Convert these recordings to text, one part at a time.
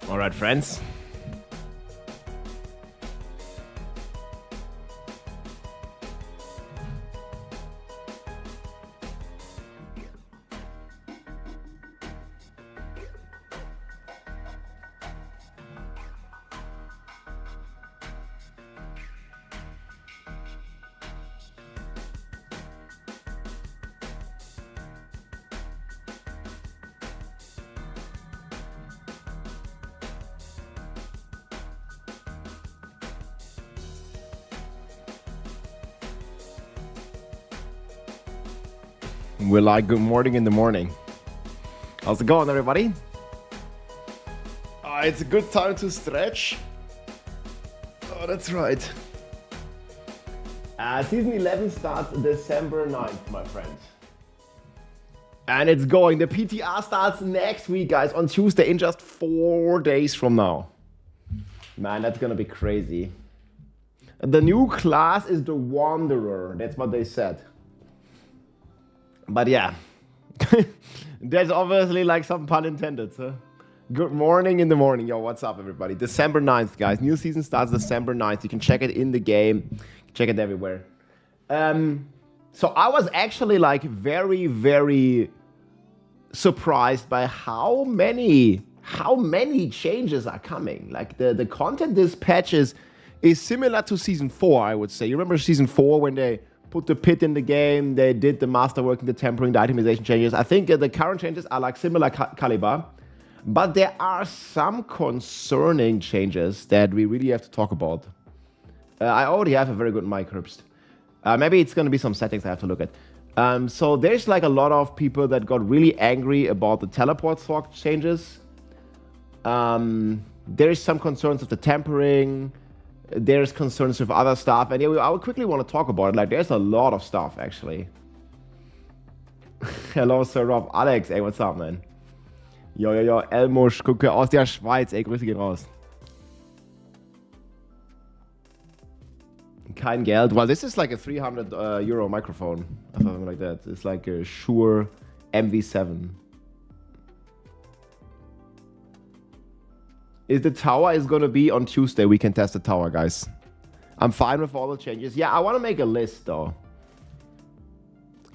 All right, friends. We're like good morning in the morning. How's it going, everybody? It's a good time to stretch. Oh, that's right. Season 11 starts December 9th, my friend. And it's going. The PTR starts next week, guys, on Tuesday, in just 4 days from now. Man, that's gonna be crazy. The new class is the Wanderer. That's what they said. But yeah, there's obviously like some pun intended. Huh? Good morning in the morning. Yo, what's up, everybody? December 9th, guys. New season starts December 9th. You can check it in the game. Check it everywhere. So I was actually like very, very surprised by how many changes are coming. Like the content this patch is similar to season 4, I would say. You remember season 4 when they put the pit in the game, they did the masterworking, the tempering, the itemization changes. I think the current changes are like similar caliber, but there are some concerning changes that we really have to talk about. I already have a very good mic, Herbst. Maybe it's going to be some settings I have to look at. So there's like a lot of people that got really angry about the teleport Sorc changes. There's some concerns of the tempering. There's concerns with other stuff, and yeah, I would quickly want to talk about it. Like, there's a lot of stuff, actually. Hello, Sir Rob. Alex, ey, what's up, man? Yo, Elmusch, gucke aus der Schweiz, ey, Grüße gehen raus. Kein Geld. Well, this is like a 300 euro microphone, or something like that. It's like a Shure MV7. Is the tower is going to be on Tuesday? We can test the tower, guys. I'm fine with all the changes. Yeah, I want to make a list, though.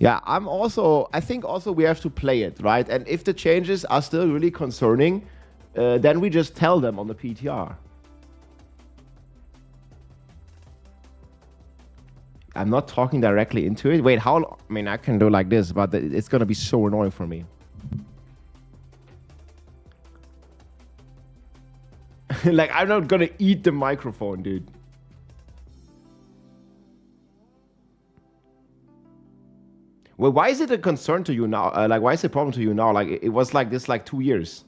Yeah, I think also we have to play it, right? And if the changes are still really concerning, then we just tell them on the PTR. I'm not talking directly into it. Wait, how long? I mean, I can do like this, but it's going to be so annoying for me. Like, I'm not gonna eat the microphone, dude. Well, why is it a concern to you now? Like, why is it a problem to you now? Like, it was like this like 2 years.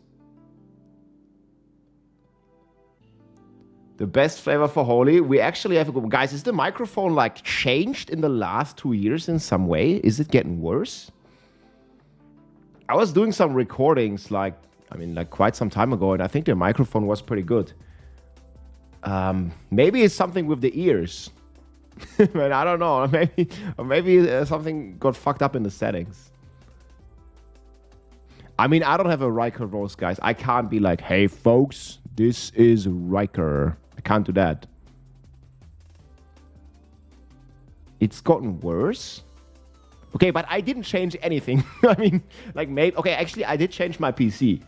The best flavor for Holy. We actually have a good... Guys, is the microphone like changed in the last 2 years in some way? Is it getting worse? I was doing some recordings like quite some time ago, and I think the microphone was pretty good. Maybe it's something with the ears. But I don't know. Maybe something got fucked up in the settings. I mean, I don't have a Riker roast, guys. I can't be like, hey, folks, this is Riker. I can't do that. It's gotten worse? Okay, but I didn't change anything. I mean, like, maybe... Okay, actually, I did change my PC.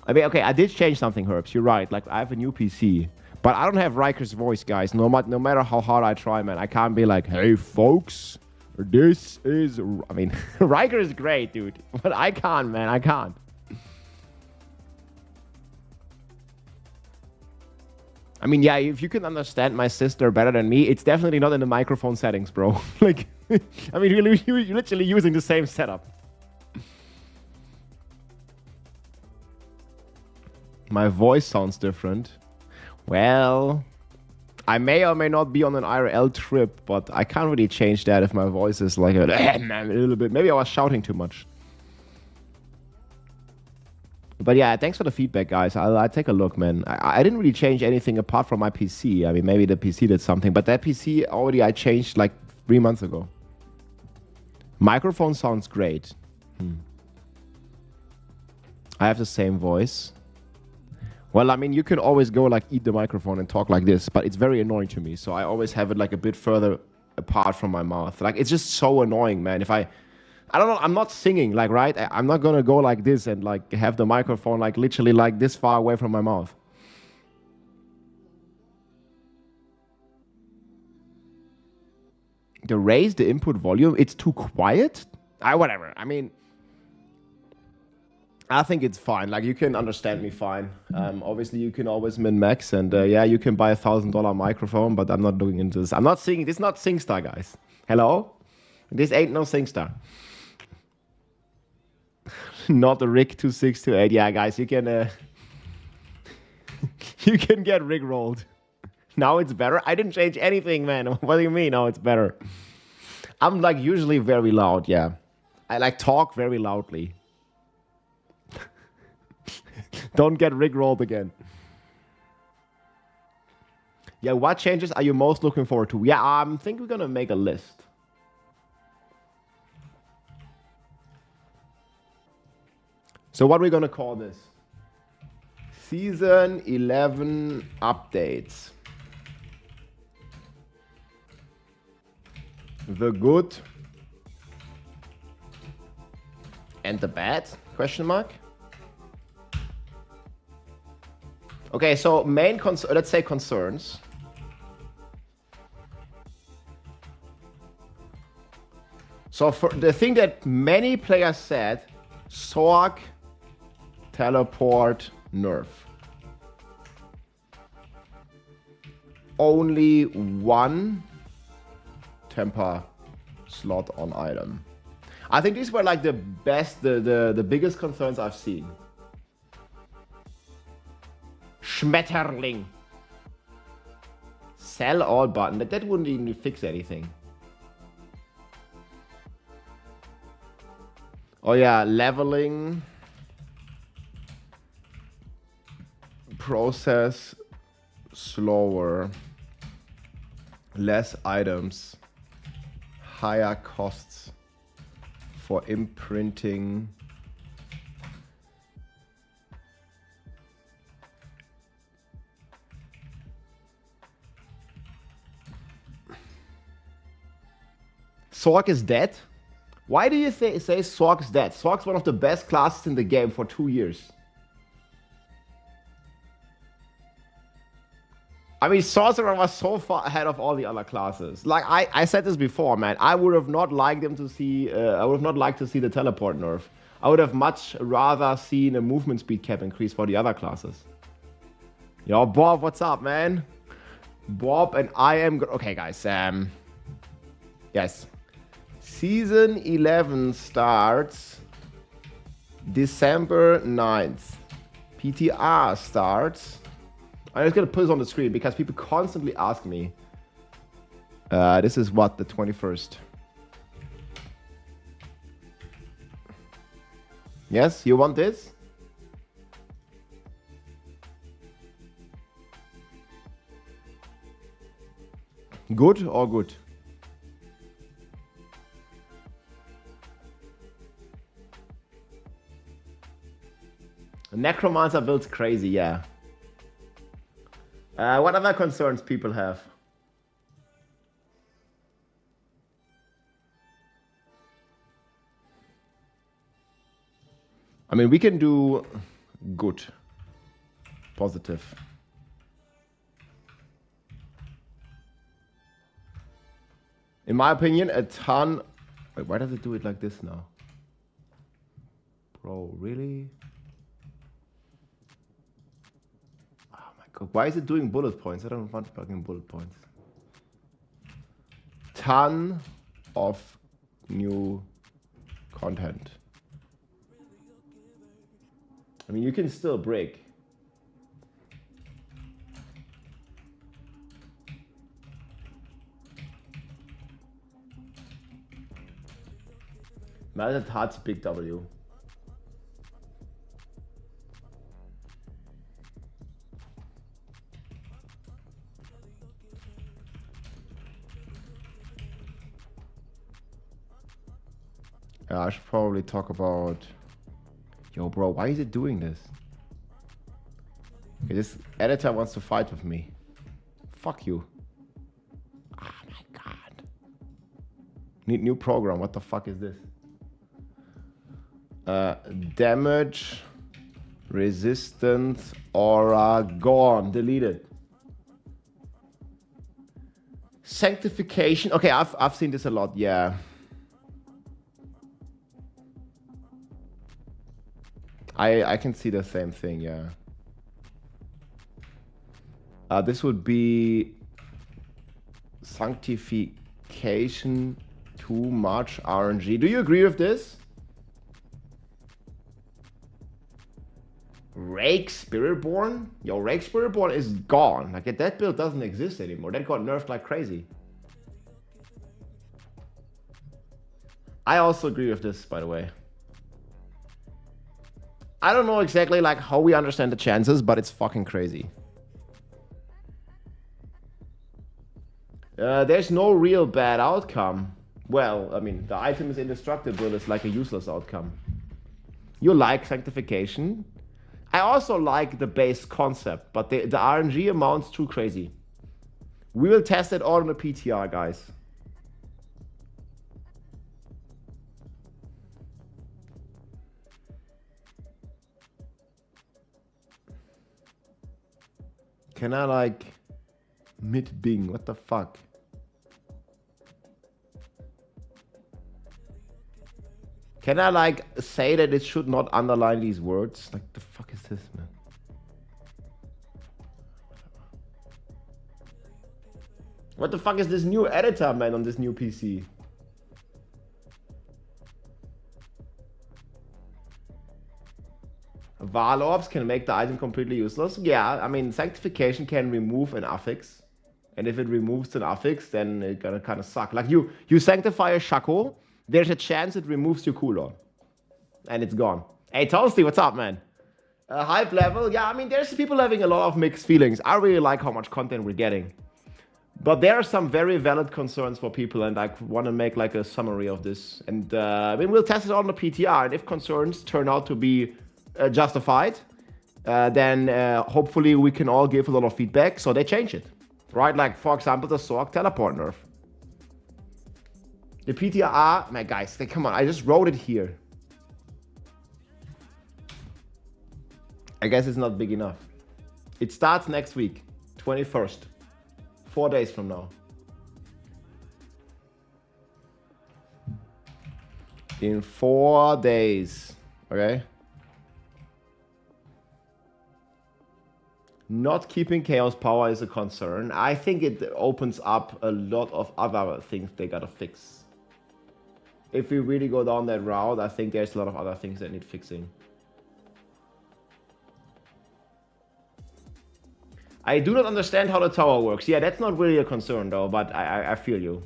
I mean, okay, I did change something, Herbs. You're right. Like, I have a new PC. But I don't have Riker's voice, guys. No matter how hard I try, man. I can't be like, hey, folks, this is... I mean, Riker is great, dude. But I can't, man. I can't. I mean, yeah, if you can understand my sister better than me, it's definitely not in the microphone settings, bro. Like, I mean, you're literally using the same setup. My voice sounds different. Well, I may or may not be on an IRL trip, but I can't really change that if my voice is like a little bit. Maybe I was shouting too much. But yeah, thanks for the feedback, guys. I'll take a look, man. I didn't really change anything apart from my PC. I mean, maybe the PC did something, but that PC already I changed like 3 months ago. Microphone sounds great. I have the same voice. Well, I mean, you can always go like eat the microphone and talk like this, but it's very annoying to me. So I always have it like a bit further apart from my mouth. Like, it's just so annoying, man. If I don't know, I'm not singing, like, right? I'm not gonna go like this and like have the microphone like literally like this far away from my mouth. To raise the input volume, it's too quiet? Whatever. I mean, I think it's fine. Like, you can understand me fine. Obviously, you can always min-max, and yeah, you can buy $1,000 microphone, but I'm not doing into this. I'm not singing. This is not SingStar, guys. Hello? This ain't no SingStar. Not a rig 2628. Yeah, guys, you can you can get rig rolled. Now it's better. I didn't change anything, man. What do you mean? Now it's better. I'm like usually very loud. Yeah, I like talk very loudly. Don't get rig rolled again. Yeah, what changes are you most looking forward to? Yeah, I think we're gonna make a list. So what are we gonna call this? Season 11 updates. The good and the bad? Question mark. Okay, so main let's say concerns. So for the thing that many players said, Sorc, teleport, nerf. Only one temper slot on item. I think these were like the best, the biggest concerns I've seen. Schmetterling. Sell all button. That wouldn't even fix anything. Oh yeah, leveling. Process slower. Less items. Higher costs for imprinting. Sorc is dead? Why do you say Sorc is dead? Sorc's one of the best classes in the game for 2 years. I mean, Sorcerer was so far ahead of all the other classes. Like, I said this before, man. I would have not liked them to see, I would have not liked to see the teleport nerf. I would have much rather seen a movement speed cap increase for the other classes. Yo, Bob, what's up, man? Bob and I am... Okay, guys. Yes. Season 11 starts December 9th. PTR starts... I'm just going to put this on the screen because people constantly ask me. This is what, the 21st. Yes, you want this? Good or good? Necromancer builds crazy, yeah. What other concerns people have? I mean, we can do good, positive. In my opinion, a ton... Wait, why does it do it like this now? Bro, really? Why is it doing bullet points? I don't want fucking bullet points. Ton of new content. I mean, you can still break. Melted Hearts Big W. I should probably talk about... Yo, bro, why is it doing this? Okay, this editor wants to fight with me. Fuck you. Oh my god. Need new program. What the fuck is this? Damage, resistance, aura, gone. Deleted. Sanctification. Okay, I've seen this a lot. Yeah. I can see the same thing. Yeah. This would be Sanctification. Too much RNG. Do you agree with this? Rake Spiritborn? Yo, Rake Spiritborn is gone. Like, that build doesn't exist anymore. That got nerfed like crazy. I also agree with this, by the way. I don't know exactly like how we understand the chances, but it's fucking crazy. There's no real bad outcome. Well, I mean, the item is indestructible. It's like a useless outcome. You like Sanctification? I also like the base concept, but the RNG amount's too crazy. We will test it all in the PTR, guys. Can I like mid-bing? What the fuck? Can I like say that it should not underline these words? Like, the fuck is this, man? What the fuck is this new editor, man, on this new PC? Val orbs can make the item completely useless. Yeah, I mean, Sanctification can remove an affix. And if it removes an affix, then it's gonna kind of suck. Like, you sanctify a Shaco, there's a chance it removes your cooldown. And it's gone. Hey, Toasty, what's up, man? Hype level? Yeah, I mean, there's people having a lot of mixed feelings. I really like how much content we're getting. But there are some very valid concerns for people, and I want to make like a summary of this. And I mean, we'll test it on the PTR, and if concerns turn out to be justified, then hopefully we can all give a lot of feedback so they change it. Right? Like, for example, the Sorc teleport nerf. The PTR, man, guys, come on, I just wrote it here. I guess it's not big enough. It starts next week, 21st. 4 days from now. In 4 days, okay? Not keeping Chaos Power is a concern. I think it opens up a lot of other things they gotta fix. If we really go down that route, I think there's a lot of other things that need fixing. I do not understand how the tower works. Yeah, that's not really a concern though, but I feel you.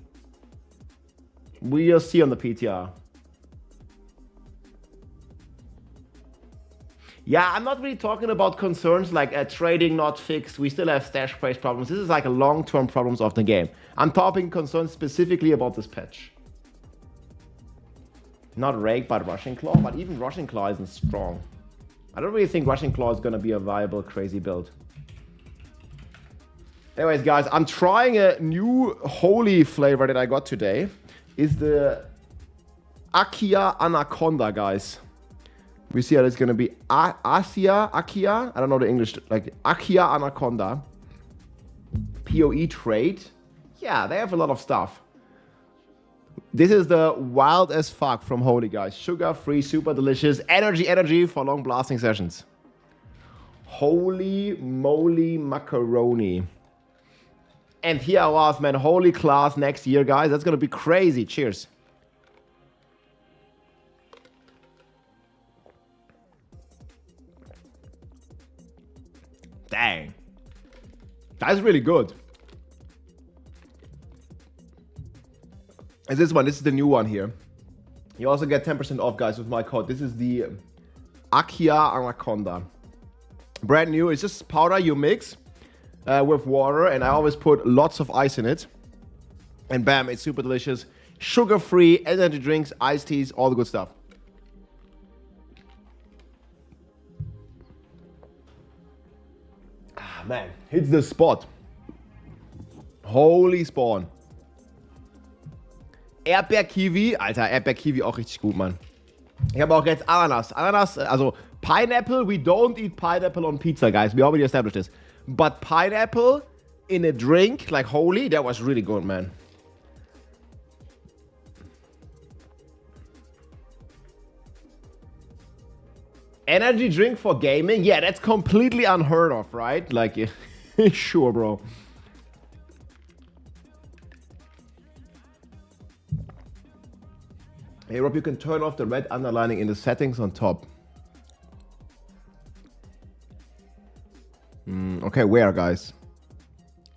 We'll see on the PTR. Yeah, I'm not really talking about concerns like trading not fixed. We still have stash price problems. This is like a long-term problems of the game. I'm talking concerns specifically about this patch. Not Rake, but Rushing Claw. But even Rushing Claw isn't strong. I don't really think Rushing Claw is going to be a viable, crazy build. Anyways, guys, I'm trying a new holy flavor that I got today. Is the Akia Anaconda, guys. We see how it's going to be Akia. I don't know the English. Like Akia Anaconda. PoE trade. Yeah, they have a lot of stuff. This is the wild as fuck from Holy, guys. Sugar-free, super delicious. Energy for long blasting sessions. Holy moly macaroni. And here I was, man. Holy class next year, guys. That's going to be crazy. Cheers. Dang. That's really good. And this one, this is the new one here. You also get 10% off, guys, with my code. This is the Akia Anaconda. Brand new. It's just powder you mix with water, and I always put lots of ice in it. And bam, it's super delicious. Sugar-free, energy drinks, iced teas, all the good stuff. man, hits the spot. Holy Spawn. Erdbeer-Kiwi. Alter, Erdbeer-Kiwi auch richtig gut, Mann. Ich habe auch jetzt Ananas. Ananas, also pineapple, we don't eat pineapple on pizza, guys. We already established this. But pineapple in a drink, like holy, that was really good, man. Energy drink for gaming? Yeah, that's completely unheard of, right? Like, sure, bro. Hey, Rob, you can turn off the red underlining in the settings on top. Okay, where, guys?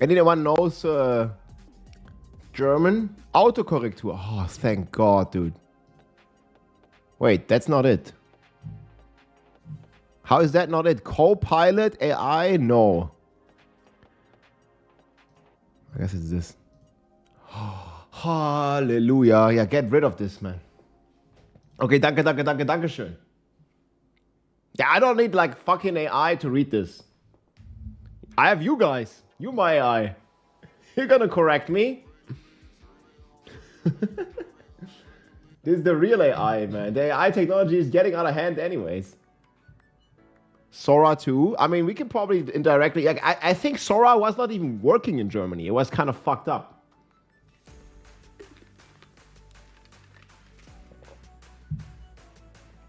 Anyone knows German? Autokorrektur. Oh, thank God, dude. Wait, that's not it. How is that not it? Copilot AI? No. I guess it's this. Hallelujah. Yeah, get rid of this, man. Okay, danke schön. Yeah, I don't need like fucking AI to read this. I have you guys. You my AI. You're gonna correct me? This is the real AI, man. The AI technology is getting out of hand anyways. Sora 2. I mean, we can probably indirectly... Like, I think Sora was not even working in Germany. It was kind of fucked up.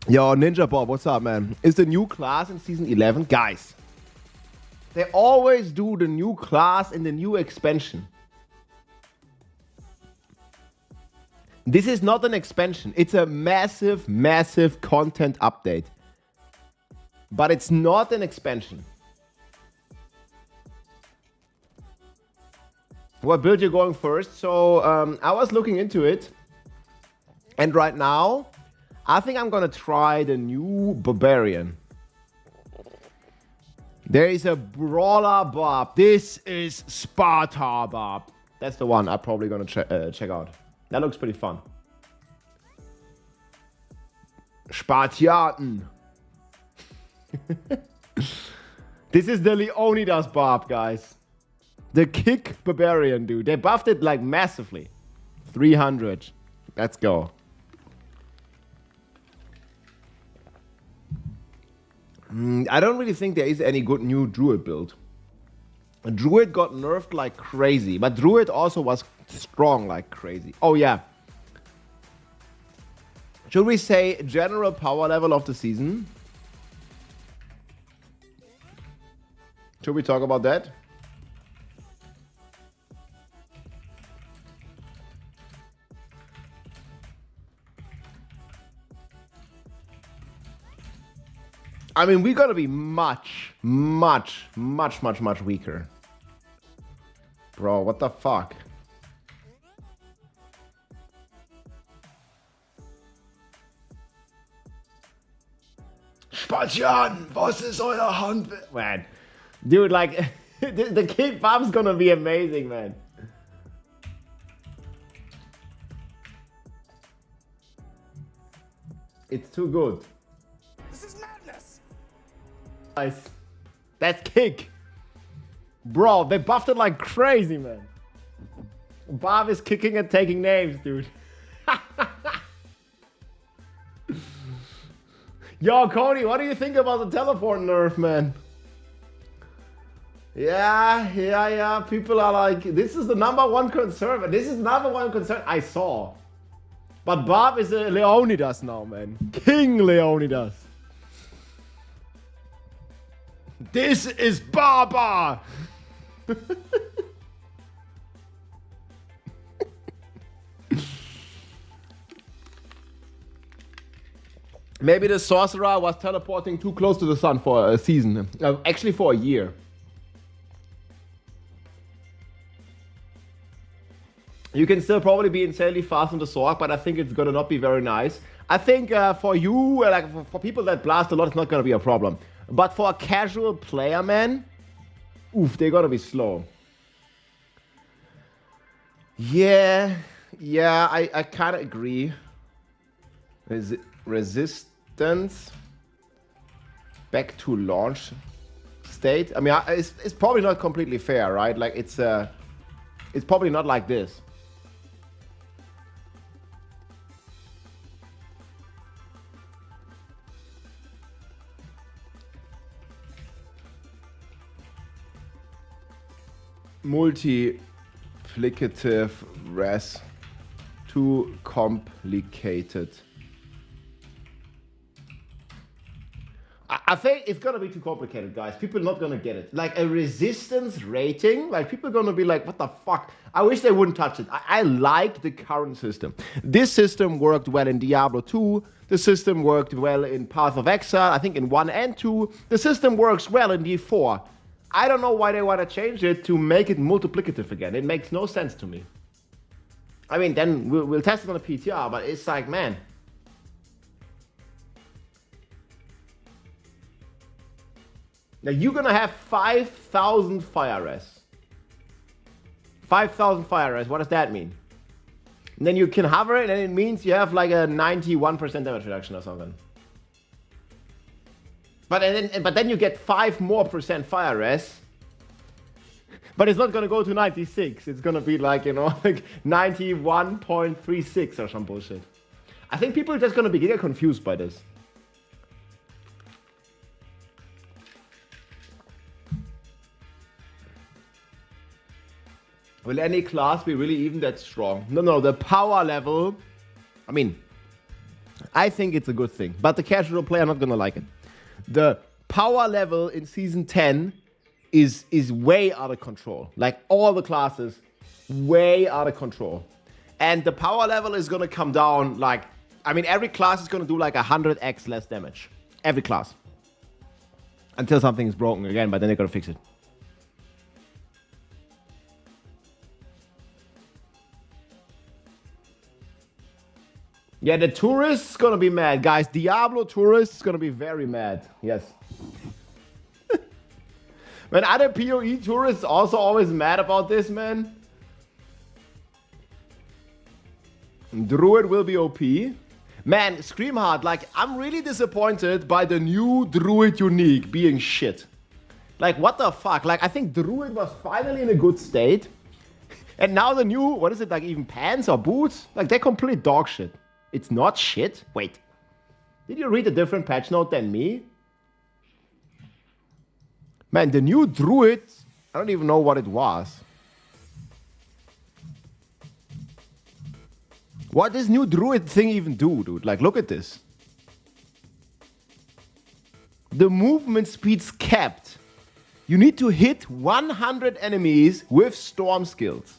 Yo, Ninja Bob, what's up, man? Is the new class in Season 11? Guys, they always do the new class in the new expansion. This is not an expansion. It's a massive, massive content update. But it's not an expansion. What build you're going first? So I was looking into it. And right now, I think I'm gonna try the new Barbarian. There is a Brawler Bob. This is Sparta Bob. That's the one I'm probably gonna check out. That looks pretty fun. Spartiaten. This is the Leonidas Bob, guys. The kick Barbarian, dude. They buffed it like massively. 300. Let's go. I don't really think there is any good new Druid build. Druid got nerfed like crazy, but Druid also was strong like crazy. Oh yeah. Should we say general power level of the season? Should we talk about that? I mean, we're gonna be much weaker. Bro, what the fuck? Spartian, was ist euer Handwerk? Man, dude, like, the kid buff's gonna be amazing, man. It's too good. This is madness. Nice. That kick. Bro, they buffed it like crazy, man. Bob is kicking and taking names, dude. Yo, Cody, what do you think about the teleport nerf, man? Yeah. People are like, this is the #1 concern. This is #1 concern I saw. But Bob is a Leonidas now, man. King Leonidas. This is Baba. Maybe the sorcerer was teleporting too close to the sun for a season. Actually, for a year. You can still probably be insanely fast on the Sorc, but I think it's gonna not be very nice. I think for you, like for people that blast a lot, it's not gonna be a problem. But for a casual player, man, oof, they're gonna be slow. Yeah, I kind of agree. Resistance back to launch state. I mean, it's probably not completely fair, right? Like it's probably not like this. Multiplicative res. Too complicated. I think it's gonna be too complicated, guys. People are not gonna get it. Like a resistance rating, like people are gonna be like, what the fuck? I wish they wouldn't touch it. I like the current system. This system worked well in Diablo 2. The system worked well in Path of Exile, I think in 1 and 2. The system works well in D4. I don't know why they want to change it to make it multiplicative again. It makes no sense to me. I mean, then we'll test it on a PTR, but it's like, man. Now you're gonna have 5,000 fire res. 5,000 fire res, what does that mean? And then you can hover it and it means you have like a 91% damage reduction or something. But then you get 5% more fire res. But it's not gonna go to 96. It's gonna be like, you know, like 91.36 or some bullshit. I think people are just gonna be getting confused by this. Will any class be really even that strong? No, the power level, I mean, I think it's a good thing, but the casual player are not gonna like it. The power level in Season 10 is way out of control. Like all the classes, way out of control. And the power level is gonna come down like, I mean, every class is gonna do like 100x less damage. Every class. Until something is broken again, but then they're gonna fix it. Yeah, the tourists gonna be mad, guys. Diablo tourists gonna be very mad. Yes. Man, other PoE tourists also always mad about this, man. Druid will be OP. Man, Scream hard. Like, I'm really disappointed by the new Druid unique being shit. Like, what the fuck? Like, I think Druid was finally in a good state. And now the new, what is it, like even pants or boots? Like, they're complete dog shit. It's not shit? Wait. Did you read a different patch note than me? Man, the new Druid, I don't even know what it was. What does new Druid thing even do, dude? Like, look at this. The movement speed's capped. You need to hit 100 enemies with storm skills.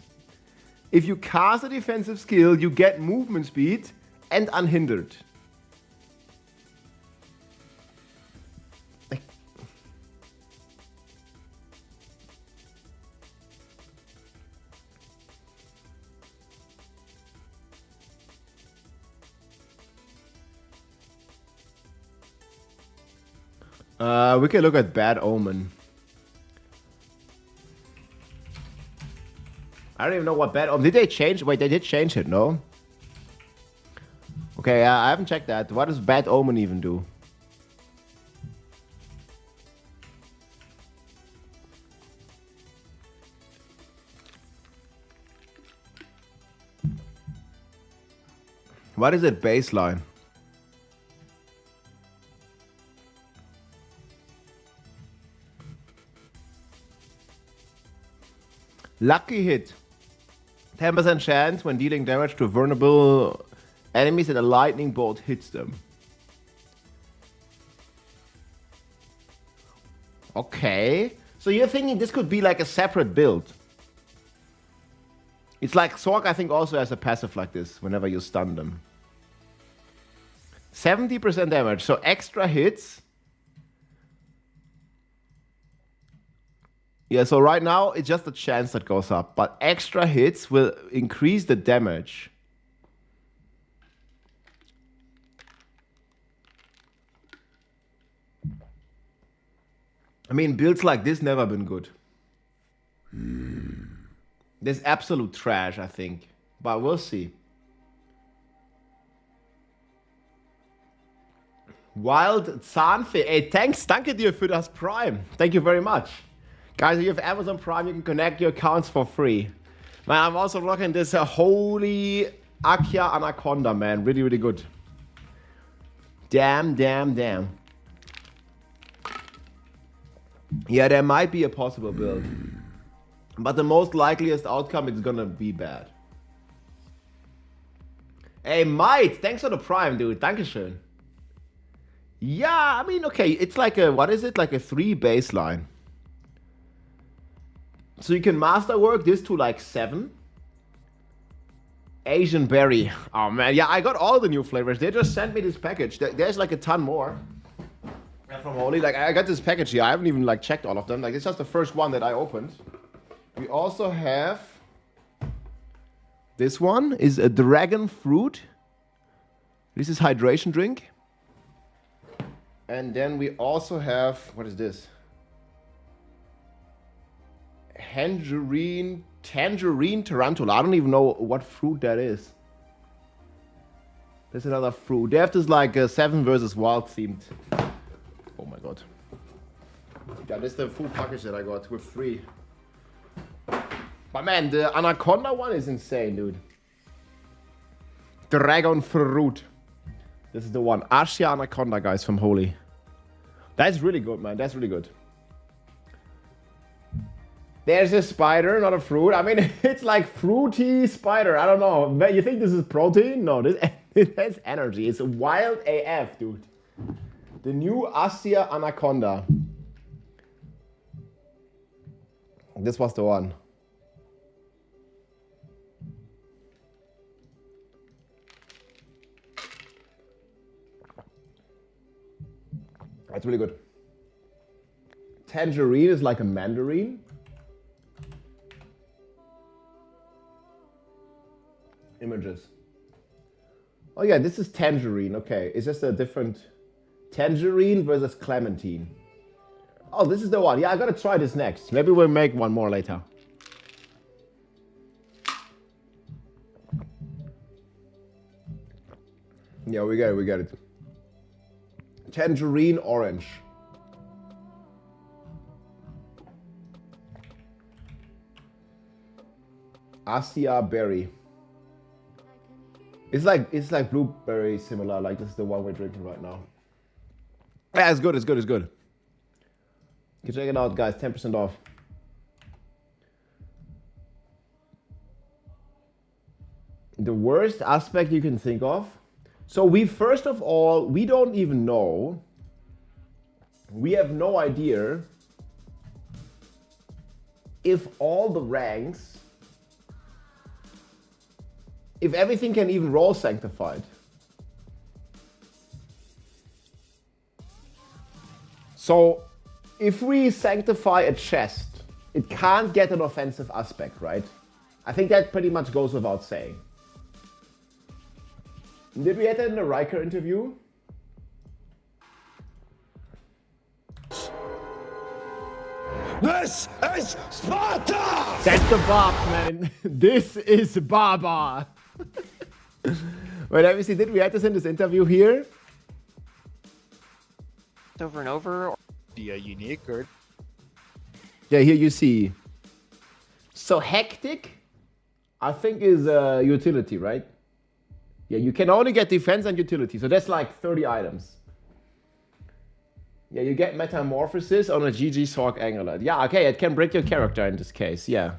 If you cast a defensive skill, you get movement speed and unhindered. We can look at Bad Omen. I don't even know what Bad Omen... Did they change? Wait, they did change it, no? Okay, I haven't checked that. What does Bad Omen even do? What is it baseline? Lucky hit. 10% chance when dealing damage to vulnerable enemies that a lightning bolt hits them. Okay. So you're thinking this could be like a separate build. It's like Sorc, I think, also has a passive like this whenever you stun them. 70% damage, so extra hits. Yeah, so right now it's just a chance that goes up, but extra hits will increase the damage. I mean, builds like this never been good. This absolute trash, I think, but we'll see. Wild Zahnfee. Ey, thanks. Danke dir für das Prime. Thank you very much. Guys, if you have Amazon Prime, you can connect your accounts for free. Man, I'm also rocking this holy Akia Anaconda, man. Really, really good. Damn, damn, damn. Yeah, there might be a possible build. But the most likeliest outcome is gonna be bad. Hey, Might, thanks for the Prime, dude. Dankeschön. Yeah, I mean, okay, it's like a, what is it? Like a 3 baseline. So you can masterwork this to like 7. Asian berry. Oh man, yeah, I got all the new flavors. They just sent me this package. There's like a ton more. From Holy, like I got this package here. I haven't even like checked all of them. Like it's just the first one that I opened. We also have this one is a dragon fruit. This is hydration drink. And then we also have, what is this? Tangerine tarantula. I don't even know what fruit that is. There's another fruit. They have this like 7 versus wild themed. Oh my god. Yeah, this is the full package that I got with 3. But man, the Anaconda one is insane, dude. Dragon fruit. This is the one. Asia Anaconda, guys, from Holy. That's really good, man. That's really good. There's a spider, not a fruit. I mean, it's like fruity spider. I don't know. You think this is protein? No, this has energy. It's wild AF, dude. The new Asia Anaconda. This was the one. That's really good. Tangerine is like a mandarin. Images. Oh yeah, this is tangerine. Okay, it's just a different tangerine versus clementine. Oh, this is the one. Yeah, I gotta try this next. Maybe we'll make one more later. Yeah, we get it. Tangerine orange. Asia berry. It's like blueberry similar. Like this is the one we're drinking right now. Yeah, it's good. It's good. It's good. You can check it out, guys. 10% off. The worst aspect you can think of. So we, first of all, we don't even know. We have no idea if all the ranks, if everything can even roll sanctified. So if we sanctify a chest, it can't get an offensive aspect, right? I think that pretty much goes without saying. Did we get that in the Riker interview? This is Sparta! That's the Bob, man. This is Baba. Wait, let me see. Did we have this in this interview here? Over and over. Be a unique or. Yeah, here you see. So hectic, I think is a utility, right? Yeah, you can only get defense and utility. So that's like 30 items. Yeah, you get metamorphosis on a GG Sorc Amulet. Yeah, okay, it can break your character in this case, yeah.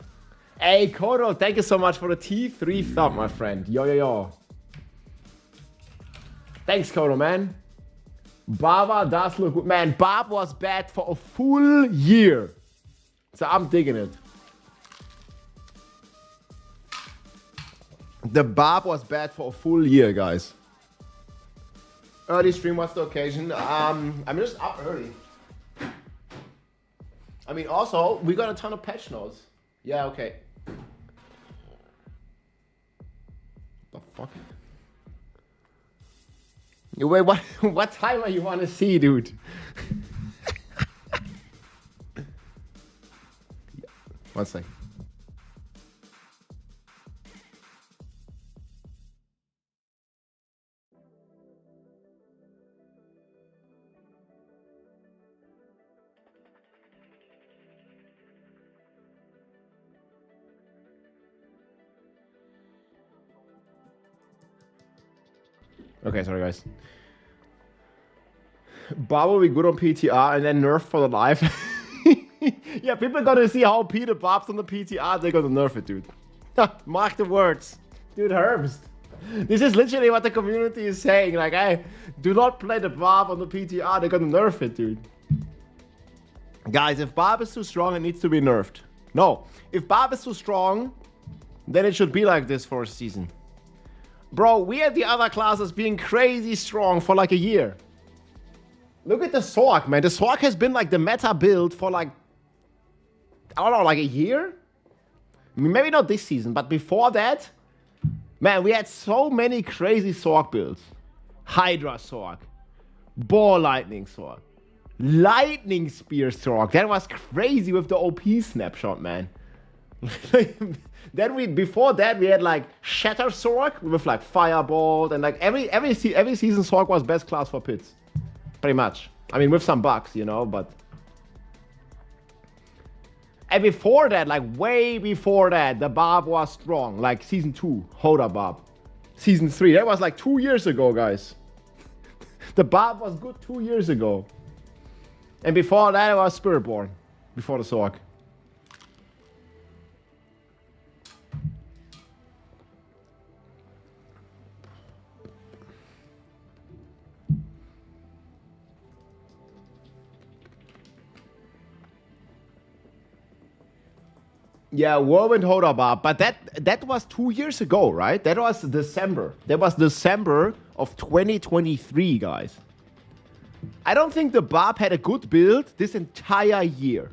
Hey, Kodo, thank you so much for the T3 thumb, my friend. Yo, yo, yo. Thanks, Kodo, man. Baba does look good. Man, Barb was bad for a full year. So I'm digging it. The Barb was bad for a full year, guys. Early stream was the occasion. I'm just up early. I mean, also, we got a ton of patch notes. Yeah, okay. The fuck? Wait, what timer you want to see, dude? Yeah. 1 second. Okay, sorry guys. Bob will be good on PTR and then nerf for the life. Yeah, people are gonna see how Peter Bob's on the PTR, they're gonna nerf it, dude. Mark the words. Dude, Herbst. This is literally what the community is saying. Like, hey, do not play the Bob on the PTR, they're gonna nerf it, dude. Guys, if Bob is too strong, it needs to be nerfed. No, if Bob is too strong, then it should be like this for a season. Bro, we had the other classes being crazy strong for like a year. Look at the Sorc, man. The Sorc has been like the meta build for like, I don't know, like a year? I mean, maybe not this season, but before that, man, we had so many crazy Sorc builds. Hydra Sorc, Ball Lightning Sorc, Lightning Spear Sorc. That was crazy with the OP snapshot, man. Then before that we had like Shatter Sorc with like Firebolt and like every season Sorc was best class for pits. Pretty much. I mean, with some bugs, you know, but... And before that, like way before that, the Bob was strong. Like season 2, Hoda Bob. Season 3, that was like 2 years ago, guys. The Bob was good 2 years ago. And before that, it was Spiritborn. Before the Sorc. Yeah, Whirlwind Hoda Bob, but that was 2 years ago, right? That was December. That was December of 2023, guys. I don't think the Bob had a good build this entire year.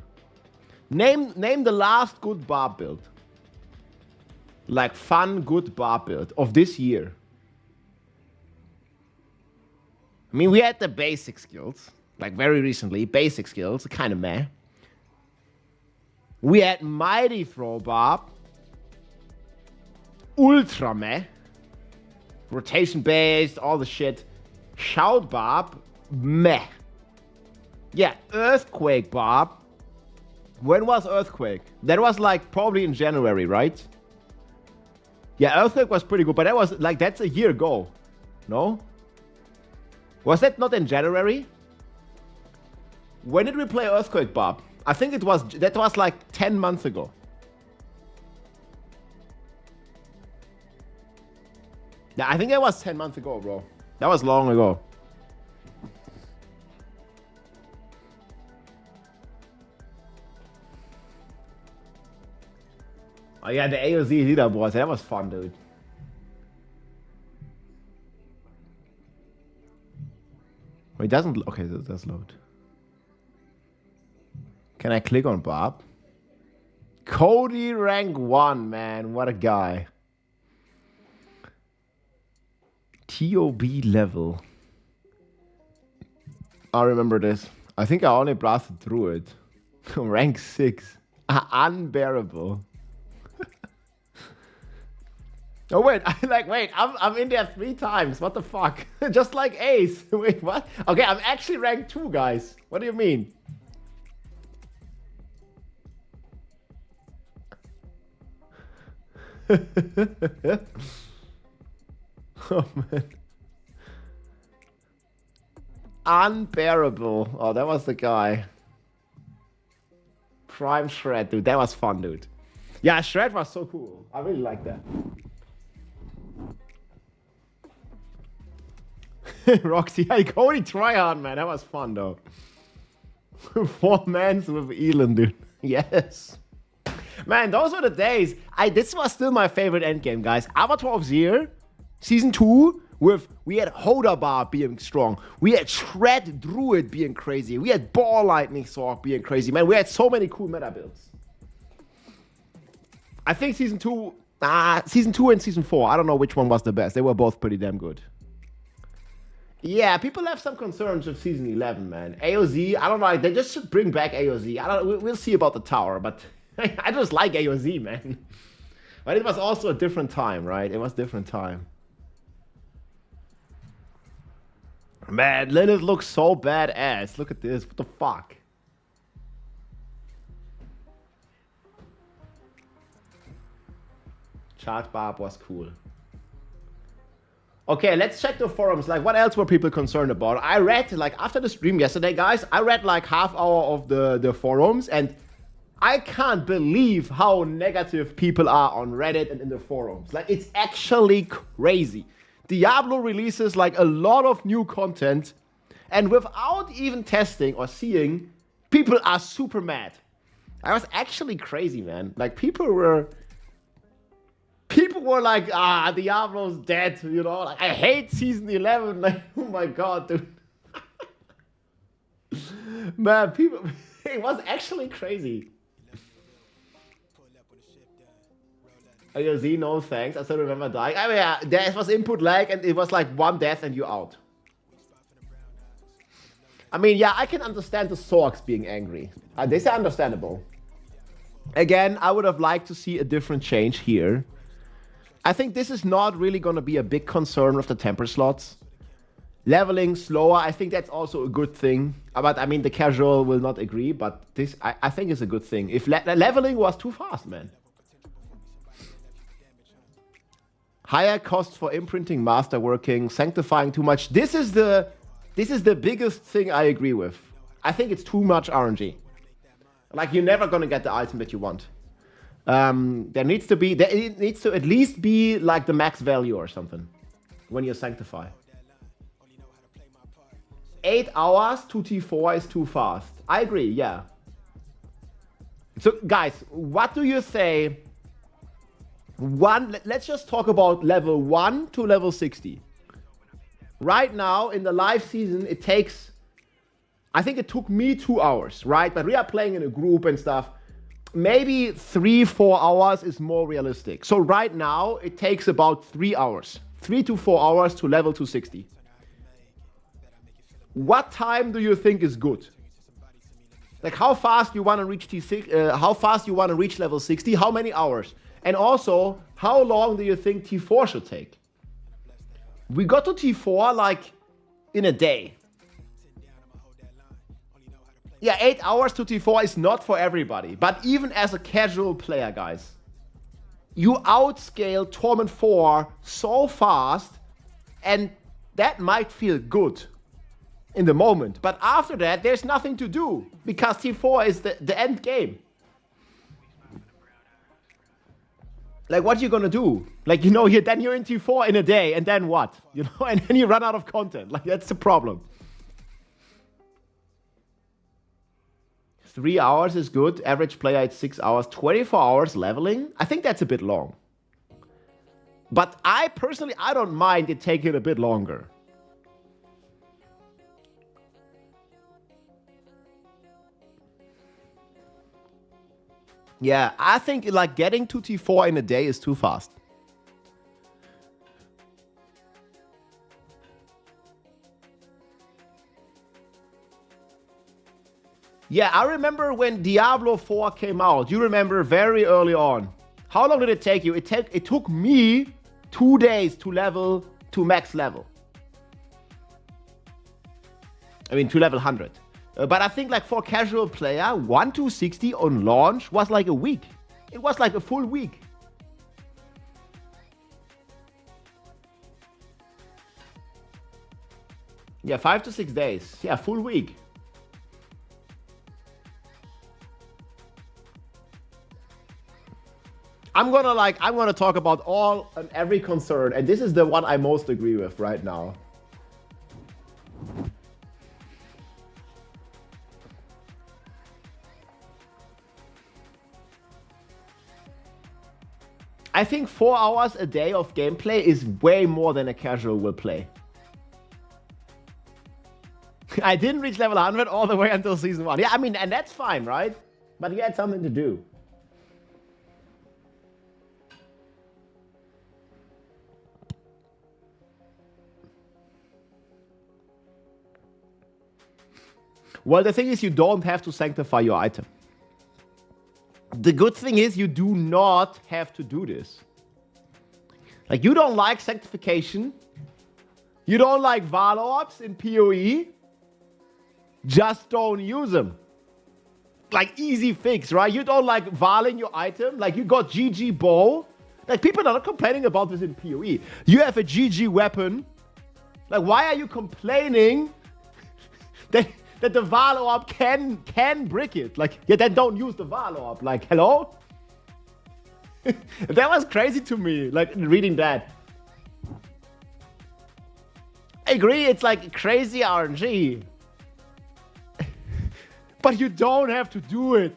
Name the last good Bob build. Like fun, good Bob build of this year. I mean, we had the basic skills, like very recently, basic skills, kind of meh. We had Mighty Throw Bob, Ultra meh, rotation based, all the shit. Shout Bob, meh. Yeah, Earthquake Bob. When was Earthquake? That was like probably in January, right? Yeah, Earthquake was pretty good, but that was like, that's a year ago. No? Was that not in January? When did we play Earthquake Bob? I think that was like 10 months ago. Yeah, I think that was 10 months ago, bro. That was long ago. Oh yeah, the AOZ leaderboards, that was fun, dude. Wait, it doesn't, okay, that does load. Can I click on Bob? Cody rank 1, man. What a guy. TOB level. I remember this. I think I only blasted through it. Rank 6. Unbearable. Oh wait, I'm in there 3 times. What the fuck? Just like Ace. Wait, what? Okay, I'm actually rank 2, guys. What do you mean? Oh man. Unbearable. Oh, that was the guy. Prime Shred, dude. That was fun, dude. Yeah, Shred was so cool. I really like that. Roxy, hey, Cody tryhard, man. That was fun, though. 4 mans with Elon, dude. Yes. Man, those were the days. This was still my favorite endgame, guys. Avatar of Zir, Season 2, we had Hoda Bar being strong. We had Shred Druid being crazy. We had Ball Lightning Sorc being crazy. Man, we had so many cool meta builds. I think Season 2 and Season 4, I don't know which one was the best. They were both pretty damn good. Yeah, people have some concerns with Season 11, man. AOZ, I don't know. They just should bring back AOZ. We'll see about the tower, but... I just like AOZ, man. But it was also a different time, right? It was a different time. Man, Lilith looks so badass. Look at this. What the fuck? Charge Barb was cool. Okay, let's check the forums. Like, what else were people concerned about? I read, like, after the stream yesterday, guys, I read like half hour of the forums, and I can't believe how negative people are on Reddit and in the forums. Like, it's actually crazy. Diablo releases like a lot of new content, and without even testing or seeing, people are super mad. That was actually crazy, man. Like, people were like, Diablo's dead, you know? Like, I hate season 11. Like, oh my god, dude. Man, people, it was actually crazy. AOZ, no thanks. I still remember dying. I mean, yeah, there was input lag, and it was like one death and you out. I mean, yeah, I can understand the Sorcs being angry. This is understandable. Again, I would have liked to see a different change here. I think this is not really going to be a big concern with the temper slots. Leveling slower, I think that's also a good thing. But I mean, the casual will not agree, but this, I think is a good thing. If leveling was too fast, man. Higher cost for imprinting, masterworking, sanctifying too much. This is the biggest thing I agree with. I think it's too much RNG. Like, you're never gonna get the item that you want. It needs to at least be like the max value or something when you sanctify. 8 hours to T4 is too fast. I agree, yeah. So guys, what do you say? Let's just talk about level 1 to level 60. Right now in the live season, it takes, I think it took me 2 hours, right? But we are playing in a group and stuff. Maybe 3-4 hours is more realistic. So right now it takes about 3 hours, 3 to 4 hours to level 260. What time do you think is good? Like, how fast you want to reach T6? How fast you want to reach level 60? How many hours? And also, how long do you think T4 should take? We got to T4 like in a day. Yeah, 8 hours to T4 is not for everybody. But even as a casual player, guys, you outscale Torment 4 so fast, and that might feel good in the moment. But after that, there's nothing to do, because T4 is the end game. Like, what are you gonna do? Like, you know, then you're in T4 in a day, and then what? You know, and then you run out of content. Like, that's the problem. 3 hours is good. Average player at 6 hours. 24 hours leveling? I think that's a bit long. But I personally, I don't mind it taking a bit longer. Yeah, I think like getting to T4 in a day is too fast. Yeah, I remember when Diablo 4 came out. You remember very early on. How long did it take you? It took me 2 days to level to max level. I mean, to level 100. But I think like for casual player, 1 to 60 on launch was like a week. It was like a full week. Yeah, 5 to 6 days. Yeah, full week. I'm gonna talk about all and every concern, and this is the one I most agree with right now. I think 4 hours a day of gameplay is way more than a casual will play. I didn't reach level 100 all the way until season 1. Yeah, I mean, and that's fine, right? But you had something to do. Well, the thing is, you don't have to sanctify your item. The good thing is you do not have to do this. Like, you don't like sanctification. You don't like Valorps in PoE. Just don't use them. Like, easy fix, right? You don't like valing your item. Like, you got GG bow. Like, people are not complaining about this in PoE. You have a GG weapon. Like, why are you complaining that the Val Orb can brick it? Like, yeah, then don't use the Val Orb. Like, hello? That was crazy to me, like, reading that. I agree, it's like crazy RNG. But you don't have to do it.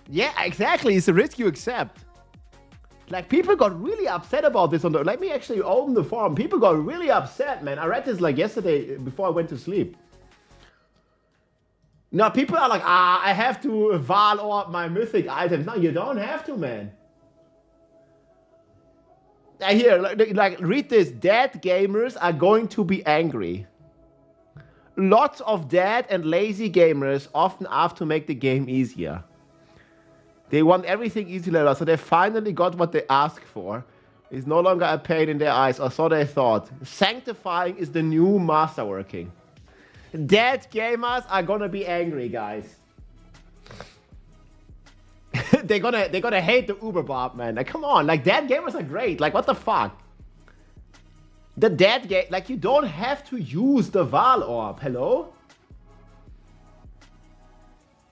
Yeah, exactly. It's a risk you accept. Like, people got really upset about this on the... Let me actually open the forum. People got really upset, man. I read this like yesterday before I went to sleep. Now, people are like, I have to Val Orb my mythic items. No, you don't have to, man. Here, like, read this. Dead gamers are going to be angry. Lots of dead and lazy gamers often have to make the game easier. They want everything easy level, so they finally got what they asked for. It's no longer a pain in their eyes, or so they thought. Sanctifying is the new masterworking. Dead gamers are gonna be angry, guys. they're gonna hate the Uber Barb, man. Like, come on, like, dead gamers are great. Like, what the fuck? The dead game, like, you don't have to use the Val Orb. Hello?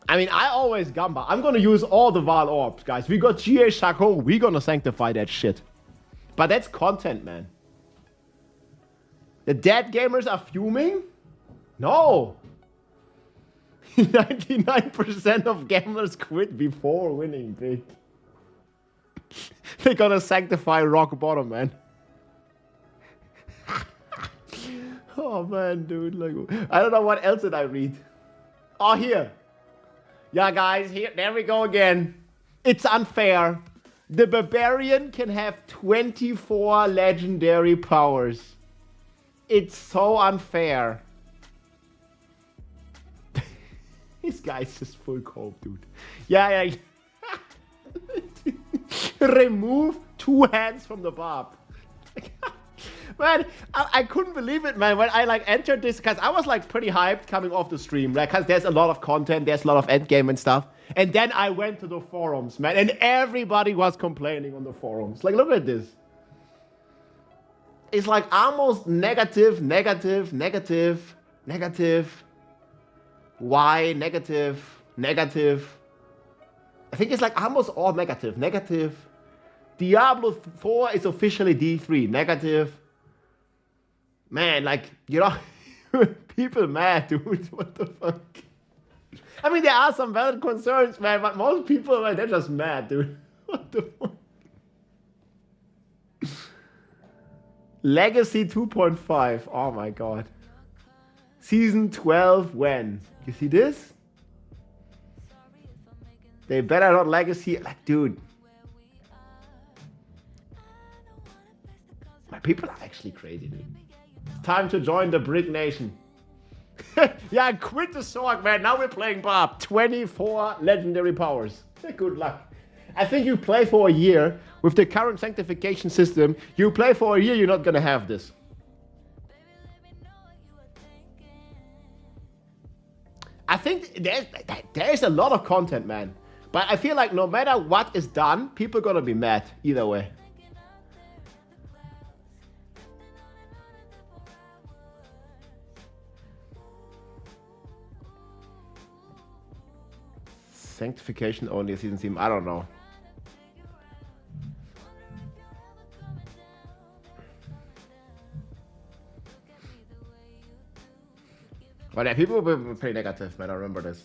I mean, I always gamba. I'm gonna use all the Val Orbs, guys. We got GA Shaco. We're gonna sanctify that shit. But that's content, man. The dead gamers are fuming? No. 99% of gamers quit before winning big. They're gonna sanctify rock bottom, man. Oh, man, dude. Like, I don't know what else did I read. Oh, here. Yeah, guys, there we go again. It's unfair. The Barbarian can have 24 legendary powers. It's so unfair. This guy's just full cope, dude. Yeah. Remove 2 hands from the barb. Man, I couldn't believe it, man, when I like entered this, because I was like pretty hyped coming off the stream, right? Because there's a lot of content, there's a lot of endgame and stuff. And then I went to the forums, man, and everybody was complaining on the forums. Like, look at this. It's like almost negative. Why negative? I think it's like almost all negative. Diablo 4 is officially D3, negative. Man, like, you know, people mad, dude. What the fuck? I mean, there are some valid concerns, man, but most people, man, they're just mad, dude. What the fuck? Legacy 2.5. Oh my god. Season 12 when? You see this? They better not Legacy. Like, dude. My people are actually crazy, dude. It's time to join the Brick Nation. Yeah, quit the Sorc, man. Now we're playing Barb. 24 legendary powers. Good luck. I think you play for a year with the current sanctification system. You play for a year, you're not gonna have this. I think there's a lot of content, man. But I feel like no matter what is done, people are gonna be mad either way. Sanctification only season theme. I don't know. But yeah, people were pretty negative, man. I remember this.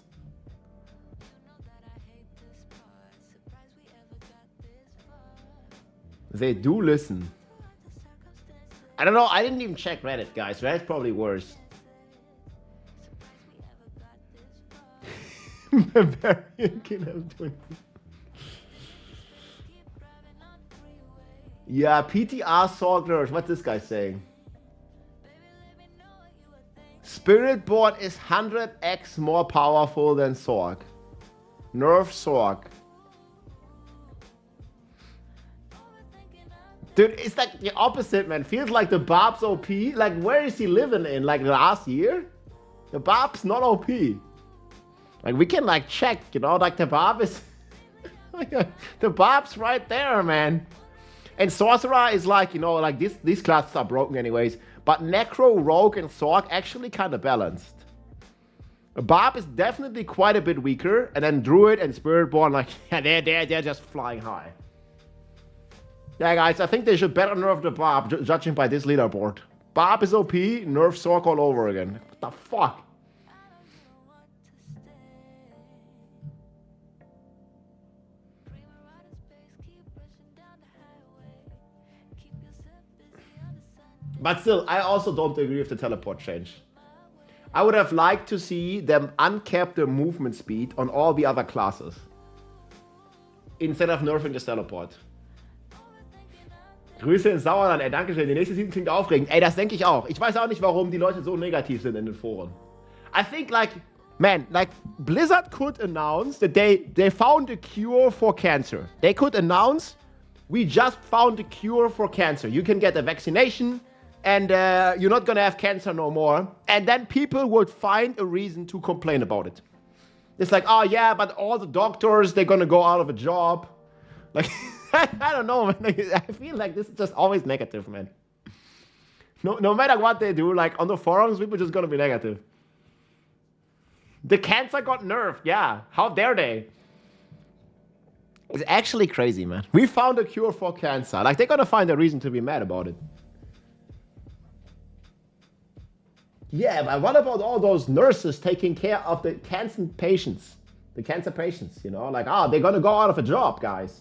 They do listen. I don't know. I didn't even check Reddit, guys. Reddit's probably worse. Barbarian can have 20. Yeah, PTR Sorc nerfs. What's this guy saying? Spiritborn is 100x more powerful than Sorc. Nerf Sorc. Dude, it's like the opposite, man. Feels like the Barb's OP. Like, where is he living in? Like, last year? The Barb's not OP. Like, we can, like, check, you know? Like, the Barb is... The Barb's right there, man. And Sorcerer is like, you know, like these classes are broken anyways. But Necro, Rogue, and Sorc actually kind of balanced. Barb is definitely quite a bit weaker. And then Druid and Spiritborn, like, yeah, they're just flying high. Yeah, guys, I think they should better nerf the Barb, judging by this leaderboard. Barb is OP, nerf Sorc all over again. What the fuck? But still, I also don't agree with the teleport change. I would have liked to see them uncap the movement speed on all the other classes. Instead of nerfing the teleport. Grüße ins Sauerland, ey, danke schön. Die nächste Season klingt aufregend. Ey, das denke ich auch. Ich weiß auch nicht, warum die Leute so negativ sind in den Foren. I think, like, man, like, Blizzard could announce that they found a cure for cancer. They could announce, we just found a cure for cancer. You can get a vaccination, and you're not gonna have cancer no more. And then people would find a reason to complain about it. It's like, oh yeah, but all the doctors, they're gonna go out of a job. Like, I don't know, man. I feel like this is just always negative, man. No matter what they do, like on the forums, people are just gonna be negative. The cancer got nerfed, yeah. How dare they? It's actually crazy, man. We found a cure for cancer. Like, they're gonna find a reason to be mad about it. Yeah, but what about all those nurses taking care of the cancer patients? The cancer patients, you know? Like, they're gonna go out of a job, guys.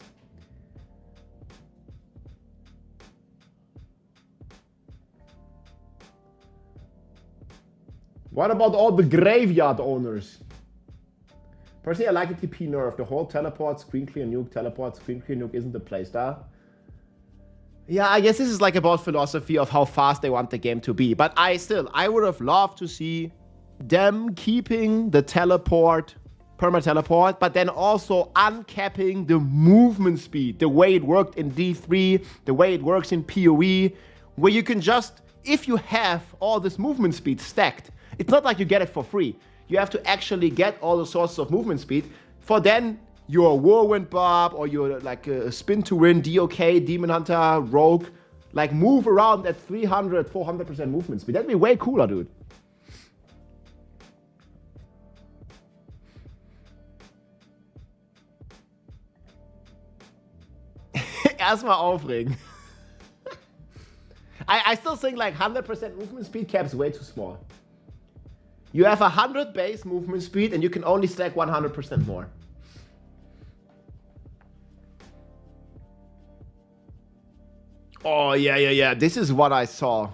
What about all the graveyard owners? Personally, I like the TP nerf. The whole teleport, screen clear nuke, teleport, screen clear nuke isn't the playstyle. Yeah, I guess this is like about philosophy of how fast they want the game to be. But I would have loved to see them keeping the teleport, perma teleport, but then also uncapping the movement speed, the way it worked in D3, the way it works in PoE, where you can just, if you have all this movement speed stacked, it's not like you get it for free. You have to actually get all the sources of movement speed for then your Whirlwind Barb or your like Spin to Win, DOK, Demon Hunter, Rogue, like move around at 300, 400% movement speed. That'd be way cooler, dude. Erstmal aufregen. I still think like 100% movement speed cap's way too small. You have 100 base movement speed and you can only stack 100% more. Oh, yeah. This is what I saw.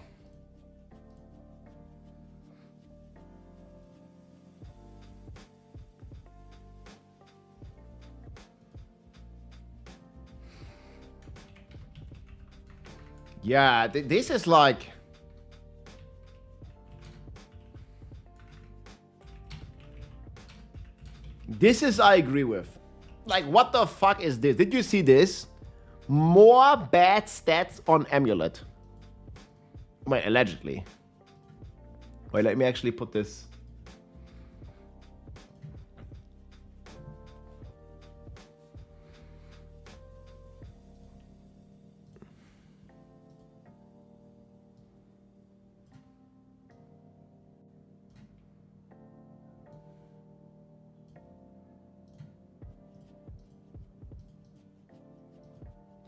Yeah, this is like... This is I agree with. Like, what the fuck is this? Did you see this? More bad stats on Amulet. Wait, allegedly. Wait, let me actually put this.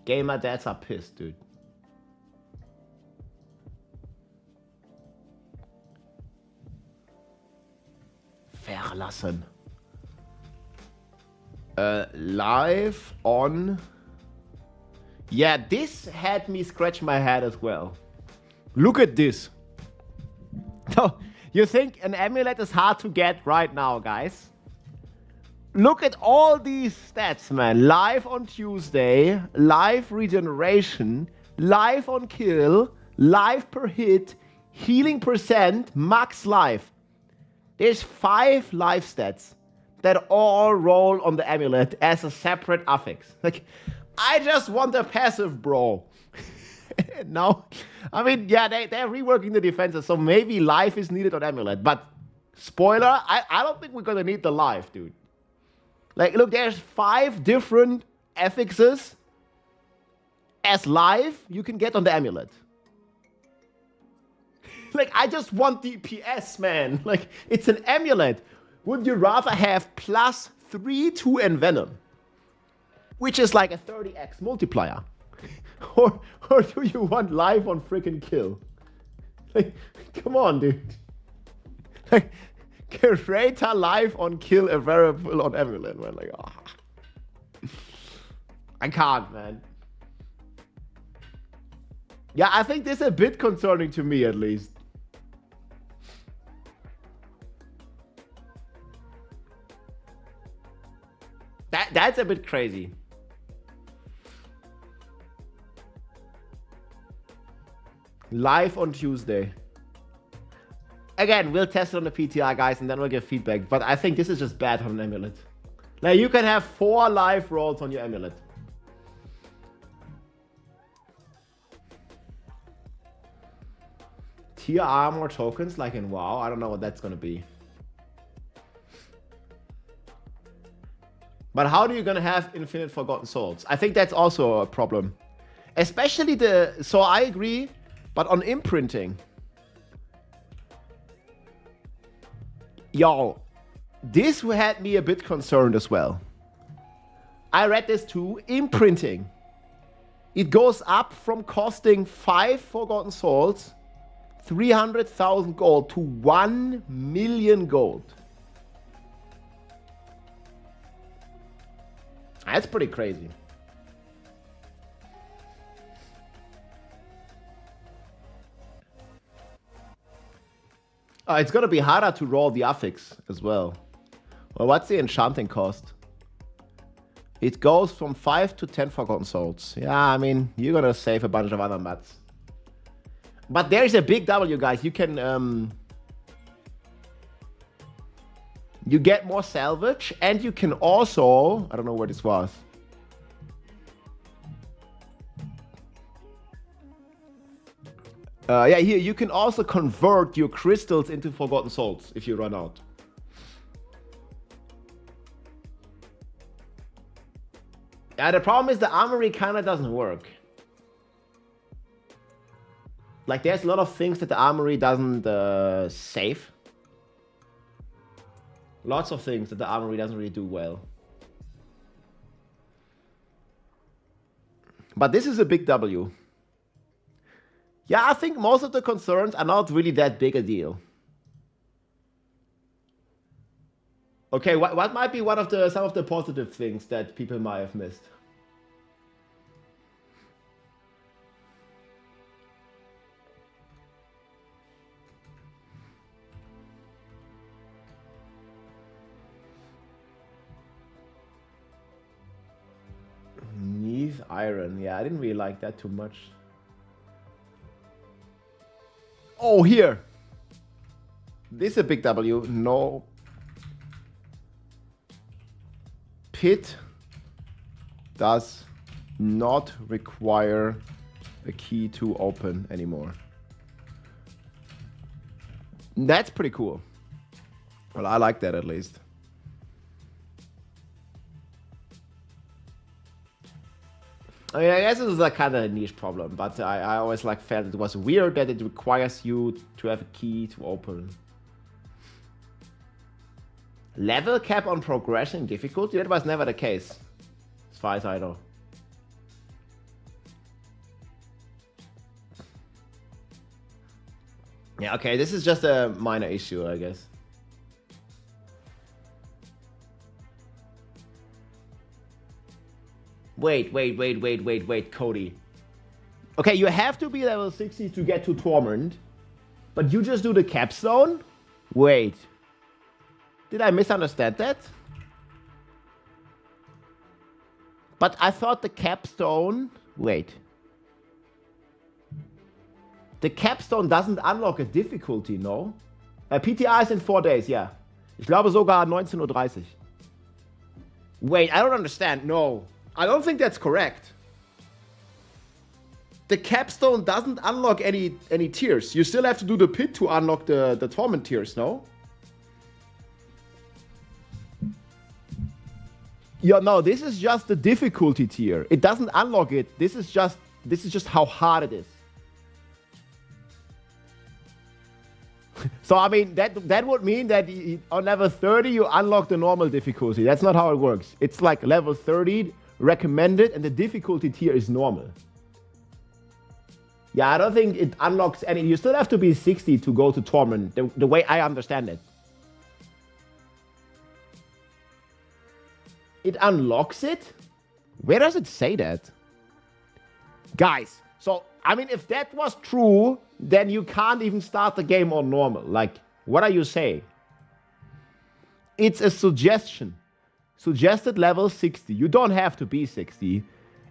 Gamer dads are pissed, dude. Verlassen. Live on... Yeah, this had me scratch my head as well. Look at this. No, you think an amulet is hard to get right now, guys? Look at all these stats, man. Live on Tuesday, live regeneration, live on kill, live per hit, healing percent, max life. There's 5 life stats that all roll on the amulet as a separate affix. Like, I just want a passive, bro. No, I mean, yeah, they're reworking the defenses, so maybe life is needed on amulet. But spoiler, I don't think we're gonna need the life, dude. Like, look, there's 5 different affixes as live you can get on the amulet. Like, I just want DPS, man. Like, it's an amulet. Would you rather have +3 to Envenom, which is like a 30x multiplier? or do you want live on freaking kill? Like, come on, dude. Like, Curator live on kill a variable on amulet, man. Like, oh. I can't, man. Yeah, I think this is a bit concerning to me, at least. That's a bit crazy. Live on Tuesday. Again, we'll test it on the PTR, guys, and then we'll give feedback. But I think this is just bad on an amulet. Like, you can have 4 live rolls on your amulet. Tier armor tokens, like in WoW. I don't know what that's gonna be. But how are you gonna have infinite Forgotten Souls? I think that's also a problem. Especially so I agree, but on imprinting. Yo, this had me a bit concerned as well. I read this too. Imprinting. It goes up from costing 5 Forgotten Souls, 300,000 gold to 1 million gold. That's pretty crazy. It's gonna be harder to roll the affix as well. Well, what's the enchanting cost? It goes from 5 to 10 Forgotten Souls. Yeah, I mean, you're gonna save a bunch of other mats. But there's a big W, guys. You can you get more salvage, and you can also, I don't know where this was. Yeah, here you can also convert your crystals into Forgotten Souls if you run out. Yeah, the problem is the armory kind of doesn't work. Like, there's a lot of things that the armory doesn't save. Lots of things that the armory doesn't really do well. But this is a big W. Yeah, I think most of the concerns are not really that big a deal. Okay, what might be some of the positive things that people might have missed? Neve Iron. Yeah, I didn't really like that too much. Oh, here. This is a big W. No. Pit does not require a key to open anymore. That's pretty cool. Well, I like that at least. I mean, I guess this is a kind of a niche problem, but I always felt it was weird that it requires you to have a key to open. Level cap on progression difficulty? That was never the case, as far as I know. Yeah, okay, this is just a minor issue, I guess. Wait, Cody. Okay, you have to be level 60 to get to Torment, but you just do the capstone? Wait. Did I misunderstand that? But I thought the capstone... Wait. The capstone doesn't unlock a difficulty, no? PTR is in 4 days, yeah. Ich glaube sogar 19:30 Uhr. Wait, I don't understand. No. I don't think that's correct. The capstone doesn't unlock any tiers. You still have to do the pit to unlock the torment tiers, no? Yeah, no, this is just the difficulty tier. It doesn't unlock it. This is just how hard it is. So I mean that would mean that on level 30 you unlock the normal difficulty. That's not how it works. It's like level 30 recommended and the difficulty tier is normal. Yeah, I don't think it unlocks any. You still have to be 60 to go to Torment, the way I understand it. It unlocks it? Where does it say that? Guys, so, I mean, if that was true, then you can't even start the game on normal. Like, what are you saying? It's a suggestion. Suggested level 60. You don't have to be 60.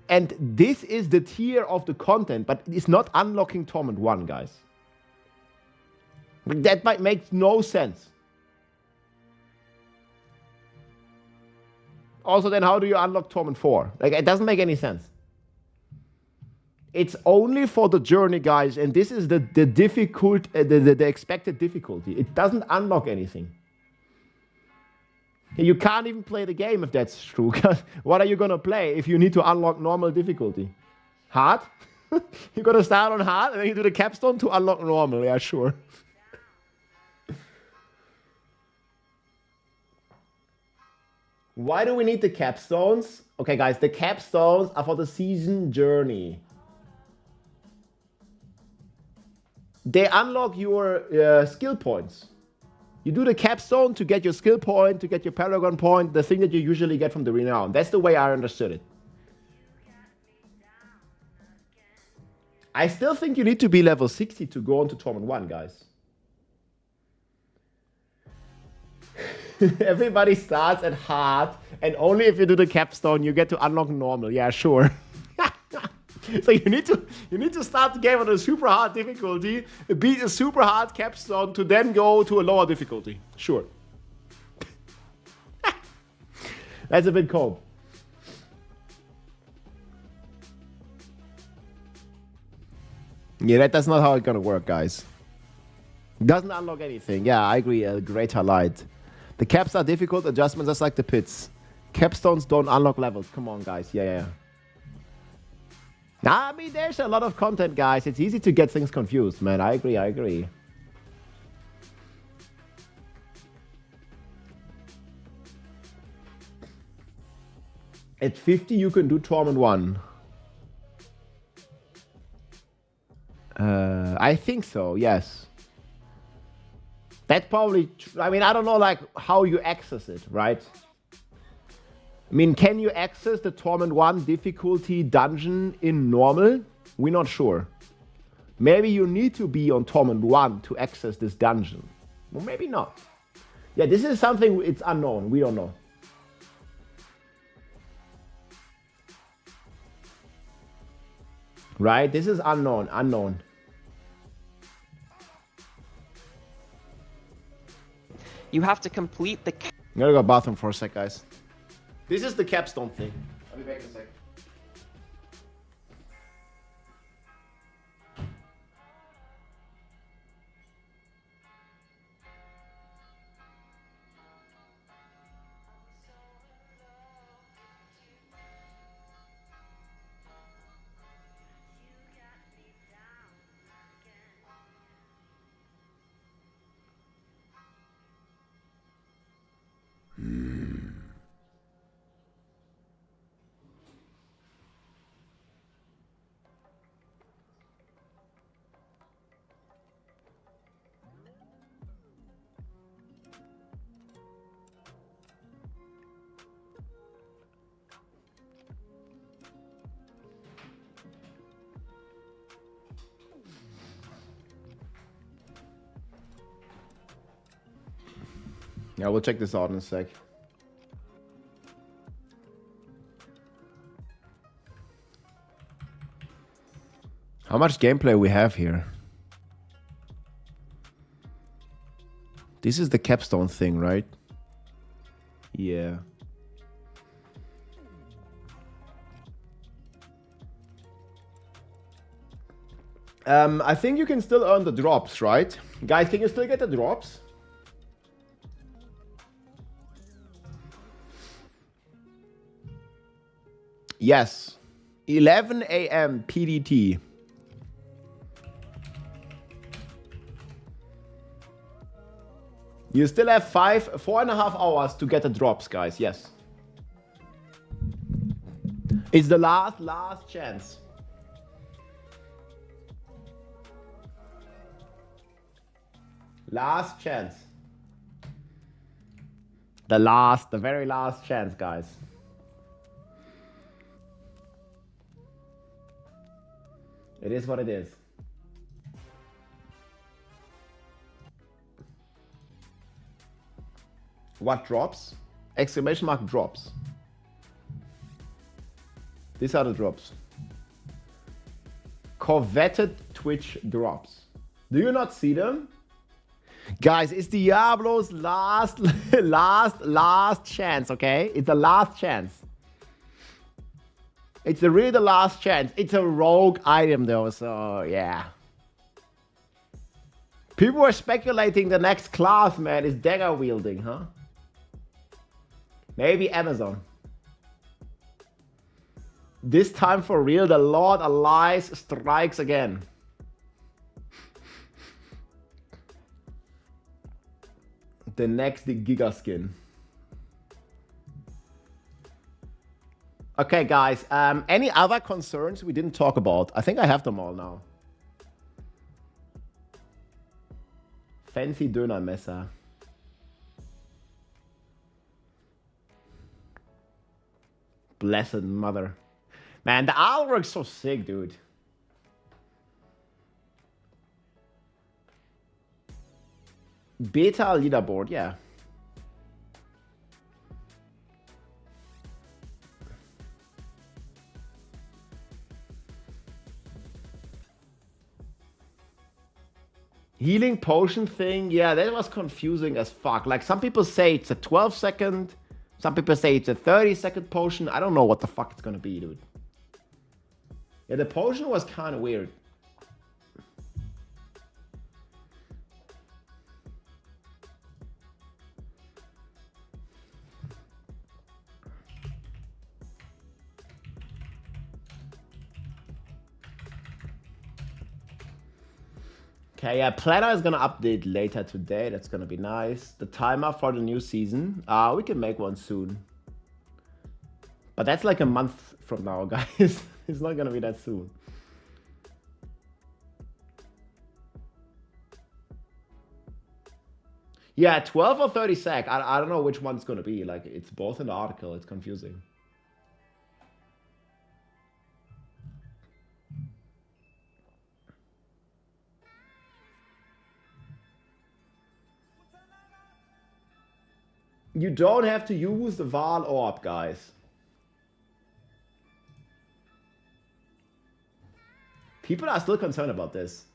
And this is the tier of the content, but it's not unlocking Torment 1, guys. That might make no sense. Also, then how do you unlock Torment 4? Like, it doesn't make any sense. It's only for the journey, guys, and this is the difficult, the expected difficulty. It doesn't unlock anything. You can't even play the game if that's true. What are you gonna play if you need to unlock normal difficulty? Hard? You're gonna start on hard and then you do the capstone to unlock normal. Yeah, sure. Why do we need the capstones? Okay, guys, the capstones are for the season journey. They unlock your skill points. You do the capstone to get your skill point, to get your paragon point, the thing that you usually get from the Renown. That's the way I understood it. I still think you need to be level 60 to go on to Torment 1, guys. Everybody starts at hard, and only if you do the capstone you get to unlock normal. Yeah, sure. So you need to start the game on a super hard difficulty, beat a super hard capstone to then go to a lower difficulty. Sure. That's a bit cold. Yeah, that's not how it's gonna work, guys. Doesn't unlock anything. Yeah, I agree. A greater light. The caps are difficult adjustments, just like the pits. Capstones don't unlock levels. Come on, guys. Yeah. Nah, I mean, there's a lot of content, guys. It's easy to get things confused, man. I agree. At 50, you can do Torment 1. I think so, yes. That probably, I mean, I don't know, like, how you access it, right? I mean, can you access the Torment 1 difficulty dungeon in normal? We're not sure. Maybe you need to be on Torment 1 to access this dungeon. Well, maybe not. Yeah, this is something, it's unknown. We don't know. Right? This is unknown. You have to complete the... I'm gonna go bathroom for a sec, guys. This is the capstone thing. I'll be back in a sec. Yeah, we'll check this out in a sec. How much gameplay we have here? This is the capstone thing, right? Yeah. I think you can still earn the drops, right? Guys, can you still get the drops? Yes. 11 a.m. PDT. You still have 4.5 hours to get the drops, guys. Yes. It's the last chance. Last chance. The very last chance, guys. It is what it is. What drops? Exclamation mark drops. These are the drops. Coveted Twitch drops. Do you not see them? Guys, it's Diablo's last chance, okay? It's the last chance. It's really the last chance. It's a rogue item though, so yeah. People were speculating the next class, man, is dagger wielding, huh? Maybe Amazon. This time for real, the Lord Elias strikes again. The next Giga skin. Okay, guys. Any other concerns we didn't talk about? I think I have them all now. Fancy Dönermesser. Blessed mother. Man, the artwork's so sick, dude. Beta leaderboard, yeah. Healing potion thing, yeah, that was confusing as fuck. Like, some people say it's a 12-second, some people say it's a 30-second potion. I don't know what the fuck it's gonna be, dude. Yeah, the potion was kind of weird. Okay, yeah, Planner is gonna update later today. That's gonna be nice. The timer for the new season. We can make one soon. But that's like a month from now, guys. It's not gonna be that soon. Yeah, 12 or 30 sec. I don't know which one's gonna be. Like, it's both in the article. It's confusing. You don't have to use the Val Orb, guys. People are still concerned about this.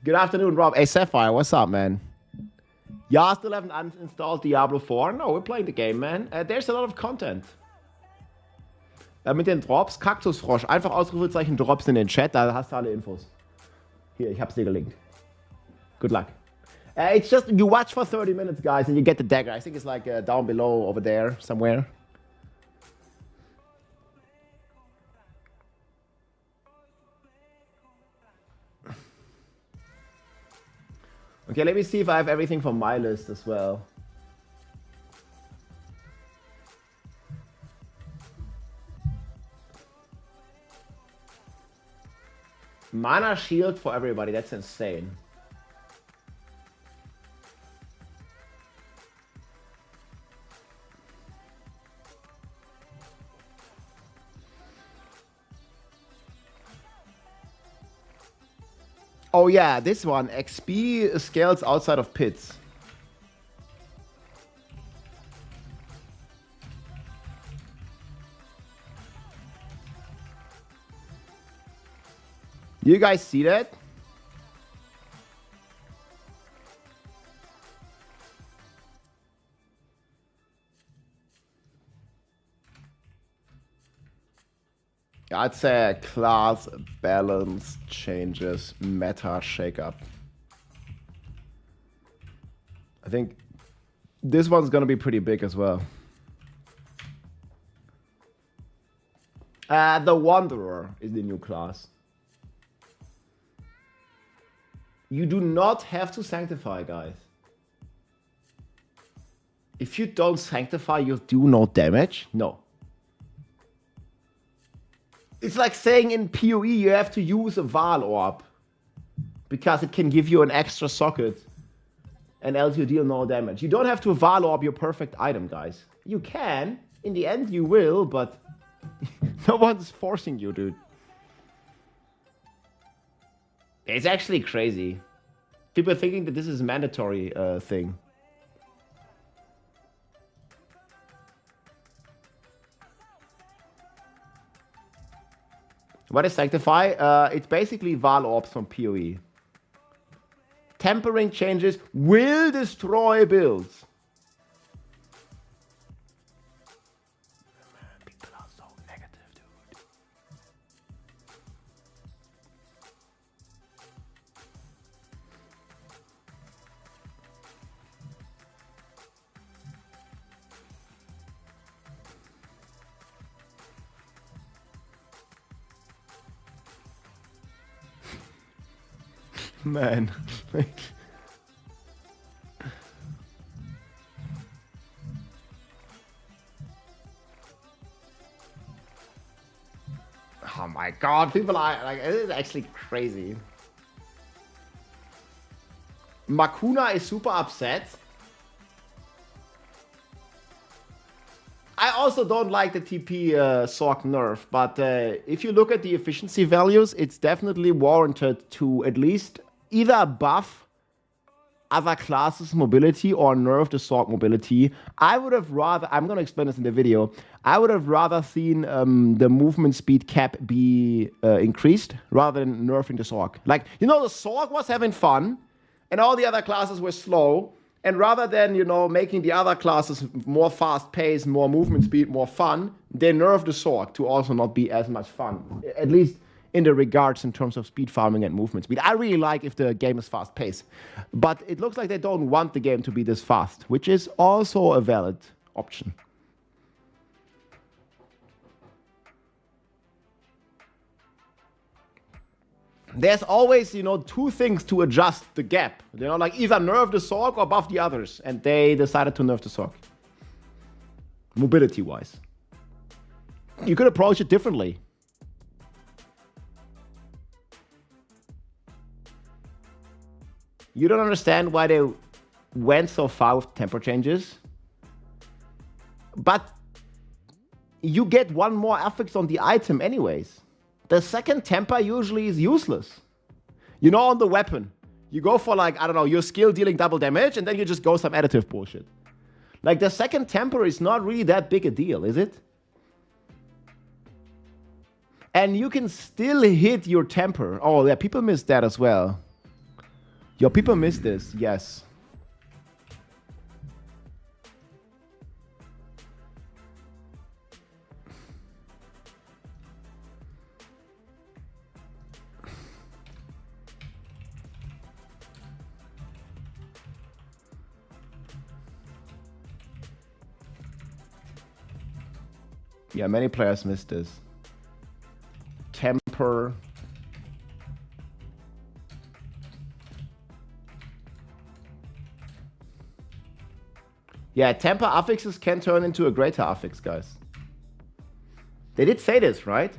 Good afternoon, Rob. Hey, Sapphire, what's up, man? Y'all still haven't uninstalled Diablo 4? No, we're playing the game, man. There's a lot of content. Mit den Drops, Kaktusfrosch. Einfach Ausrufezeichen Drops in den Chat, da hast du alle Infos. Hier, ich hab's dir gelinkt. Good luck. It's just, you watch for 30 minutes, guys, and you get the dagger. I think it's like down below over there somewhere. Okay, let me see if I have everything from my list as well. Mana shield for everybody, that's insane. Oh yeah, this one, XP scales outside of pits. You guys see that? I'd say class balance changes, meta shakeup. I think This one's gonna be pretty big as well. The Wanderer is the new class. You do not have to sanctify, guys. If you don't sanctify, you do no damage? No. It's like saying in PoE you have to use a Val Orb because it can give you an extra socket and else you deal no damage. You don't have to Val Orb your perfect item, guys. You can. In the end you will, but no one's forcing you, dude. It's actually crazy. People are thinking that this is a mandatory thing. What is Sanctify? It's basically Val Orbs from PoE. Tempering changes will destroy builds. Man, people are so negative, dude. Man. Oh my god, people are like, it is actually crazy. Makuna is super upset. I also don't like the TP Sorc nerf, but if you look at the efficiency values, it's definitely warranted to at least either buff other classes' mobility or nerf the Sorc mobility. I would have rather, I'm going to explain this in the video, I would have rather seen the movement speed cap be increased rather than nerfing the Sorc. Like, you know, the Sorc was having fun and all the other classes were slow. And rather than, you know, making the other classes more fast-paced, more movement speed, more fun, they nerfed the Sorc to also not be as much fun. At least in the regards in terms of speed farming and movement speed. I really like if the game is fast-paced. But it looks like they don't want the game to be this fast, which is also a valid option. There's always, you know, two things to adjust the gap. You know, like either nerf the Sorc or buff the others. And they decided to nerf the Sorc. Mobility-wise. You could approach it differently. You don't understand why they went so far with temper changes. But you get one more affix on the item anyways. The second temper usually is useless. You know, on the weapon, you go for like, I don't know, your skill dealing double damage, and then you just go some additive bullshit. Like, the second temper is not really that big a deal, is it? And you can still hit your temper. Oh, yeah, people miss that as well. Yo, people miss this, yes. Yeah, many players miss this. Temper. Yeah, temper affixes can turn into a greater affix, guys. They did say this, right?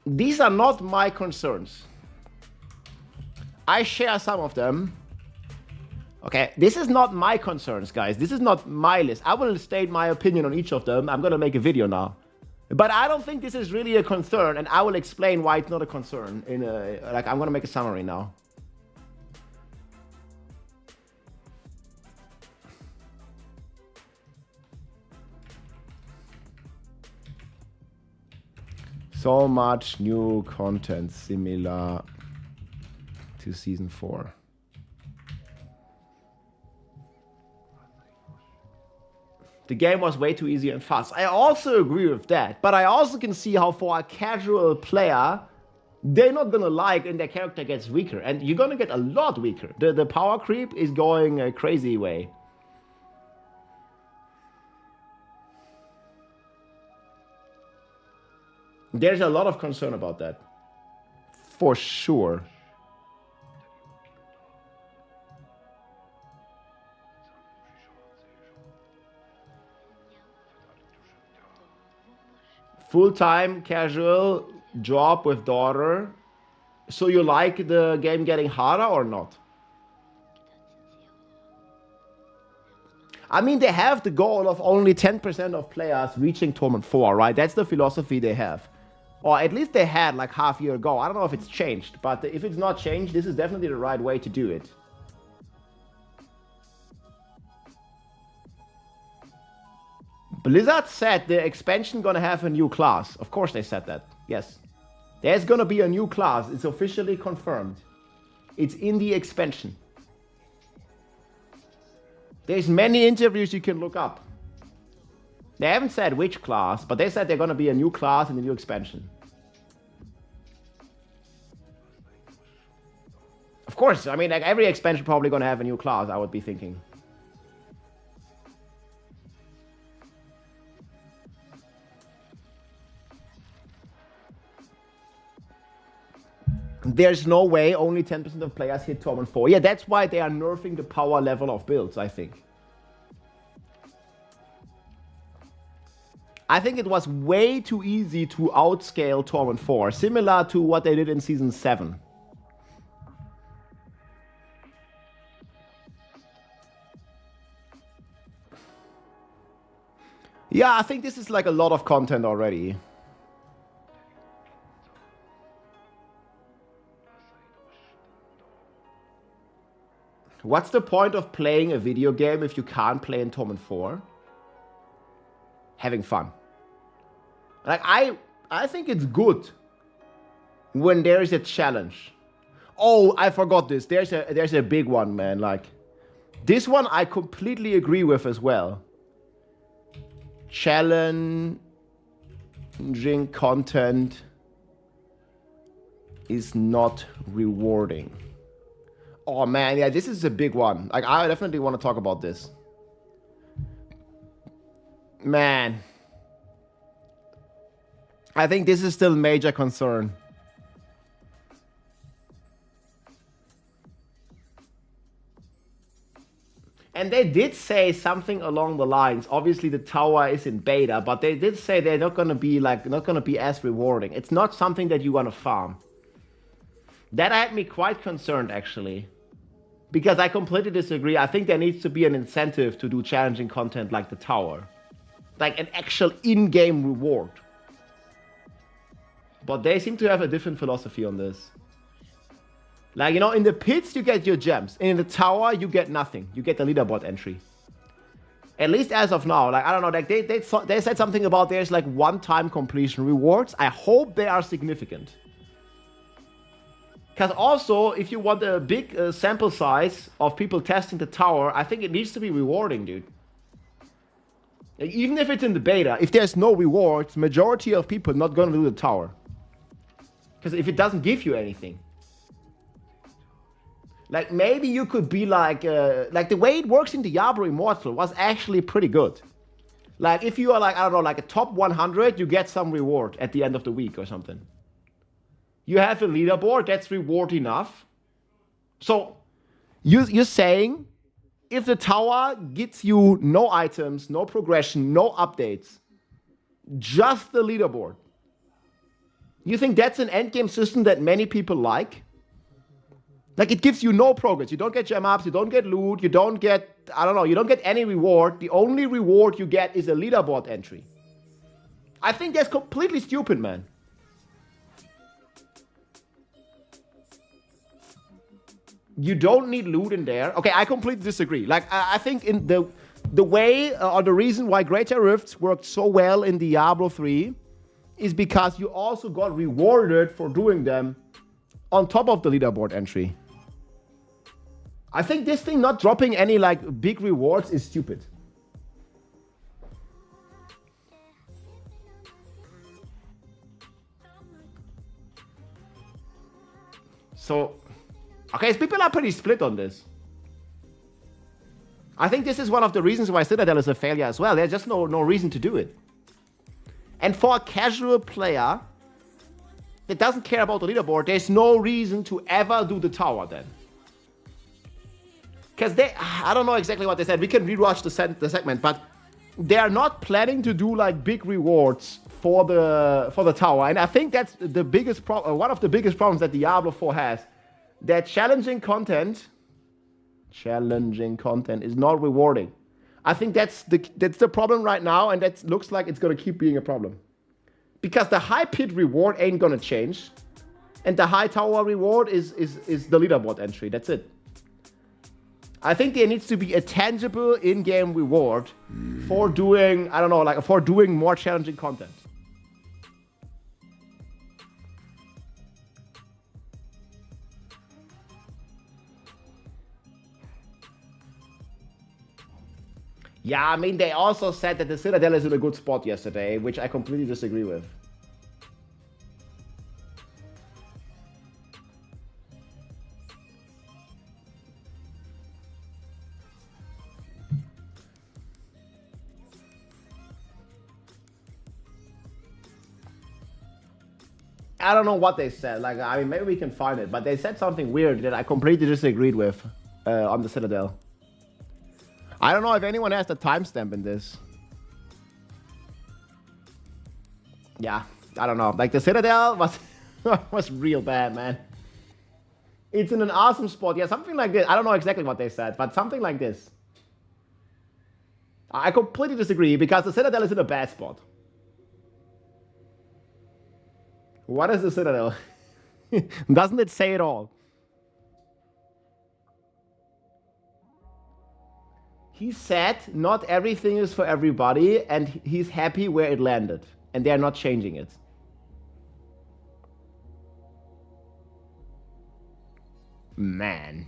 These are not my concerns. I share some of them. Okay, this is not my concerns, guys. This is not my list. I will state my opinion on each of them. I'm gonna make a video now. But I don't think this is really a concern, and I will explain why it's not a concern. I'm gonna make a summary now. So much new content similar to Season 4. The game was way too easy and fast. I also agree with that, but I also can see how for a casual player, they're not gonna like, and their character gets weaker, and you're gonna get a lot weaker. The power creep is going a crazy way. There's a lot of concern about that, for sure. Full-time casual job with daughter. So you like the game getting harder or not? I mean, they have the goal of only 10% of players reaching Tournament 4, right? That's the philosophy they have. Or at least they had like half a year ago. I don't know if it's changed, but if it's not changed, this is definitely the right way to do it. Blizzard said the expansion gonna have a new class. Of course they said that, yes. There's gonna be a new class, it's officially confirmed. It's in the expansion. There's many interviews you can look up. They haven't said which class, but they said they're gonna be a new class in the new expansion. Of course, I mean, like every expansion probably gonna have a new class, I would be thinking. There's no way only 10% of players hit Tournament 4. Yeah, that's why they are nerfing the power level of builds, I think. I think it was way too easy to outscale Tournament 4, similar to what they did in Season 7. Yeah, I think this is like a lot of content already. What's the point of playing a video game if you can't play in Tournament 4? Having fun. Like, I think it's good when there is a challenge. Oh, I forgot this. There's a big one, man. Like, this one I completely agree with as well. Challenging content is not rewarding. Oh man, yeah, this is a big one. Like, I definitely want to talk about this. Man. I think this is still a major concern. And they did say something along the lines. Obviously, the tower is in beta, but they did say they're not gonna be as rewarding. It's not something that you wanna farm. That had me quite concerned, actually. Because I completely disagree. I think there needs to be an incentive to do challenging content like the tower. Like an actual in-game reward. But they seem to have a different philosophy on this. Like, you know, in the pits you get your gems. And in the tower you get nothing. You get the leaderboard entry. At least as of now. Like, I don't know, like they said something about there's like one-time completion rewards. I hope they are significant. Because also, if you want a big sample size of people testing the tower, I think it needs to be rewarding, dude. Like, even if it's in the beta, if there's no rewards, majority of people not gonna do the tower. Because if it doesn't give you anything. Like, maybe you could be like the way it works in Diablo Immortal was actually pretty good. Like, if you are like, I don't know, like a top 100, you get some reward at the end of the week or something. You have a leaderboard, that's reward enough. So, you're saying, if the tower gets you no items, no progression, no updates, just the leaderboard, you think that's an endgame system that many people like? Like, it gives you no progress. You don't get gem ups, you don't get loot, you don't get, I don't know, you don't get any reward. The only reward you get is a leaderboard entry. I think that's completely stupid, man. You don't need loot in there. Okay, I completely disagree. Like, I think in the way or the reason why Greater Rifts worked so well in Diablo 3 is because you also got rewarded for doing them on top of the leaderboard entry. I think this thing not dropping any like big rewards is stupid. So, okay, people are pretty split on this. I think this is one of the reasons why Citadel is a failure as well. There's just no reason to do it. And for a casual player that doesn't care about the leaderboard, there's no reason to ever do the tower then. Because I don't know exactly what they said. We can rewatch the segment, but they are not planning to do like big rewards for the tower. And I think that's the biggest one of the biggest problems that Diablo 4 has. That challenging content is not rewarding. I think that's the problem right now, and that looks like it's gonna keep being a problem. Because the high pit reward ain't gonna change, and the high tower reward is the leaderboard entry. That's it. I think there needs to be a tangible in-game reward for doing, I don't know, like for doing more challenging content. Yeah, I mean, they also said that the Citadel is in a good spot yesterday, which I completely disagree with. I don't know what they said. Like, I mean, maybe we can find it, but they said something weird that I completely disagreed with on the Citadel. I don't know if anyone has the timestamp in this. Yeah, I don't know. Like, the Citadel was real bad, man. It's in an awesome spot. Yeah, something like this. I don't know exactly what they said, but something like this. I completely disagree because the Citadel is in a bad spot. What is the Citadel? Doesn't it say it all? He said not everything is for everybody, and he's happy where it landed, and they're not changing it. Man.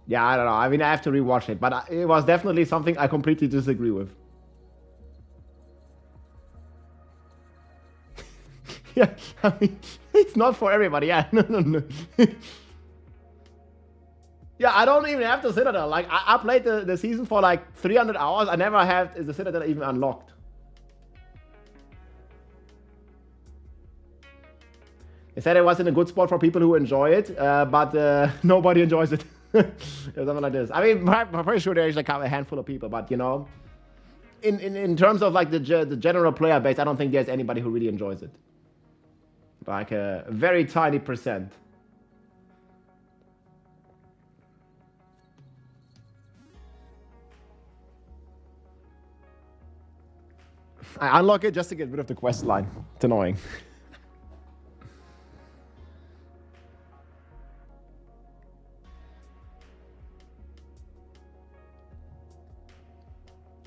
Yeah, I don't know. I mean, I have to rewatch it, but it was definitely something I completely disagree with. Yeah, I mean, it's not for everybody. Yeah, no. Yeah, I don't even have the Citadel. Like, I played the season for like 300 hours. I never had the Citadel even unlocked. They said it was in a good spot for people who enjoy it, but nobody enjoys it. Something like this. I mean, I'm pretty sure there's like a handful of people, but you know, in terms of like the general player base, I don't think there's anybody who really enjoys it. Like a very tiny percent. I unlock it just to get rid of the quest line. It's annoying.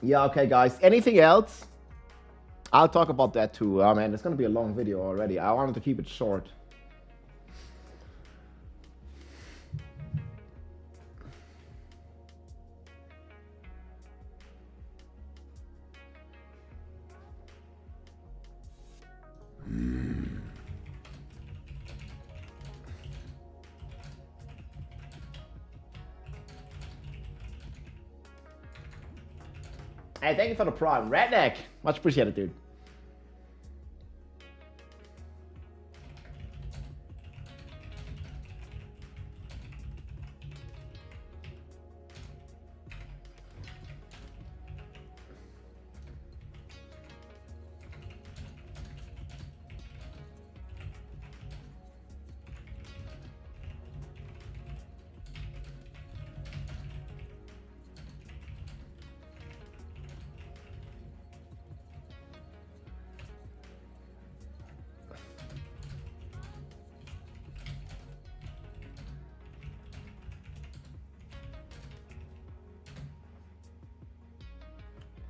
Yeah, okay, guys. Anything else? I'll talk about that too. Oh man, it's gonna be a long video already. I wanted to keep it short. Hey, thank you for the prime. Redneck. Much appreciated, dude.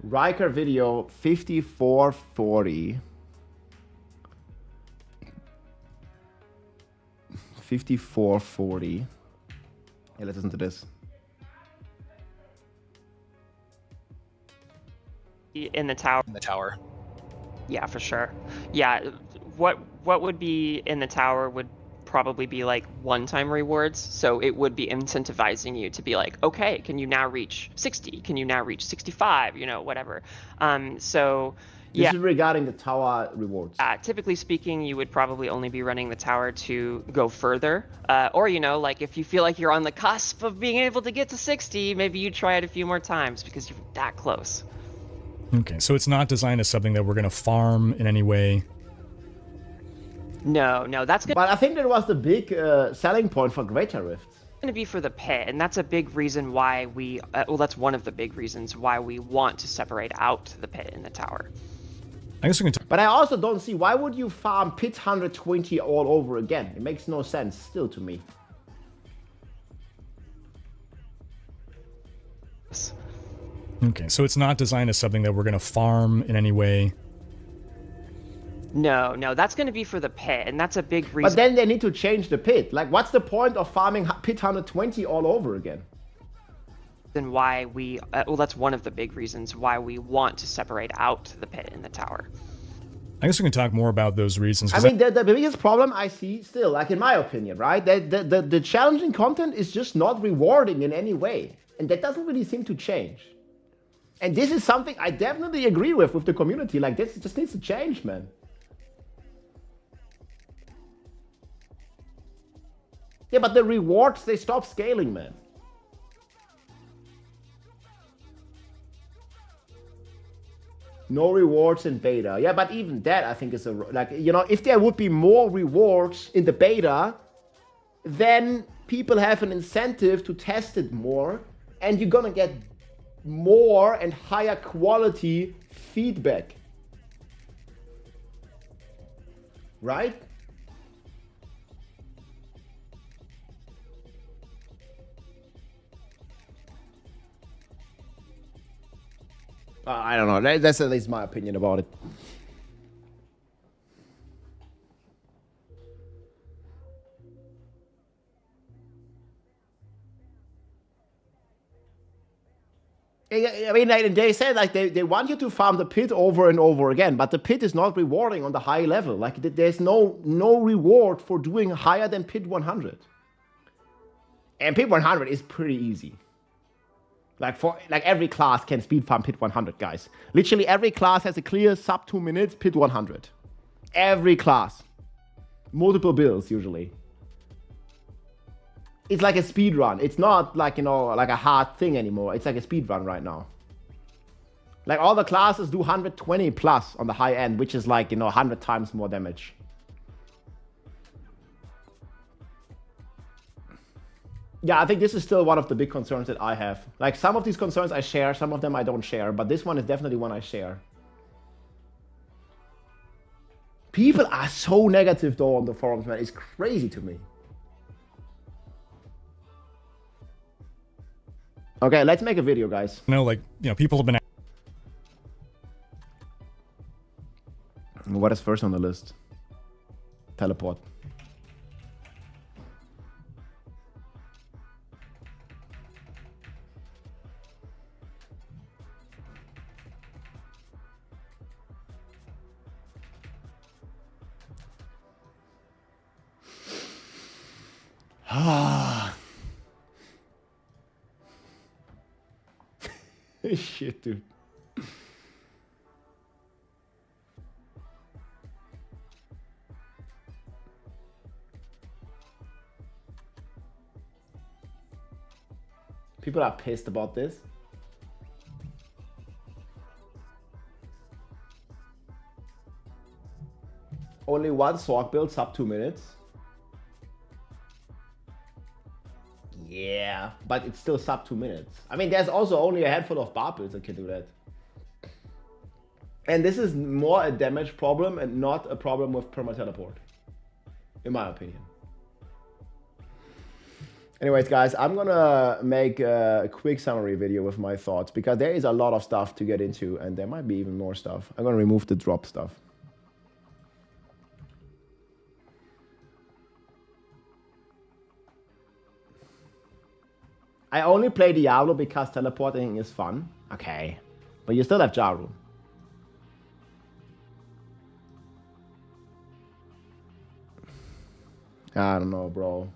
Riker video 5440. 5440. Hey, let's listen to this. In the tower. In the tower. Yeah, for sure. Yeah, what would be in the tower would probably be like one-time rewards. So it would be incentivizing you to be like, okay, can you now reach 60? Can you now reach 65? You know, whatever. So yeah. This is regarding the tower rewards. Typically speaking, you would probably only be running the tower to go further. Or, you know, like if you feel like you're on the cusp of being able to get to 60, maybe you try it a few more times because you're that close. Okay, so it's not designed as something that we're going to farm in any way. No, that's going But I think that was the big selling point for Greater Rifts. to be for the pit, and that's a big reason why we, well, that's one of the big reasons why we want to separate out the pit and the tower. I guess we can talk. But I also don't see, why would you farm pit 120 all over again? It makes no sense still to me. Okay, so it's not designed as something that we're going to farm in any way. No, that's going to be for the pit, and that's a big reason. But then they need to change the pit. Like, what's the point of farming pit 120 all over again? And why we, well, that's one of the big reasons why we want to separate out the pit and the tower. I guess we can talk more about those reasons. I mean, the biggest problem I see still, like in my opinion, right? The challenging content is just not rewarding in any way. And that doesn't really seem to change. And this is something I definitely agree with the community. Like, this just needs to change, man. Yeah, but the rewards, they stop scaling, man. No rewards in beta. Yeah, but even that, I think, is a... Like, you know, if there would be more rewards in the beta, then people have an incentive to test it more, and you're gonna get more and higher quality feedback. Right? I don't know. That's at least my opinion about it. I mean, like, they said like they want you to farm the pit over and over again, but the pit is not rewarding on the high level. Like, there's no reward for doing higher than pit 100. And pit 100 is pretty easy. Like every class can speed farm pit 100, guys. Literally every class has a clear sub 2 minutes pit 100. Every class. Multiple builds usually. It's like a speed run. It's not like, you know, like a hard thing anymore. It's like a speed run right now. Like, all the classes do 120 plus on the high end, which is like, you know, 100 times more damage. Yeah, I think this is still one of the big concerns that I have. Like, some of these concerns I share, some of them I don't share, but this one is definitely one I share. People are so negative though on the forums, man. It's crazy to me. Okay, let's make a video, guys. No, like, you know, people have been... What is first on the list? Teleport. Ah. Shit, dude. People are pissed about this. Only one Sorc build sub 2 minutes. Yeah, but it's still sub 2 minutes. I mean, there's also only a handful of bar builds that can do that. And this is more a damage problem and not a problem with perma teleport, in my opinion. Anyways, guys, I'm gonna make a quick summary video with my thoughts because there is a lot of stuff to get into and there might be even more stuff. I'm gonna remove the drop stuff. I only play Diablo because teleporting is fun. Okay. But you still have Jaru. I don't know, bro.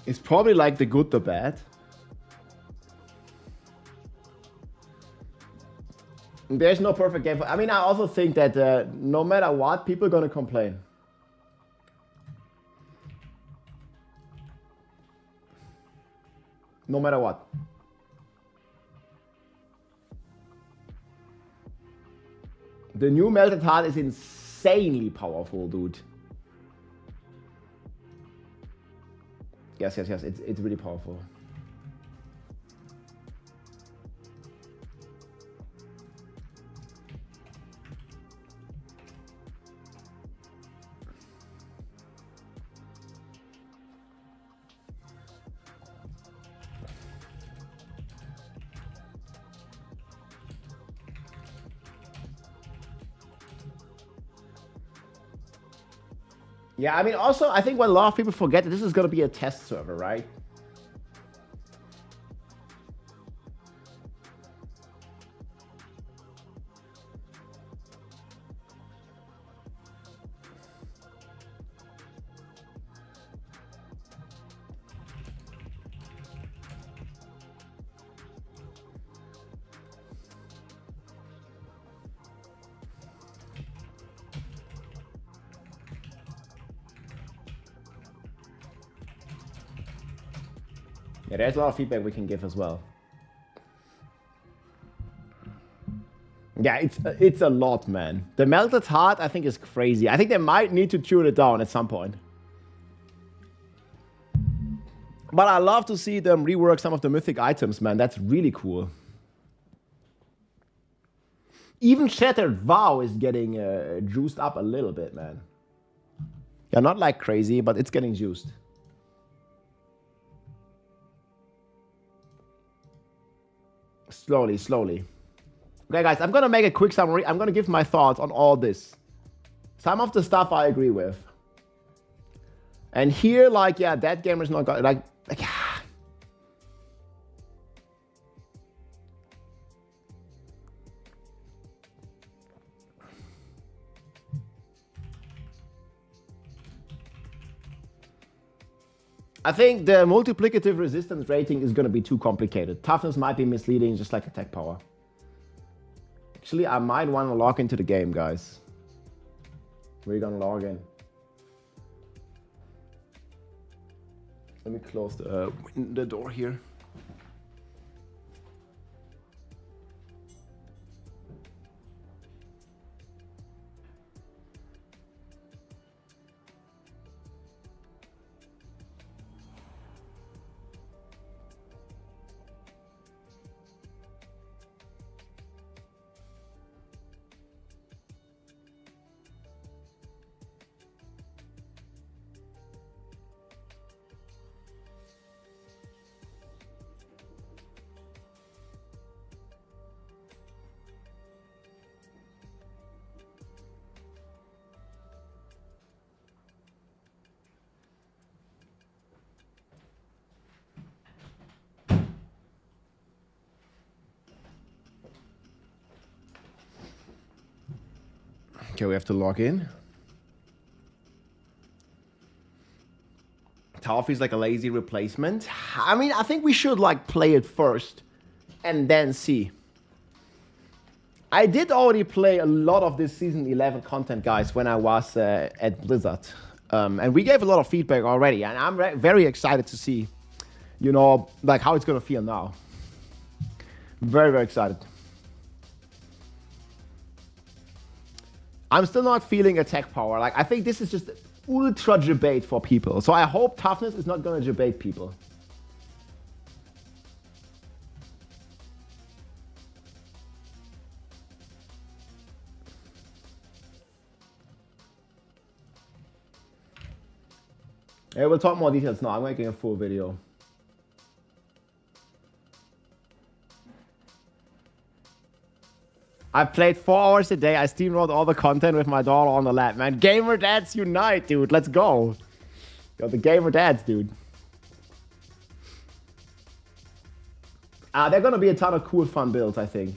It's probably like the good, the bad. There's no perfect game. I mean, I also think that no matter what, people are gonna complain. No matter what. The new Melted Heart is insanely powerful, dude. Yes, it's really powerful. Yeah, I mean, also, I think what a lot of people forget that this is going to be a test server, right? Yeah, there's a lot of feedback we can give as well. Yeah, it's a lot, man. The Melted Heart, I think, is crazy. I think they might need to tune it down at some point. But I love to see them rework some of the mythic items, man. That's really cool. Even Shattered Vow is getting juiced up a little bit, man. Yeah, not like crazy, but it's getting juiced. Slowly, slowly. Okay, guys, I'm going to make a quick summary. I'm going to give my thoughts on all this. Some of the stuff I agree with. And here, like, yeah, that game is not got, like I think the multiplicative resistance rating is going to be too complicated. Toughness might be misleading, just like attack power. Actually, I might want to log into the game, guys. We're going to log in. Let me close the door here. Okay, we have to log in. Toffee's like a lazy replacement. I mean, I think we should like play it first and then see. I did already play a lot of this season 11 content, guys, when I was at Blizzard. And we gave a lot of feedback already. And I'm very excited to see, you know, like how it's going to feel now. Very, very excited. I'm still not feeling attack power. Like, I think this is just ultra debate for people. So I hope toughness is not going to debate people. Yeah, we'll talk more details now. I'm making a full video. I played 4 hours a day. I steamrolled all the content with my daughter on the lap, man. Gamer dads unite, dude. Let's go. Yo, the gamer dads, dude. They're gonna be a ton of cool, fun builds, I think.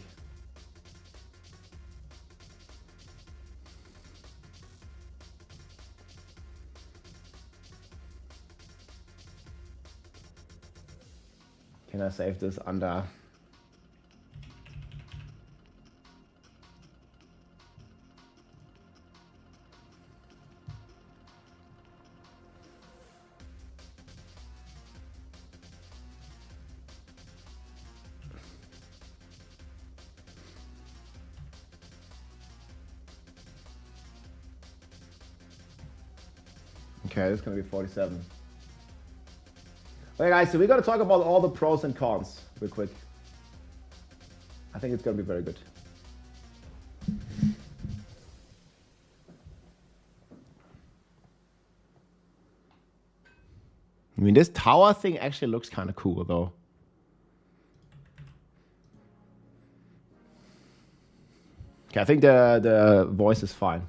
Can I save this under? Okay, this is gonna be 47. Okay, guys, so we're gonna talk about all the pros and cons real quick. I think it's gonna be very good. I mean, this tower thing actually looks kind of cool, though. Okay, I think the voice is fine.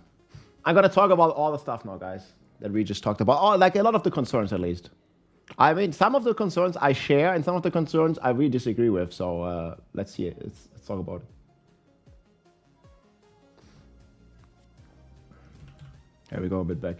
I'm gonna talk about all the stuff now, guys, that we just talked about. Oh, like a lot of the concerns, at least. I mean, some of the concerns I share, and some of the concerns I really disagree with. So let's see it. Let's talk about it. Here we go, a bit back.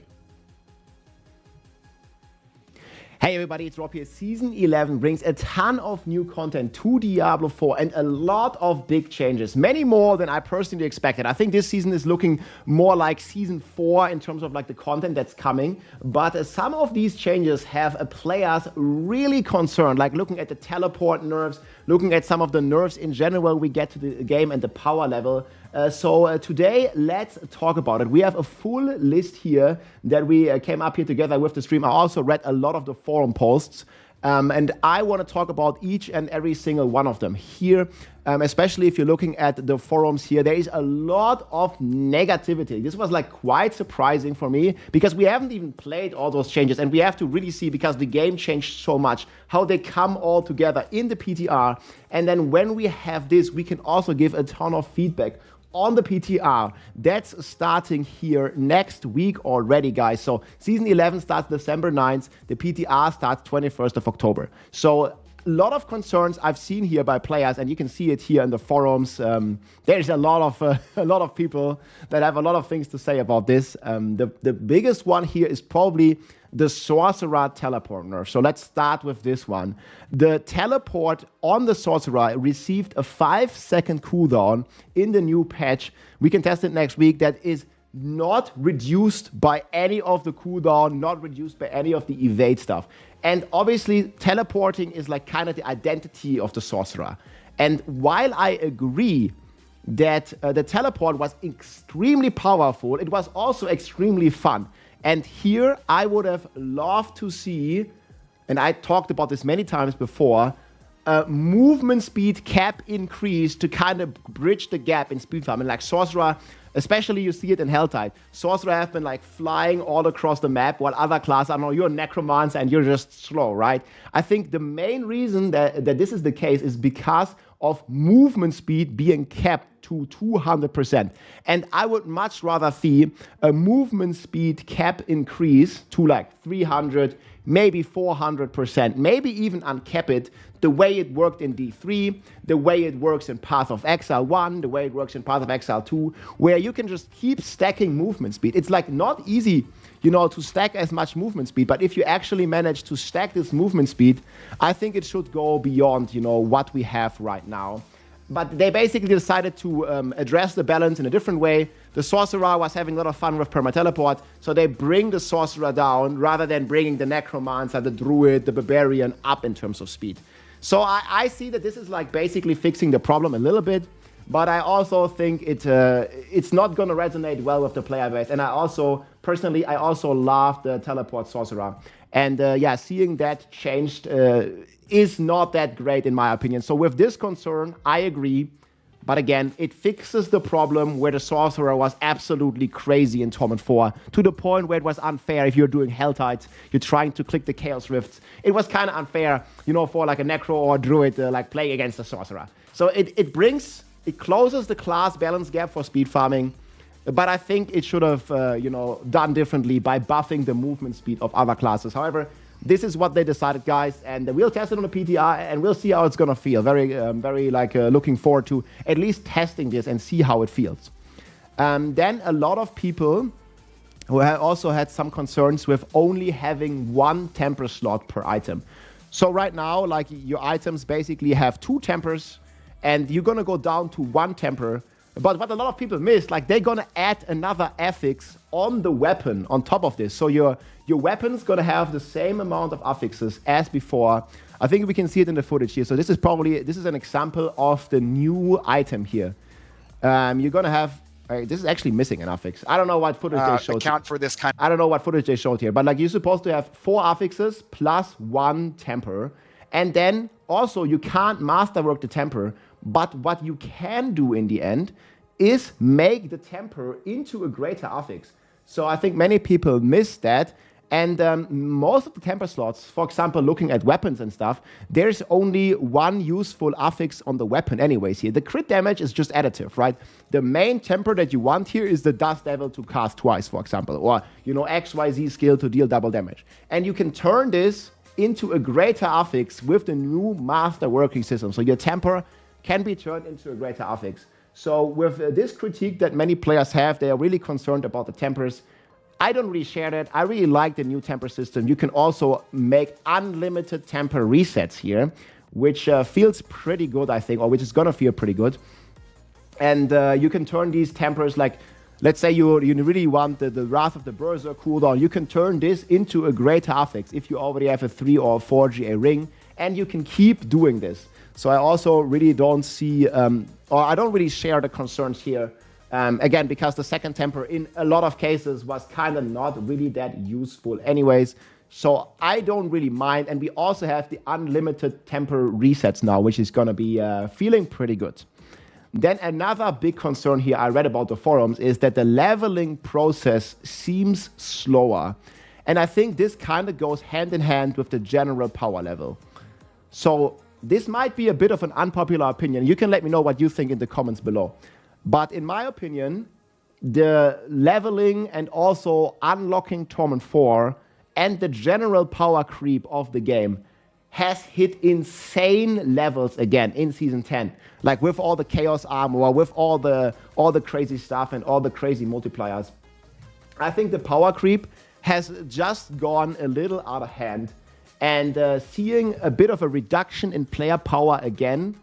Hey everybody, it's Rob here. Season 11 brings a ton of new content to Diablo 4 and a lot of big changes. Many more than I personally expected. I think this season is looking more like Season 4 in terms of like the content that's coming. But some of these changes have players really concerned, like looking at the teleport nerfs, looking at some of the nerfs in general we get to the game and the power level. So today, let's talk about it. We have a full list here that we came up here together with the stream. I also read a lot of the forum posts. And I want to talk about each and every single one of them here, especially if you're looking at the forums here. There is a lot of negativity. This was like quite surprising for me because we haven't even played all those changes, and we have to really see, because the game changed so much, how they come all together in the PTR. And then when we have this, we can also give a ton of feedback on the PTR. That's starting here next week already, guys. So season 11 starts December 9th. The PTR starts 21st of October. So a lot of concerns I've seen here by players, and you can see it here in the forums. There's a lot of people that have a lot of things to say about this. The biggest one here is probably the Sorcerer teleport nerf. So let's start with this one. The teleport on the Sorcerer received a 5-second cooldown in the new patch. We can test it next week. That is not reduced by any of the cooldown, not reduced by any of the evade stuff. And obviously, teleporting is like kind of the identity of the Sorcerer. And while I agree that the teleport was extremely powerful, it was also extremely fun. And here I would have loved to see, and I talked about this many times before, movement speed cap increase to kind of bridge the gap in speed farming. Like Sorcerer, especially you see it in Helltide. Sorcerer have been like flying all across the map, while other classes, I don't know, you're a Necromancer and you're just slow, right? I think the main reason that this is the case is because of movement speed being kept to 200%. And I would much rather see a movement speed cap increase to like 300, maybe 400%, maybe even uncap it, the way it worked in D3, the way it works in Path of Exile 1, the way it works in Path of Exile 2, where you can just keep stacking movement speed. It's like not easy, you know, to stack as much movement speed, but if you actually manage to stack this movement speed, I think it should go beyond, you know, what we have right now. But they basically decided to address the balance in a different way. The Sorcerer was having a lot of fun with Perma Teleport, so they bring the Sorcerer down rather than bringing the Necromancer, the Druid, the Barbarian up in terms of speed. So I see that this is like basically fixing the problem a little bit, but I also think it's not going to resonate well with the player base. And I also, personally, I also love the Teleport Sorcerer. And yeah, seeing that changed is not that great in my opinion. So with this concern, I agree. But again, it fixes the problem where the sorcerer was absolutely crazy in Torment 4, to the point where it was unfair if you're doing Helltides, you're trying to click the Chaos Rifts. It was kind of unfair, you know, for like a Necro or a Druid like playing against the sorcerer. So it closes the class balance gap for speed farming, but I think it should have, done differently by buffing the movement speed of other classes. However, this is what they decided, guys, and we'll test it on the PTR, and we'll see how it's gonna feel. Very looking forward to at least testing this and see how it feels. Then a lot of people who also had some concerns with only having one temper slot per item. So right now, like, your items basically have 2 tempers, and you're gonna go down to 1 temper. But what a lot of people miss, like, they're gonna add another affix on the weapon on top of this. So your weapon's gonna have the same amount of affixes as before. I think we can see it in the footage here. So this is an example of the new item here. You're gonna have, this is actually missing an affix. I don't know what footage they showed. Account for this kind. I don't know what footage they showed here, but like, you're supposed to have 4 affixes plus 1 temper. And then also you can't masterwork the temper, but what you can do in the end is make the temper into a greater affix. So I think many people miss that. And most of the temper slots, for example, looking at weapons and stuff, there's only 1 useful affix on the weapon anyways here. The crit damage is just additive, right? The main temper that you want here is the Dust Devil to cast twice, for example, or, you know, XYZ skill to deal double damage. And you can turn this into a greater affix with the new Masterworking system. So your temper can be turned into a greater affix. So with this critique that many players have, they are really concerned about the tempers. I don't really share that. I really like the new temper system. You can also make unlimited temper resets here, which feels pretty good, I think, or which is gonna feel pretty good. And you can turn these tempers, like, let's say you really want the Wrath of the Berserk cooldown, you can turn this into a greater affix if you already have a 3 or 4 GA ring, and you can keep doing this. So I also really don't see, or I don't really share the concerns here. Again, because the second temper in a lot of cases was kind of not really that useful anyways. So I don't really mind. And we also have the unlimited temper resets now, which is going to be feeling pretty good. Then another big concern here I read about the forums is that the leveling process seems slower. And I think this kind of goes hand in hand with the general power level. So this might be a bit of an unpopular opinion. You can let me know what you think in the comments below. But in my opinion, the leveling and also unlocking Torment 4 and the general power creep of the game has hit insane levels again in Season 10. Like with all the Chaos Armor, with all the crazy stuff and all the crazy multipliers. I think the power creep has just gone a little out of hand. And seeing a bit of a reduction in player power again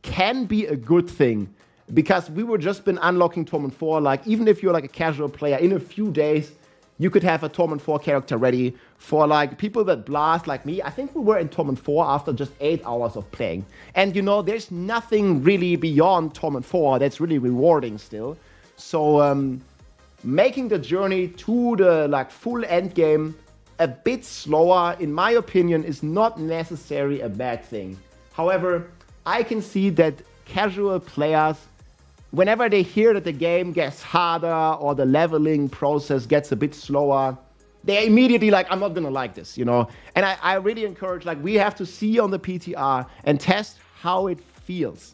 can be a good thing. Because we were just been unlocking Torment 4, like even if you're like a casual player, in a few days, you could have a Torment 4 character ready. For like people that blast like me, I think we were in Torment 4 after just 8 hours of playing. And you know, there's nothing really beyond Torment 4 that's really rewarding still. So making the journey to the like full end game a bit slower, in my opinion, is not necessarily a bad thing. However, I can see that casual players, whenever they hear that the game gets harder or the leveling process gets a bit slower, they're immediately like, I'm not gonna like this, you know? And I really encourage, like, we have to see on the PTR and test how it feels.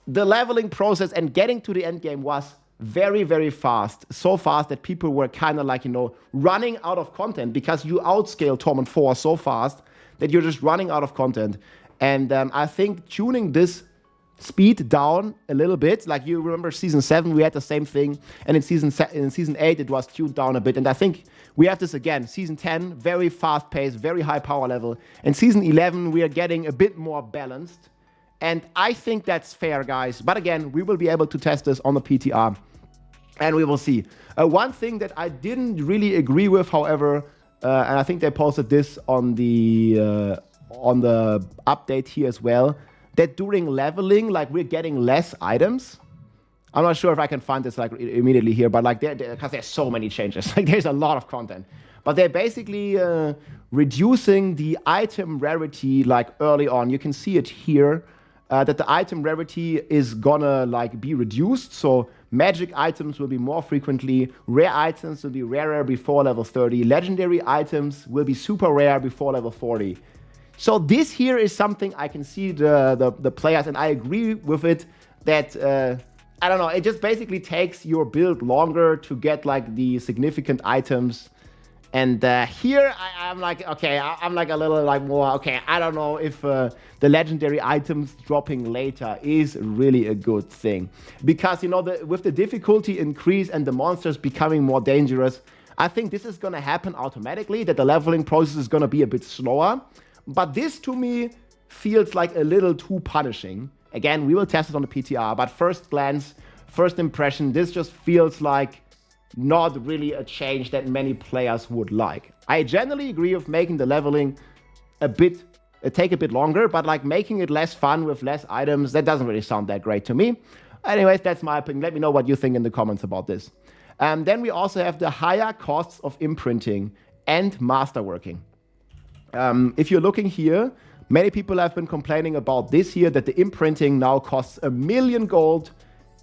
The leveling process and getting to the end game was very, very fast. So fast that people were kind of like, you know, running out of content because you outscale Torment 4 so fast that you're just running out of content. And I think tuning this speed down a little bit, like you remember Season 7, we had the same thing. And in Season 8, it was tuned down a bit. And I think we have this again. Season 10, very fast paced, very high power level. And Season 11, we are getting a bit more balanced. And I think that's fair, guys. But again, we will be able to test this on the PTR. And we will see. One thing that I didn't really agree with, however, and I think they posted this on the update here as well, that during leveling, like, we're getting less items. I'm not sure if I can find this like immediately here, but like because there's so many changes. Like there's a lot of content. But they're basically reducing the item rarity like early on. You can see it here. that the item rarity is gonna like be reduced. So magic items will be more frequently, rare items will be rarer before level 30, legendary items will be super rare before level 40. So this here is something I can see the players, and I agree with it, that I don't know, it just basically takes your build longer to get like the significant items. And here I'm like, okay, I'm like a little like more, okay, I don't know if the legendary items dropping later is really a good thing. Because, you know, with the difficulty increase and the monsters becoming more dangerous, I think this is going to happen automatically, that the leveling process is going to be a bit slower. But this to me feels like a little too punishing. Again, we will test it on the PTR, but first glance, first impression, this just feels like not really a change that many players would like. I generally agree with making the leveling take a bit longer, but like making it less fun with less items, that doesn't really sound that great to me. Anyways, that's my opinion. Let me know what you think in the comments about this. Then we also have the higher costs of imprinting and masterworking. If you're looking here, many people have been complaining about this here, that the imprinting now costs 1 million gold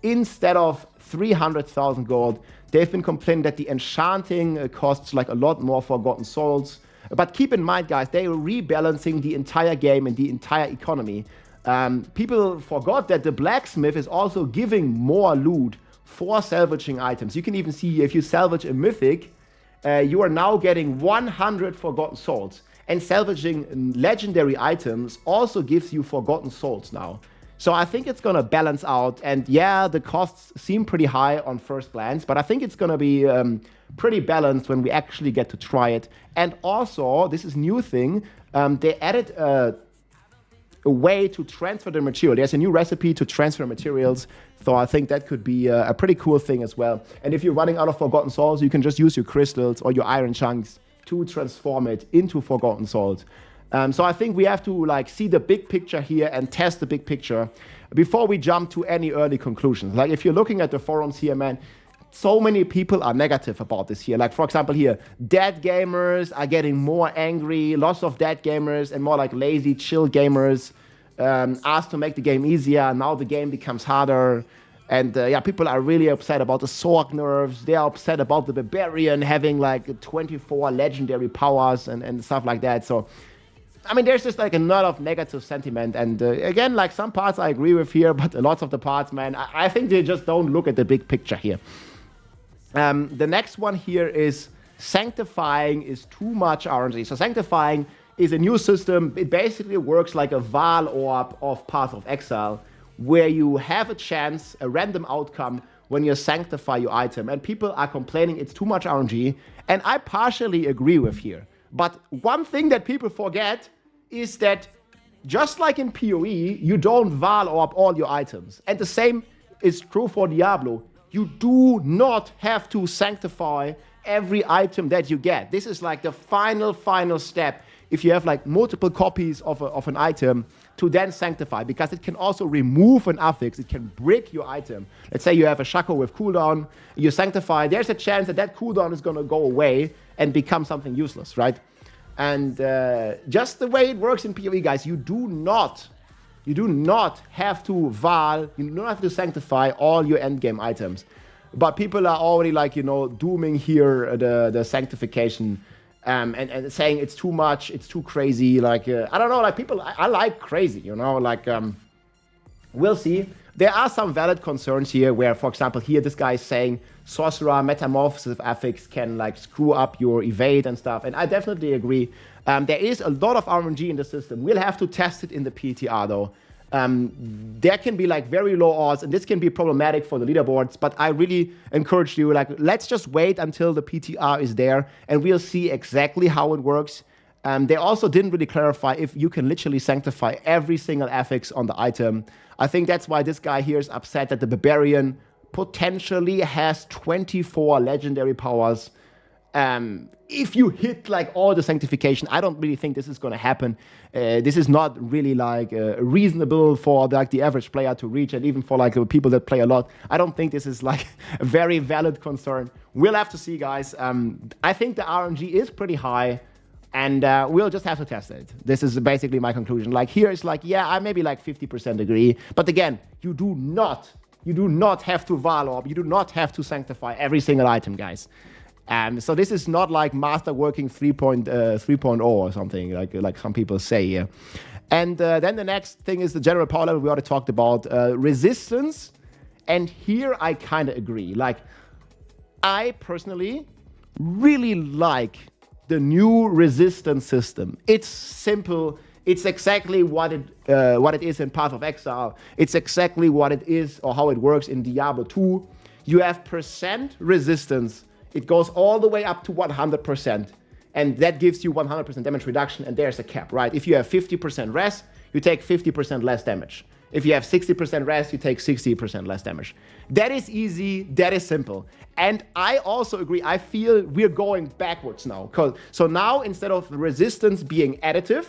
instead of 300,000 gold. They've been complaining that the enchanting costs like a lot more Forgotten Souls. But keep in mind, guys, they are rebalancing the entire game and the entire economy. People forgot that the blacksmith is also giving more loot for salvaging items. You can even see if you salvage a mythic, you are now getting 100 Forgotten Souls. And salvaging legendary items also gives you Forgotten Souls now. So I think it's going to balance out. And yeah, the costs seem pretty high on first glance, but I think it's going to be pretty balanced when we actually get to try it. And also, this is a new thing, they added a way to transfer the material. There's a new recipe to transfer materials. So I think that could be a pretty cool thing as well. And if you're running out of Forgotten Souls, you can just use your crystals or your iron chunks to transform it into Forgotten Souls. So I think we have to like see the big picture here and test the big picture before we jump to any early conclusions. Like if you're looking at the forums here, man, so many people are negative about this here. Like for example here, dead gamers are getting more angry, lots of dead gamers, and more like lazy, chill gamers asked to make the game easier. Now the game becomes harder. And yeah, people are really upset about the Sorc nerfs. They are upset about the Barbarian having like 24 legendary powers and stuff like that. So I mean, there's just like a lot of negative sentiment. And again, like some parts I agree with here, but lots of the parts, man, I think they just don't look at the big picture here. The next one here is sanctifying is too much RNG. So sanctifying is a new system. It basically works like a Val orb of Path of Exile, where you have a chance, a random outcome when you sanctify your item. And people are complaining it's too much RNG. And I partially agree with here. But one thing that people forget is that just like in PoE, you don't Val orb all your items. And the same is true for Diablo. You do not have to sanctify every item that you get. This is like the final step if you have like multiple copies of an item to then sanctify, because it can also remove an affix. It can break your item. Let's say you have a Shaco with cooldown, you sanctify, there's a chance that that cooldown is going to go away and become something useless, right? And just the way it works in PoE, guys, you do not have to Val, you do not have to sanctify all your endgame items. But people are already like, you know, dooming here the sanctification and saying it's too much, it's too crazy. Like, I don't know, like people, I like crazy, you know, like, we'll see. There are some valid concerns here where, for example, here this guy is saying Sorcerer Metamorphosis affix can like screw up your evade and stuff. And I definitely agree. There is a lot of RNG in the system. We'll have to test it in the PTR though. There can be like very low odds, and this can be problematic for the leaderboards, but I really encourage you, like, let's just wait until the PTR is there and we'll see exactly how it works. They also didn't really clarify if you can literally sanctify every single affix on the item. I think that's why this guy here is upset that the Barbarian potentially has 24 legendary powers. If you hit like all the sanctification, I don't really think this is going to happen. This is not really like reasonable for like the average player to reach, and even for like people that play a lot. I don't think this is like a very valid concern. We'll have to see, guys. I think the RNG is pretty high. And we'll just have to test it. This is basically my conclusion. Like here it's like, yeah, I maybe like 50% agree. But again, you do not have to Valorb. You do not have to sanctify every single item, guys. So this is not like Masterworking 3.0 or something like some people say here. And then the next thing is the general power level we already talked about. Resistance. And here I kind of agree. Like, I personally really like the new resistance system. It's simple. It's exactly what it is in Path of Exile. It's exactly what it is or how it works in Diablo 2. You have percent resistance. It goes all the way up to 100%. And that gives you 100% damage reduction. And there's a cap, right? If you have 50% res, you take 50% less damage. If you have 60% res, you take 60% less damage. That is easy. That is simple. And I also agree. I feel we're going backwards now. So now, instead of resistance being additive,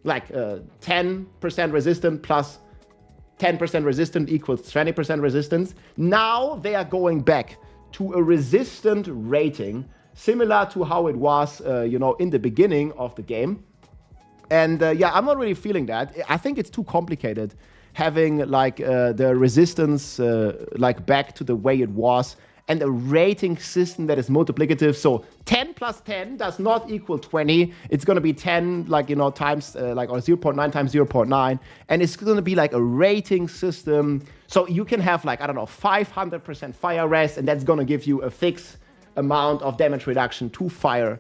like 10% resistant plus 10% resistant equals 20% resistance, now they are going back to a resistant rating, similar to how it was, in the beginning of the game. And yeah, I'm not really feeling that. I think it's too complicated having like the resistance like back to the way it was, and a rating system that is multiplicative. So 10 plus 10 does not equal 20. It's going to be 10 times or 0.9 times 0.9, and it's going to be like a rating system. So you can have 500% fire rest, and that's going to give you a fixed amount of damage reduction to fire.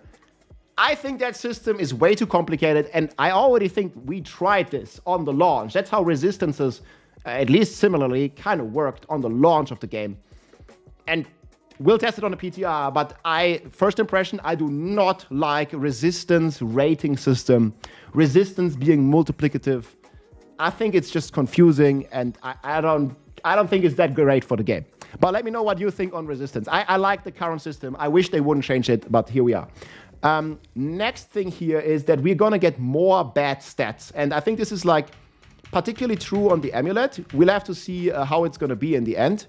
I think that system is way too complicated, and I already think we tried this on the launch. That's how resistances, at least similarly, kind of worked on the launch of the game. And we'll test it on the PTR, but first impression, I do not like resistance rating system. Resistance being multiplicative. I think it's just confusing, and I don't think it's that great for the game. But let me know what you think on resistance. I like the current system. I wish they wouldn't change it, but here we are. Next thing here is that we're gonna get more bad stats, and I think this is like particularly true on the amulet. We'll have to see how it's gonna be in the end.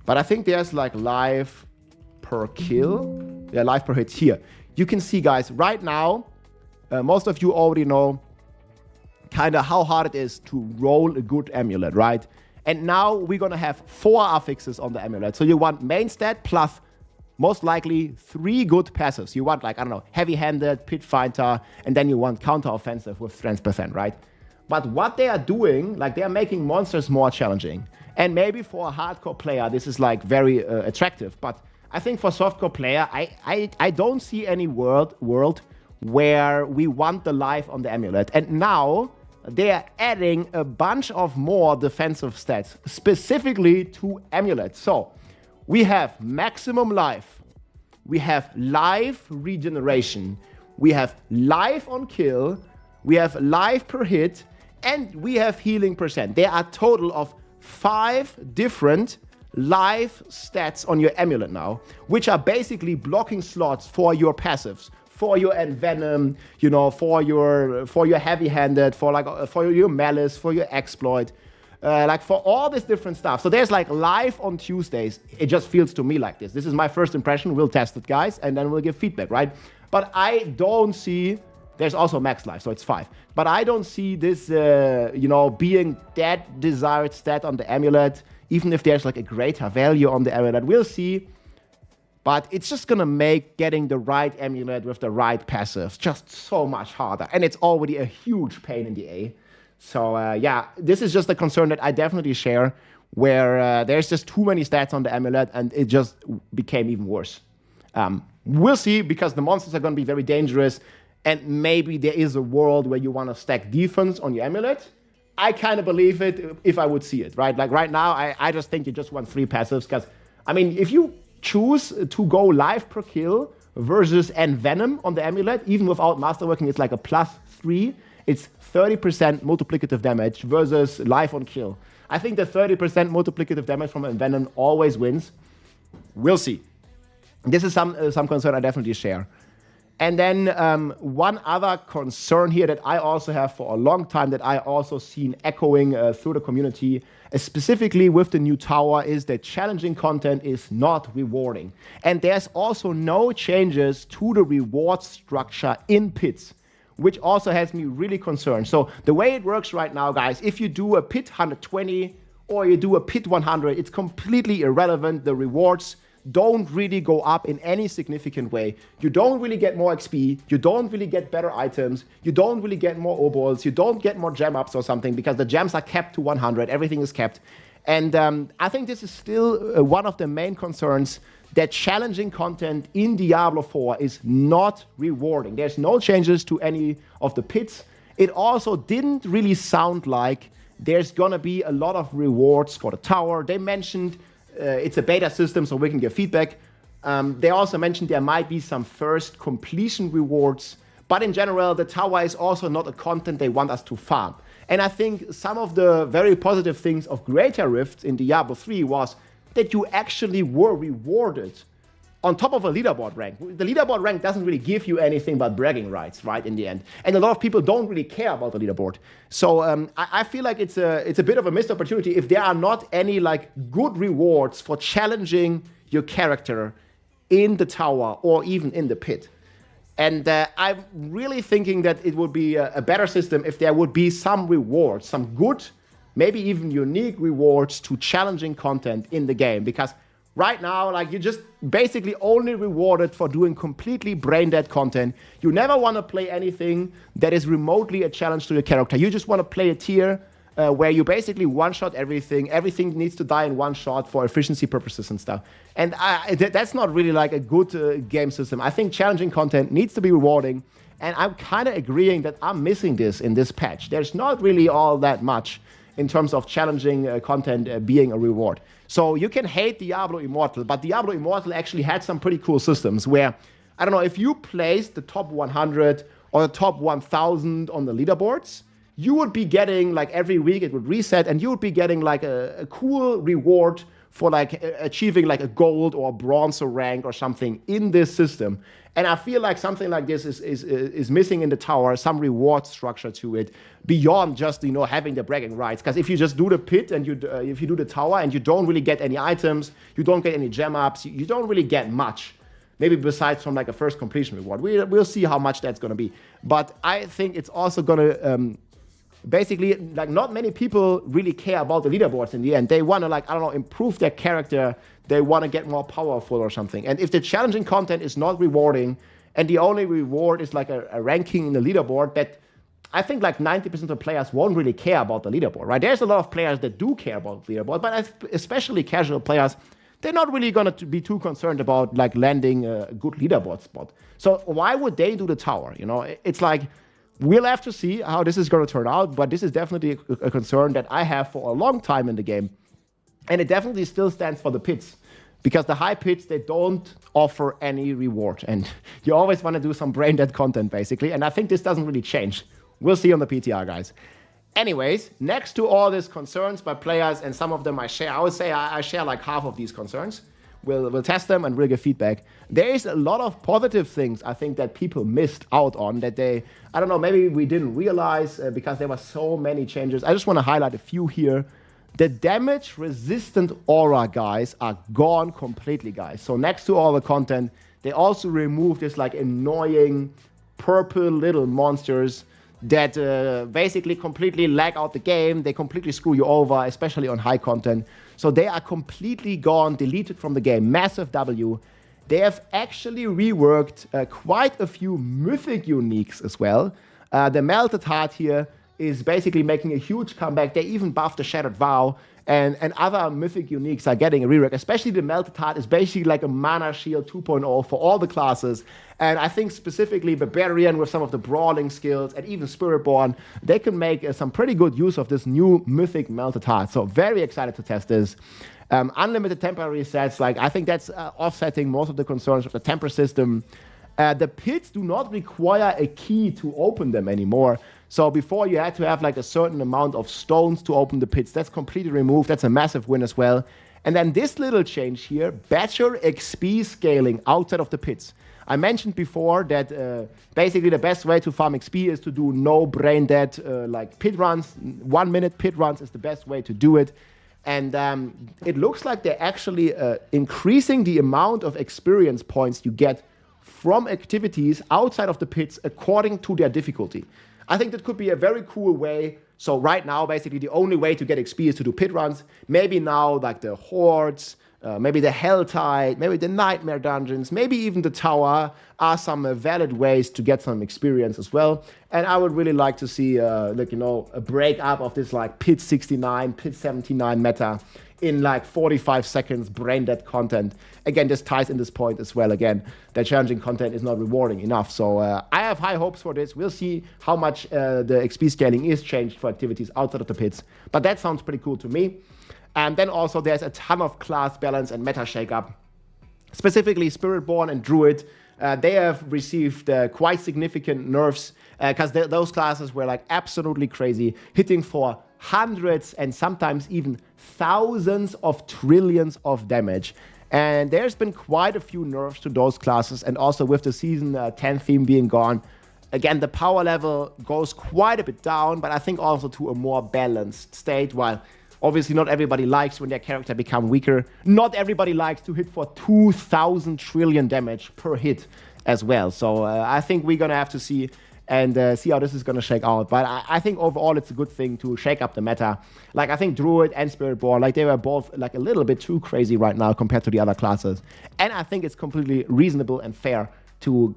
But I think there's like life per kill. Yeah, life per hit here. You can see, guys, right now, most of you already know kind of how hard it is to roll a good amulet, right? And now we're going to have 4 affixes on the amulet. So you want main stat plus most likely 3 good passives. You want heavy-handed, pit fighter, and then you want counter-offensive with strength percent, right? But what they are doing, they are making monsters more challenging. And maybe for a hardcore player, this is very attractive. But I think for softcore player, I don't see any world where we want the life on the amulet. And now they are adding a bunch of more defensive stats, specifically to amulets. So we have maximum life. We have life regeneration. We have life on kill. We have life per hit. And we have healing percent. There are a total of 5 different life stats on your amulet now, which are basically blocking slots for your passives, for your envenom, for your heavy-handed, for your malice, for your exploit, for all this different stuff. So there's life on Tuesdays. It just feels to me like this. This is my first impression. We'll test it, guys, and then we'll give feedback, right? But I don't see. There's also max life, so it's 5. But I don't see this, being that desired stat on the amulet, even if there's a greater value on the amulet. We'll see. But it's just going to make getting the right amulet with the right passive just so much harder. And it's already a huge pain in the A. So, yeah, this is just a concern that I definitely share, where there's just too many stats on the amulet, and it just became even worse. We'll see, because the monsters are going to be very dangerous. And maybe there is a world where you want to stack defense on your amulet. I kind of believe it if I would see it, right? Right now, I just think you just want 3 passives. Because, if you choose to go life per kill versus envenom on the amulet, even without masterworking, it's a +3. It's 30% multiplicative damage versus life on kill. I think the 30% multiplicative damage from envenom always wins. We'll see. This is some concern I definitely share. And then one other concern here that I also have for a long time that I also seen echoing through the community, specifically with the new tower, is that challenging content is not rewarding. And there's also no changes to the reward structure in pits, which also has me really concerned. So the way it works right now, guys, if you do a pit 120 or you do a pit 100, it's completely irrelevant. The rewards don't really go up in any significant way. You don't really get more XP, you don't really get better items, you don't really get more overhauls, you don't get more gem ups or something, because the gems are capped to 100, everything is capped. And I think this is still one of the main concerns, that challenging content in Diablo 4 is not rewarding. There's no changes to any of the pits. It also didn't really sound like there's gonna be a lot of rewards for the tower. They mentioned it's a beta system, so we can give feedback. They also mentioned there might be some first completion rewards, but in general, the tower is also not a content they want us to farm. And I think some of the very positive things of Greater Rifts in Diablo 3 was that you actually were rewarded on top of a leaderboard rank. The leaderboard rank doesn't really give you anything but bragging rights, right, in the end. And a lot of people don't really care about the leaderboard. So I feel like it's a bit of a missed opportunity if there are not any like good rewards for challenging your character in the tower or even in the pit. And I'm really thinking that it would be a better system if there would be some rewards, some good, maybe even unique rewards to challenging content in the game. Because right now, like, you're just basically only rewarded for doing completely brain-dead content. You never want to play anything that is remotely a challenge to your character. You just want to play a tier where you basically one-shot everything. Everything needs to die in one shot for efficiency purposes and stuff. And that's not really like a good game system. I think challenging content needs to be rewarding. And I'm kind of agreeing that I'm missing this in this patch. There's not really all that much in terms of challenging content being a reward. So you can hate Diablo Immortal, but Diablo Immortal actually had some pretty cool systems where, I don't know, if you placed the top 100 or the top 1000 on the leaderboards, you would be getting, like, every week it would reset, and you would be getting like a cool reward for like achieving like a gold or a bronze rank or something in this system. And I feel like something like this is missing in the tower, some reward structure to it beyond just, you know, having the bragging rights. Because if you just do the pit and if you do the tower and you don't really get any items, you don't get any gem ups, you don't really get much. Maybe besides from like a first completion reward. We'll see how much that's going to be. But I think it's also going to basically, like, not many people really care about the leaderboards in the end. They want to, like, I don't know, improve their character. They want to get more powerful or something. And if the challenging content is not rewarding and the only reward is like a ranking in the leaderboard, that I think like 90% of players won't really care about the leaderboard, right? There's a lot of players that do care about the leaderboard, but especially casual players, they're not really going to be too concerned about like landing a good leaderboard spot. So why would they do the tower? You know, it's like, we'll have to see how this is going to turn out, but this is definitely a concern that I have for a long time in the game. And it definitely still stands for the pits, because the high pits, they don't offer any reward. And you always want to do some brain-dead content, basically. And I think this doesn't really change. We'll see on the PTR, guys. Anyways, next to all these concerns by players, and some of them I share, I would say I share like half of these concerns. We'll test them and we'll give feedback. There is a lot of positive things I think that people missed out on, that they, I don't know, maybe we didn't realize because there were so many changes. I just want to highlight a few here. The damage resistant aura guys are gone completely, guys. So next to all the content, they also removed this like annoying purple little monsters that basically completely lag out the game. They completely screw you over, especially on high content. So they are completely gone, deleted from the game. Massive W. They have actually reworked quite a few mythic uniques as well. The Melted Heart here is basically making a huge comeback. They even buffed the Shattered Vow, and other mythic uniques are getting a rework. Especially the Melted Heart is basically like a Mana Shield 2.0 for all the classes. And I think specifically Barbarian with some of the brawling skills, and even Spiritborn, they can make some pretty good use of this new mythic Melted Heart. So very excited to test this. Unlimited temporary sets, like, I think that's offsetting most of the concerns of the temper system. The pits do not require a key to open them anymore. So before you had to have like a certain amount of stones to open the pits. That's completely removed. That's a massive win as well. And then this little change here, better XP scaling outside of the pits. I mentioned before that basically the best way to farm XP is to do no brain dead like pit runs. 1 minute pit runs is the best way to do it. And it looks like they're actually increasing the amount of experience points you get from activities outside of the pits according to their difficulty. I think that could be a very cool way. So right now, basically, the only way to get XP is to do pit runs. Maybe now, like the Hordes, maybe the Helltide, maybe the Nightmare Dungeons, maybe even the Tower are some valid ways to get some experience as well. And I would really like to see, like, you know, a break up of this like pit 69, pit 79 meta in like 45 seconds brain dead content. Again, this ties in this point as well. Again, that challenging content is not rewarding enough. So I have high hopes for this. We'll see how much the XP scaling is changed for activities outside of the pits. But that sounds pretty cool to me. And then also there's a ton of class balance and meta shakeup. Specifically Spiritborn and Druid. They have received quite significant nerfs because those classes were like absolutely crazy, hitting for hundreds and sometimes even thousands of trillions of damage. And there's been quite a few nerfs to those classes, and also with the season 10 theme being gone, again, the power level goes quite a bit down, but I think also to a more balanced state, while obviously not everybody likes when their character become weaker. Not everybody likes to hit for 2,000 trillion damage per hit as well. So I think we're going to have to see and see how this is going to shake out. But I think overall it's a good thing to shake up the meta. Like, I think Druid and Spiritborn, like, they were both like a little bit too crazy right now compared to the other classes. And I think it's completely reasonable and fair to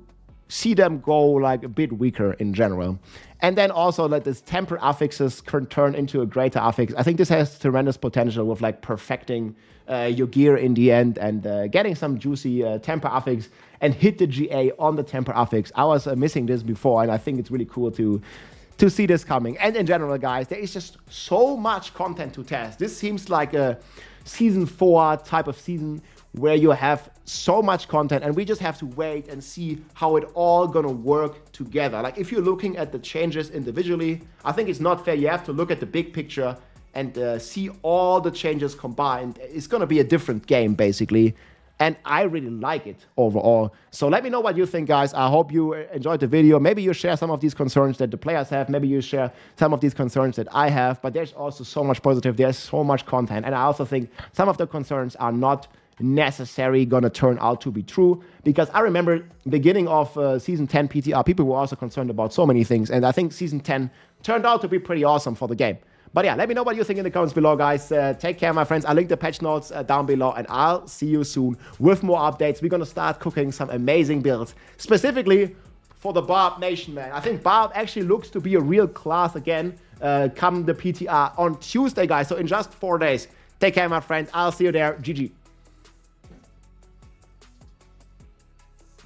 see them go like a bit weaker in general. And then also let this temper affixes turn into a greater affix. I think this has tremendous potential with like perfecting your gear in the end and getting some juicy temper affix and hit the GA on the temper affix. I was missing this before, and I think it's really cool to see this coming. And in general, guys, there is just so much content to test. This seems like a season 4 type of season where you have so much content, and we just have to wait and see how it all gonna work together. Like, if you're looking at the changes individually, I think it's not fair. You have to look at the big picture and see all the changes combined. It's gonna be a different game, basically. And I really like it overall. So let me know what you think, guys. I hope you enjoyed the video. Maybe you share some of these concerns that the players have. Maybe you share some of these concerns that I have. But there's also so much positive. There's so much content. And I also think some of the concerns are not necessarily gonna turn out to be true, because I remember beginning of season 10 PTR, people were also concerned about so many things, and I think season 10 turned out to be pretty awesome for the game. But yeah, let me know what you think in the comments below, guys. Take care, my friends. I'll link the patch notes down below, and I'll see you soon with more updates. We're gonna start cooking some amazing builds, specifically for the Barb Nation, man. I think Barb actually looks to be a real class again come the PTR on Tuesday, guys, so in just 4 days. Take care, my friends. I'll see you there. GG.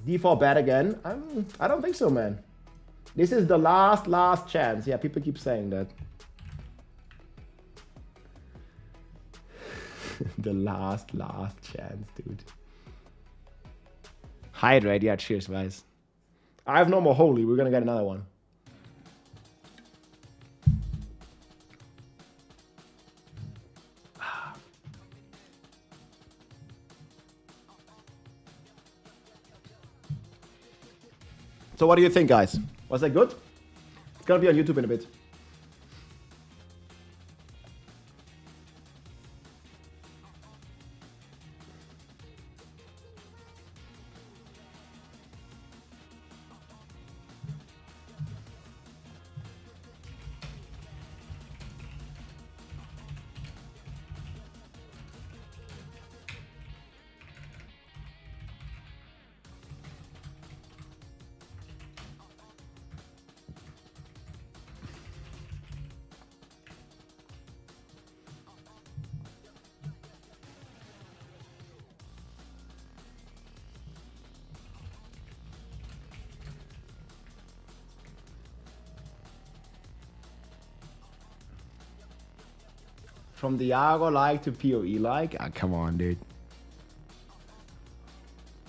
D4 bad again? I don't think so, man. This is the last chance. Yeah, people keep saying that. The last chance, dude. Hydrate, yeah, cheers, guys. I have no more holy. We're gonna get another one. So what do you think, guys? Was that good? It's gonna be on YouTube in a bit. From Diablo-like to PoE-like? Ah, come on, dude.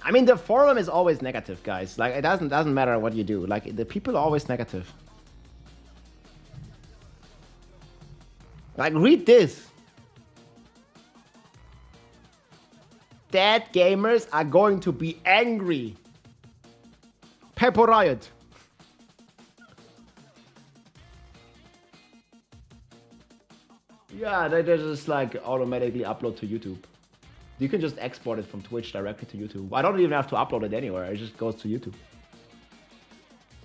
I mean, the forum is always negative, guys. Like, it doesn't matter what you do. Like, the people are always negative. Like, read this. Dead gamers are going to be angry. Pepper Riot. Yeah, they just like automatically upload to YouTube. You can just export it from Twitch directly to YouTube. I don't even have to upload it anywhere. It just goes to YouTube.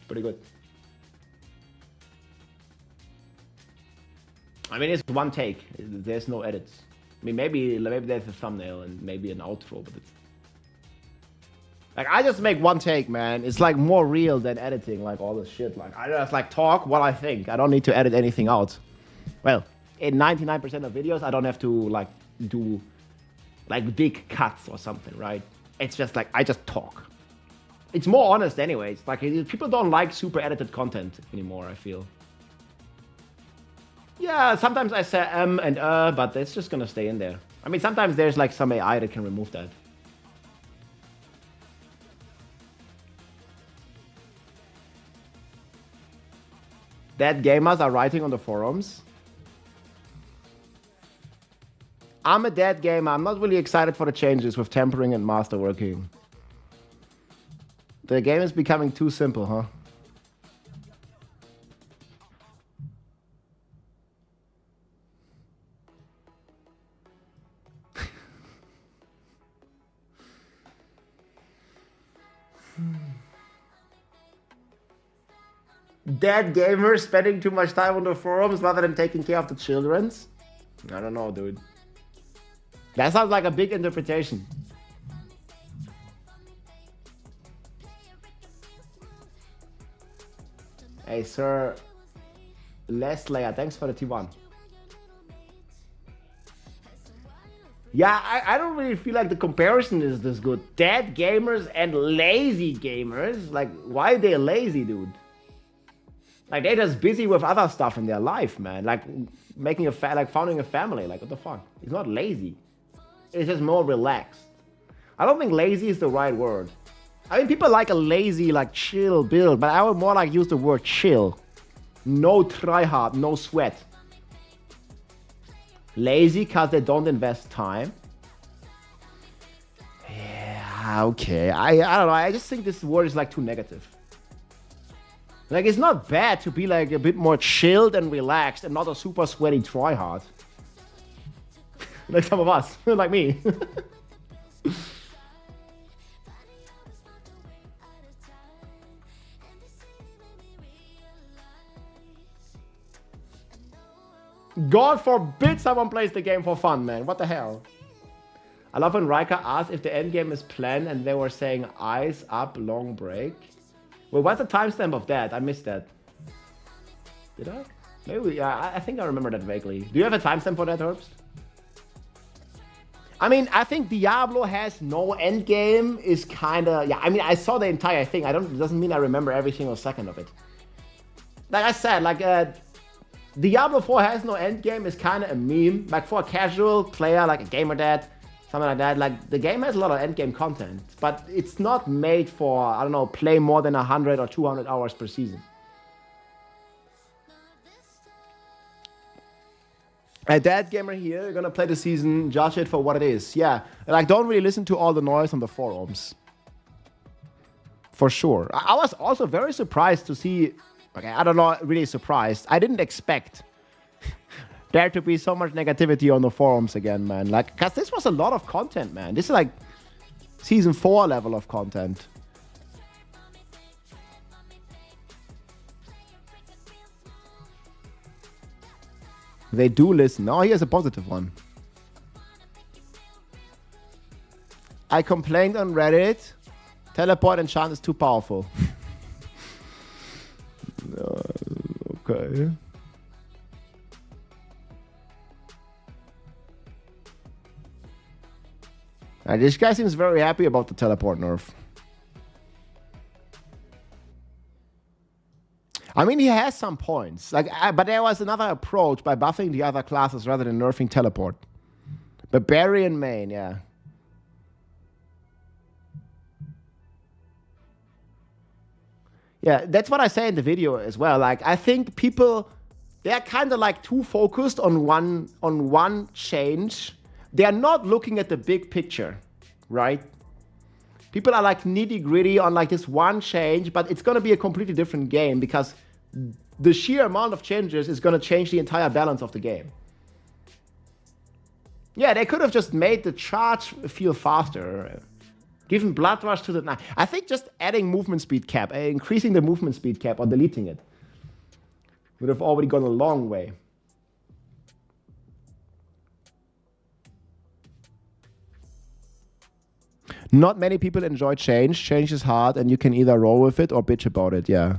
Pretty good. I mean, it's one take. There's no edits. I mean, maybe there's a thumbnail and maybe an outro, but it's like I just make one take, man. It's like more real than editing, like all this shit. Like I just like talk what I think. I don't need to edit anything out. Well, in 99% of videos, I don't have to like do like big cuts or something, right? It's just like I just talk. It's more honest, anyways. Like people don't like super edited content anymore, I feel. Yeah, sometimes I say and but it's just gonna stay in there. I mean, sometimes there's like some AI that can remove that. Dead gamers are writing on the forums. I'm a dead gamer. I'm not really excited for the changes with tempering and masterworking. The game is becoming too simple, huh? Dead gamers spending too much time on the forums rather than taking care of the children's? I don't know, dude. That sounds like a big interpretation. Hey, Sir Leslayer, thanks for the T1. Yeah, I don't really feel like the comparison is this good. Dead gamers and lazy gamers. Like, why are they lazy, dude? Like, they're just busy with other stuff in their life, man. Like, making a like founding a family. Like, what the fuck? It's not lazy. It's just more relaxed. I don't think lazy is the right word. I mean, people like a lazy, like, chill build, but I would more like use the word chill. No try hard, no sweat. Lazy because they don't invest time. Yeah, okay. I don't know. I just think this word is like too negative. Like, it's not bad to be like a bit more chilled and relaxed and not a super sweaty tryhard. Like some of us, like me. God forbid someone plays the game for fun, man. What the hell? I love when Riker asked if the endgame is planned and they were saying eyes up, long break. Well, what's the timestamp of that? I missed that. Did I? Maybe, yeah, I think I remember that vaguely. Do you have a timestamp for that, Herbst? I mean, I think Diablo has no endgame is kind of... Yeah, I mean, I saw the entire thing. It doesn't mean I remember every single second of it. Like I said, like... Diablo 4 has no endgame is kind of a meme. Like for a casual player, like a gamer dad, something like that. Like the game has a lot of endgame content, but it's not made for, I don't know, play more than 100 or 200 hours per season. A dad gamer here, you're gonna play the season, judge it for what it is. Yeah, like don't really listen to all the noise on the forums. For sure. I was also very surprised to see... Okay, I don't know, really surprised. I didn't expect there to be so much negativity on the forums again, man. Like, because this was a lot of content, man. This is like season 4 level of content. They do listen. Oh, here's a positive one. I complained on Reddit. Teleport enchant is too powerful. Okay. This guy seems very happy about the teleport nerf. I mean, he has some points. Like, but there was another approach by buffing the other classes rather than nerfing teleport. Barbarian main, yeah. Yeah, that's what I say in the video as well. Like, I think people, they're kind of like too focused on one change. They're not looking at the big picture, right? People are like nitty gritty on like this one change, but it's gonna be a completely different game because the sheer amount of changes is gonna change the entire balance of the game. Yeah, they could have just made the charge feel faster. Given Blood Rush to the 9. I think just adding movement speed cap, increasing the movement speed cap or deleting it would have already gone a long way. Not many people enjoy change. Change is hard and you can either roll with it or bitch about it, yeah.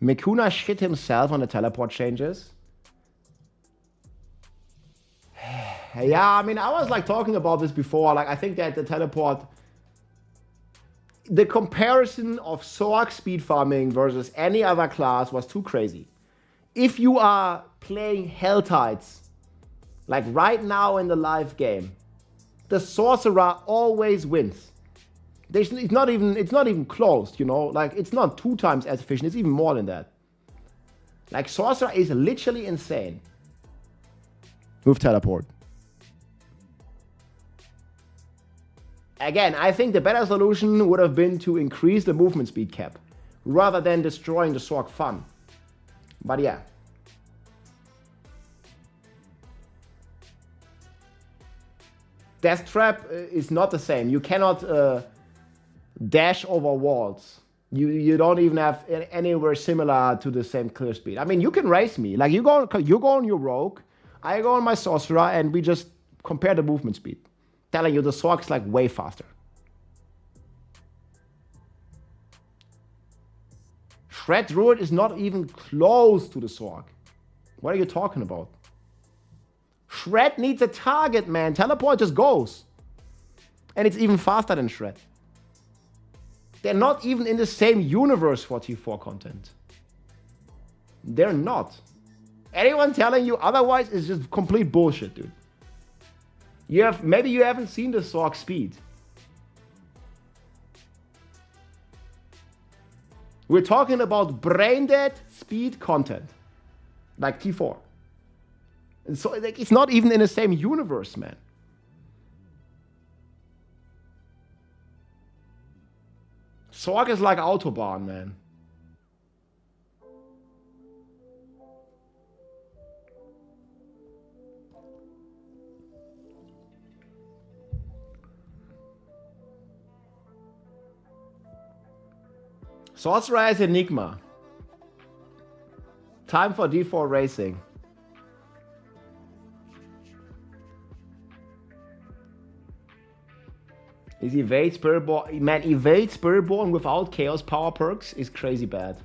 Makuna shit himself on the teleport changes. Yeah, I mean, I was like talking about this before. Like, I think that the teleport, the comparison of Sorc speed farming versus any other class was too crazy. If you are playing Hell Tides, like right now in the live game, the sorcerer always wins. It's not even close, you know. Like, it's not 2 times as efficient. It's even more than that. Like, sorcerer is literally insane with teleport. Again, I think the better solution would have been to increase the movement speed cap rather than destroying the Sorc fun. But yeah. Death Trap is not the same. You cannot dash over walls. You don't even have anywhere similar to the same clear speed. I mean, you can race me. Like, you go on your rogue, I go on my sorcerer, and we just compare the movement speed. Telling you the Sorc is like way faster. Shred Druid is not even close to the Sorc. What are you talking about? Shred needs a target, man. Teleport just goes. And it's even faster than Shred. They're not even in the same universe for T4 content. They're not. Anyone telling you otherwise is just complete bullshit, dude. Maybe you haven't seen the Sorc speed. We're talking about brain dead speed content. Like T4. And so like, it's not even in the same universe, man. Sorc is like Autobahn, man. Sorcerer is Enigma. Time for D4 racing. Is Evade Spiritborn? Man, Evade Spiritborn without Chaos Power perks is crazy bad.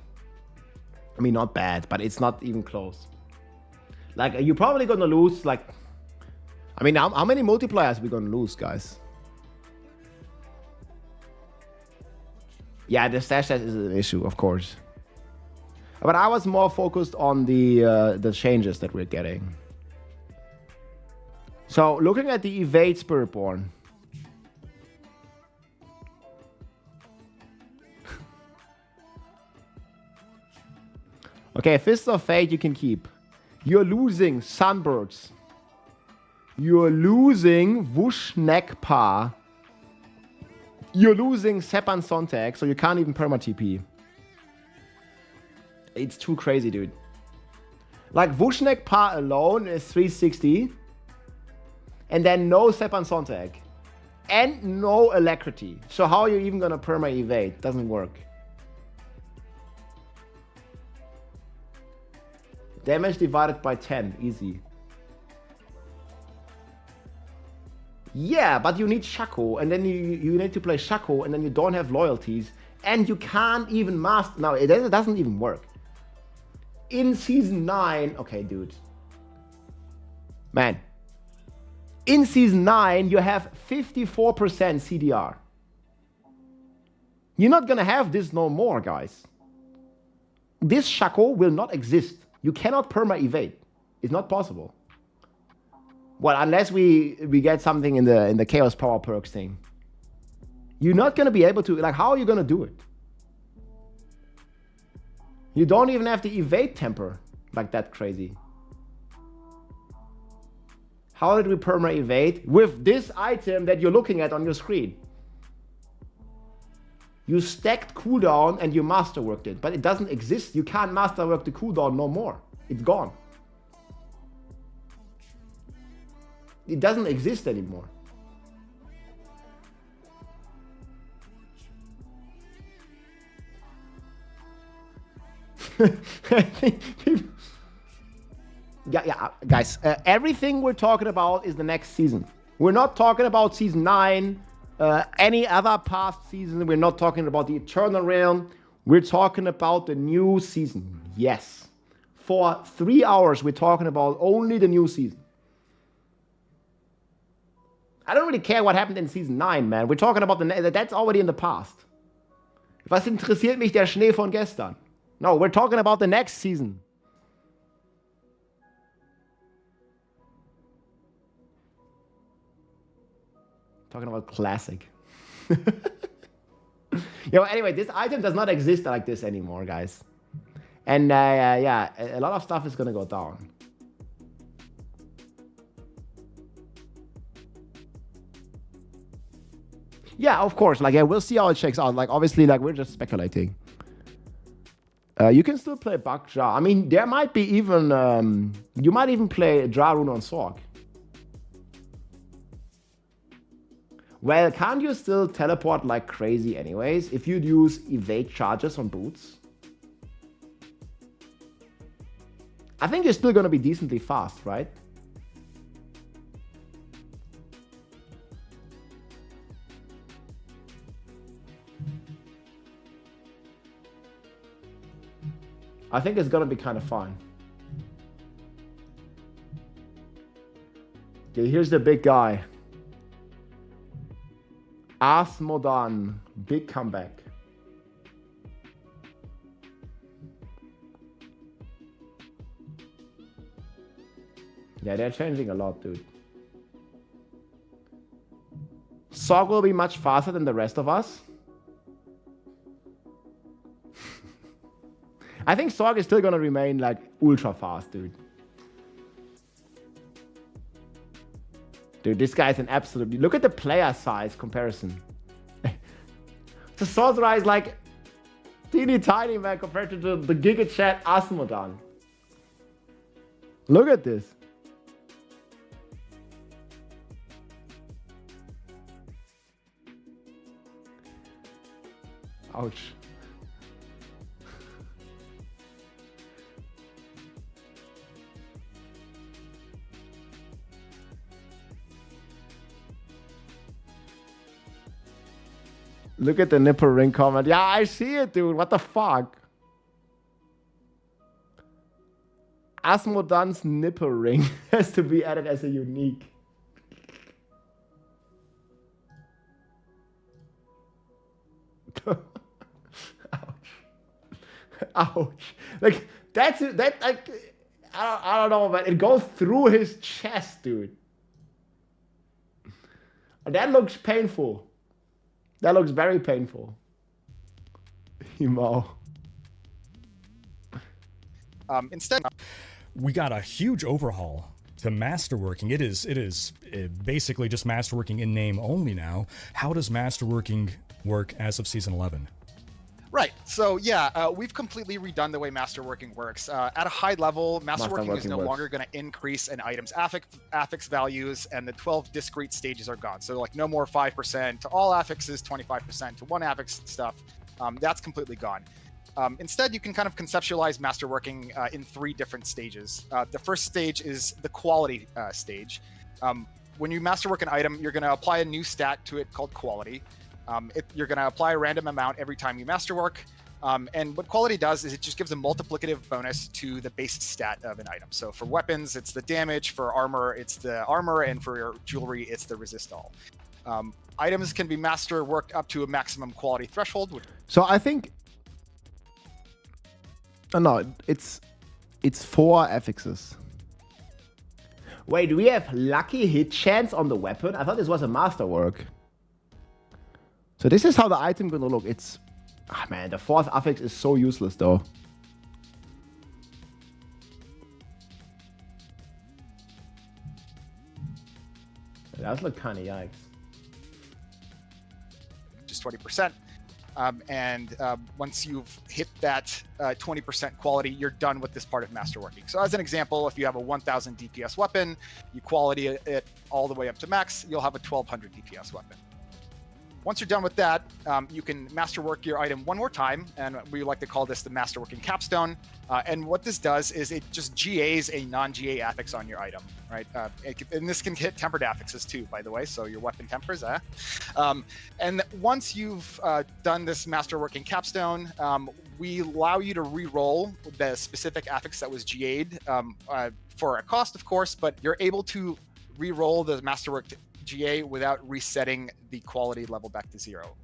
I mean, not bad, but it's not even close. Like, you're probably gonna lose, like... I mean, how many multipliers are we gonna lose, guys? Yeah, the stash set is an issue, of course. But I was more focused on the changes that we're getting. So, looking at the Evade Spiritborn. Okay, Fist of Fate you can keep. You're losing Sunbirds. You're losing Vushnek-Pa. You're losing Sepan Sontag, so you can't even Perma TP. It's too crazy, dude. Like, Vushnek-Pa alone is 360. And then no Sepan Sontag. And no Alacrity. So how are you even gonna Perma Evade? Doesn't work. Damage divided by 10, easy. Yeah, but you need Shaco, and then you need to play Shaco, and then you don't have loyalties, and you can't even master. No, it doesn't even work. In Season 9, okay, dude. Man. In Season 9, you have 54% CDR. You're not gonna have this no more, guys. This Shaco will not exist. You cannot perma evade. It's not possible. Well, unless we get something in the Chaos Power perks thing. You're not gonna be able to, like, how are you gonna do it? You don't even have the evade temper like that crazy. How did we perma evade? With this item that you're looking at on your screen. You stacked cooldown and you masterworked it, but it doesn't exist. You can't masterwork the cooldown no more. It's gone. It doesn't exist anymore. Yeah, guys, everything we're talking about is the next season. We're not talking about season 9, any other past season. We're not talking about the Eternal Realm. We're talking about the new season. Yes. For 3 hours, we're talking about only the new season. I don't really care what happened in season 9, man. We're talking about that's already in the past. Was interessiert mich der Schnee von gestern? No, we're talking about the next season. Talking about classic. Anyway, this item does not exist like this anymore, guys. And yeah, a lot of stuff is gonna go down. Yeah, of course. Like, yeah, we'll see how it shakes out. Like, obviously, like, we're just speculating. You can still play Bakja. I mean, there might be even... you might even play Druid on Sorc. Well, can't you still teleport like crazy anyways if you'd use evade charges on boots? I think you're still going to be decently fast, right? I think it's going to be kind of fun. Okay, here's the big guy. Asmodan, big comeback. Yeah, they're changing a lot, dude. Sorc will be much faster than the rest of us. I think Sorc is still gonna remain like ultra fast, dude. Dude, this guy's an absolute... Look at the player size comparison. The Sorcerer is like teeny tiny, man, compared to the Giga Chat Asmodan. Look at this. Ouch. Look at the nipple ring comment. Yeah, I see it, dude. What the fuck? Asmodan's nipple ring has to be added as a unique. Ouch. Ouch. Like, that's it. That, like, I don't know, but it goes through his chest, dude. That looks painful. That looks very painful. Emo. Instead, we got a huge overhaul to Masterworking. It is basically just Masterworking in name only now. How does Masterworking work as of Season 11? right. So yeah, we've completely redone the way Masterworking works. At a high level, Masterworking is no longer going to increase an item's affix values, and the 12 discrete stages are gone. So like no more 5% to all affixes, 25% to one affix stuff. That's completely gone. Instead, you can kind of conceptualize Masterworking in 3 different stages. The first stage is the quality stage. When you masterwork an item, you're going to apply a new stat to it called quality. You're going to apply a random amount every time you masterwork. And what quality does is it just gives a multiplicative bonus to the base stat of an item. So for weapons, it's the damage. For armor, it's the armor. And for your jewelry, it's the resist all. Items can be masterworked up to a maximum quality threshold. So I think... no, it's 4 affixes. Wait, do we have lucky hit chance on the weapon? I thought this was a masterwork. So this is how the item gonna look. It's... ah, man, the 4th affix is so useless, though. That does look kind of yikes. Just 20%. Once you've hit that 20% quality, you're done with this part of Masterworking. So as an example, if you have a 1000 DPS weapon, you quality it all the way up to max, you'll have a 1200 DPS weapon. Once you're done with that, you can masterwork your item one more time, and we like to call this the masterworking capstone. And what this does is it just GAs a non-GA affix on your item, right? And this can hit tempered affixes too, by the way, so your weapon tempers. And once you've done this masterworking capstone, we allow you to re-roll the specific affix that was GA'd for a cost, of course, but you're able to re-roll the masterworked GA without resetting the quality level back to 0.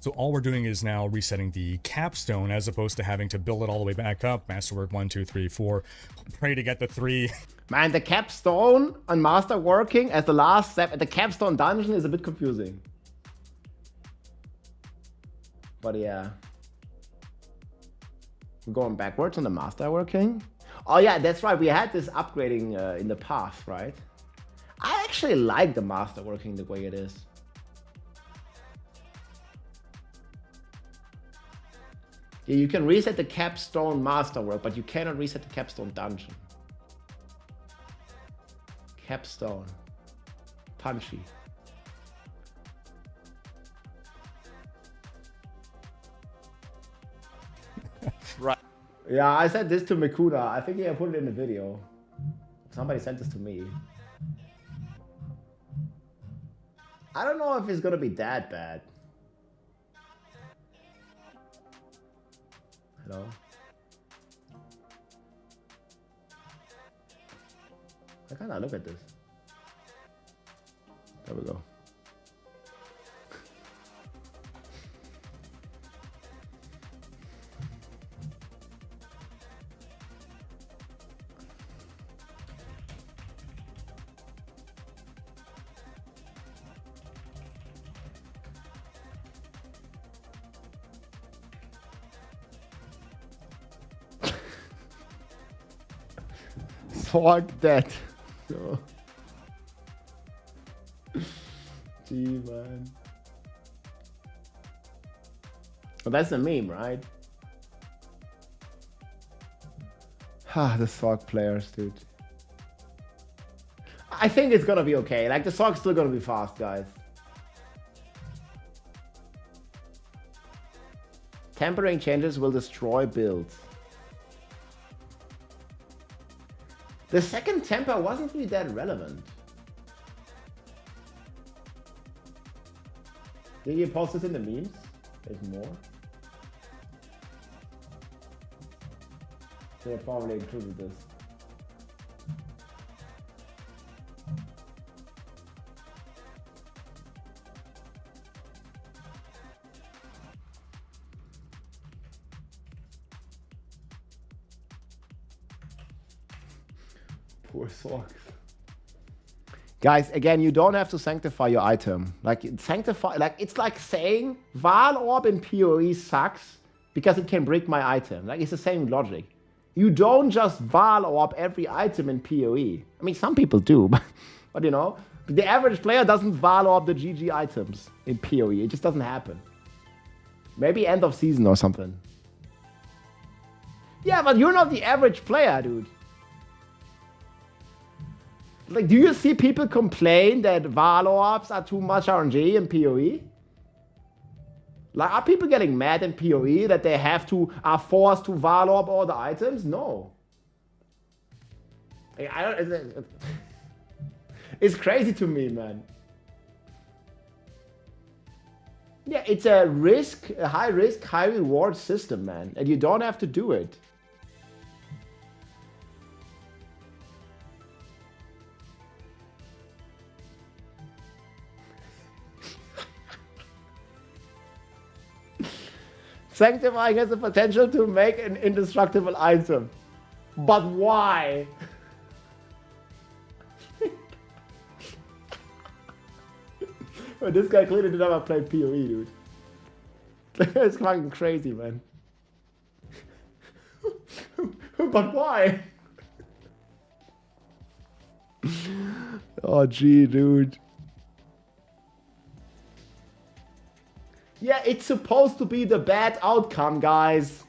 So all we're doing is now resetting the capstone as opposed to having to build it all the way back up. Masterwork 1, 2, 3, 4. Pray to get the 3. Man, the capstone on Masterworking as the last step at the capstone dungeon is a bit confusing. But yeah. We're going backwards on the Masterworking. Oh yeah, that's right. We had this upgrading in the past, right? I actually like the Masterworking the way it is. Yeah, you can reset the capstone masterwork, but you cannot reset the capstone dungeon. Capstone. Punchy. Right. Yeah, I sent this to Makuna. I think I put it in the video. Somebody sent this to me. I don't know if it's gonna be that bad. Hello? I kinda look at this. There we go. Fuck that. So. Gee, man. Well, that's a meme, right? Ah, the Sorc players, dude. I think it's gonna be okay. Like, the Sorc's still gonna be fast, guys. Tempering changes will destroy builds. The second temper wasn't really that relevant. Did you post this in the memes? There's more. They probably included this. Poor socks. Guys, again, you don't have to sanctify your item. Like, sanctify, like, it's like saying Val Orb in PoE sucks because it can break my item. Like, it's the same logic. You don't just Val Orb every item in PoE. I mean, some people do, but you know, the average player doesn't Val Orb the GG items in PoE. It just doesn't happen. Maybe end of season or something. Yeah, but you're not the average player, dude. Like, do you see people complain that Val Orbs are too much RNG in PoE? Like, are people getting mad in PoE that they are forced to Val Orb all the items? No. It's crazy to me, man. Yeah, it's a high risk, high reward system, man. And you don't have to do it. Sanctifying has the potential to make an indestructible item. But why? Well, this guy clearly did not play PoE, dude. It's fucking crazy, man. But why? Oh, gee, dude. Yeah, it's supposed to be the bad outcome, guys.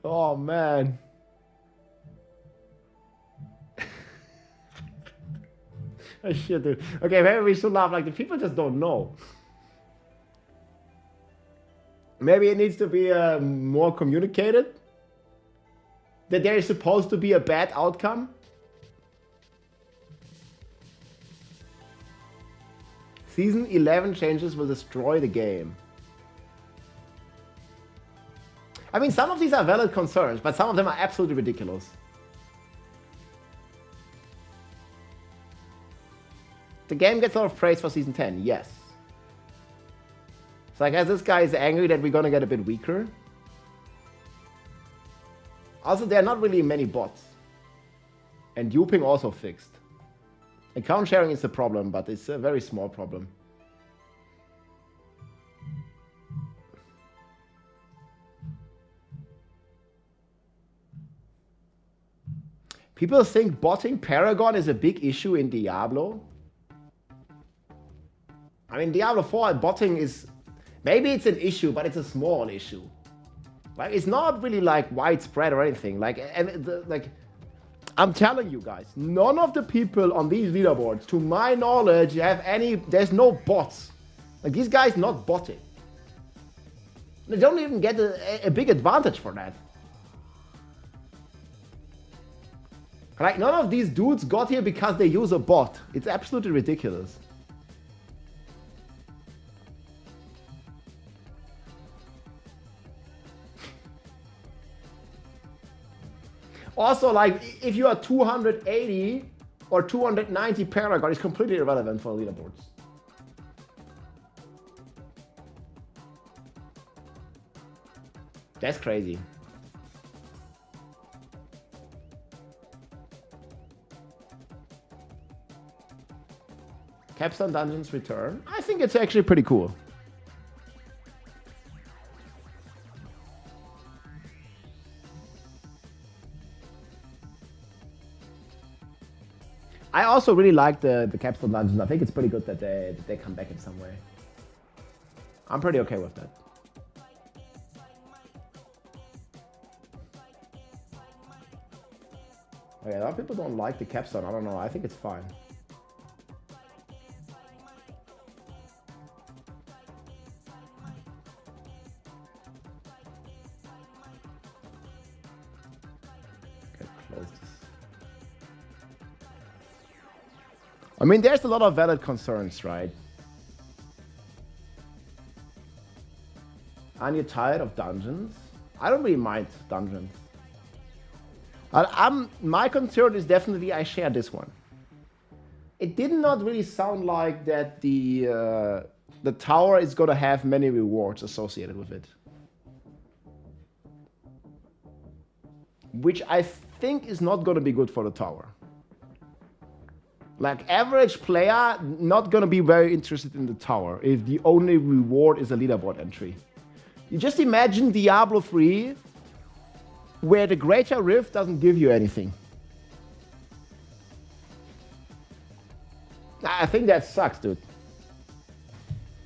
Oh, man. Oh, shit, dude. Okay, maybe we should laugh. Like, the people just don't know. Maybe it needs to be more communicated. That there is supposed to be a bad outcome. Season 11 changes will destroy the game. I mean, some of these are valid concerns, but some of them are absolutely ridiculous. The game gets a lot of praise for Season 10, yes. So I guess this guy is angry that we're gonna get a bit weaker. Also, there are not really many bots. And duping also fixed. Account sharing is a problem, but it's a very small problem. People think botting Paragon is a big issue in Diablo. I mean, Diablo 4 botting is... Maybe it's an issue, but it's a small issue. Like, it's not really, like, widespread or anything. Like, I'm telling you guys, none of the people on these leaderboards, to my knowledge, have any... There's no bots. Like, these guys not botting. They don't even get a big advantage for that. Like, none of these dudes got here because they use a bot. It's absolutely ridiculous. Also, like, if you are 280 or 290 Paragon, it's completely irrelevant for leaderboards. That's crazy. Capstone Dungeons return. I think it's actually pretty cool. I also really like the Capstone Dungeons. I think it's pretty good that they come back in some way. I'm pretty okay with that. Okay, a lot of people don't like the Capstone. I don't know. I think it's fine. I mean, there's a lot of valid concerns, right? Aren't you tired of dungeons? I don't really mind dungeons. My concern is definitely I share this one. It did not really sound like that the tower is gonna have many rewards associated with it. Which I think is not gonna be good for the tower. Like, average player, not gonna be very interested in the tower if the only reward is a leaderboard entry. You just imagine Diablo 3, where the Greater Rift doesn't give you anything. I think that sucks, dude.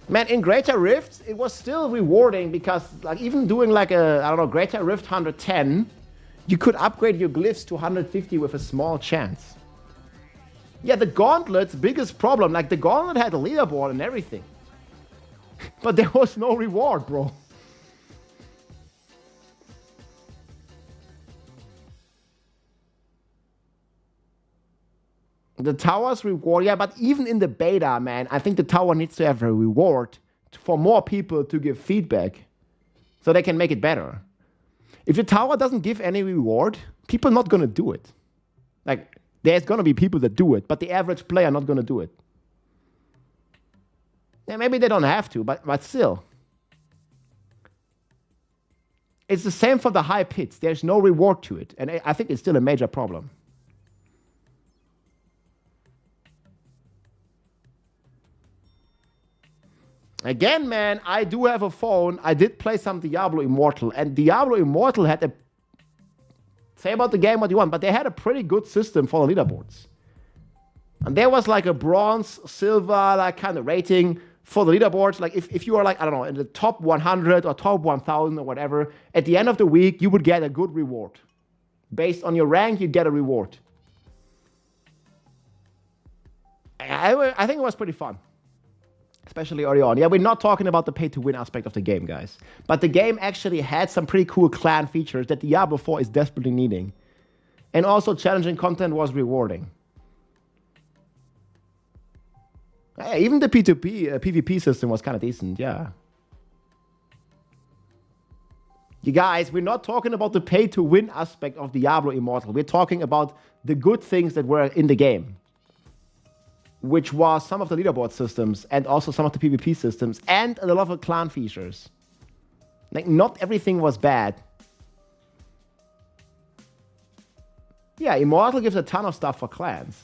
Man, in Greater Rift, it was still rewarding because, like, even doing like a, I don't know, Greater Rift 110, you could upgrade your glyphs to 150 with a small chance. Yeah, the Gauntlet's biggest problem, like the Gauntlet had a leaderboard and everything. But there was no reward, bro. The tower's reward, yeah, but even in the beta, man, I think the tower needs to have a reward for more people to give feedback so they can make it better. If the tower doesn't give any reward, people are not gonna do it. Like, there's gonna be people that do it, but the average player not gonna do it. Yeah, maybe they don't have to, but still. It's the same for the high pits. There's no reward to it, and I think it's still a major problem. Again, man, I do have a phone. I did play some Diablo Immortal, and Diablo Immortal had Say about the game what you want, but they had a pretty good system for the leaderboards. And there was like a bronze, silver, like kind of rating for the leaderboards. Like if you are like, I don't know, in the top 100 or top 1000 or whatever, at the end of the week, you would get a good reward. Based on your rank, you'd get a reward. I think it was pretty fun. Especially early on. Yeah, we're not talking about the pay-to-win aspect of the game, guys. But the game actually had some pretty cool clan features that Diablo 4 is desperately needing. And also challenging content was rewarding. Hey, even the P2P, PvP system was kind of decent, yeah. You guys, we're not talking about the pay-to-win aspect of Diablo Immortal. We're talking about the good things that were in the game. Which was some of the leaderboard systems and also some of the PvP systems and a lot of clan features. Like, not everything was bad. Yeah, Immortal gives a ton of stuff for clans.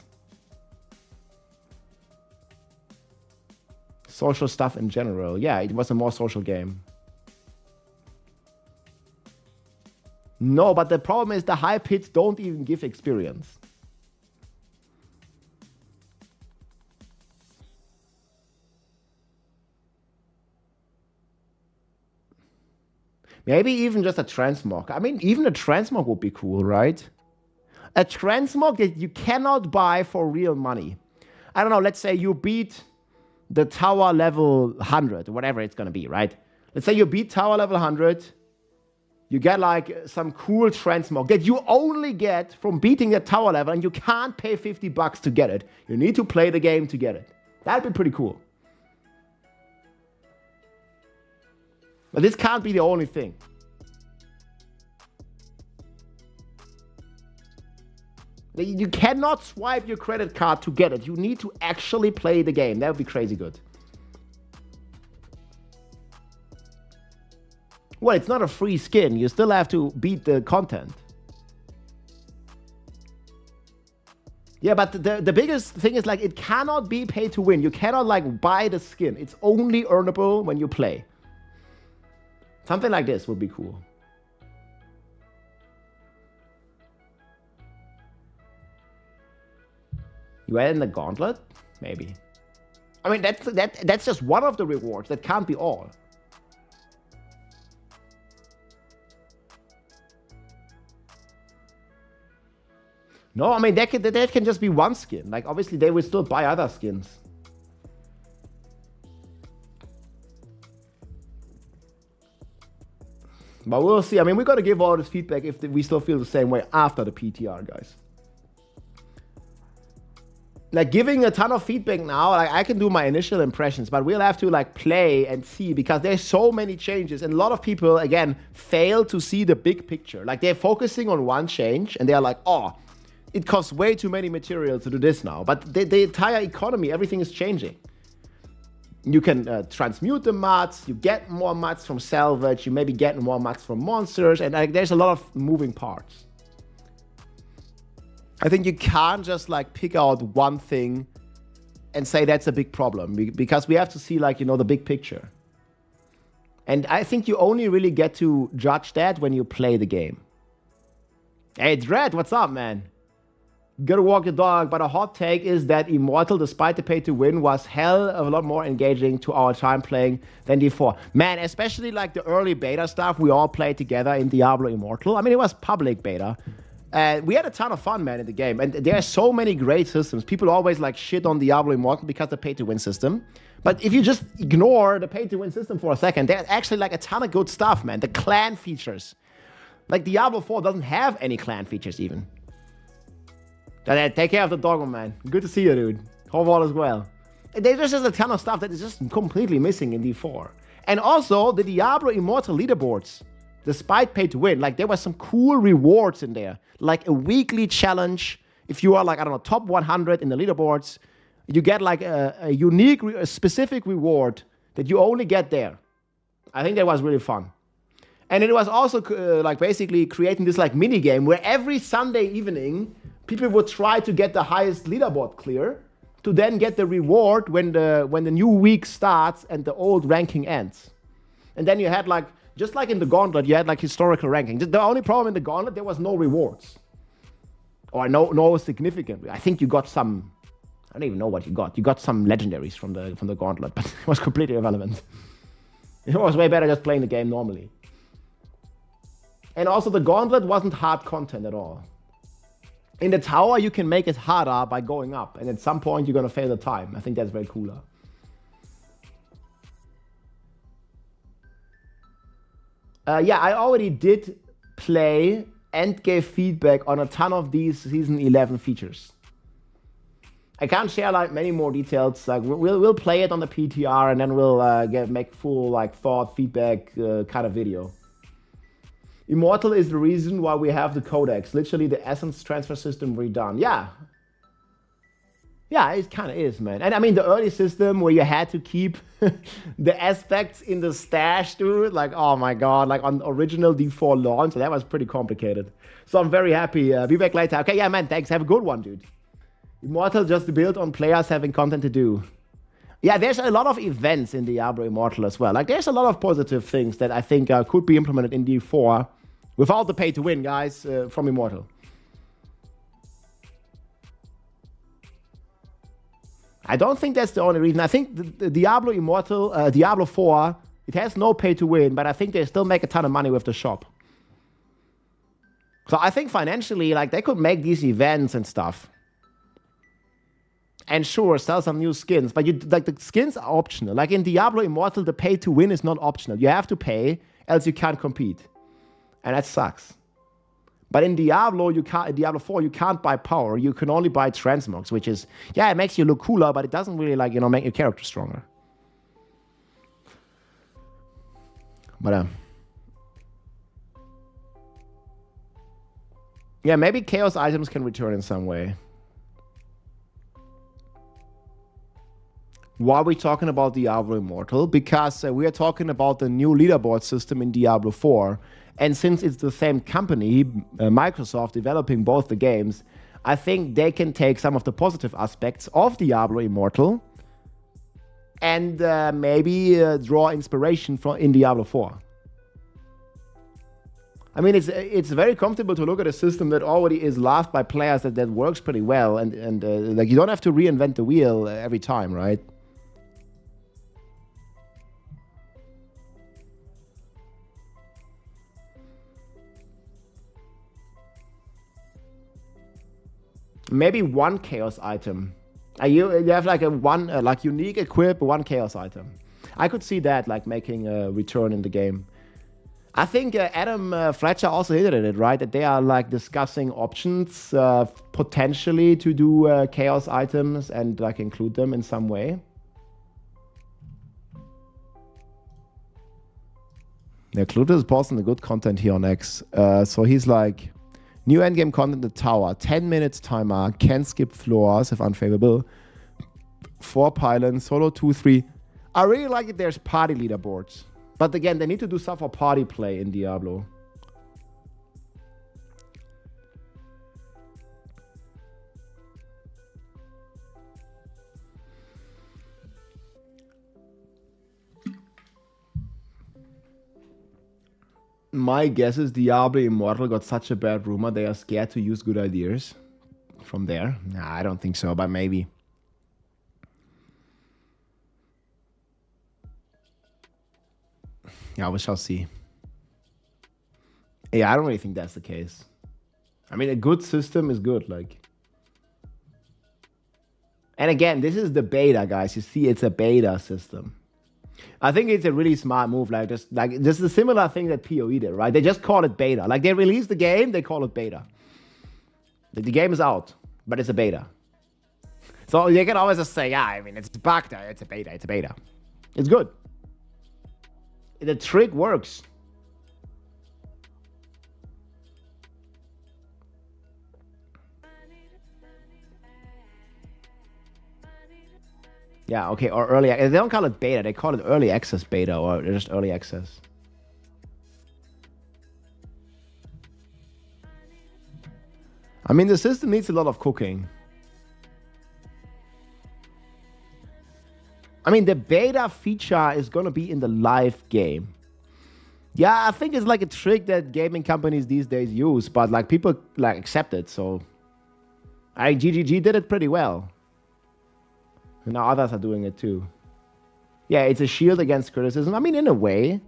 Social stuff in general. Yeah, it was a more social game. No, but the problem is the high pits don't even give experience. Maybe even just a transmog. I mean, even a transmog would be cool, right? A transmog that you cannot buy for real money. I don't know, let's say you beat the tower level 100, whatever it's going to be, right? Let's say you beat tower level 100. You get like some cool transmog that you only get from beating the tower level, and you can't pay $50 to get it. You need to play the game to get it. That'd be pretty cool. But this can't be the only thing. You cannot swipe your credit card to get it. You need to actually play the game. That would be crazy good. Well, it's not a free skin. You still have to beat the content. Yeah, but the biggest thing is, like, it cannot be pay to win. You cannot, like, buy the skin. It's only earnable when you play. Something like this would be cool. You add in the gauntlet? Maybe. I mean, that's just one of the rewards. That can't be all. No, I mean, that can just be one skin. Like, obviously, they will still buy other skins. But we'll see. I mean, we're going to give all this feedback if we still feel the same way after the PTR, guys. Like, giving a ton of feedback now, like, I can do my initial impressions, but we'll have to, like, play and see, because there's so many changes, and a lot of people, again, fail to see the big picture. Like, they're focusing on one change, and they're like, oh, it costs way too many materials to do this now. But the entire economy, everything is changing. You can transmute the mods, you get more mods from salvage, you maybe get more mods from monsters, and like, there's a lot of moving parts. I think you can't just, like, pick out one thing and say that's a big problem, because we have to see, like, you know, the big picture. And I think you only really get to judge that when you play the game. Hey, Dread, what's up, man? Gotta walk your dog, but a hot take is that Immortal, despite the pay to win, was hell of a lot more engaging to our time playing than D4. Man, especially like the early beta stuff we all played together in Diablo Immortal. I mean, it was public beta. We had a ton of fun, man, in the game. And there are so many great systems. People always like shit on Diablo Immortal because the pay to win system. But if you just ignore the pay to win system for a second, there's actually like a ton of good stuff, man. The clan features. Like Diablo 4 doesn't have any clan features even. Take care of the doggo, man. Good to see you, dude. Hope all is well. There's just a ton of stuff that is just completely missing in D4. And also, the Diablo Immortal leaderboards, despite pay to win, like, there were some cool rewards in there. Like a weekly challenge. If you are, like, I don't know, top 100 in the leaderboards, you get like a unique, a specific reward that you only get there. I think that was really fun. And it was also like basically creating this like mini game where every Sunday evening people would try to get the highest leaderboard clear to then get the reward when the new week starts and the old ranking ends. And then you had like just like in the Gauntlet, you had like historical ranking. The only problem in the Gauntlet, there was no rewards. Or no significant. I think you got some, I don't even know what you got. You got some legendaries from the Gauntlet, but it was completely irrelevant. It was way better just playing the game normally. And also the Gauntlet wasn't hard content at all. In the tower, you can make it harder by going up. And at some point, you're going to fail the time. I think that's very cooler. Yeah, I already did play and gave feedback on a ton of these Season 11 features. I can't share like many more details. Like we'll play it on the PTR and then we'll make full like thought feedback kind of video. Immortal is the reason why we have the codex, literally the essence transfer system redone. Yeah, it kind of is, man. And I mean the early system where you had to keep the aspects in the stash, dude. Like, oh my god, like on original D4 launch, that was pretty complicated. So I'm very happy. Be back later. Okay, yeah, man, thanks. Have a good one, dude. Immortal just built on players having content to do. Yeah, there's a lot of events in Diablo Immortal as well. Like, there's a lot of positive things that I think could be implemented in D4 without the pay to win, guys, from Immortal. I don't think that's the only reason. I think the Diablo Immortal, Diablo 4, it has no pay to win, but I think they still make a ton of money with the shop. So I think financially, like, they could make these events and stuff. And sure, sell some new skins, but like the skins are optional. Like in Diablo Immortal, the pay to win is not optional. You have to pay, else you can't compete. And that sucks. But in Diablo 4, you can't buy power. You can only buy transmogs, which is, yeah, it makes you look cooler, but it doesn't really, like, make your character stronger. But, yeah, maybe chaos items can return in some way. Why are we talking about Diablo Immortal? Because we are talking about the new leaderboard system in Diablo 4. And since it's the same company, Microsoft, developing both the games, I think they can take some of the positive aspects of Diablo Immortal and maybe draw inspiration in Diablo 4. I mean, it's very comfortable to look at a system that already is loved by players that works pretty well, and like you don't have to reinvent the wheel every time, right? Maybe one chaos item. You have like like unique equip, one chaos item. I could see that like making a return in the game. I think Adam Fletcher also hinted at it, right? That they are like discussing options potentially to do chaos items and like include them in some way. Yeah, Clute is posting the good content here on X. So he's like, new endgame content in the tower, 10 minutes timer, can skip floors if unfavorable, 4 pylons, solo 2, 3. I really like it there's party leaderboards. But again, they need to do stuff for party play in Diablo. My guess is Diablo Immortal got such a bad rumor they are scared to use good ideas from there. Nah, I don't think so, but maybe. Yeah, we shall see. Yeah, I don't really think that's the case. I mean, a good system is good, like. And again, this is the beta, guys. You see, it's a beta system. I think it's a really smart move, like this is a similar thing that PoE did, right? They just call it beta. Like they release the game, they call it beta. The game is out, but it's a beta. So they can always just say, yeah, I mean, it's bugged, it's a beta, it's a beta. It's good. The trick works. Yeah, okay, or early. They don't call it beta, they call it early access beta or just early access. I mean, the system needs a lot of cooking. I mean, the beta feature is going to be in the live game. Yeah, I think it's like a trick that gaming companies these days use, but like people like accept it. So I GGG did it pretty well. And now others are doing it too. Yeah, it's a shield against criticism. I mean, in a way.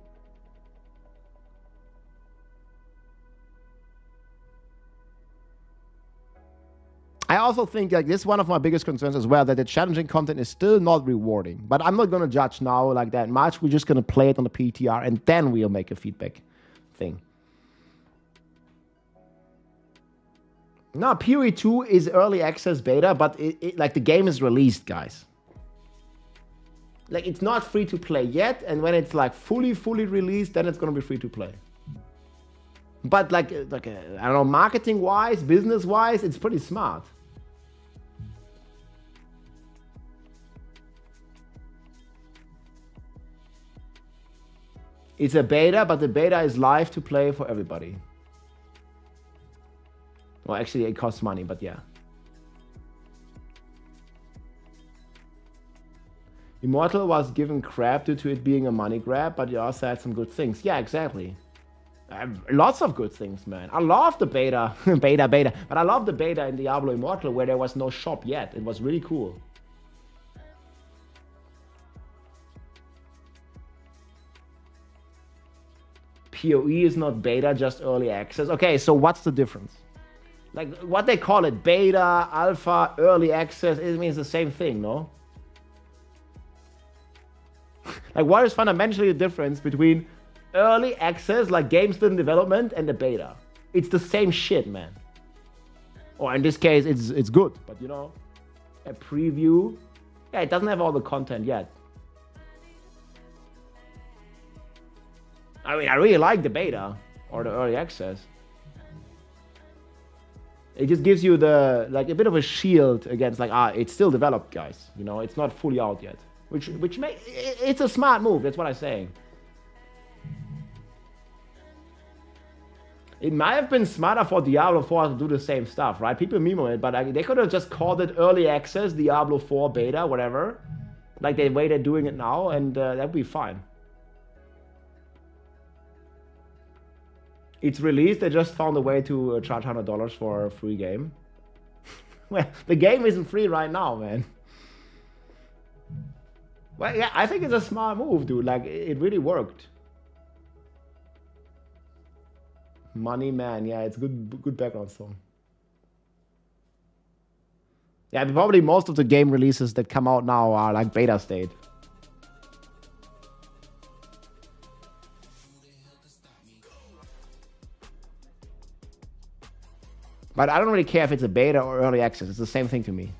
I also think like this is one of my biggest concerns as well, that the challenging content is still not rewarding. But I'm not going to judge now like that much. We're just going to play it on the PTR and then we'll make a feedback thing. No, PoE 2 is early access beta, but like the game is released, guys. Like it's not free to play yet, and when it's like fully released, then it's going to be free to play. But like I don't know, marketing wise, business wise, it's pretty smart. It's a beta, but the beta is live to play for everybody. Well, actually, it costs money, but yeah. Immortal was given crap due to it being a money grab, but you also had some good things. Yeah, exactly. Lots of good things, man. I love the beta, but I love the beta in Diablo Immortal where there was no shop yet. It was really cool. PoE is not beta, just early access. Okay, so what's the difference? Like what they call it, beta, alpha, early access, it means the same thing, no? Like what is fundamentally the difference between early access, like game still in development, and the beta? It's the same shit, man. Or in this case, it's good, but you know, a preview, yeah, it doesn't have all the content yet. I mean, I really like the beta or the early access. It just gives you the like a bit of a shield against like it's still developed, guys. You know, it's not fully out yet. Which it's a smart move. That's what I'm saying. It might have been smarter for Diablo 4 to do the same stuff, right? People meme on it, but they could have just called it early access, Diablo 4 beta, whatever. Like the way they're doing it now, and that'd be fine. It's released. They just found a way to charge $100 for a free game. Well, the game isn't free right now, man. Well, yeah, I think it's a smart move, dude. Like, it really worked. Money Man, yeah, it's good background song. Yeah, probably most of the game releases that come out now are like beta state. But I don't really care if it's a beta or early access. It's the same thing to me.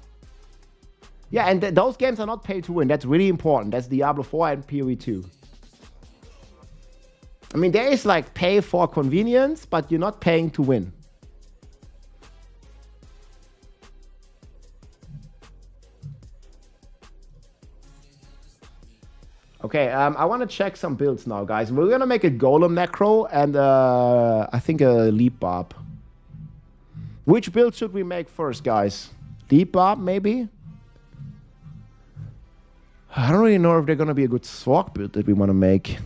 Yeah, and those games are not pay to win. That's really important. That's Diablo 4 and PoE 2. I mean, there is like pay for convenience, but you're not paying to win. Okay, I want to check some builds now, guys. We're going to make a Golem Necro and I think a Leap Barb. Which build should we make first, guys? Leap Barb, maybe? I don't really know if they're going to be a good Sorc build that we want to make.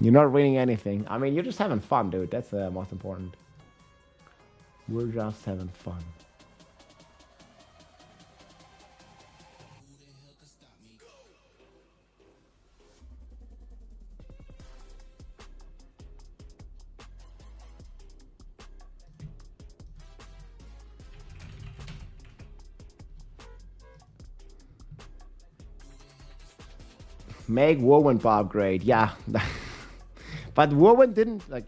You're not winning anything. I mean, you're just having fun, dude. That's the most important. We're just having fun. Make Whirlwind Barb great. Yeah. But Whirlwind didn't like.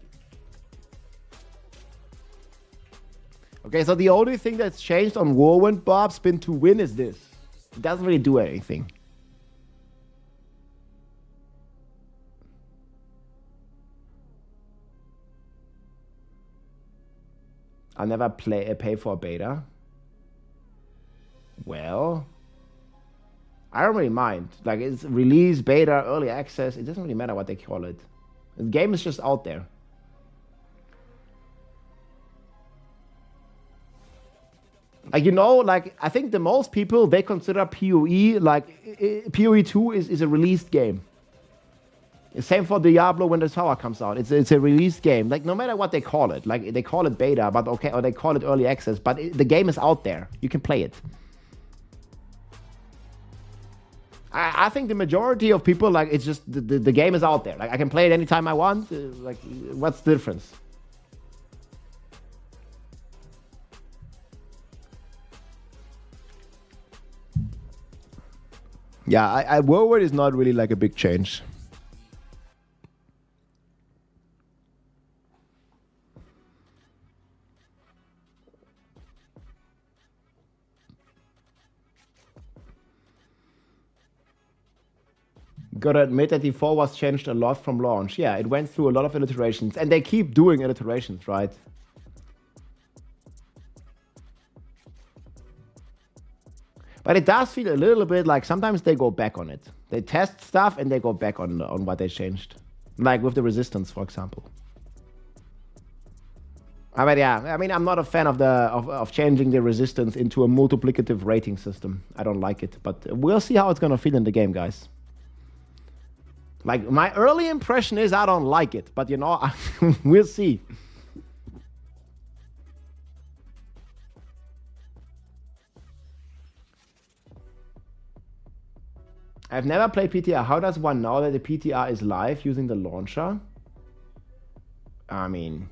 Okay, so the only thing that's changed on Whirlwind Barb Spin to Win is this. It doesn't really do anything. I'll never pay for a beta. Well, I don't really mind. Like, it's release, beta, early access. It doesn't really matter what they call it. The game is just out there. Like, you know, like, I think the most people, they consider PoE, like, PoE 2 is a released game. Same for Diablo when the tower comes out. It's a released game. Like, no matter what they call it. Like, they call it beta, but okay, or they call it early access, but the game is out there. You can play it. I think the majority of people, like, it's just the game is out there. Like, I can play it anytime I want. Like, what's the difference? Yeah, Warward is not really like a big change. Gotta admit that D4 was changed a lot from launch. Yeah, it went through a lot of iterations, and they keep doing iterations, right? But it does feel a little bit like sometimes they go back on it. They test stuff and they go back on what they changed. Like with the resistance, for example. But yeah, I mean, I'm not a fan of changing the resistance into a multiplicative rating system. I don't like it, but we'll see how it's gonna feel in the game, guys. Like, my early impression is I don't like it, but you know, we'll see. I've never played PTR. How does one know that the PTR is live using the launcher? I mean,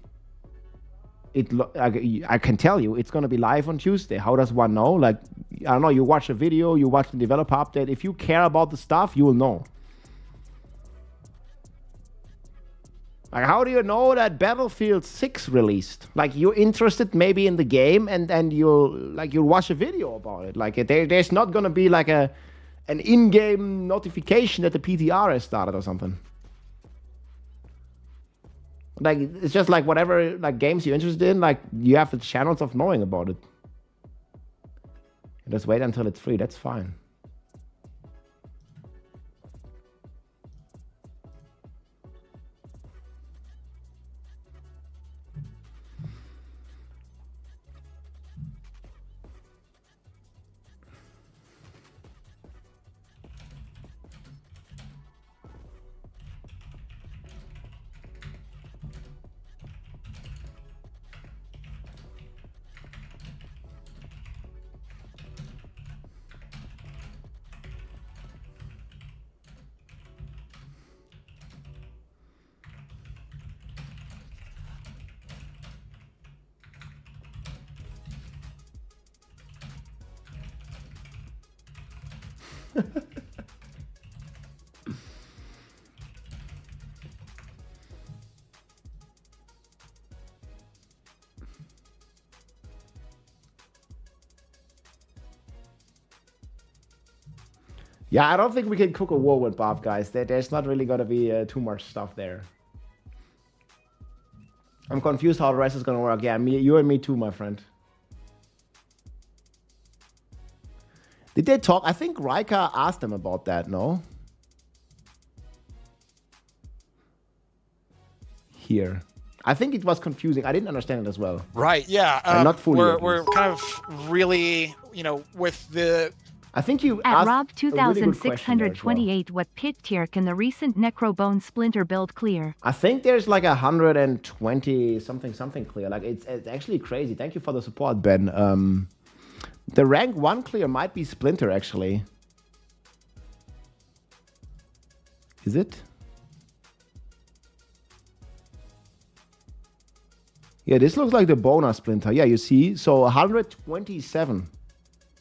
I can tell you it's going to be live on Tuesday. How does one know? Like, I don't know, you watch a video, you watch the developer update. If you care about the stuff, you will know. Like, how do you know that Battlefield 6 released? Like, you're interested maybe in the game, and then you'll watch a video about it. Like, there's not going to be like an in-game notification that the PTR has started or something. Like, it's just like whatever like games you're interested in, like, you have the channels of knowing about it. Just wait until it's free, that's fine. Yeah, I don't think we can cook a war with Bob, guys. There's not really going to be too much stuff there. I'm confused how the rest is going to work. Yeah, you and me too, my friend. Did they talk? I think Riker asked them about that, no? Here. I think it was confusing. I didn't understand it as well. Right, yeah. Not fully. We're kind of really, you know, with the... I think you at asked Rob a really good question there as 2628, what pit tier can the recent Necrobone Splinter build clear? I think there's like 120 something clear. Like, it's actually crazy. Thank you for the support, Ben. The rank 1 clear might be Splinter, actually. Is it? Yeah, this looks like the bonus Splinter. Yeah, you see? So 127.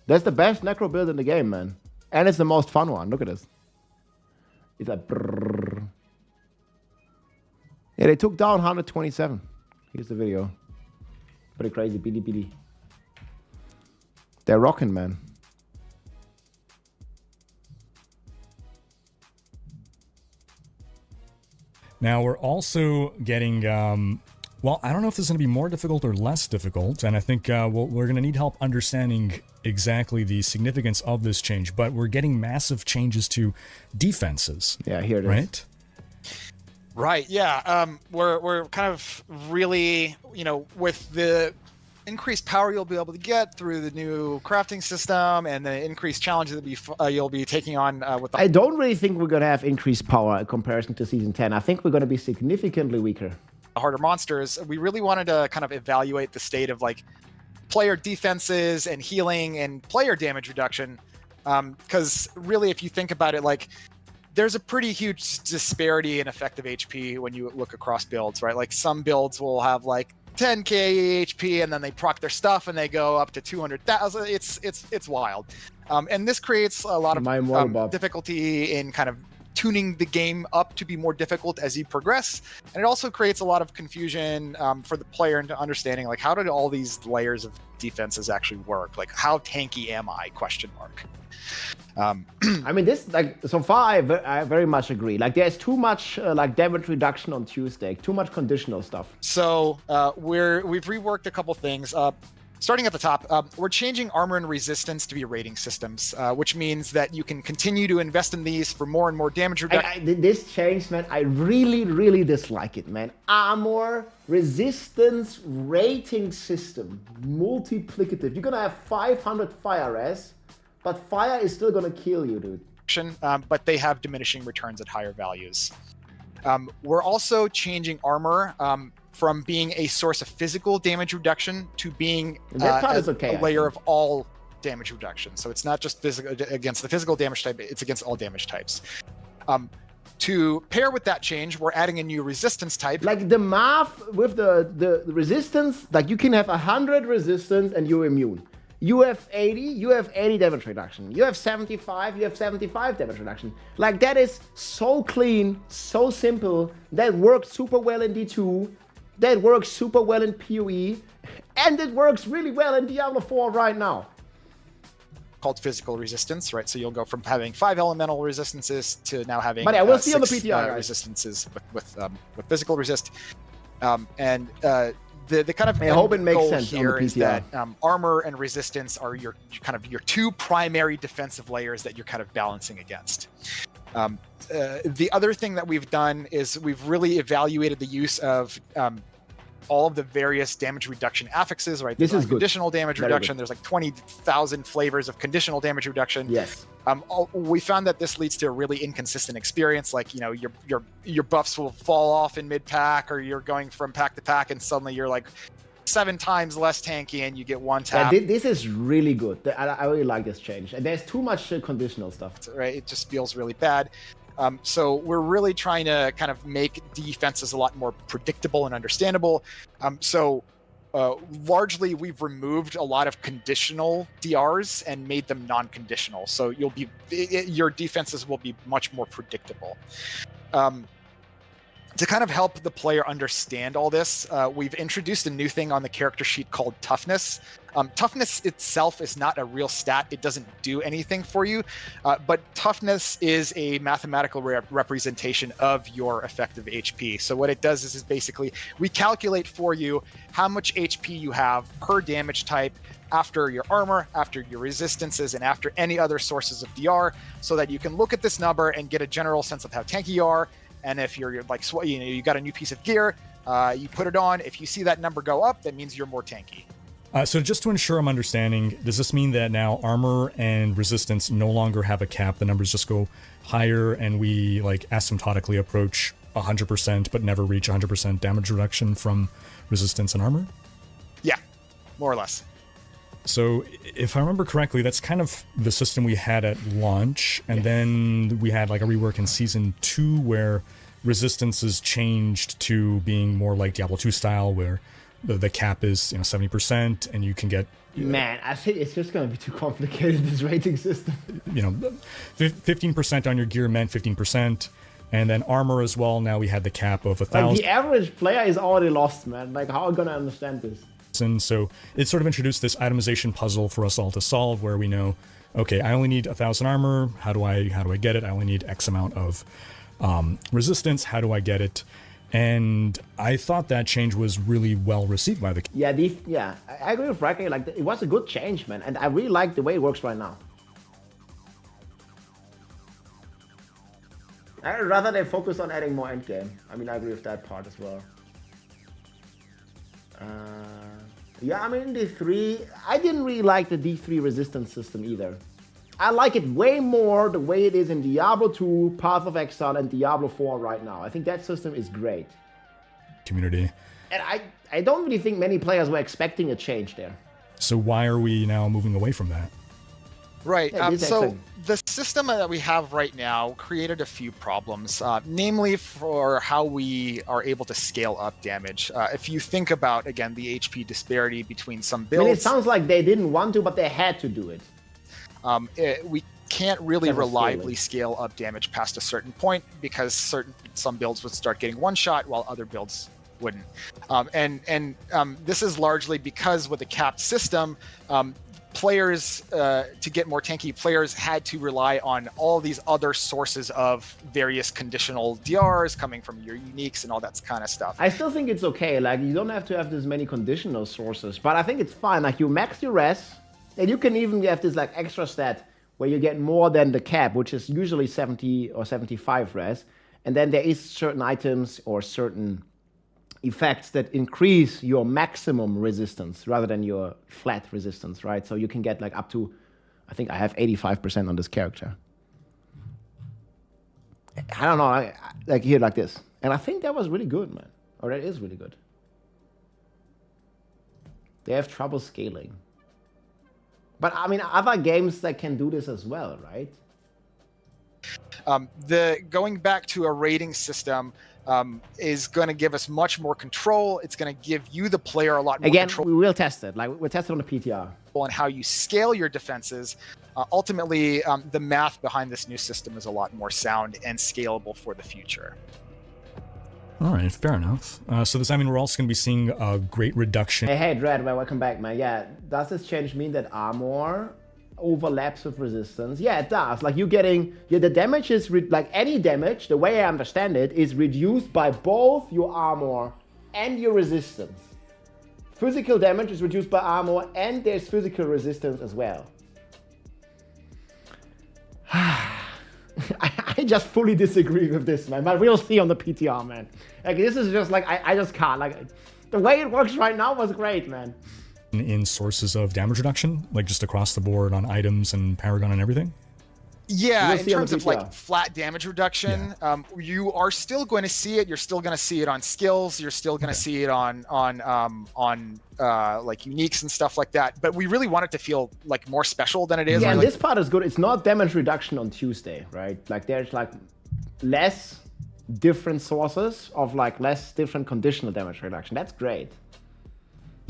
That's the best Necro build in the game, man. And it's the most fun one. Look at this. It's like... brrr. Yeah, they took down 127. Here's the video. Pretty crazy. BD. They're rocking, man. Now, we're also getting... well, I don't know if this is going to be more difficult or less difficult, and I think we're going to need help understanding exactly the significance of this change, but we're getting massive changes to defenses. Yeah, here it is. Right? Right, yeah. We're kind of really, you know, with the increased power you'll be able to get through the new crafting system and the increased challenges that you'll be taking on with the I don't really think we're going to have increased power in comparison to Season 10. I think we're going to be significantly weaker. harder monsters. We really wanted to kind of evaluate the state of like player defenses and healing and player damage reduction. Because really, if you think about it, like there's a pretty huge disparity in effective HP when you look across builds, right? Like some builds will have like 10k HP and then they proc their stuff and they go up to 200,000. It's wild. And this creates a lot of difficulty in kind of tuning the game up to be more difficult as you progress. And it also creates a lot of confusion for the player into understanding like how did all these layers of defenses actually work? Like how tanky am I? Question mark. I mean, this, like, so far I very much agree. Like, there's too much like damage reduction on Tuesday, too much conditional stuff. So we've reworked a couple things. Starting at the top, we're changing armor and resistance to be rating systems, which means that you can continue to invest in these for more and more damage reduction. This change, man, I really dislike it, man. Armor, resistance, rating system, multiplicative. You're gonna have 500 fire res, but fire is still gonna kill you, dude. But they have diminishing returns at higher values. We're also changing armor from being a source of physical damage reduction to being a layer of all damage reduction. So it's not just against the physical damage type, it's against all damage types. To pair with that change, we're adding a new resistance type. Like the math with the resistance, like you can have 100 resistance and you're immune. You have 80 damage reduction. You have 75, you have 75 damage reduction. Like that is so clean, so simple. That works super well in D2. That works super well in PoE. And it works really well in Diablo 4 right now. Called physical resistance, right? So you'll go from having 5 elemental resistances to now having but I will see on the 6 PTR, resistances with physical resist. The kind of I hope it makes goal sense here on the is that armor and resistance are your two primary defensive layers that you're kind of balancing against. The other thing that we've done is we've really evaluated the use of all of the various damage reduction affixes, right? This is conditional damage Very reduction. good. There's like 20,000 flavors of conditional damage reduction. Yes. We found that this leads to a really inconsistent experience. Like, you know, your buffs will fall off in mid pack, or you're going from pack to pack, and suddenly you're like 7 times less tanky, and you get 1 tap. Yeah, this is really good. I really like this change. And there's too much conditional stuff. Right? It just feels really bad. So we're really trying to kind of make defenses a lot more predictable and understandable. Largely, we've removed a lot of conditional DRs and made them non-conditional. So your defenses will be much more predictable. To kind of help the player understand all this, we've introduced a new thing on the character sheet called toughness. Toughness itself is not a real stat. It doesn't do anything for you, but toughness is a mathematical representation of your effective HP. So what it does is basically we calculate for you how much HP you have per damage type after your armor, after your resistances, and after any other sources of DR, so that you can look at this number and get a general sense of how tanky you are. And if you're like, you got a new piece of gear, you put it on. If you see that number go up, that means you're more tanky. So just to ensure I'm understanding, does this mean that now armor and resistance no longer have a cap? The numbers just go higher and we like asymptotically approach 100% but never reach 100% damage reduction from resistance and armor? Yeah, more or less. So if I remember correctly, that's kind of the system we had at launch, and then we had like a rework in Season 2 where resistances changed to being more like Diablo 2 style, where the cap is 70% and you can get... Man, I think it's just going to be too complicated, this rating system. 15% on your gear meant 15%, and then armor as well. Now we had the cap of 1,000. Like the average player is already lost, man. Like, how are you going to understand this? And so it sort of introduced this itemization puzzle for us all to solve, where we know, okay, I only need 1,000 armor. How do I get it? I only need X amount of resistance. How do I get it? And I thought that change was really well received by the... Yeah, I agree with Bracky. Like, it was a good change, man. And I really like the way it works right now. I'd rather they focus on adding more endgame. I mean, I agree with that part as well. Yeah, I mean, D3, I didn't really like the D3 resistance system either. I like it way more the way it is in Diablo 2, Path of Exile, and Diablo 4 right now. I think that system is great. Community. And I don't really think many players were expecting a change there. So why are we now moving away from that? Right. Yeah, So the system that we have right now created a few problems, namely for how we are able to scale up damage. If you think about, again, the HP disparity between some builds. I mean, it sounds like they didn't want to, but they had to do it. We can't really reliably scale up damage past a certain point because some builds would start getting one shot while other builds wouldn't. This is largely because with a capped system, players, to get more tanky, players had to rely on all these other sources of various conditional DRs coming from your uniques and all that kind of stuff. I still think it's okay. Like, you don't have to have this many conditional sources, but I think it's fine. Like, you max your res, and you can even have this like extra stat where you get more than the cap, which is usually 70 or 75 res. And then there is certain items or certain effects that increase your maximum resistance rather than your flat resistance, right? So you can get like up to, I think I have 85% on this character. I don't know, like here like this. And I think that was really good, man. Or that is really good. They have trouble scaling. But I mean, other games that can do this as well, right? Going back to a rating system is going to give us much more control. It's going to give you, the player, a lot more control. Again, we will test it. Like, we'll test it on the PTR. On how you scale your defenses. Ultimately, the math behind this new system is a lot more sound and scalable for the future. All right, fair enough. So does that mean we're also going to be seeing a great reduction? Hey, Dread, welcome back, man. Yeah, does this change mean that armor overlaps with resistance? Yeah, it does. Like, you're getting, the damage is, like any damage, the way I understand it, is reduced by both your armor and your resistance. Physical damage is reduced by armor, and there's physical resistance as well. I just fully disagree with this, man, but we'll see on the PTR, man. Like, this is just like, I just can't. Like, the way it works right now was great, man. In sources of damage reduction, like just across the board on items and Paragon and everything? Yeah, in terms of like flat damage reduction, you are still going to see it. You're still going to see it on skills. You're still going to see it on like uniques and stuff like that. But we really want it to feel like more special than it is. Yeah, and this part is good. It's not damage reduction on Tuesday, right? Like, there's like less different sources of like less different conditional damage reduction. That's great.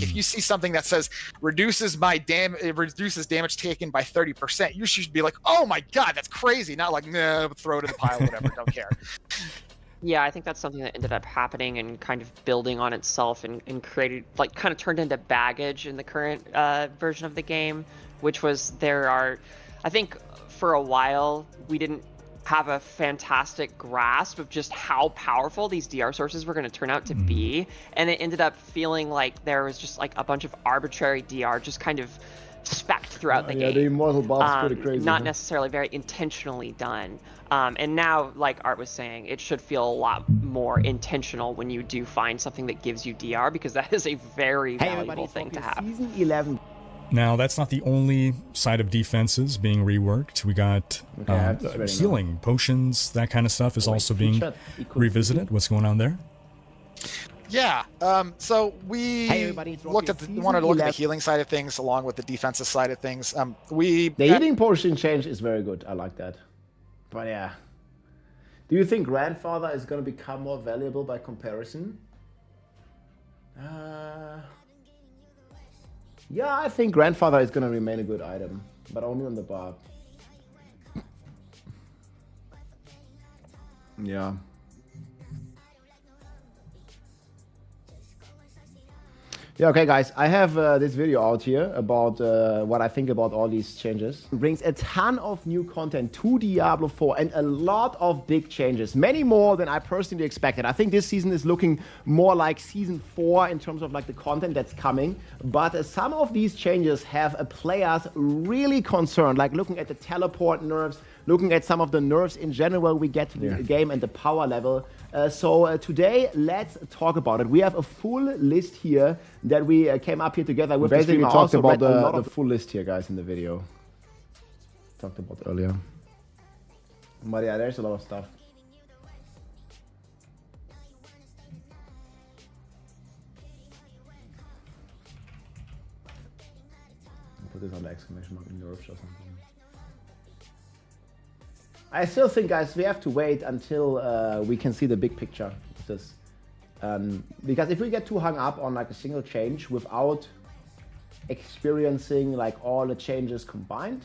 If you see something that says reduces damage taken by 30%, you should be like, oh my god, that's crazy. Not like, nah, throw it in the pile, whatever, don't care. Yeah, I think that's something that ended up happening and kind of building on itself and created, like, kind of turned into baggage in the current version of the game, which was I think for a while we didn't have a fantastic grasp of just how powerful these DR sources were going to turn out to be, and it ended up feeling like there was just like a bunch of arbitrary DR just kind of specced throughout the game. The immortal buff's pretty crazy. Not necessarily very intentionally done. And now, like Art was saying, it should feel a lot more intentional when you do find something that gives you DR, because that is a very valuable thing to have. Season 11. Now, that's not the only side of defenses being reworked. We got healing, potions, that kind of stuff is also being revisited. What's going on there? Yeah, so we wanted to look at the healing side of things along with the defensive side of things. The healing potion change is very good. I like that. But yeah. Do you think Grandfather is going to become more valuable by comparison? Yeah, I think Grandfather is going to remain a good item, but only on the barb. Yeah. Yeah, okay, guys, I have this video out here about what I think about all these changes. It brings a ton of new content to Diablo 4 and a lot of big changes, many more than I personally expected. I think this season is looking more like season 4 in terms of like the content that's coming, but some of these changes have players really concerned, like looking at the teleport nerfs, looking at some of the nerfs in general we get to the game and the power level. So today, let's talk about it. We have a full list here that we came up here together with. Basically, we talked about the full list here, guys, in the video. Talked about earlier. But yeah, there's a lot of stuff. Put this on the exclamation mark in nerfs or something. I still think, guys, we have to wait until we can see the big picture of this. Because if we get too hung up on like a single change without experiencing like all the changes combined,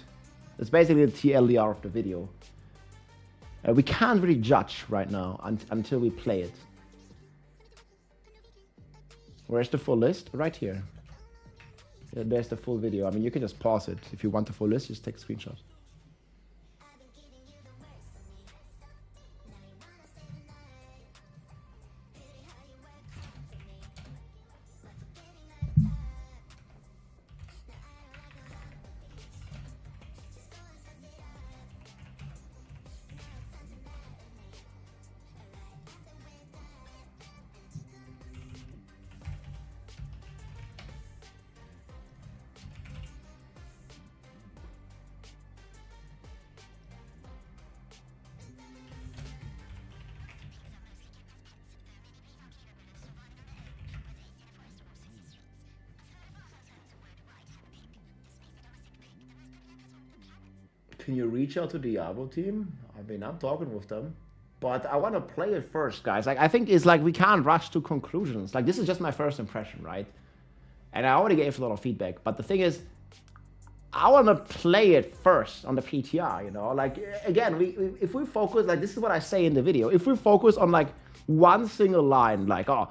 it's basically the TLDR of the video. We can't really judge right now until we play it. Where's the full list? Right here. There's the full video. I mean, you can just pause it. If you want the full list, just take a screenshot. Can you reach out to the Diablo team? I mean, I'm talking with them, but I want to play it first, guys. Like, I think it's like we can't rush to conclusions. Like, this is just my first impression, right? And I already gave a lot of feedback, but the thing is, I want to play it first on the PTR, you know? Like, again, if we focus, like, this is what I say in the video. If we focus on, like, one single line, like, oh,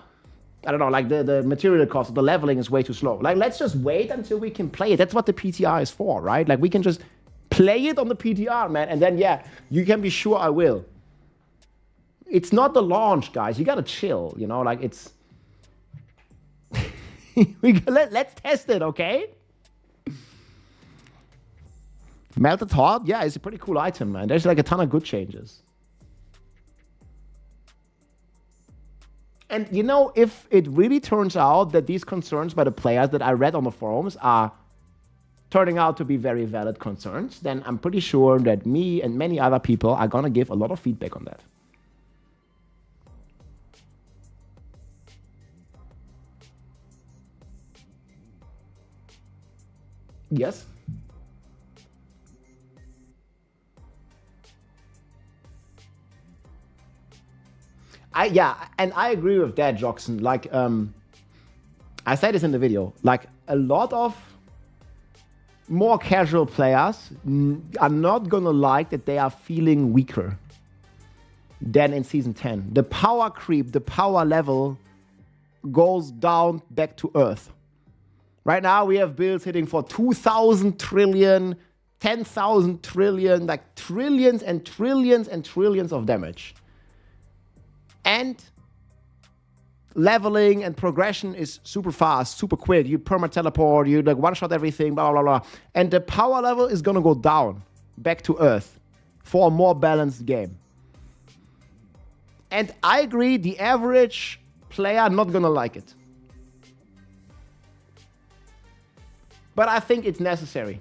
I don't know, like, the material cost, the leveling is way too slow. Like, let's just wait until we can play it. That's what the PTR is for, right? Like, we can just play it on the PTR, man, and then, yeah, you can be sure I will. It's not the launch, guys. You gotta chill, you know? Like, it's... let's test it, okay? Melted Heart, yeah, it's a pretty cool item, man. There's like a ton of good changes. And you know, if it really turns out that these concerns by the players that I read on the forums are turning out to be very valid concerns, then I'm pretty sure that me and many other people are gonna give a lot of feedback on that. Yes? And I agree with that, Joxon. Like, I said this in the video. Like, a lot of more casual players are not gonna like that they are feeling weaker than in Season 10. The power creep, the power level goes down back to earth. Right now, we have builds hitting for 2,000 trillion, 10,000 trillion, like trillions and trillions and trillions of damage. And leveling and progression is super fast, super quick. You perma teleport, you like one-shot everything, blah, blah, blah. And the power level is gonna go down, back to earth, for a more balanced game. And I agree, the average player not gonna like it. But I think it's necessary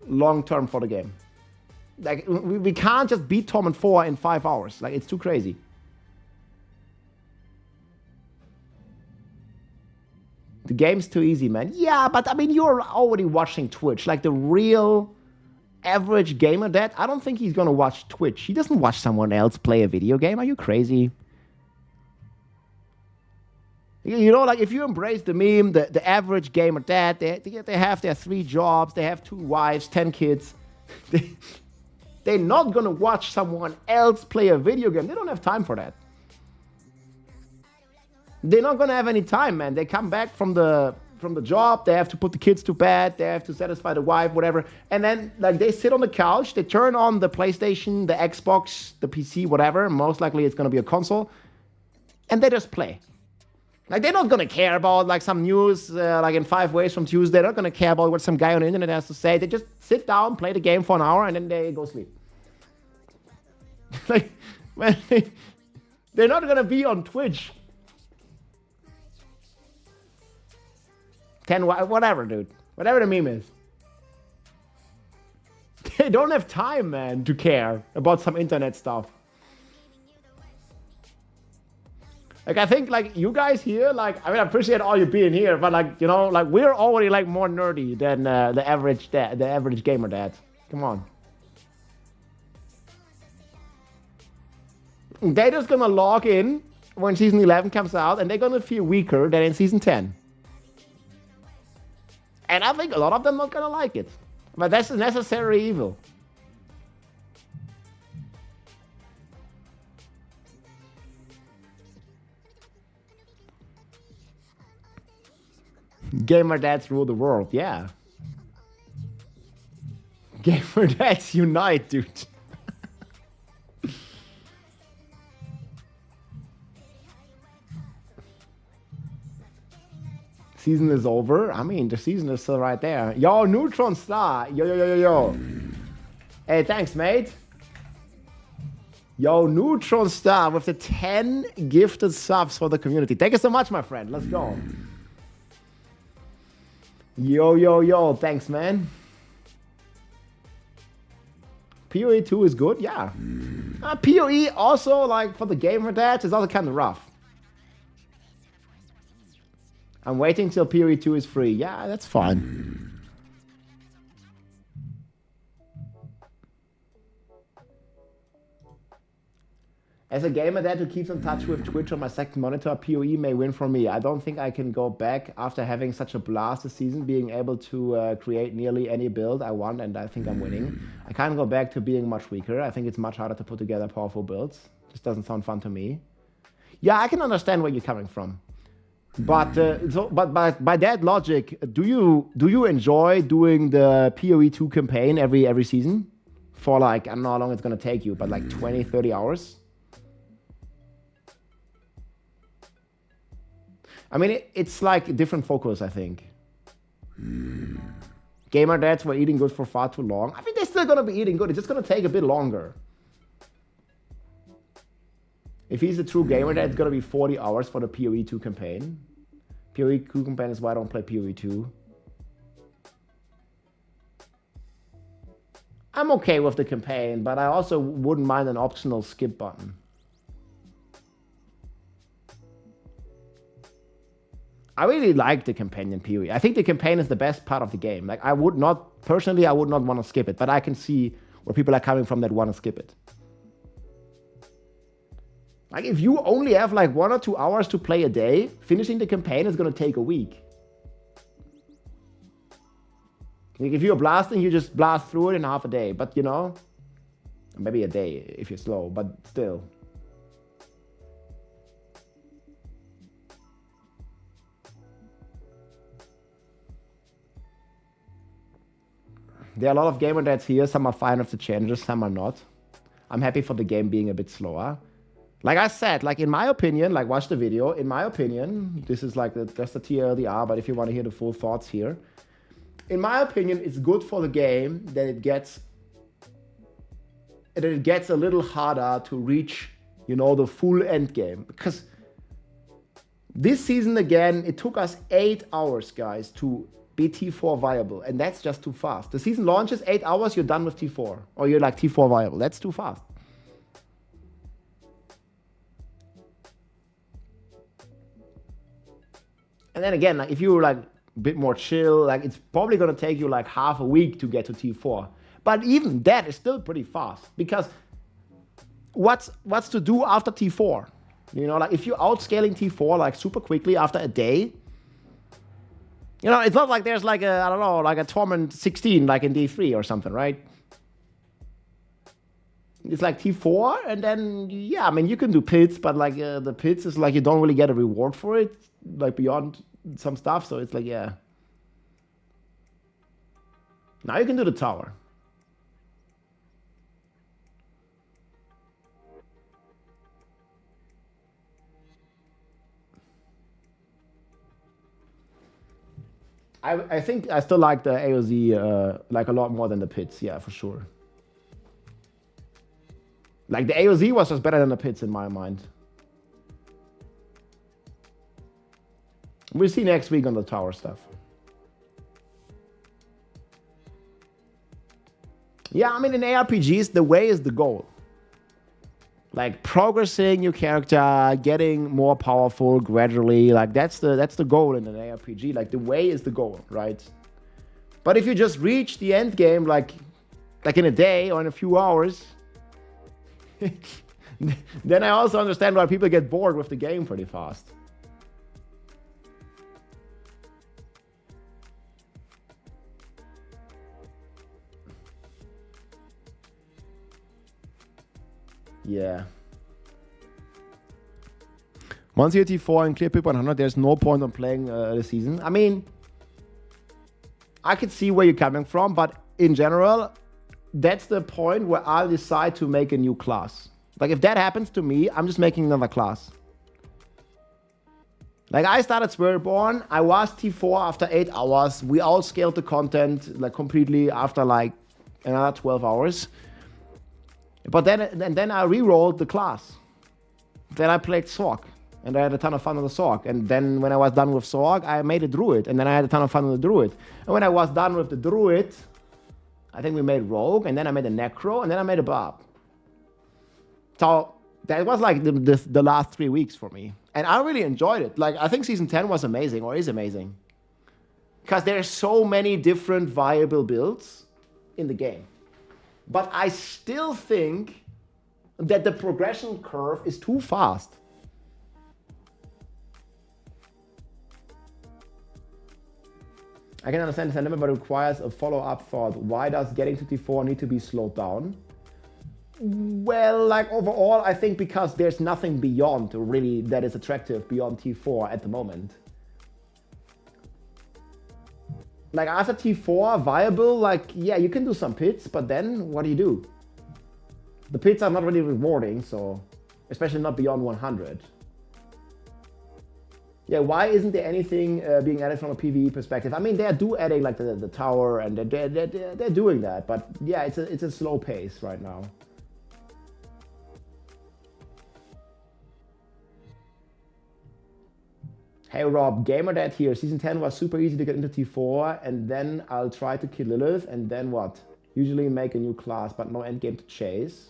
long-term for the game. Like, we can't just beat Torment 4 in 5 hours. Like, it's too crazy. The game's too easy, man. Yeah, but I mean, you're already watching Twitch. Like, the real average gamer that, I don't think he's gonna watch Twitch. He doesn't watch someone else play a video game. Are you crazy? You know, like, if you embrace the meme, the average gamer dad, they have their 3 jobs, they have 2 wives, 10 kids. They're not gonna watch someone else play a video game. They don't have time for that. They're not gonna have any time, man. They come back from the job, they have to put the kids to bed, they have to satisfy the wife, whatever. And then, like, they sit on the couch, they turn on the PlayStation, the Xbox, the PC, whatever. Most likely it's gonna be a console. And they just play. Like, they're not gonna care about like some news like in 5 ways from Tuesday. They're not gonna care about what some guy on the internet has to say. They just sit down, play the game for an hour, and then they go sleep. Like, man, they're not gonna be on Twitch. 10, whatever, dude. Whatever the meme is. They don't have time, man, to care about some internet stuff. Like, I think, like, you guys here, like, I mean, I appreciate all you being here, but, like, you know, like, we're already, like, more nerdy than the average gamer dad. Come on. They're just gonna log in when Season 11 comes out, and they're gonna feel weaker than in Season 10. And I think a lot of them are not gonna like it. But that's a necessary evil. Gamer dads rule the world, yeah. Gamer dads unite, dude. Season is over. I mean, the season is still right there. Yo, Neutron Star. Yo, yo, yo, yo, yo. Hey, thanks, mate. Yo, Neutron Star with the 10 gifted subs for the community. Thank you so much, my friend. Let's go. Yo, yo, yo. Thanks, man. PoE 2 is good, yeah. PoE also, like, for the gamer dads, is also kind of rough. I'm waiting till PoE 2 is free. Yeah, that's fine. As a gamer dad who keeps in touch with Twitch on my second monitor, PoE may win for me. I don't think I can go back after having such a blast this season, being able to create nearly any build I want, and I think I'm winning. I can't go back to being much weaker. I think it's much harder to put together powerful builds. This doesn't sound fun to me. Yeah, I can understand where you're coming from. But by that logic, do you enjoy doing the PoE 2 campaign every season for, like, I don't know how long it's gonna take you, but like 20, 30 hours? I mean, it's like a different focus, I think. Gamer dads were eating good for far too long. I think they're still gonna be eating good. It's just gonna take a bit longer. If he's a true gamer, that's gonna be 40 hours for the PoE 2 campaign. PoE 2 campaign is why I don't play PoE 2. I'm okay with the campaign, but I also wouldn't mind an optional skip button. I really like the campaign in PoE. I think the campaign is the best part of the game. Like, I would not want to skip it, but I can see where people are coming from that want to skip it. Like, if you only have like 1 or 2 hours to play a day, finishing the campaign is going to take a week. Like, if you're blasting, you just blast through it in half a day. But, you know, maybe a day if you're slow, but still. There are a lot of gamer dads here. Some are fine with the changes, some are not. I'm happy for the game being a bit slower. Like I said, like, in my opinion, like, watch the video. In my opinion, this is like just the TLDR, but if you want to hear the full thoughts here. In my opinion, it's good for the game that it gets a little harder to reach, you know, the full end game. Because this season, again, it took us 8 hours, guys, to be T4 viable, and that's just too fast. The season launches, 8 hours, you're done with T4. Or you're like T4 viable. That's too fast. And then again, like, if you're like a bit more chill, like, it's probably gonna take you like half a week to get to T4. But even that is still pretty fast, because what's to do after T4? You know, like, if you're outscaling T4 like super quickly after a day, you know, it's not like there's like a, I don't know, like a Torment 16 like in D3 or something, right? It's like T4, and then, yeah, I mean, you can do pits, but like the pits is like you don't really get a reward for it, like beyond some stuff, so it's like, yeah. Now you can do the tower. I think I still like the AOZ like a lot more than the pits. Yeah, for sure. Like the AOZ was just better than the pits in my mind. We'll see next week on the tower stuff. Yeah, I mean, in ARPGs, the way is the goal. Like progressing your character, getting more powerful gradually. Like that's the goal in an ARPG. Like the way is the goal, right? But if you just reach the end game, like in a day or in a few hours, then I also understand why people get bored with the game pretty fast. Yeah. Once you're T4 and clear pick 100, there's no point on playing the season. I mean, I could see where you're coming from, but in general, that's the point where I'll decide to make a new class. Like if that happens to me, I'm just making another class. Like I started Spiritborn, I was T4 after 8 hours. We all scaled the content like completely after like another 12 hours. But then I re-rolled the class. Then I played Sorc, and I had a ton of fun on the Sorc. And then when I was done with Sorc, I made a Druid, and then I had a ton of fun on the Druid. And when I was done with the Druid, I think we made Rogue, and then I made a Necro, and then I made a Barb. So that was like the last 3 weeks for me. And I really enjoyed it. Like I think Season 10 was amazing, or is amazing. Because there are so many different viable builds in the game. But I still think that the progression curve is too fast. I can understand the sentiment, but it requires a follow-up thought. Why does getting to T4 need to be slowed down? Well, like overall, I think because there's nothing beyond really that is attractive beyond T4 at the moment. Like after T4, viable, like, yeah, you can do some pits, but then what do? The pits are not really rewarding, so, especially not beyond 100. Yeah, why isn't there anything being added from a PvE perspective? I mean, they're adding like the tower, and they're doing that, but yeah, it's a slow pace right now. Hey Rob, GamerDad here. Season 10 was super easy to get into T4, and then I'll try to kill Lilith, and then what? Usually make a new class, but no endgame to chase.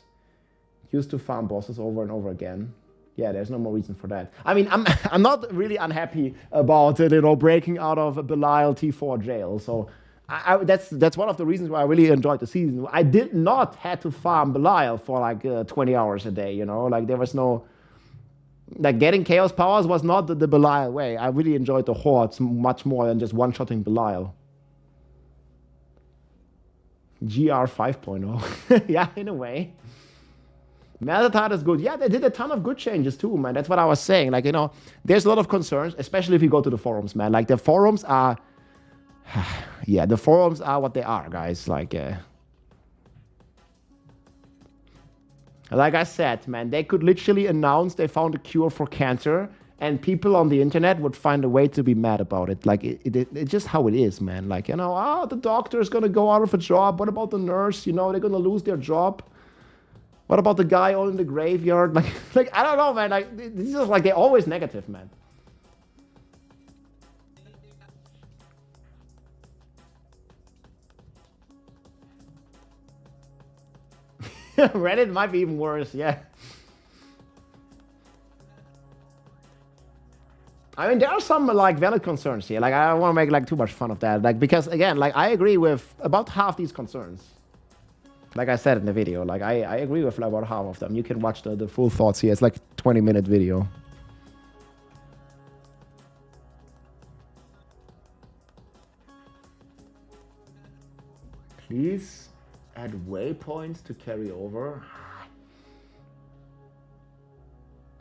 Used to farm bosses over and over again. Yeah, there's no more reason for that. I mean, I'm not really unhappy about breaking out of Belial T4 jail. So that's one of the reasons why I really enjoyed the season. I did not have to farm Belial for like 20 hours a day. Like there was no. Like getting Chaos Powers was not the Belial way. I really enjoyed the Hordes much more than just one-shotting Belial. GR 5.0. Yeah, in a way. Meltatard is good. Yeah, they did a ton of good changes too, man. That's what I was saying. Like, there's a lot of concerns, especially if you go to the forums, man. Like, the forums are... yeah, the forums are what they are, guys. Like I said, man, they could literally announce they found a cure for cancer, and people on the internet would find a way to be mad about it. Like, it's just how it is, man. Like, the doctor is going to go out of a job. What about the nurse? They're going to lose their job. What about the guy all in the graveyard? Like I don't know, man. Like, this is just like, they're always negative, man. Reddit might be even worse, yeah. I mean, there are some like valid concerns here. Like, I don't want to make like too much fun of that. Like, because again, like I agree with about half these concerns. Like I said in the video, like I agree with like about half of them. You can watch the full thoughts here. It's like a 20-minute video. Please add waypoints to carry over.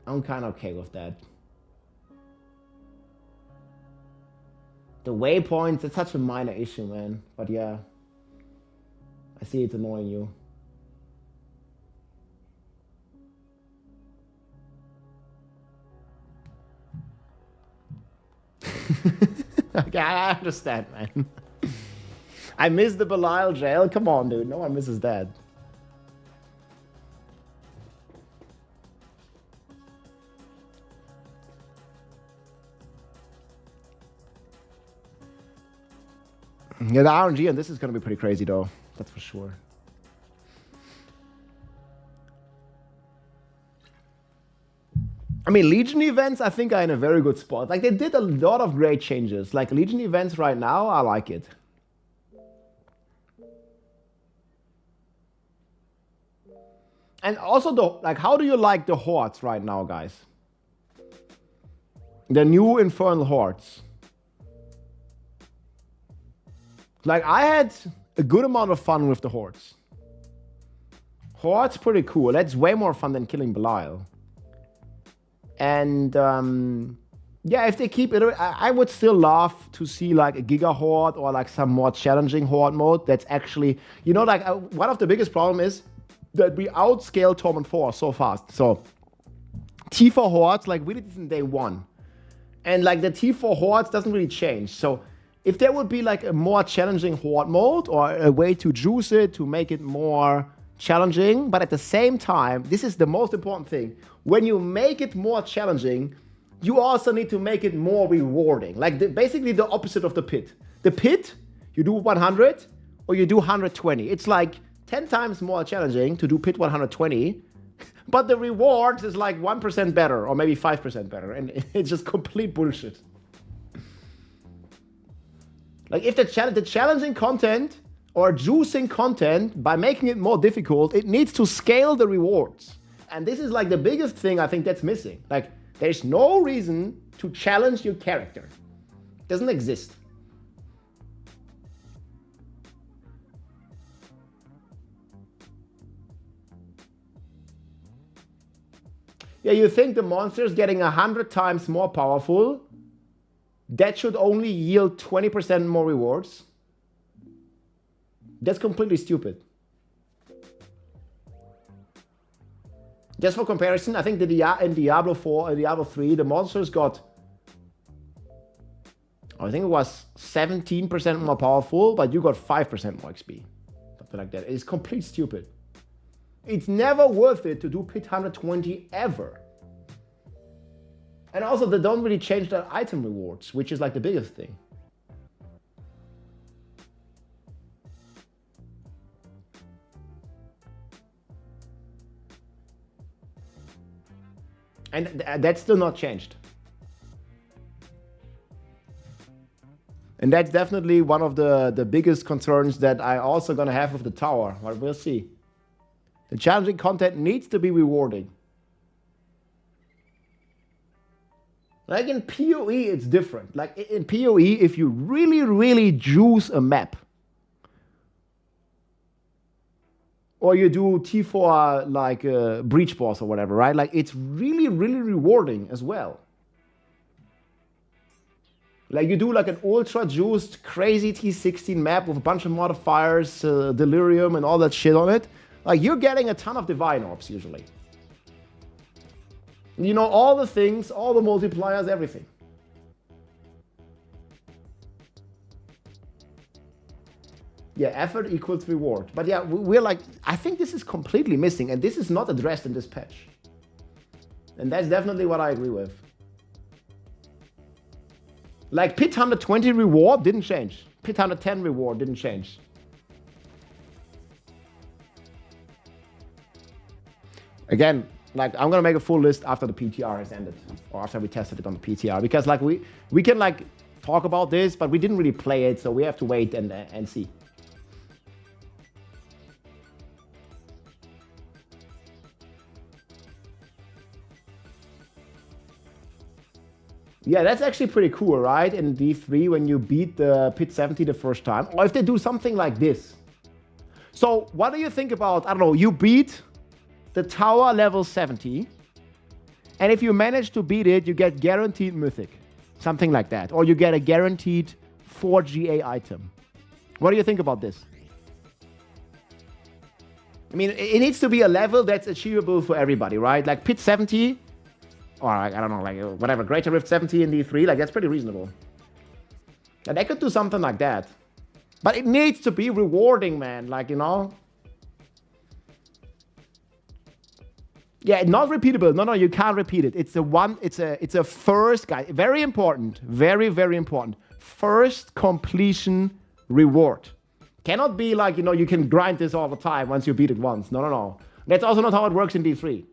I'm kind of okay with that. The waypoints, it's such a minor issue, man. But yeah, I see it's annoying you. Okay, I understand, man. I miss the Belial jail. Come on, dude. No one misses that. Yeah, the RNG and this is going to be pretty crazy, though. That's for sure. I mean, Legion events, I think, are in a very good spot. Like, they did a lot of great changes. Like, Legion events right now, I like it. And also, like, how do you like the hordes right now, guys? The new Infernal Hordes. Like, I had a good amount of fun with the hordes. Hordes pretty cool. That's way more fun than killing Belial. And yeah, if they keep it, I would still love to see like a Giga Horde or like some more challenging Horde mode. That's actually, you know, like one of the biggest problem is that we outscale Torment 4 so fast. So T4 Hordes, like we did this in day one. And like the T4 Hordes doesn't really change. So if there would be like a more challenging Horde mode or a way to juice it, to make it more challenging, but at the same time, this is the most important thing. When you make it more challenging, you also need to make it more rewarding. Like basically the opposite of the pit. The pit, you do 100 or you do 120. It's like 10 times more challenging to do pit 120, but the rewards is like 1% better or maybe 5% better. And it's just complete bullshit. Like if the challenging content or juicing content, by making it more difficult, it needs to scale the rewards. And this is like the biggest thing I think that's missing. Like there's no reason to challenge your character. It doesn't exist. Yeah, you think the monster's getting 100 times more powerful? That should only yield 20% more rewards? That's completely stupid. Just for comparison, I think in Diablo 4 and Diablo 3, the monsters got, I think it was 17% more powerful, but you got 5% more XP. Something like that. It's complete stupid. It's never worth it to do pit 120 ever. And also, they don't really change their item rewards, which is like the biggest thing. And that's still not changed. And that's definitely one of the biggest concerns that I also gonna have with the tower, but we'll see. The challenging content needs to be rewarding. Like in PoE, it's different. Like in PoE, if you really, really juice a map, or you do T4 like breach boss or whatever, right? Like it's really, really rewarding as well. Like you do like an ultra juiced, crazy T16 map with a bunch of modifiers, delirium and all that shit on it. Like you're getting a ton of divine orbs usually. You know, all the things, all the multipliers, everything. Yeah, effort equals reward. But yeah, we're like, I think this is completely missing, and this is not addressed in this patch. And that's definitely what I agree with. Like, pit 120 reward didn't change. Pit 110 reward didn't change. Again, like, I'm gonna make a full list after the PTR has ended, or after we tested it on the PTR, because like we can like talk about this, but we didn't really play it, so we have to wait and see. Yeah, that's actually pretty cool, right? In D3, when you beat the pit 70 the first time, or if they do something like this. So what do you think about, I don't know, you beat the tower level 70, and if you manage to beat it, you get guaranteed mythic, something like that, or you get a guaranteed 4 GA item. What do you think about this? I mean, it needs to be a level that's achievable for everybody, right? Like pit 70, or I don't know, like whatever, Greater Rift 70 in D3, like that's pretty reasonable. And they could do something like that. But it needs to be rewarding, man. Like, you know. Yeah, not repeatable. No, you can't repeat it. It's a first, guy. Very important. Very, very important. First completion reward. Cannot be like, you know, you can grind this all the time once you beat it once. No. That's also not how it works in D3.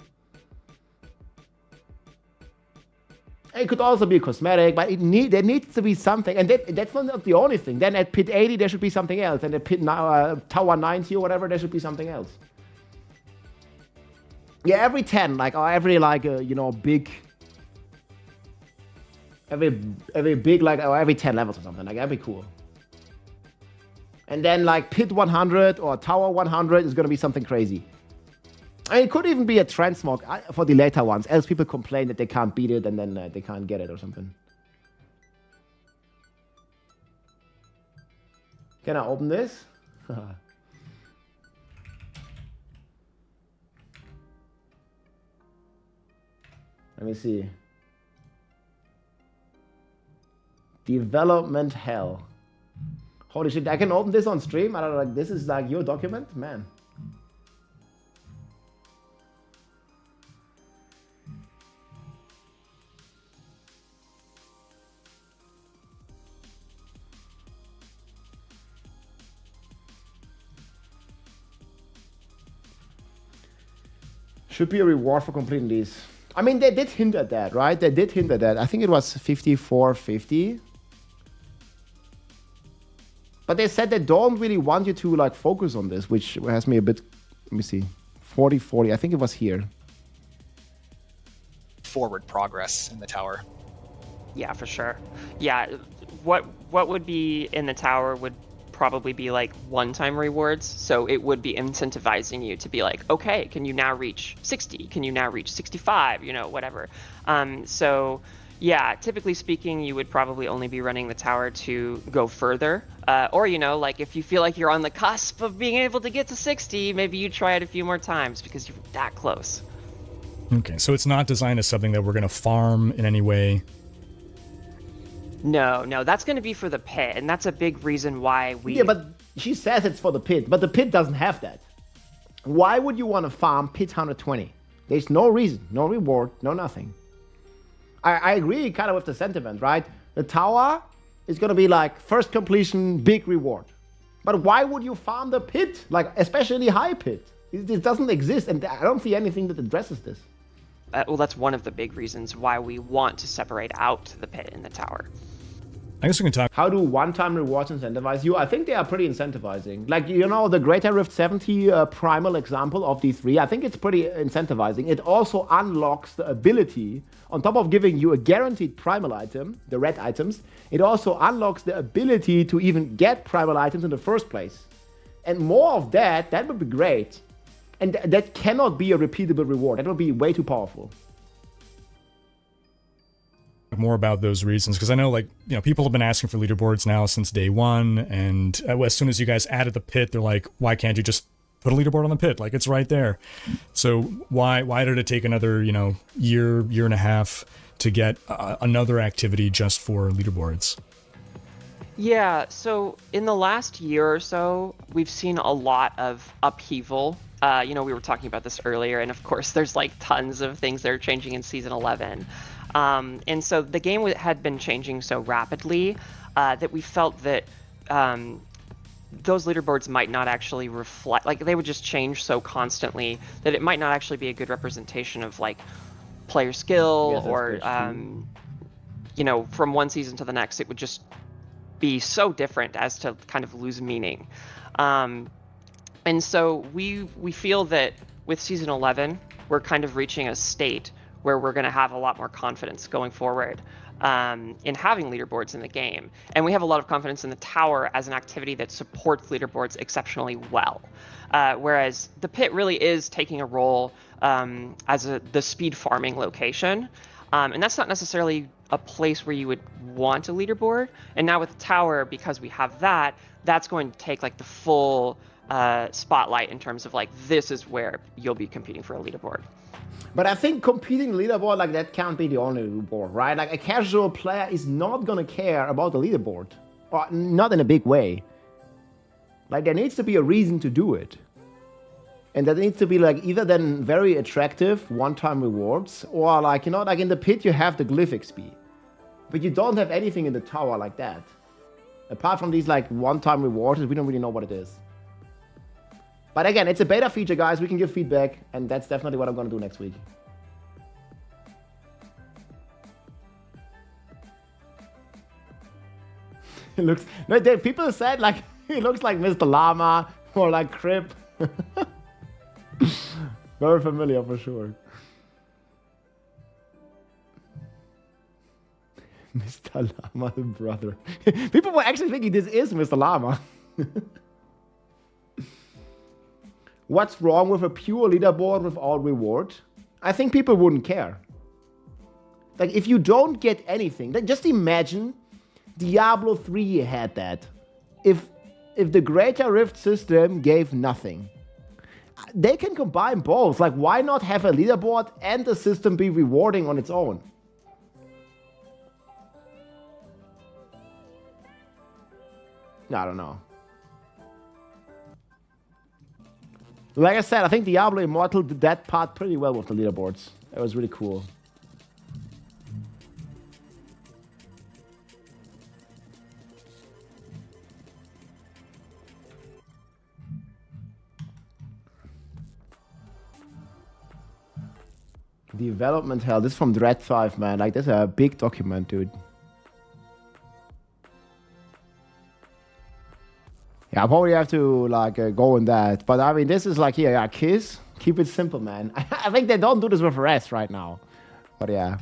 It could also be cosmetic, but there needs to be something. And that's not the only thing. Then at pit 80, there should be something else. And at pit tower 90 or whatever, there should be something else. Yeah, every 10, like, or every, like, you know, big... Every big, like, or every 10 levels or something. Like, that'd be cool. And then, like, pit 100 or tower 100 is going to be something crazy. And it could even be a transmog for the later ones, else people complain that they can't beat it and then they can't get it or something. Can I open this? Let me see. Development hell. Holy shit, I can open this on stream? I don't know, like, this is like your document? Man. Should be a reward for completing these. I mean, they did hint at that, right? They did hint at that. I think it was 54.50. But they said they don't really want you to, like, focus on this, which has me a bit... Let me see. 40.40. I think it was here. Forward progress in the tower. Yeah, for sure. Yeah, what would be in the tower would probably be like one-time rewards, so it would be incentivizing you to be like, okay, can you now reach 60? Can you now reach 65? You know, whatever. So yeah, typically speaking, you would probably only be running the tower to go further, or, you know, like if you feel like you're on the cusp of being able to get to 60, maybe you try it a few more times because you're that close. Okay, so it's not designed as something that we're going to farm in any way. No, that's going to be for the pit, and that's a big reason why we... Yeah, but she says it's for the pit, but the pit doesn't have that. Why would you want to farm pit 120? There's no reason, no reward, no nothing. I agree kind of with the sentiment, right? The tower is going to be like first completion, big reward. But why would you farm the pit? Like, especially high pit. It doesn't exist, and I don't see anything that addresses this. Well, that's one of the big reasons why we want to separate out the pit and the tower. I guess we can talk. How do one-time rewards incentivize you? I think they are pretty incentivizing. Like, you know, the Greater Rift 70 primal example of these three, I think it's pretty incentivizing. It also unlocks the ability, on top of giving you a guaranteed primal item, the red items, it also unlocks the ability to even get primal items in the first place. And more of that would be great. And that cannot be a repeatable reward. That would be way too powerful. More about those reasons, because I know, like, you know, people have been asking for leaderboards now since day one, and as soon as you guys added the pit, they're like, why can't you just put a leaderboard on the pit? Like, it's right there. So why did it take another, you know, year and a half to get another activity just for leaderboards? Yeah, so in the last year or so, we've seen a lot of upheaval. You know, we were talking about this earlier, and of course there's like tons of things that are changing in Season 11. And so the game had been changing so rapidly that we felt that those leaderboards might not actually reflect, like, they would just change so constantly that it might not actually be a good representation of, like, player skill, or, you know, from one season to the next, it would just be so different as to kind of lose meaning. And so we feel that with Season 11, we're kind of reaching a state where we're going to have a lot more confidence going forward in having leaderboards in the game. And we have a lot of confidence in the tower as an activity that supports leaderboards exceptionally well. Whereas the pit really is taking a role as the speed farming location. And that's not necessarily a place where you would want a leaderboard. And now with the tower, because we have that, that's going to take like the full spotlight in terms of like, this is where you'll be competing for a leaderboard. But I think competing leaderboard like that can't be the only leaderboard, right? Like, a casual player is not gonna care about the leaderboard. Or not in a big way. Like, there needs to be a reason to do it. And that needs to be like either then very attractive one-time rewards, or like, you know, like in the pit you have the glyph XP. But you don't have anything in the tower like that. Apart from these like one-time rewards, we don't really know what it is. But again, it's a beta feature, guys. We can give feedback, and that's definitely what I'm going to do next week. It looks... No, people said like, it looks like Mr. Llama or like Crip. Very familiar for sure. Mr. Llama, the brother. People were actually thinking this is Mr. Llama. What's wrong with a pure leaderboard without reward? I think people wouldn't care. Like, if you don't get anything, like, just imagine Diablo 3 had that. If the Greater Rift system gave nothing. They can combine both. Like, why not have a leaderboard and the system be rewarding on its own? I don't know. Like I said, I think Diablo Immortal did that part pretty well with the leaderboards. It was really cool. Development hell. This is from Dread 5, man. Like, this is a big document, dude. Yeah, I probably have to like go on that. But I mean, this is like, yeah, Kiss. Keep it simple, man. I think they don't do this with rest right now. But yeah.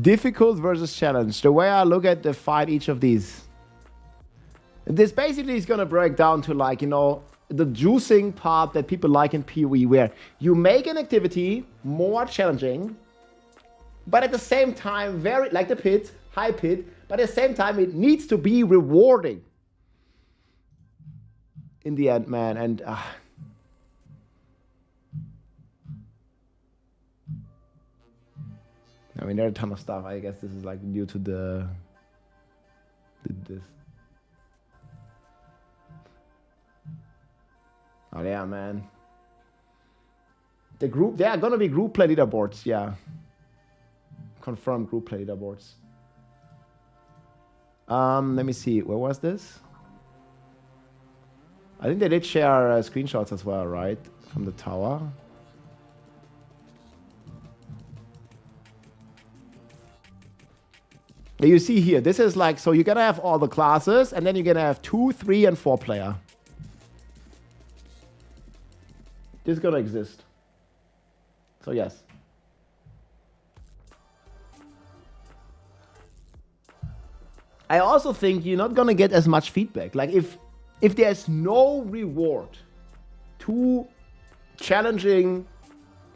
Difficult versus challenge. The way I look at the fight each of these. This basically is going to break down to like, you know, the juicing part that people like in PoE, where you make an activity more challenging, but at the same time, very, like the pit, high pit, but at the same time, it needs to be rewarding. In the end, man, and... I mean, there's a ton of stuff. I guess this is like due to this. Oh yeah, man. The group, there are gonna be group play leaderboards, yeah. Confirmed group play leaderboards. Let me see, where was this? I think they did share screenshots as well, right? From the tower. You see here, this is like, so you're gonna have all the classes, and then you're gonna have 2, 3, and 4 player. This is gonna exist. So yes. I also think you're not gonna get as much feedback. Like if there's no reward to challenging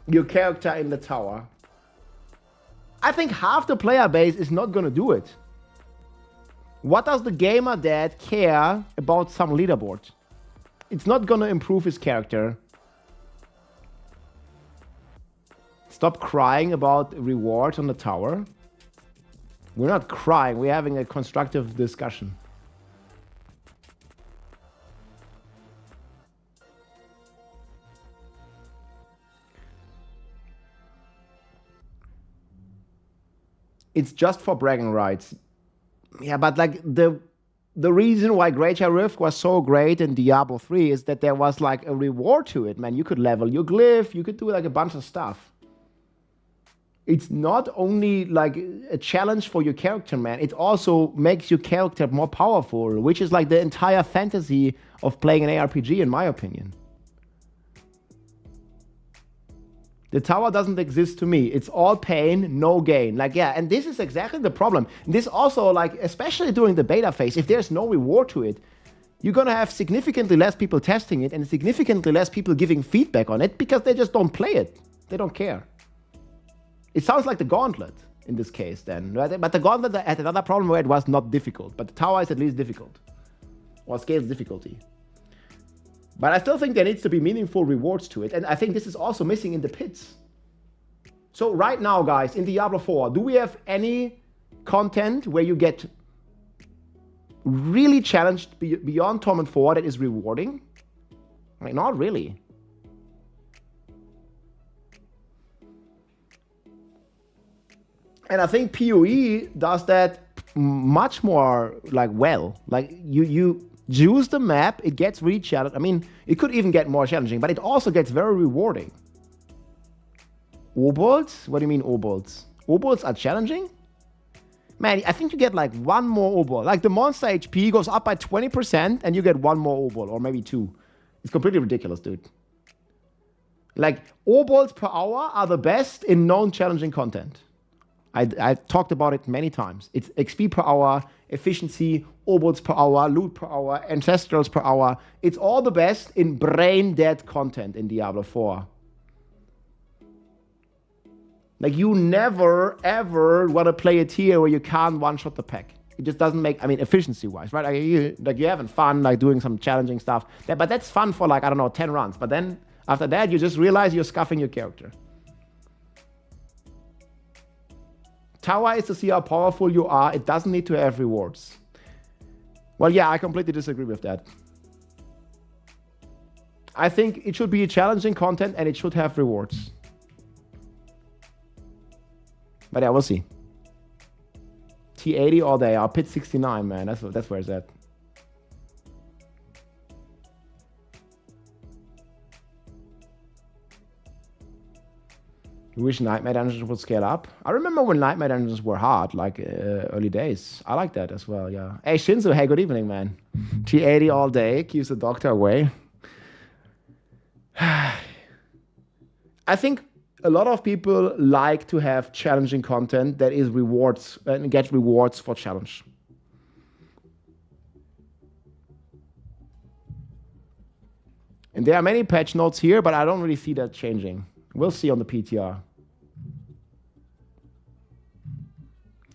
your character in the tower, I think half the player base is not gonna do it. What does the gamer dad care about some leaderboard? It's not gonna improve his character. Stop crying about rewards on the tower. We're not crying, we're having a constructive discussion. It's just for bragging rights. Yeah, but like the reason why Greater Rift was so great in Diablo 3 is that there was like a reward to it, man. You could level your glyph, you could do like a bunch of stuff. It's not only like a challenge for your character, man. It also makes your character more powerful, which is like the entire fantasy of playing an ARPG, in my opinion. The tower doesn't exist to me. It's all pain, no gain. Like, yeah, and this is exactly the problem. This also, like, especially during the beta phase, if there's no reward to it, you're gonna have significantly less people testing it and significantly less people giving feedback on it because they just don't play it. They don't care. It sounds like the Gauntlet in this case then, right? But the Gauntlet had another problem where it was not difficult, but the tower is at least difficult, or scales difficulty. But I still think there needs to be meaningful rewards to it, and I think this is also missing in the pits. So right now, guys, in Diablo 4, do we have any content where you get really challenged beyond Torment 4 that is rewarding? Like, not really. And I think PoE does that much more like well. Like you use the map, it gets really challenging. I mean, it could even get more challenging, but it also gets very rewarding. Obolds? What do you mean obolds? Obolds are challenging? Man, I think you get like one more obol. Like the monster HP goes up by 20% and you get one more obol, or maybe two. It's completely ridiculous, dude. Like, obolds per hour are the best in known challenging content. I talked about it many times. It's XP per hour, efficiency, obolds per hour, loot per hour, ancestrals per hour. It's all the best in brain-dead content in Diablo 4. Like, you never, ever want to play a tier where you can't one-shot the pack. It just doesn't make, I mean, efficiency-wise, right? Like, you're having fun, like, doing some challenging stuff. But that's fun for, like, I don't know, 10 runs. But then, after that, you just realize you're scuffing your character. Tower is to see how powerful you are. It doesn't need to have rewards. Well, yeah, I completely disagree with that. I think it should be challenging content and it should have rewards. But yeah, we'll see. T80 all day. I'll pit 69, man. That's where it's at. You wish Nightmare Dungeons would scale up? I remember when Nightmare Dungeons were hard, like early days. I like that as well, yeah. Hey, Shinzo, hey, good evening, man. T80 all day, keeps the doctor away. I think a lot of people like to have challenging content that is rewards and get rewards for challenge. And there are many patch notes here, but I don't really see that changing. We'll see on the PTR.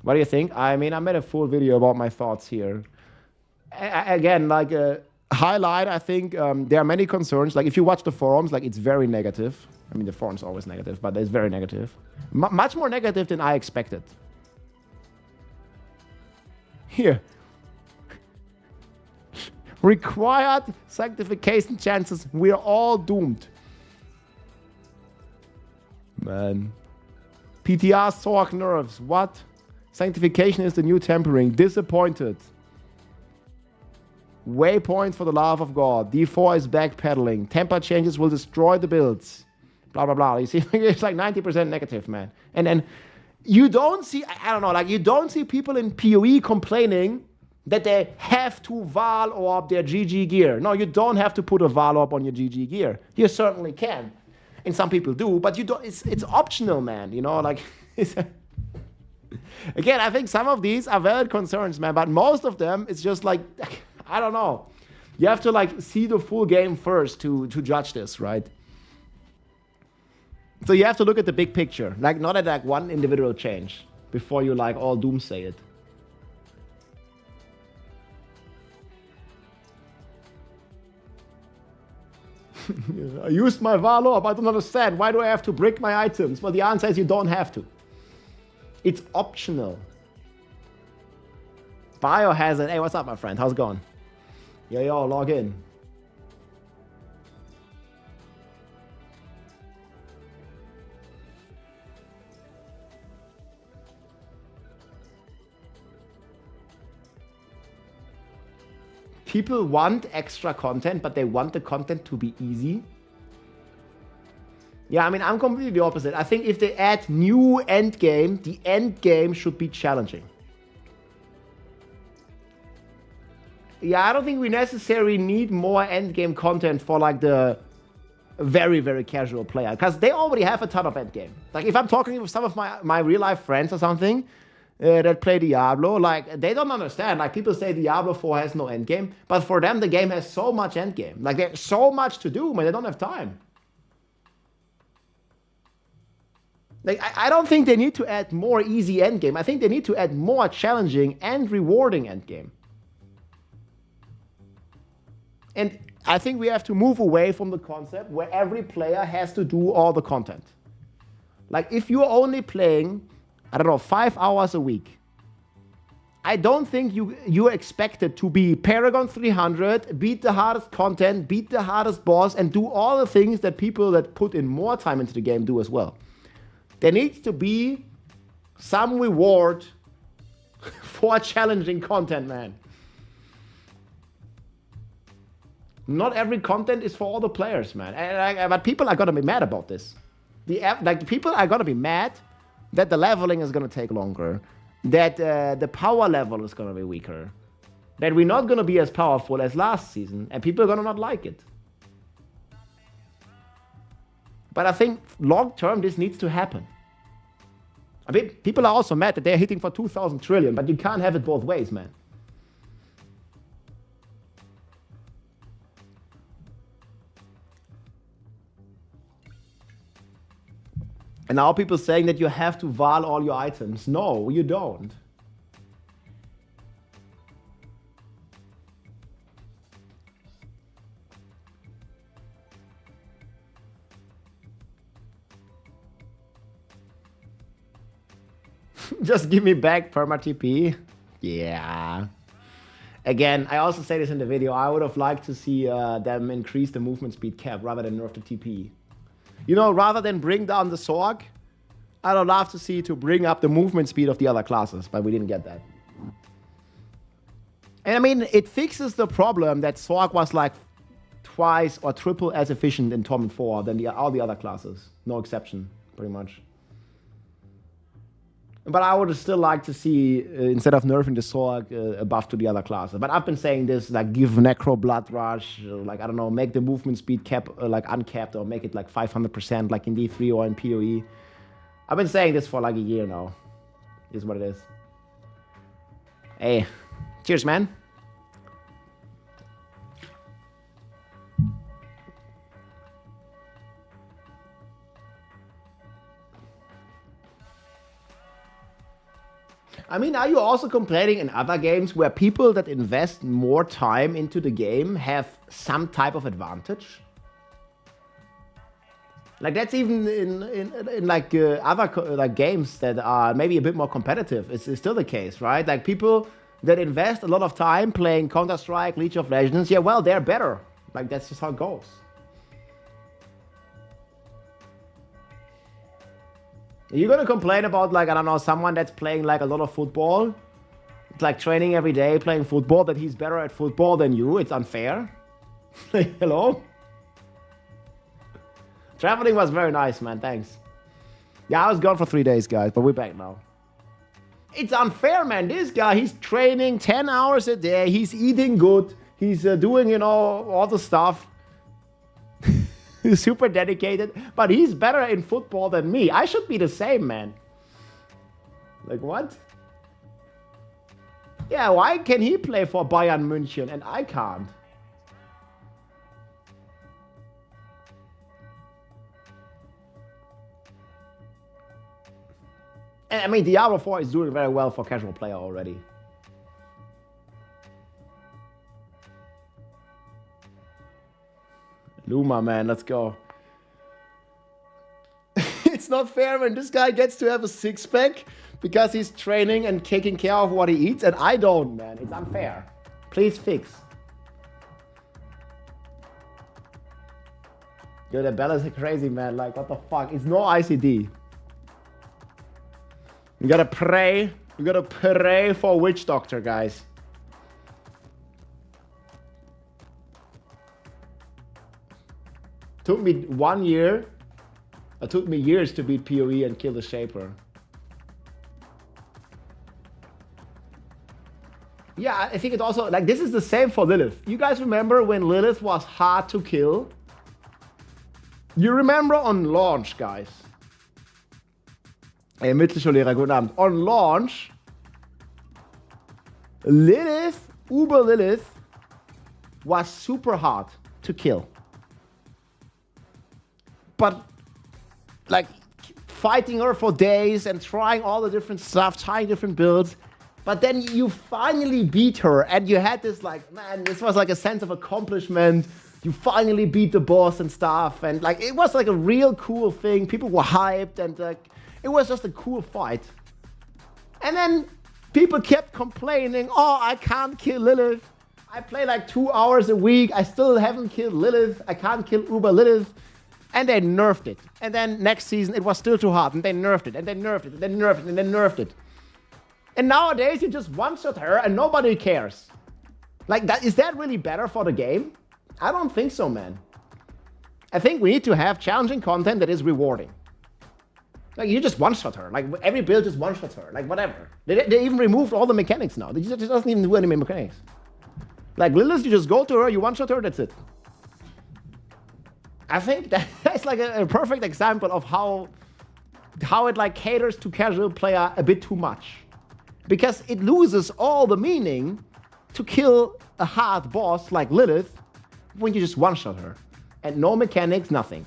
What do you think? I mean, I made a full video about my thoughts here. Again, like a highlight, I think there are many concerns. Like if you watch the forums, like it's very negative. I mean, the forum's always negative, but it's very negative. Much more negative than I expected. Here. Required sanctification chances. We're all doomed. Man. PTR Sorc nerfs. What? Sanctification is the new tempering. Disappointed. Waypoint for the love of God. D4 is backpedaling. Temper changes will destroy the builds. Blah, blah, blah. You see, it's like 90% negative, man. And then you don't see, I don't know, like you don't see people in PoE complaining that they have to Val orb their GG gear. No, you don't have to put a Val orb on your GG gear. You certainly can. And some people do, but you don't, it's optional, man. You know, like, again, I think some of these are valid concerns, man, but most of them, it's just like, I don't know. You have to like see the full game first to judge this, right? So you have to look at the big picture, like not at like one individual change before you like all doomsay it. I used my Valor, but I don't understand. Why do I have to brick my items? Well, the answer is you don't have to. It's optional. Biohazard. Hey, what's up, my friend? How's it going? Yo, log in. People want extra content, but they want the content to be easy. Yeah, I mean, I'm completely the opposite. I think if they add new endgame, the endgame should be challenging. Yeah, I don't think we necessarily need more endgame content for like the very, very casual player, because they already have a ton of endgame. Like if I'm talking with some of my real life friends or something, that play Diablo, like they don't understand. Like people say Diablo 4 has no endgame, but for them the game has so much endgame. Like there's so much to do, man. They don't have time. Like I don't think they need to add more easy endgame. I think they need to add more challenging and rewarding endgame. And I think we have to move away from the concept where every player has to do all the content. Like, if you're only playing, I don't know, 5 hours a week, I don't think you're expected to be Paragon 300, beat the hardest content, beat the hardest boss, and do all the things that people that put in more time into the game do as well. There needs to be some reward for challenging content, man. Not every content is for all the players, man. But people are gonna be mad about this. People are gonna be mad that the leveling is gonna take longer, that the power level is gonna be weaker, that we're not gonna be as powerful as last season, and people are gonna not like it. But I think long term this needs to happen. I mean, people are also mad that they're hitting for 2,000 trillion, but you can't have it both ways, man. And now people saying that you have to val all your items. No, you don't. Just give me back Perma TP. Yeah. Again, I also say this in the video. I would have liked to see them increase the movement speed cap rather than nerf the TP. You know, rather than bring down the Sorc, I'd love to see to bring up the movement speed of the other classes, but we didn't get that. And I mean, it fixes the problem that Sorc was like twice or triple as efficient in Torment 4 than all the other classes. No exception, pretty much. But I would still like to see, instead of nerfing the Sorc, a buff to the other classes. But I've been saying this, like, give Necro Blood Rush, like, I don't know, make the movement speed cap, like, uncapped, or make it, like, 500%, like in D3 or in PoE. I've been saying this for, like, a year now. Is what it is. Hey, cheers, man. I mean, are you also complaining in other games where people that invest more time into the game have some type of advantage? Like, that's even in like other like games that are maybe a bit more competitive. It's still the case, right? Like, people that invest a lot of time playing Counter-Strike, League of Legends, yeah, well, they're better. Like, that's just how it goes. You're gonna complain about, like, I don't know, someone that's playing like a lot of football, like training every day, playing football, that he's better at football than you. It's unfair. Hello? Traveling was very nice, man. Thanks. Yeah, I was gone for 3 days, guys, but we're back now. It's unfair, man. This guy, he's training 10 hours a day. He's eating good. He's doing, you know, all the stuff. He's super dedicated, but he's better in football than me. I should be the same, man. Like, what? Yeah, why can he play for Bayern München and I can't? And I mean, Diablo 4 is doing very well for casual player already. Luma, man, let's go. It's not fair when this guy gets to have a six-pack because he's training and taking care of what he eats, and I don't, man. It's unfair. Please fix. Yo, the balance is crazy, man. Like, what the fuck? It's no ICD. We gotta pray. We gotta pray for Witch Doctor, guys. Took me 1 year. It took me years to beat PoE and kill the Shaper. Yeah, I think it also, like, this is the same for Lilith. You guys remember when Lilith was hard to kill? You remember on launch, guys. Hey, Mittelschullehrer, guten Abend. On launch, Lilith, Uber Lilith, was super hard to kill. But, like, fighting her for days and trying all the different stuff, trying different builds. But then you finally beat her and you had this, like, man, this was like a sense of accomplishment. you finally beat the boss and stuff. And like, it was like a real cool thing. People were hyped and like, it was just a cool fight. And then people kept complaining, oh, I can't kill Lilith. I play like 2 hours a week. I still haven't killed Lilith. I can't kill Uber Lilith. And they nerfed it. And then next season, it was still too hard. And they nerfed it. And they nerfed it. And they nerfed it. And they nerfed it. And nowadays, you just one-shot her and nobody cares. Like, that, is that really better for the game? I don't think so, man. I think we need to have challenging content that is rewarding. Like, you just one-shot her. Like, every build just one-shots her. Like, whatever. They even removed all the mechanics now. It doesn't even do any mechanics. Like, Lilith, you just go to her, you one-shot her, that's it. I think that's like a perfect example of how it like caters to casual player a bit too much. Because it loses all the meaning to kill a hard boss like Lilith when you just one-shot her. And no mechanics, nothing.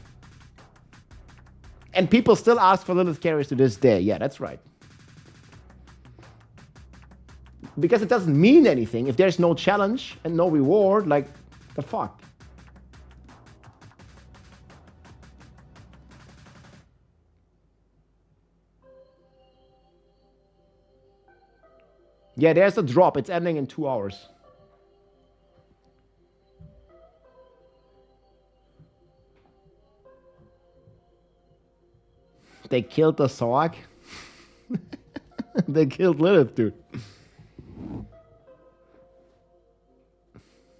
And people still ask for Lilith carries to this day. Yeah, that's right. Because it doesn't mean anything if there's no challenge and no reward, like, the fuck? Yeah, there's a drop. It's ending in 2 hours. They killed the Sorc. They killed Lilith, dude.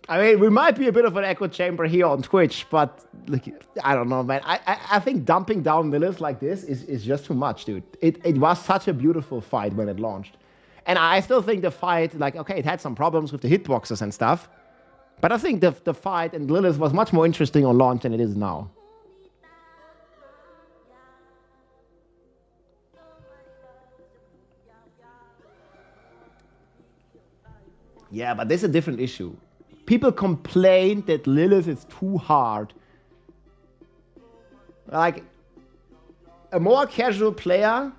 I mean, we might be a bit of an echo chamber here on Twitch, but like, I don't know, man. I think dumping down Lilith like this is just too much, dude. It was such a beautiful fight when it launched. And I still think the fight, like, okay, it had some problems with the hitboxes and stuff. But I think the fight and Lilith was much more interesting on launch than it is now. Yeah, but this is a different issue. People complain that Lilith is too hard. Like, a more casual player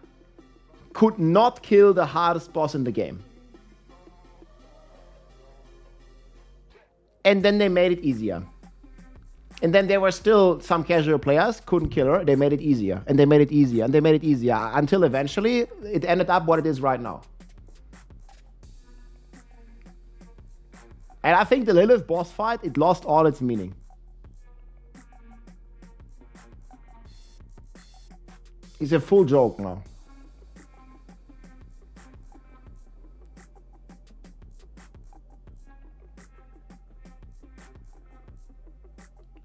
could not kill the hardest boss in the game. And then they made it easier. And then there were still some casual players couldn't kill her. They made it easier. And they made it easier. And they made it easier. Until eventually, it ended up what it is right now. And I think the Lilith boss fight, it lost all its meaning. It's a full joke now.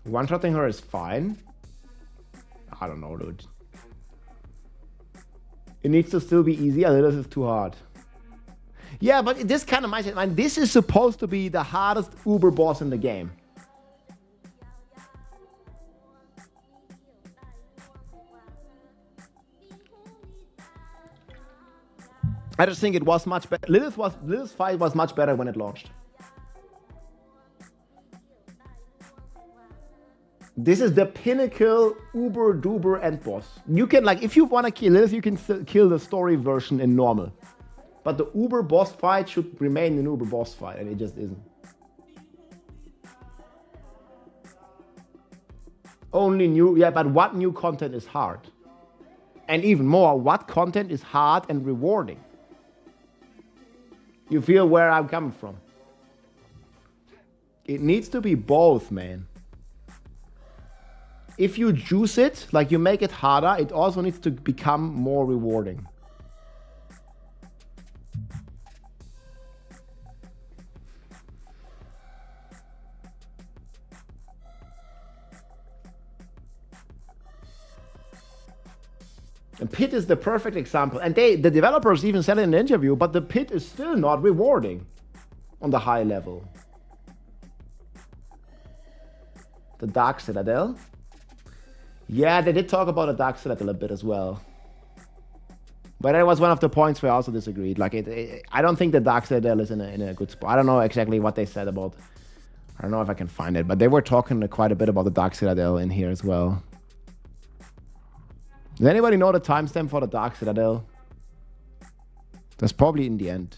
One-shotting her is fine. I don't know, dude. It needs to still be easy. Lilith is too hard. Yeah, but this kind of mindset, man, this is supposed to be the hardest Uber boss in the game. I just think it was much better. Lilith's fight was much better when it launched. This is the pinnacle Uber Duber end boss. You can, like, if you want to kill Lilith, you can kill the story version in normal. But the Uber boss fight should remain an Uber boss fight, and it just isn't. Only new, yeah, but what new content is hard? And even more, what content is hard and rewarding? You feel where I'm coming from? It needs to be both, man. If you juice it, like you make it harder, it also needs to become more rewarding. And Pit is the perfect example. And the developers even said it in an interview, but the Pit is still not rewarding on the high level. The Dark Citadel. Yeah, they did talk about the Dark Citadel a bit as well. But that was one of the points where I also disagreed. Like, I don't think the Dark Citadel is in a good spot. I don't know exactly what they said about. I don't know if I can find it, but they were talking quite a bit about the Dark Citadel in here as well. Does anybody know the timestamp for the Dark Citadel? That's probably in the end.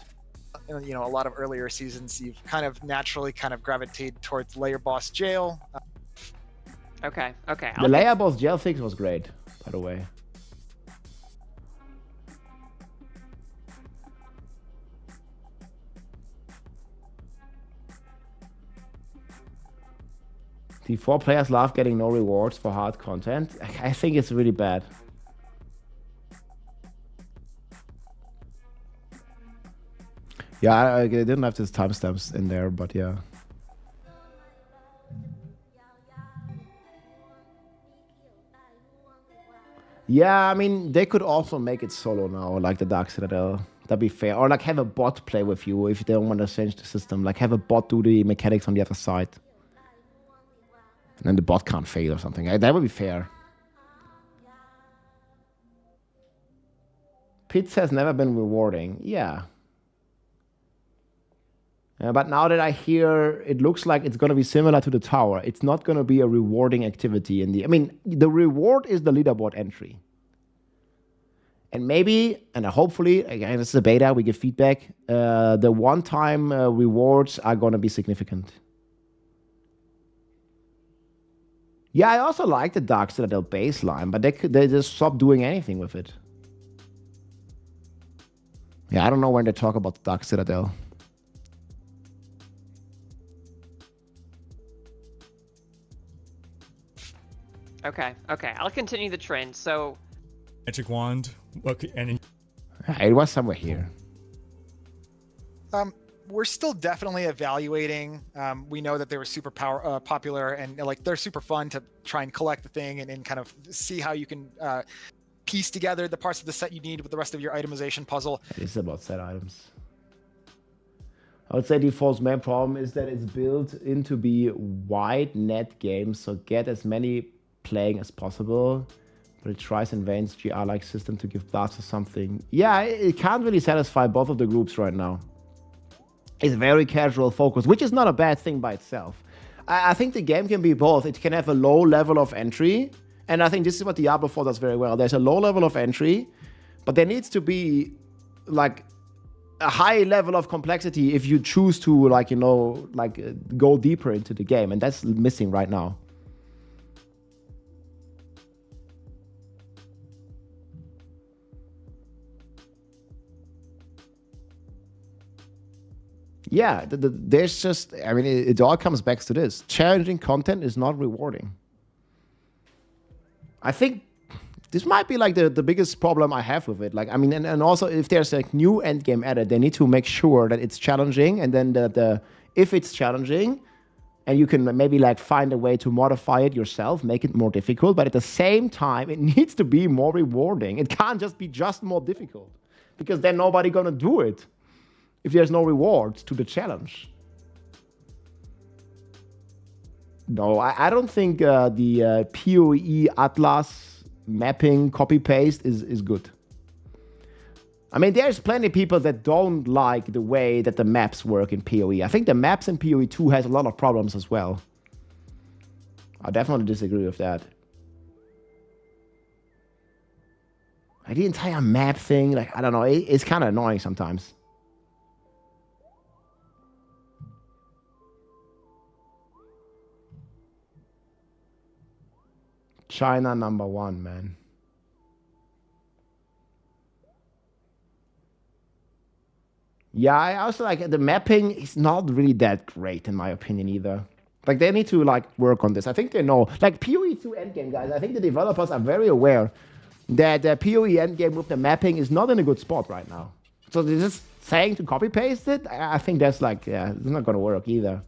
You know, a lot of earlier seasons, you've kind of naturally kind of gravitated towards layer boss jail. Okay. The layer boss gel fix was great, by the way. The 4 players love getting no rewards for hard content. I think it's really bad. Yeah, I didn't have these timestamps in there, but yeah. Yeah, I mean, they could also make it solo now, like the Dark Citadel. That'd be fair. Or like have a bot play with you if they don't want to change the system. Like have a bot do the mechanics on the other side. And then the bot can't fail or something. That would be fair. Pits has never been rewarding. Yeah. But now that I hear it looks like it's going to be similar to the tower, it's not going to be a rewarding activity in the... I mean, the reward is the leaderboard entry. And maybe, and hopefully, again, this is a beta, we give feedback, the one-time rewards are going to be significant. Yeah, I also like the Dark Citadel baseline, but they just stopped doing anything with it. Yeah, I don't know when they talk about the Dark Citadel. Okay. I'll continue the trend. So, Magic wand. Okay, and it was somewhere here. We're still definitely evaluating. We know that they were super popular, and like they're super fun to try and collect the thing and kind of see how you can piece together the parts of the set you need with the rest of your itemization puzzle. It's about set items. I would say Default's main problem is that it's built into be wide net game, so get as many playing as possible, but it tries and invents GR-like system to give blast or something. Yeah, it can't really satisfy both of the groups right now. It's very casual focus, which is not a bad thing by itself. I think the game can be both. It can have a low level of entry, and I think this is what Diablo 4 does very well. There's a low level of entry, but there needs to be like a high level of complexity if you choose to, like, you know, like go deeper into the game, and that's missing right now. Yeah, there's just, I mean, it all comes back to this. Challenging content is not rewarding. I think this might be like the biggest problem I have with it. Like, I mean, and also if there's a new endgame added, they need to make sure that it's challenging, and then if it's challenging, and you can maybe like find a way to modify it yourself, make it more difficult, but at the same time, it needs to be more rewarding. It can't just be just more difficult, because then nobody gonna do it if there's no reward to the challenge. No, I don't think the PoE Atlas mapping copy-paste is good. I mean, there's plenty of people that don't like the way that the maps work in PoE. I think the maps in PoE 2 has a lot of problems as well. I definitely disagree with that. Like the entire map thing, like, I don't know, it's kind of annoying sometimes. China #1, man. Yeah, I also like the mapping is not really that great in my opinion either. Like they need to like work on this. I think they know. Like PoE 2 Endgame, guys, I think the developers are very aware that the PoE Endgame with the mapping is not in a good spot right now. So they're just saying to copy paste it. I think that's like, yeah, it's not gonna work either.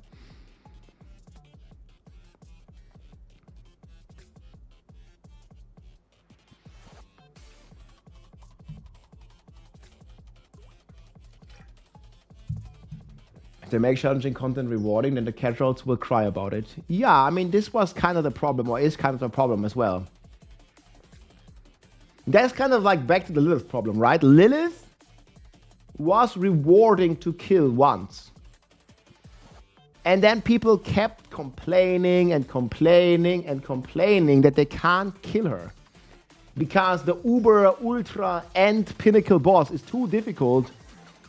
They make challenging content rewarding, then the casuals will cry about it. Yeah, I mean, this was kind of the problem, or is kind of the problem as well. That's kind of like back to the Lilith problem, right? Lilith was rewarding to kill once. And then people kept complaining and complaining and complaining that they can't kill her. Because the Uber, Ultra, and Pinnacle boss is too difficult,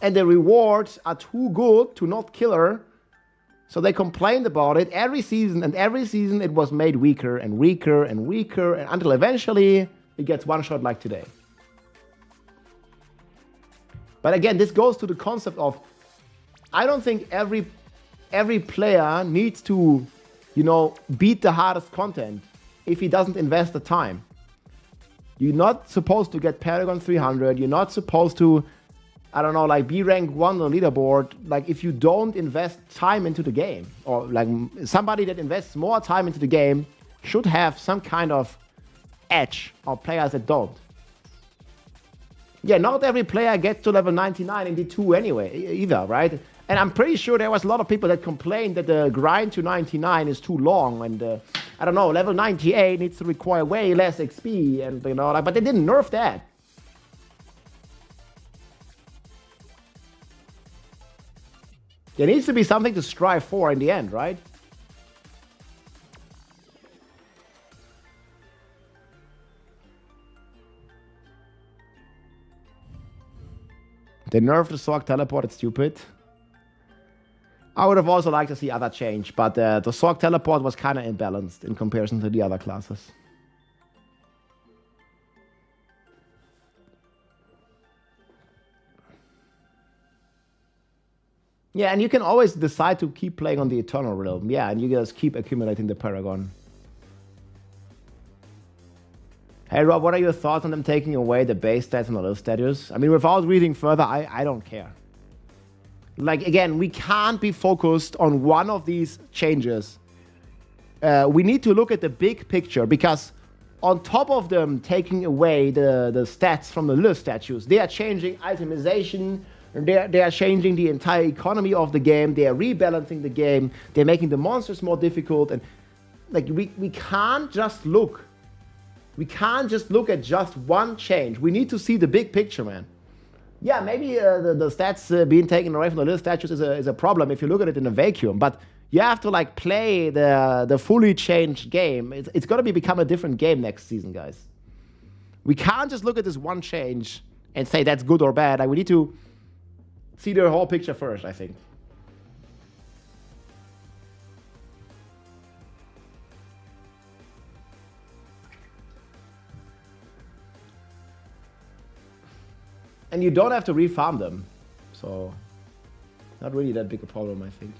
and the rewards are too good to not kill her, So they complained about it every season, and every season it was made weaker and weaker and weaker, and until eventually it gets one shot like today. But again, this goes to the concept of, I don't think every player needs to, you know, beat the hardest content if he doesn't invest the time. You're not supposed to get Paragon 300. You're not supposed to, I don't know, like be rank 1 on the leaderboard, like if you don't invest time into the game. Or like somebody that invests more time into the game should have some kind of edge of players that don't. Yeah, not every player gets to level 99 in D2 anyway, either, right? And I'm pretty sure there was a lot of people that complained that the grind to 99 is too long, and I don't know, level 98 needs to require way less XP, and you know, like, but they didn't nerf that. There needs to be something to strive for in the end, right? They nerfed the Sorc teleport, it's stupid. I would have also liked to see other change, but the Sorc teleport was kind of imbalanced in comparison to the other classes. Yeah, and you can always decide to keep playing on the Eternal Realm. Yeah, and you just keep accumulating the Paragon. Hey Rob, what are your thoughts on them taking away the base stats and the little status? I mean, without reading further, I don't care. Like, again, we can't be focused on one of these changes. We need to look at the big picture, because on top of them taking away the stats from the Lilith statues, they are changing itemization, they are changing the entire economy of the game, they are rebalancing the game, they're making the monsters more difficult, and like we can't just look. We can't just look at just one change. We need to see the big picture, man. Yeah, maybe the stats being taken away from the Lilith statues is a problem if you look at it in a vacuum, but you have to like play the fully changed game. It's going to become a different game next season, guys. We can't just look at this one change and say that's good or bad. Like, we need to see the whole picture first, I think. And you don't have to refarm them. So, not really that big a problem, I think.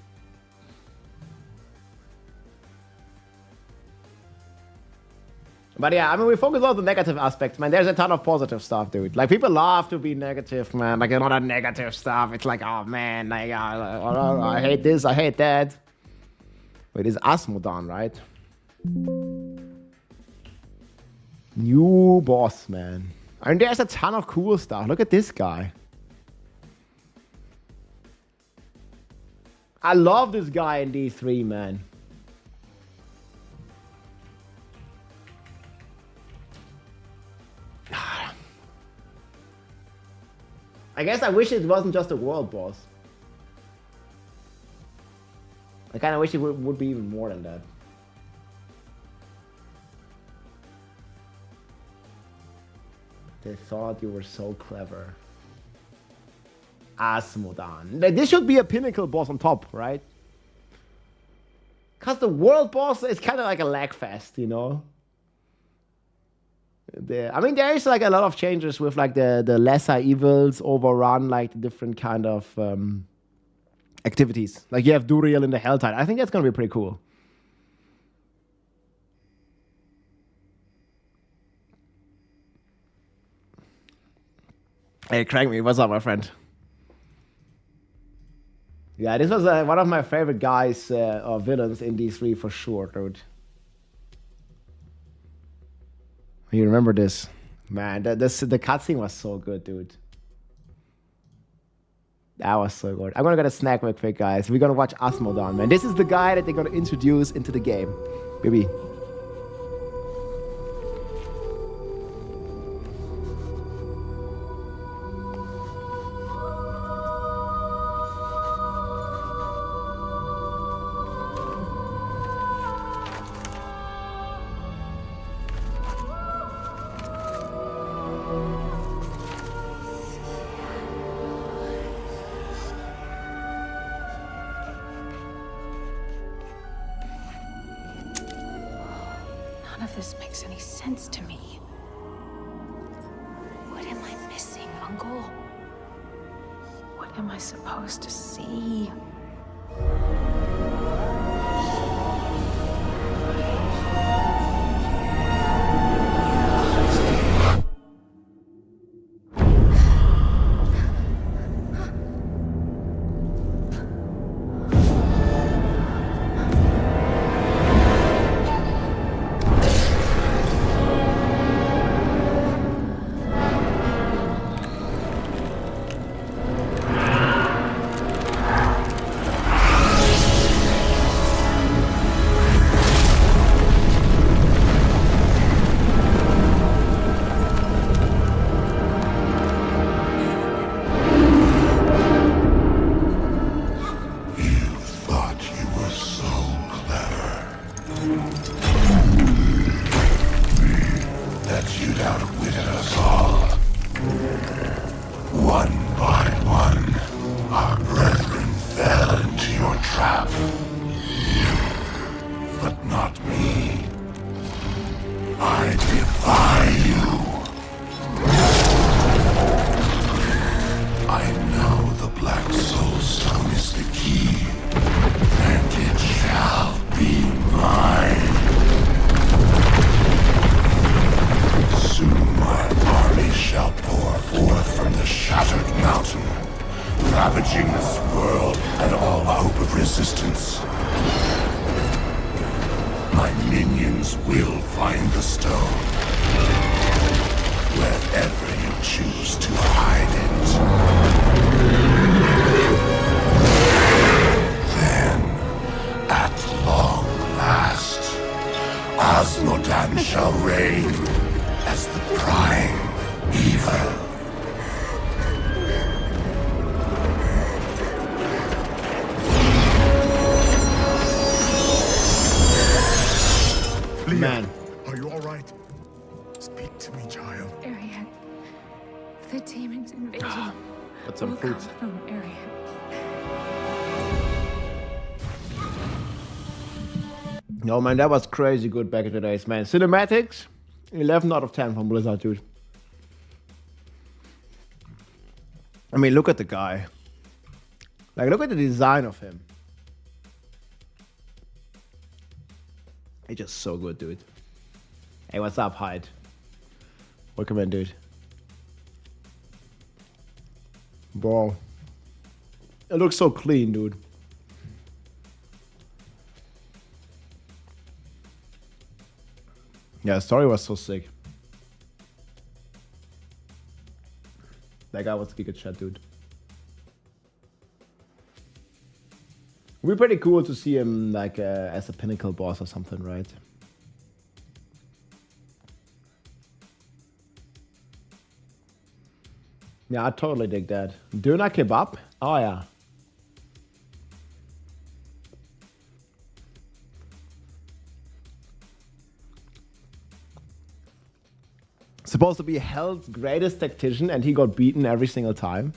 But yeah, I mean, we focus on the negative aspects, man. There's a ton of positive stuff, dude. Like, people love to be negative, man. Like, a lot of negative stuff. It's like, oh, man, like, I hate this, I hate that. Wait, it's Asmodan, right? New boss, man. I mean, there's a ton of cool stuff. Look at this guy. I love this guy in D3, man. I guess I wish it wasn't just a world boss. I kind of wish it would be even more than that. They thought you were so clever. Asmodan. This should be a pinnacle boss on top, right? Because the world boss is kind of like a lag fest, you know? I mean, there is like a lot of changes with like the lesser evils overrun, like the different kind of activities. Like you have Duriel in the Helltide. I think that's going to be pretty cool. Hey, Crank Me, what's up, my friend? Yeah, this was one of my favorite guys or villains in D3 for sure, dude. You remember this? Man, the cutscene was so good, dude. That was so good. I'm gonna get a snack real quick, guys. We're gonna watch Asmodan, man. This is the guy that they're gonna introduce into the game. Baby. of this makes any sense to me. What am I missing, Uncle? What am I supposed to see? Man. Are you alright? Speak to me, child. Arian. The demon's invasion Got some will food. come from Arian. No, man, that was crazy good back in the days, man. Cinematics, 11 out of 10 from Blizzard, dude. I mean, look at the guy. Like, look at the design of him. He's just so good, dude. Hey, what's up, Hyde? Welcome in, dude. Bro. It looks so clean, dude. Yeah, the story was so sick. That guy was Giga Chat, dude. It'd be pretty cool to see him like as a pinnacle boss or something, right? Yeah, I totally dig that. Döner kebab? Oh yeah. Supposed to be Hell's greatest tactician and he got beaten every single time.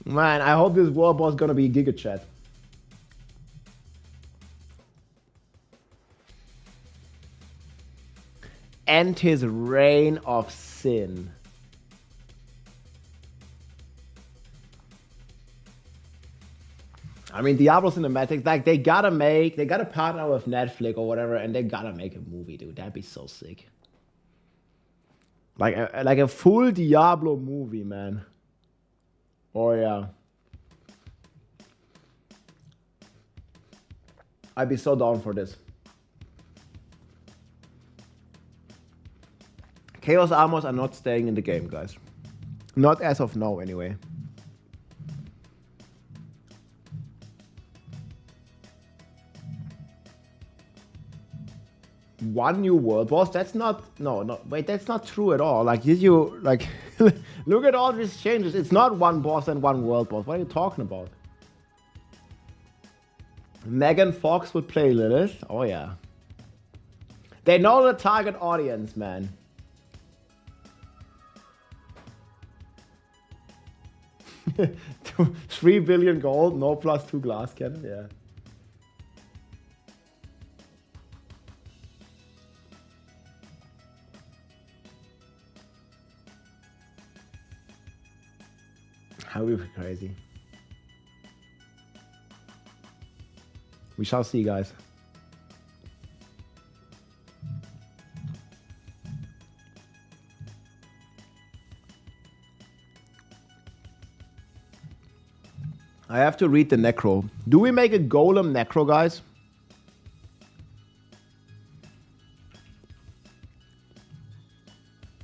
Man, I hope this war boss is gonna be Giga Chat. End his reign of sin. I mean, Diablo cinematics, like they gotta partner with Netflix or whatever, and they gotta make a movie, dude. That'd be so sick. Like a full Diablo movie, man. Oh yeah. I'd be so down for this. Chaos Armors are not staying in the game, guys. Not as of now, anyway. One new world boss? That's not... No, wait, that's not true at all. Like, like... Look at all these changes. It's not one boss and one world boss. What are you talking about? Megan Fox would play Lilith? Oh, yeah. They know the target audience, man. 3 billion gold, no +2 glass cannon, yeah. That would be crazy. We shall see, guys. I have to read the necro. Do we make a golem necro, guys?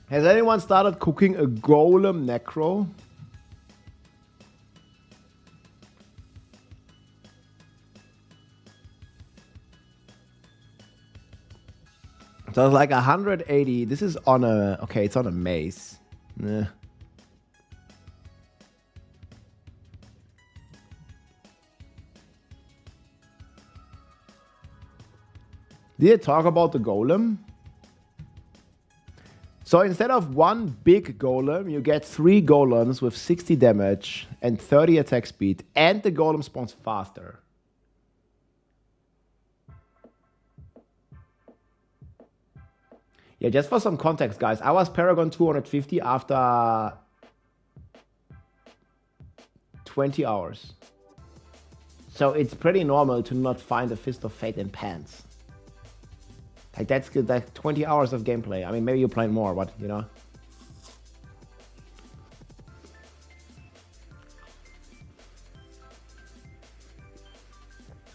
Has anyone started cooking a golem necro? So it's like 180. This is on a... Okay, it's on a mace. Nah. Did it talk about the golem? So instead of one big golem, you get 3 golems with 60 damage and 30 attack speed, and the golem spawns faster. Yeah, just for some context, guys, I was Paragon 250 after 20 hours. So it's pretty normal to not find a Fist of Fate in pants. Like, that's good, like 20 hours of gameplay. I mean, maybe you're playing more, but, you know.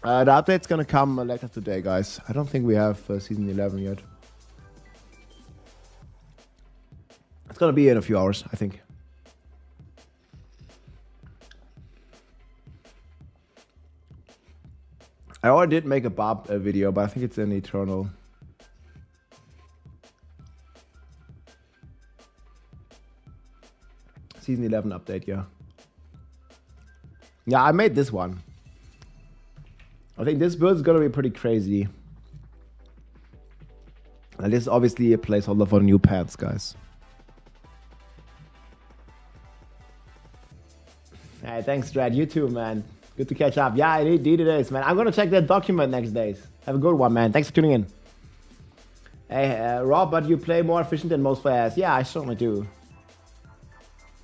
The update's gonna come later today, guys. I don't think we have Season 11 yet. It's gonna be in a few hours, I think. I already did make a Bob video, but I think it's in Eternal. Season 11 update, yeah. Yeah, I made this one. I think this build is gonna be pretty crazy. And this is obviously a placeholder for new pants, guys. Hey, thanks, Strad. You too, man. Good to catch up. Yeah, indeed it is, man. I'm gonna check that document next days. Have a good one, man. Thanks for tuning in. Hey, Rob, but you play more efficient than most players. Yeah, I certainly do.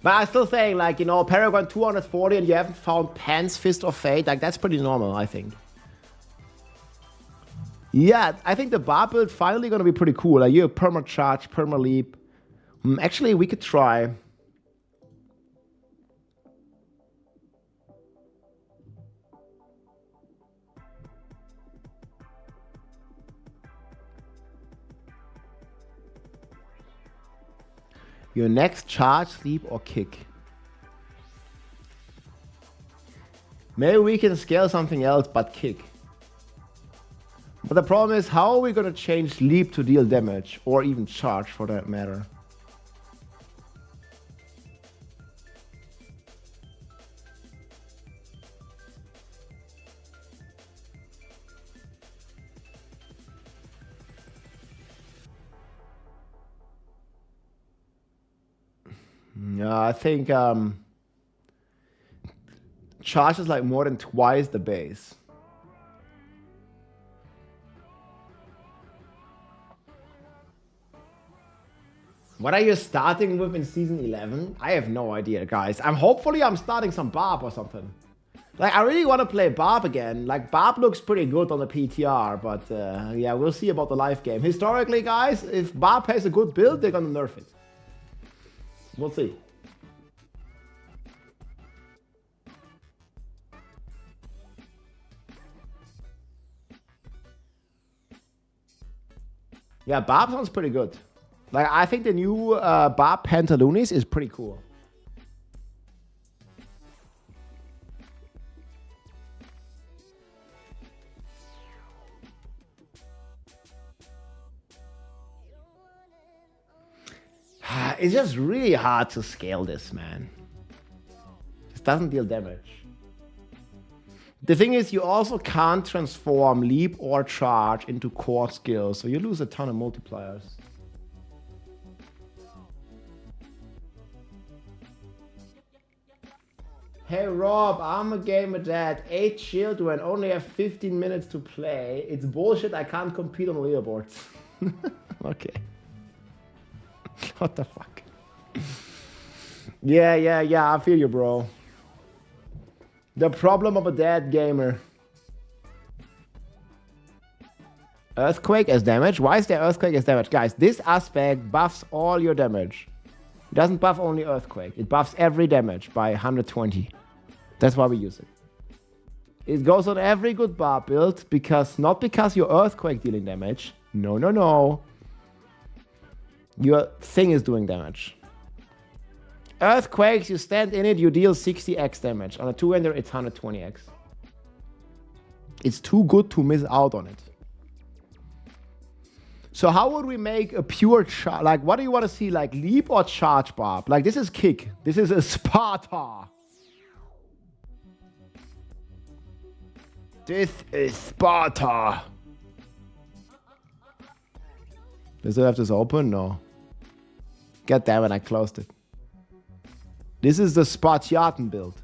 But I'm still saying, like, you know, Paragon 240 and you haven't found Pan's Fist of Fate, like, that's pretty normal, I think. Yeah, I think the bar build finally gonna be pretty cool. Like, you have perma charge, perma leap. Actually, we could try. Your next charge, sleep, or kick. Maybe we can scale something else but kick. But the problem is, how are we going to change leap to deal damage? Or even charge, for that matter? Yeah, I think charge is like more than twice the base. What are you starting with in Season 11? I have no idea, guys. Hopefully I'm starting some Barb or something. Like, I really want to play Barb again. Like, Barb looks pretty good on the PTR, but yeah, we'll see about the live game. Historically, guys, if Barb has a good build, they're gonna nerf it. We'll see. Yeah, Barb sounds pretty good. Like, I think the new Barb Pantaloons is pretty cool. It's just really hard to scale this, man. It doesn't deal damage. The thing is, you also can't transform leap or charge into core skills, so you lose a ton of multipliers. Hey Rob, I'm a gamer dad. 8 children, only have 15 minutes to play. It's bullshit, I can't compete on leaderboards. Okay. What the fuck? Yeah, I feel you, bro. The problem of a dead gamer. Earthquake as damage? Why is there Earthquake as damage? Guys, this aspect buffs all your damage. It doesn't buff only Earthquake. It buffs every damage by 120. That's why we use it. It goes on every good bar build, because not because your Earthquake dealing damage. No, no, no. Your thing is doing damage. Earthquakes, you stand in it, you deal 60x damage. On a two-hander, it's 120x. It's too good to miss out on it. So how would we make a pure charge? Like, what do you want to see? Like, leap or charge barb? Like, this is kick. This is a Sparta. This is Sparta. Does it have this open? No. God damn it, I closed it. This is the Spartiatan build.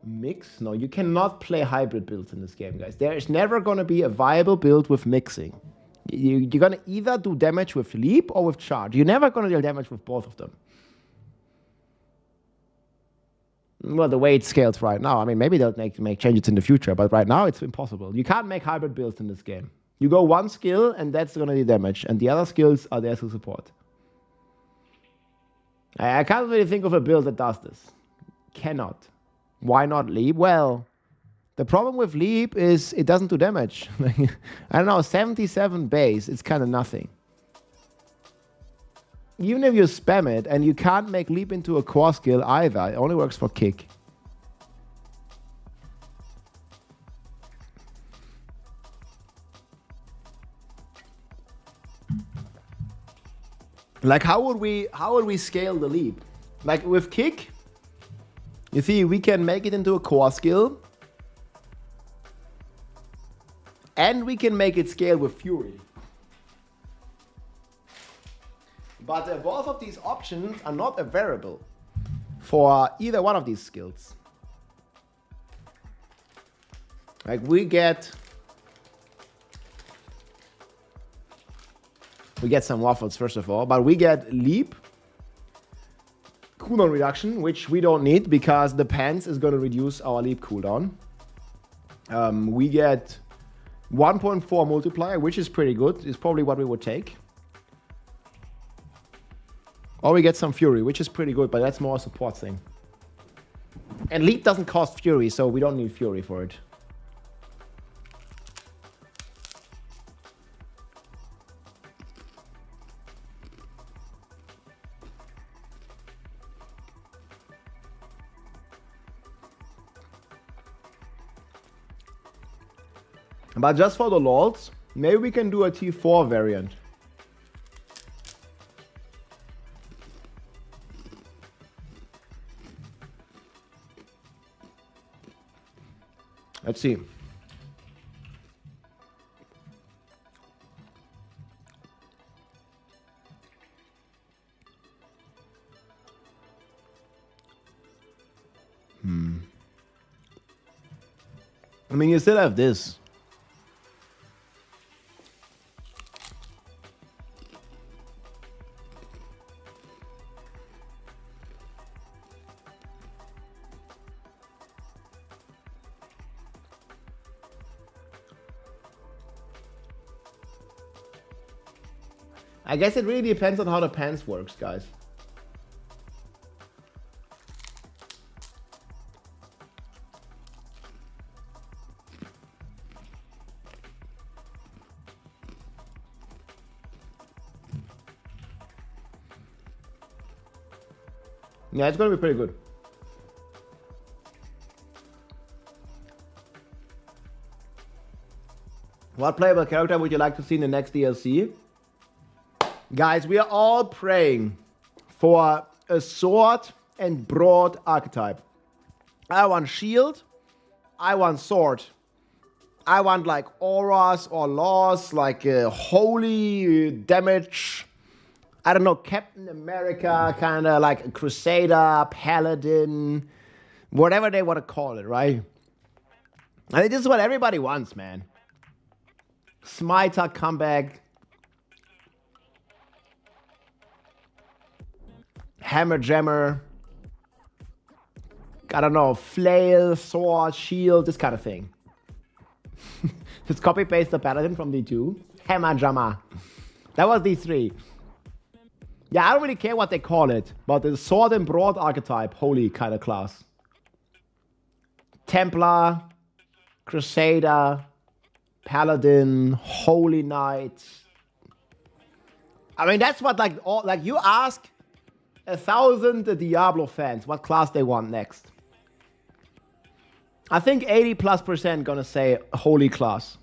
Mix? No, you cannot play hybrid builds in this game, guys. There is never going to be a viable build with mixing. You're going to either do damage with leap or with charge. You're never going to deal damage with both of them. Well, the way it scales right now, I mean, maybe they'll make changes in the future, but right now it's impossible. You can't make hybrid builds in this game. You go one skill, and that's going to do damage, and the other skills are there to support. I can't really think of a build that does this. Cannot. Why not leap? Well, the problem with leap is it doesn't do damage. I don't know, 77 base, it's kind of nothing. Even if you spam it, and you can't make leap into a core skill either, it only works for kick. Like, how would we scale the leap? Like with kick, you see, we can make it into a core skill, and we can make it scale with fury. But both of these options are not a variable for either one of these skills. Like we get some waffles first of all, but we get leap, cooldown reduction, which we don't need because the pants is going to reduce our leap cooldown. We get 1.4 multiplier, which is pretty good. It's probably what we would take. Or we get some fury, which is pretty good, but that's more a support thing. And leap doesn't cost fury, so we don't need fury for it. But just for the lols, maybe we can do a T4 variant. Let's see. I mean, you still have this. I guess it really depends on how the pants works, guys. Yeah, it's gonna be pretty good. What playable character would you like to see in the next DLC? Guys, we are all praying for a sword and broad archetype. I want shield. I want sword. I want like auras or laws, like holy damage. I don't know, Captain America, kind of like a Crusader, Paladin, whatever they want to call it, right? I think this is what everybody wants, man. Smiter comeback. Hammer Jammer. I don't know, flail, sword, shield, this kind of thing. Just copy paste the paladin from D2. Hammer Jammer. That was D3. Yeah, I don't really care what they call it, but the sword and broad archetype, holy kind of class. Templar, Crusader, Paladin, Holy Knight. I mean, that's what like you ask 1,000 Diablo fans what class they want next. I think 80+% gonna say Holy class.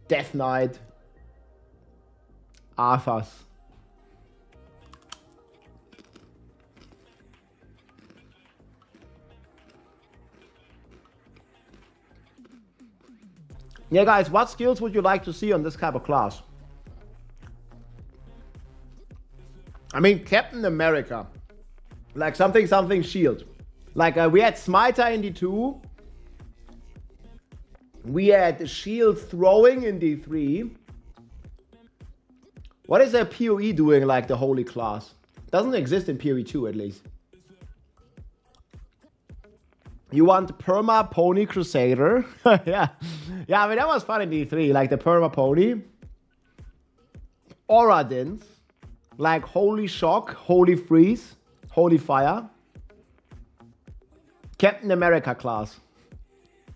Death Knight. Arthas. Yeah, guys, what skills would you like to see on this type of class? I mean, Captain America. Like something shield. Like we had Smiter in D2. We had shield throwing in D3. What is a PoE doing like the holy class? Doesn't exist in PoE 2 at least. You want Perma Pony Crusader? Yeah. Yeah, I mean, that was fun in D3. Like the Perma Pony. Oradins. Like Holy Shock, Holy Freeze, Holy Fire. Captain America class.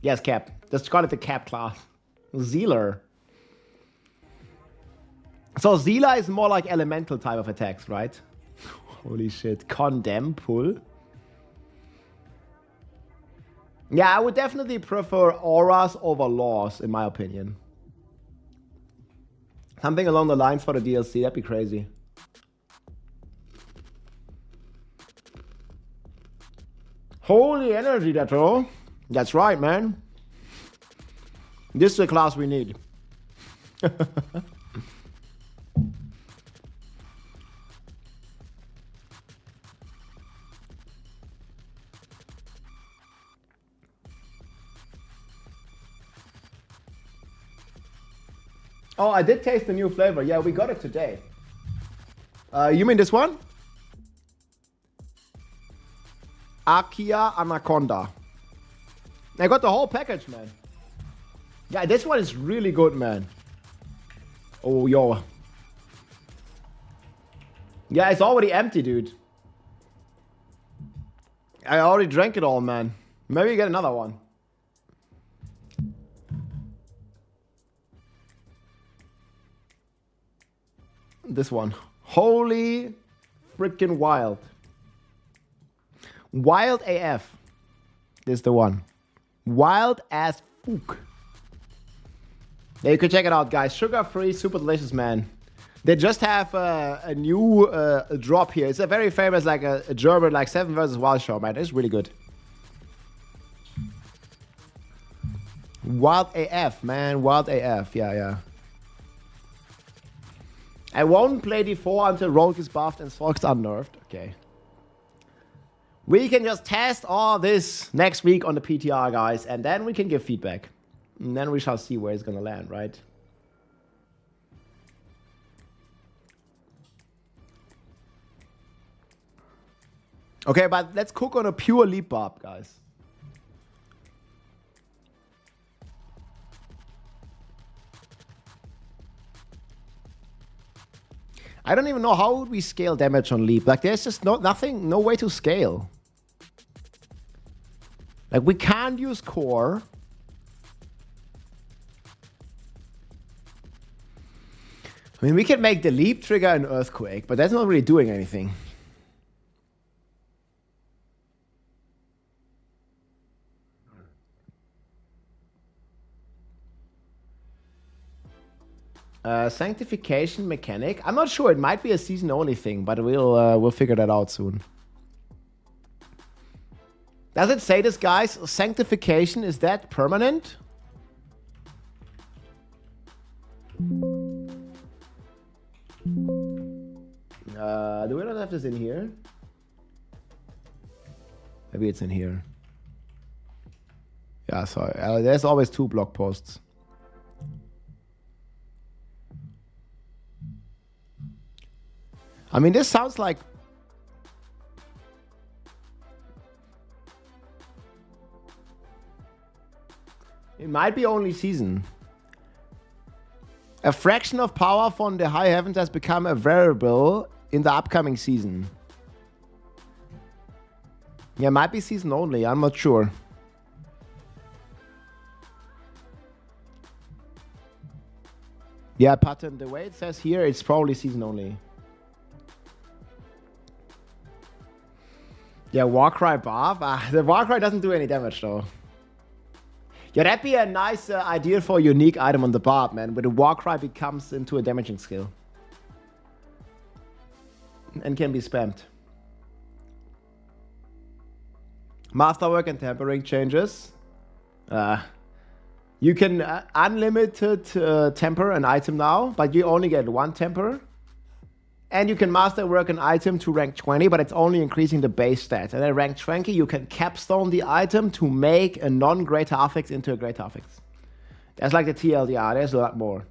Yes, Cap. Just call it the Cap class. Zealer. So Zealer is more like elemental type of attacks, right? Holy shit. Condemn pull. Yeah, I would definitely prefer auras over laws, in my opinion. Something along the lines for the DLC, that'd be crazy. Holy energy, that's all. That's right, man. This is the class we need. Oh, I did taste the new flavor. Yeah, we got it today. You mean this one? Akia Anaconda. I got the whole package, man. Yeah, this one is really good, man. Oh, yo. Yeah, it's already empty, dude. I already drank it all, man. Maybe you get another one. This one. Holy freaking wild. Wild AF. This is the one. Wild as fuck. Yeah, you can check it out, guys. Sugar-free, super delicious, man. They just have a new drop here. It's a very famous, like a German, like 7 vs. Wild show, man. It's really good. Wild AF, man. Wild AF. Yeah, yeah. I won't play D4 until Rogue is buffed and Sorc is unnerfed. Okay. We can just test all this next week on the PTR, guys, and then we can give feedback. And then we shall see where it's gonna land, right? Okay, but let's cook on a pure leap barb, guys. I don't even know how would we scale damage on leap. Like, there's just no way to scale. Like, we can't use core. I mean, we can make the leap trigger an earthquake, but that's not really doing anything. Sanctification mechanic. I'm not sure. It might be a season-only thing, but we'll figure that out soon. Does it say this, guys? Sanctification, is that permanent? Do we not have this in here? Maybe it's in here. Yeah, sorry. There's always 2 blog posts. I mean, this sounds like... It might be only season. A fraction of power from the high heavens has become a variable in the upcoming season. Yeah, it might be season only. I'm not sure. Yeah, Patton, the way it says here, it's probably season only. Yeah, Warcry Barb. The Warcry doesn't do any damage though. Yeah, that'd be a nice idea for a unique item on the Barb, man, where the Warcry becomes into a damaging skill. And can be spammed. Masterwork and Tempering changes. You can unlimited temper an item now, but you only get 1 temper. And you can masterwork an item to rank 20, but it's only increasing the base stat. And at rank 20, you can capstone the item to make a non-greater affix into a greater affix. That's like the TLDR, there's a lot more.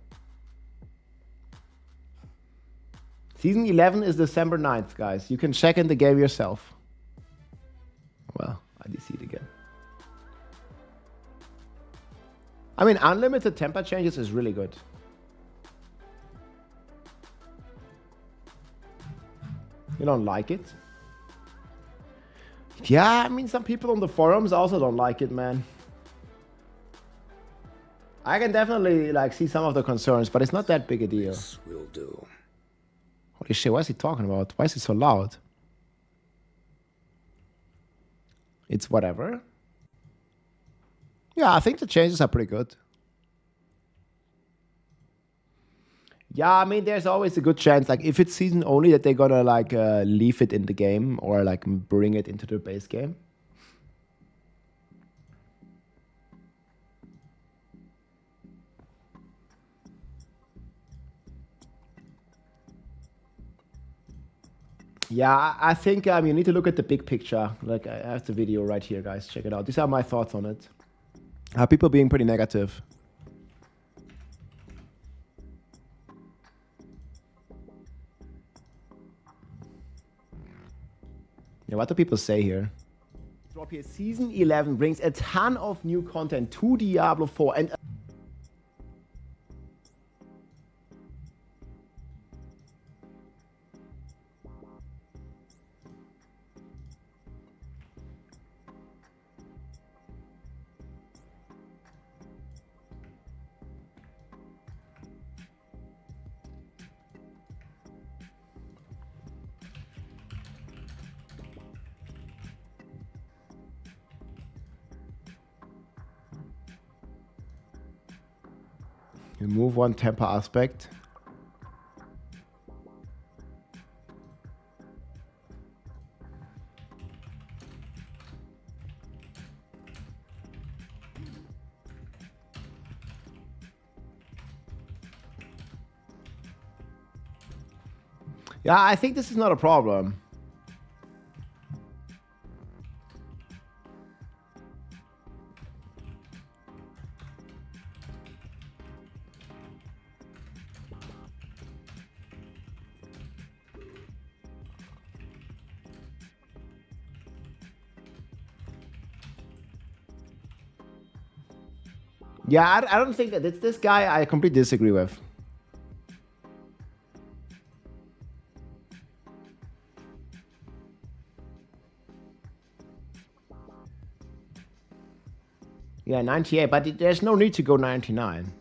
Season 11 is December 9th, guys. You can check in the game yourself. Well, I did see it again. I mean, unlimited temper changes is really good. You don't like it? Yeah, I mean, some people on the forums also don't like it, man. I can definitely like see some of the concerns, but it's not that big a deal. This will do. Holy shit, what is he talking about? Why is it so loud? It's whatever. Yeah, I think the changes are pretty good. Yeah, I mean, there's always a good chance, like, if it's season only, that they're gonna, like, leave it in the game or, like, bring it into the base game. Yeah, I think you need to look at the big picture. Like, I have the video right here, guys. Check it out. These are my thoughts on it. People being pretty negative. Yeah, what do people say here? Drop here. Season 11 brings a ton of new content to Diablo 4 and... Remove 1 temper aspect. Yeah, I think this is not a problem. Yeah, I don't think that it's this guy I completely disagree with. Yeah, 98, but there's no need to go 99.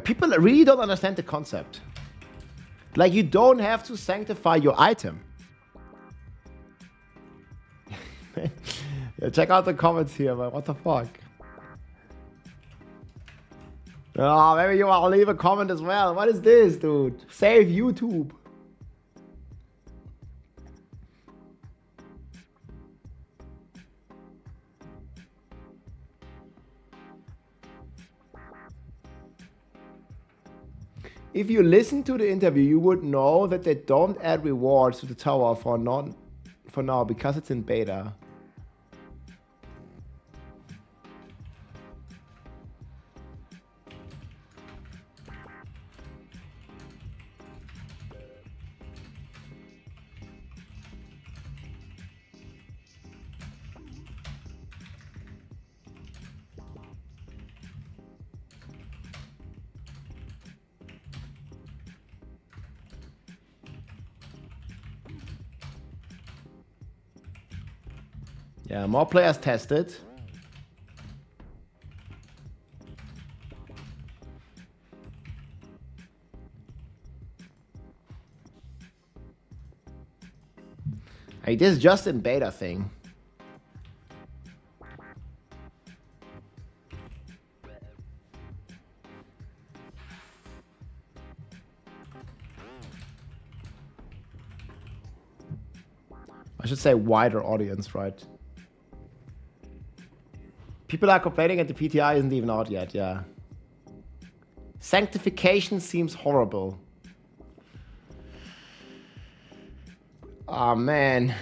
People really don't understand the concept. Like, you don't have to sanctify your item. Yeah, check out the comments here, man. What the fuck? Oh, maybe you want to leave a comment as well. What is this, dude? Save YouTube. If you listen to the interview, you would know that they don't add rewards to the tower for now because it's in beta. Yeah, more players tested. Hey, this is just in beta thing. I should say wider audience, right? People are complaining that the PTI isn't even out yet, yeah. Sanctification seems horrible. Oh, man.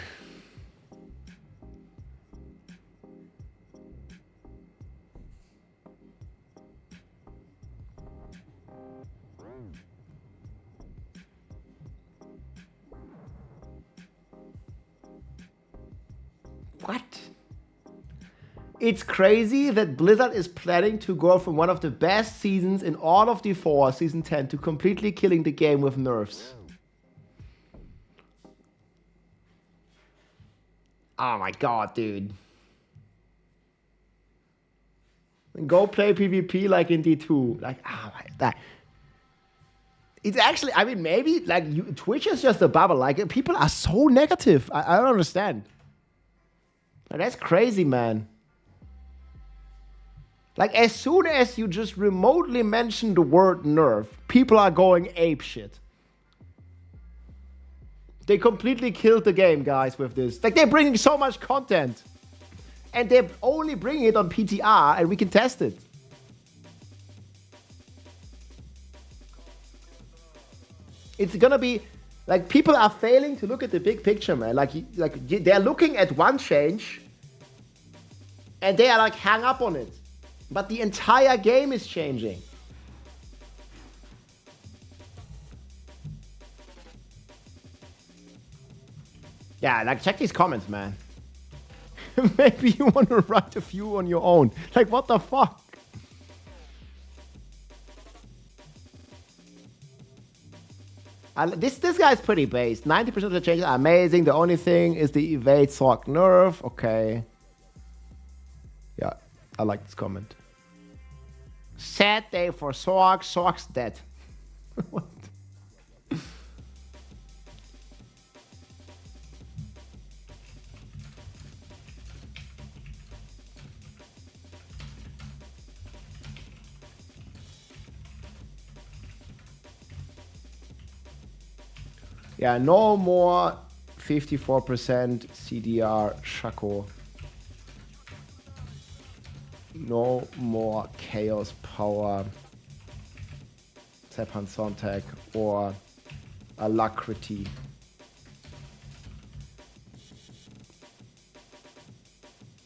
What? It's crazy that Blizzard is planning to go from one of the best seasons in all of D4, Season 10, to completely killing the game with nerfs. Oh my god, dude. Go play PvP like in D2. Like, oh my, that. It's actually, I mean, maybe, like, Twitch is just a bubble. Like, people are so negative. I don't understand. Like, that's crazy, man. Like, as soon as you just remotely mention the word nerf, people are going apeshit. They completely killed the game, guys, with this. Like, they're bringing so much content. And they're only bringing it on PTR, and we can test it. It's gonna be... Like, people are failing to look at the big picture, man. Like they're looking at one change, and they are, like, hang up on it. But the entire game is changing. Yeah, like, check these comments, man. Maybe you want to write a few on your own. Like, what the fuck? This guy's pretty based. 90% of the changes are amazing. The only thing is the evade Sorc nerf. Okay. Yeah, I like this comment. Sad day for Sorc. Sorc's dead. What? Yeah, no more 54% CDR Shaco. No more Chaos Power, Sepan Sontag, or Alacrity.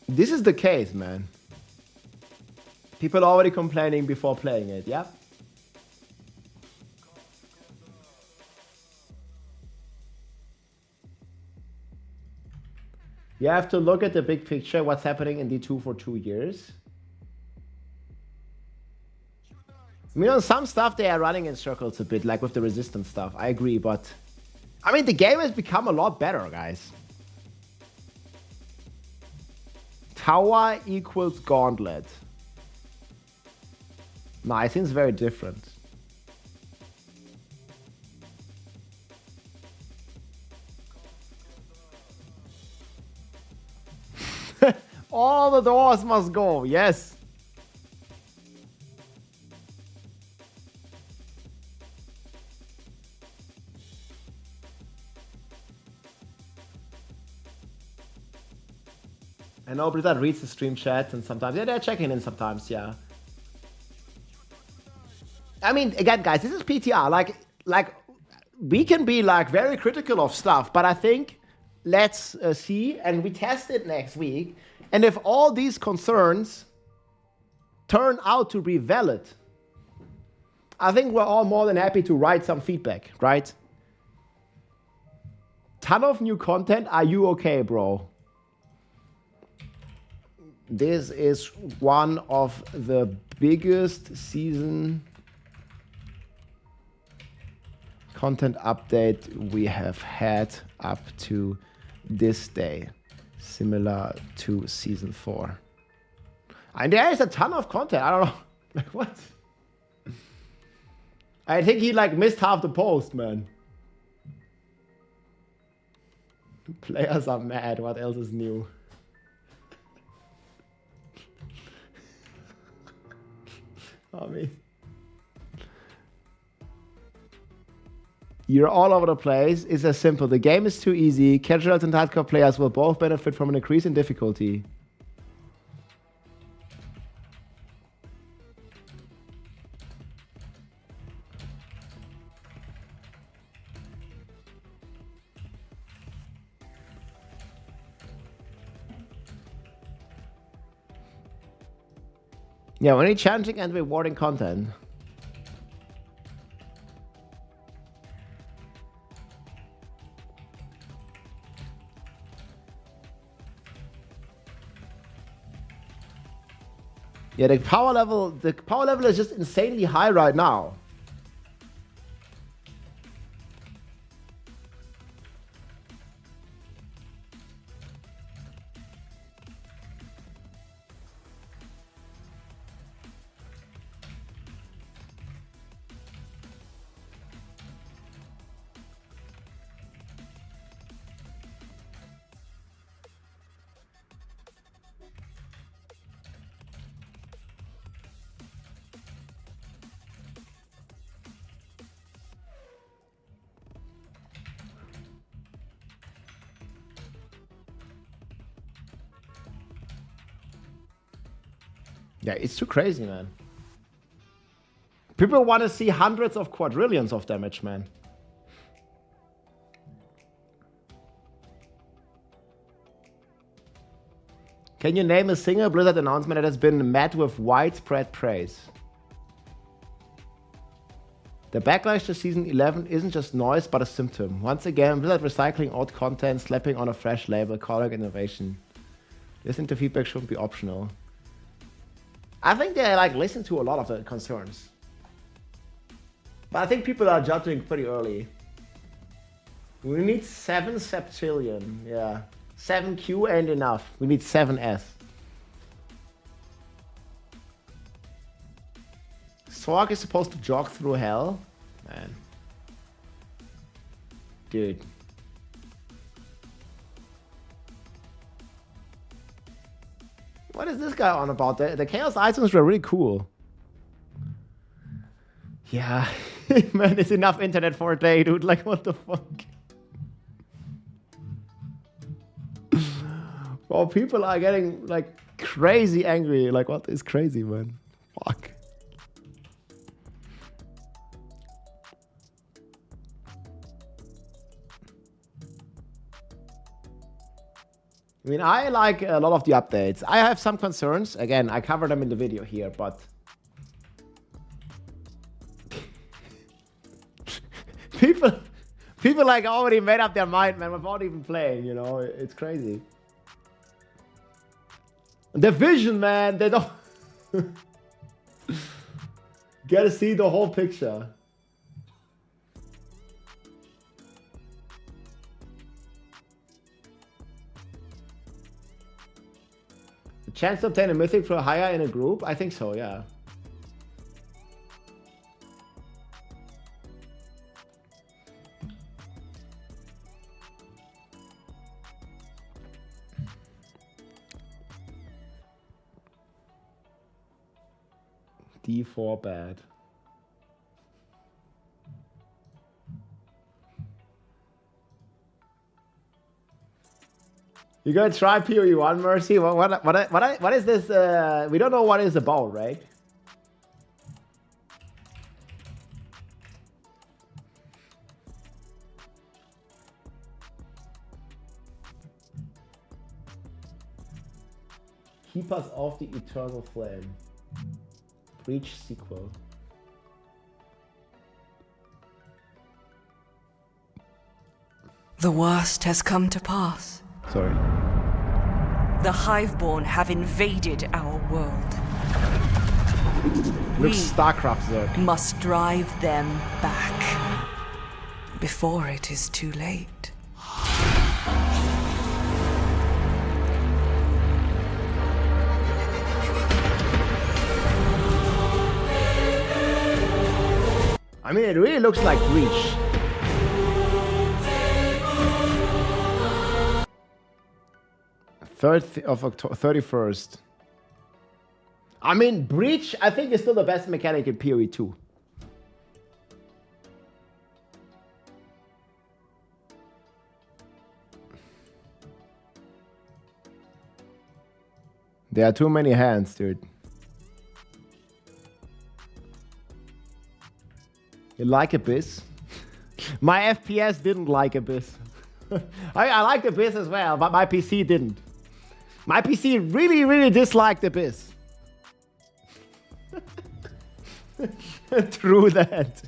This is the case, man. People are already complaining before playing it, yeah? You have to look at the big picture, what's happening in D2 for 2 years. I mean, on some stuff, they are running in circles a bit, like with the resistance stuff. I agree, but... I mean, the game has become a lot better, guys. Tower equals Gauntlet. No, I think it's very different. All the doors must go, yes. I know Blizzard reads the stream chat and sometimes, yeah, they're checking in sometimes, yeah. I mean, again, guys, this is PTR. Like we can be like very critical of stuff, but I think let's see, and we test it next week. And if all these concerns turn out to be valid, I think we're all more than happy to write some feedback, right? Ton of new content. Are you okay, bro? This is one of the biggest season content update we have had up to this day. Similar to Season 4. And there is a ton of content. I don't know. Like, what? I think he like missed half the post, man. Players are mad. What else is new? I mean, you're all over the place. It's as simple. The game is too easy. Casuals and hardcore players will both benefit from an increase in difficulty. Yeah, we need challenging and rewarding content. Yeah, the power level is just insanely high right now. Yeah, it's too crazy, man. People want to see hundreds of quadrillions of damage, man. Can you name a single Blizzard announcement that has been met with widespread praise? The backlash to Season 11 isn't just noise, but a symptom. Once again, Blizzard recycling old content, slapping on a fresh label, calling innovation. Listening to feedback shouldn't be optional. I think they like listen to a lot of the concerns. But I think people are judging pretty early. We need 7 septillion, yeah. 7Q ain't enough. We need 7S. Sorc is supposed to jog through hell? Man. Dude. What is this guy on about? The Chaos items were really cool. Yeah. Man, it's enough internet for a day, dude. Like, what the fuck? Well, people are getting, like, crazy angry. Like, what is crazy, man? Fuck. I mean, I like a lot of the updates. I have some concerns. Again, I covered them in the video here, but... people like already made up their mind, man, without even playing, you know? It's crazy. The vision, man, they don't... Gotta see the whole picture. Chance to obtain a mythic for higher in a group? I think so, yeah. D4 bad. You gonna try PoE1 Mercy? What is this? We don't know what it's about, right? Keep us off the eternal flame. Breach sequel. The worst has come to pass. Sorry. The Hiveborn have invaded our world. Looks StarCraft, Zerg. Must drive them back before it is too late. I mean, it really looks like Breach. October 31st. I mean, Breach, I think, is still the best mechanic in PoE 2. There are too many hands, dude. You like Abyss? My FPS didn't like Abyss. I liked Abyss as well, but my PC didn't. My PC really, really disliked Abyss. True that.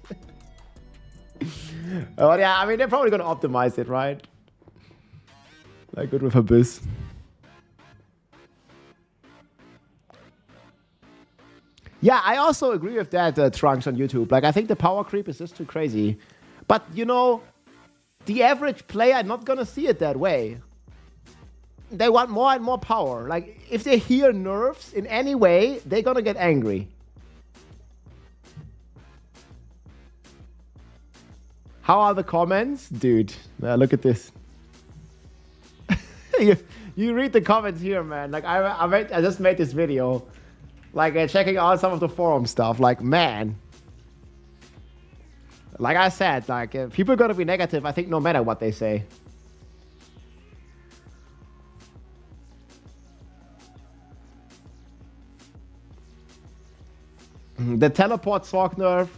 Oh yeah, I mean, they're probably gonna optimize it, right? Like good with Abyss. Yeah, I also agree with that, Trunks on YouTube. Like, I think the power creep is just too crazy. But, you know, the average player not gonna see it that way. They want more and more power. Like, if they hear nerfs in any way, they're gonna get angry. How are the comments? Dude, look at this. you read the comments here, man. Like, I just made this video. Like, checking out some of the forum stuff. Like, man. Like I said, like, people are gonna be negative, I think, no matter what they say. The teleport Sorc nerf.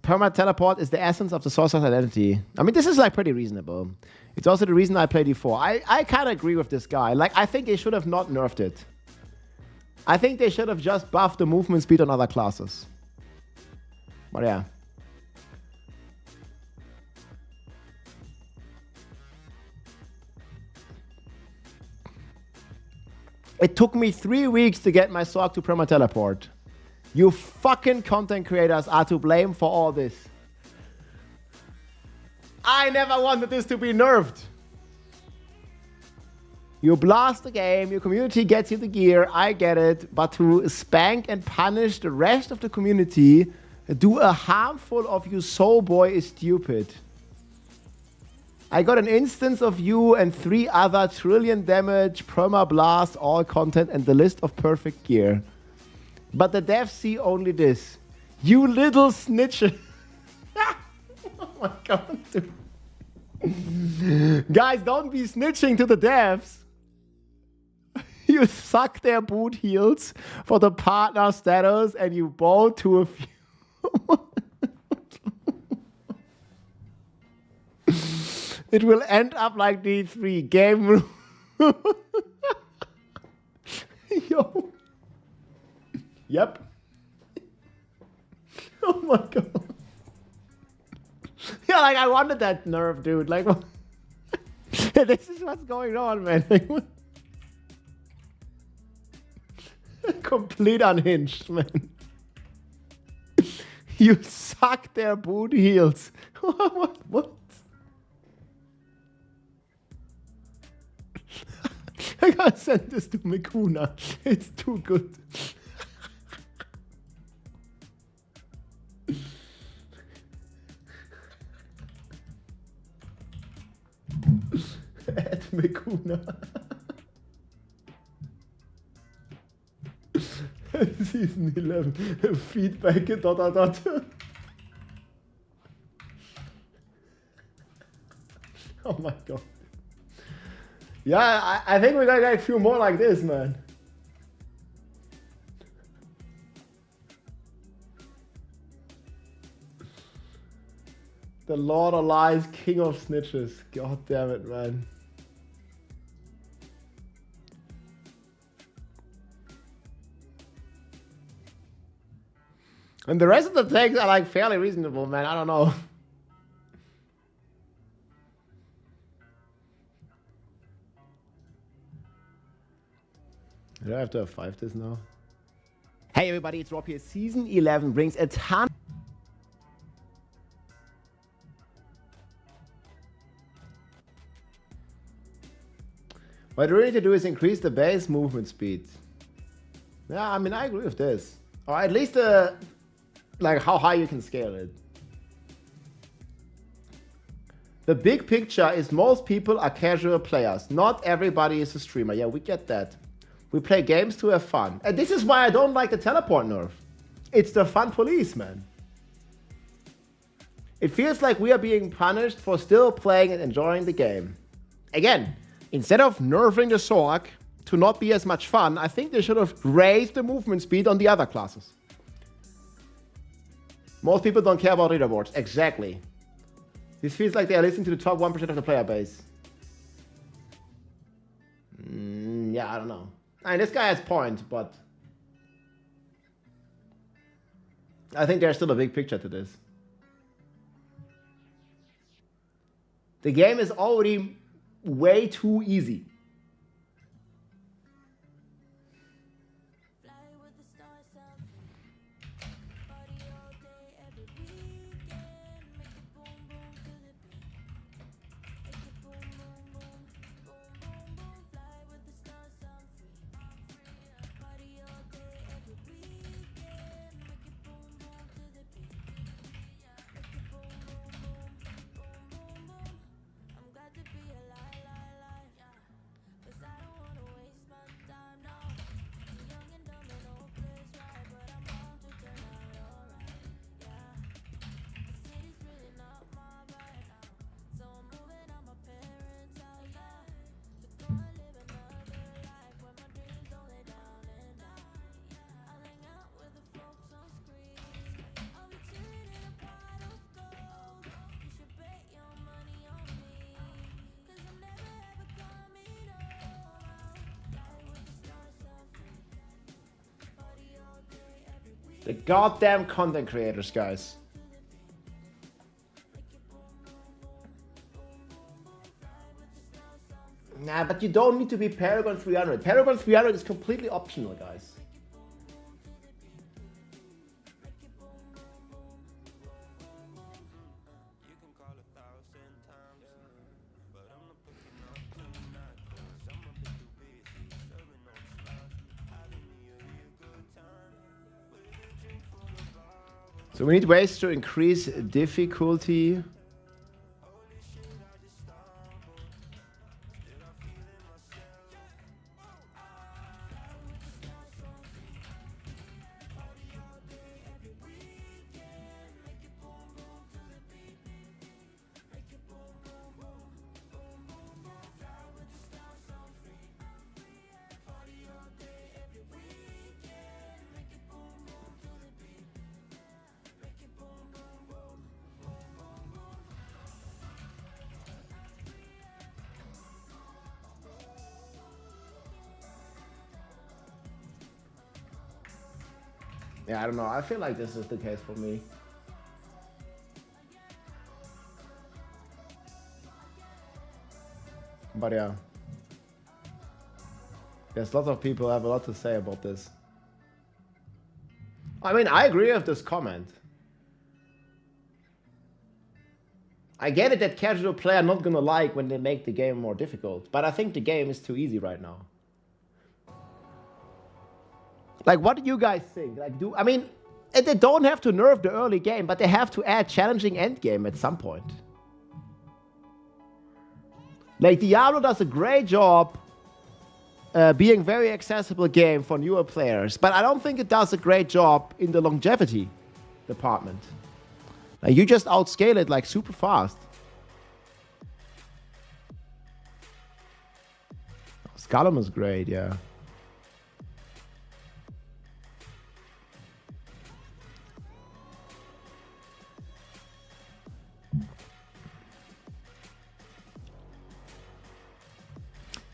Perma teleport is the essence of the sorcerer's identity. I mean, this is like pretty reasonable. It's also the reason I played E4. I kind of agree with this guy. Like, I think they should have not nerfed it. I think they should have just buffed the movement speed on other classes. But yeah. It took me 3 weeks to get my Sorc to Perma teleport. You fucking content creators are to blame for all this. I never wanted this to be nerfed. You blast the game, your community gets you the gear, I get it. But to spank and punish the rest of the community, do a harmful of you soul boy is stupid. I got an instance of you and 3 other trillion damage, perma blast, all content, and the list of perfect gear. But the devs see only this. You little snitch. Oh my god, dude. Guys, don't be snitching to the devs. You suck their boot heals for the partner status and you bow to a few. It will end up like D3 game room. Yo. Yep. Oh my god. Yeah, like I wanted that nerf, dude. Like, this is what's going on, man. Like, what? Complete unhinged, man. You suck their boot heals. What? I gotta send this to Makuna. It's too good. At Makuna. Season 11. Feedback. ... Oh my god. Yeah, I think we're gonna get a few more like this, man. The Lord of Lies, King of Snitches. God damn it, man. And the rest of the takes are like fairly reasonable, man. I don't know. Do I have to have 5 this now? Hey everybody, it's Rob here. Season 11 brings a ton. What we need to do is increase the base movement speed. Yeah, I mean, I agree with this. Or at least, like, how high you can scale it. The big picture is most people are casual players. Not everybody is a streamer. Yeah, we get that. We play games to have fun. And this is why I don't like the teleport nerf. It's the fun police, man. It feels like we are being punished for still playing and enjoying the game. Again, instead of nerfing the Sorc to not be as much fun, I think they should have raised the movement speed on the other classes. Most people don't care about leaderboards. Exactly. This feels like they are listening to the top 1% of the player base. Yeah, I don't know. I mean, this guy has point, but I think there's still a big picture to this. The game is already way too easy. The goddamn content creators, guys. Nah, but you don't need to be Paragon 300. Paragon 300 is completely optional, guys. So we need ways to increase difficulty. Yeah, I don't know. I feel like this is the case for me. But yeah. There's lots of people who have a lot to say about this. I mean, I agree with this comment. I get it that casual player are not gonna like when they make the game more difficult, but I think the game is too easy right now. Like, what do you guys think? Like, I mean, they don't have to nerf the early game, but they have to add challenging endgame at some point. Like, Diablo does a great job being very accessible game for newer players, but I don't think it does a great job in the longevity department. Like, you just outscale it like super fast. Scallum is great, yeah.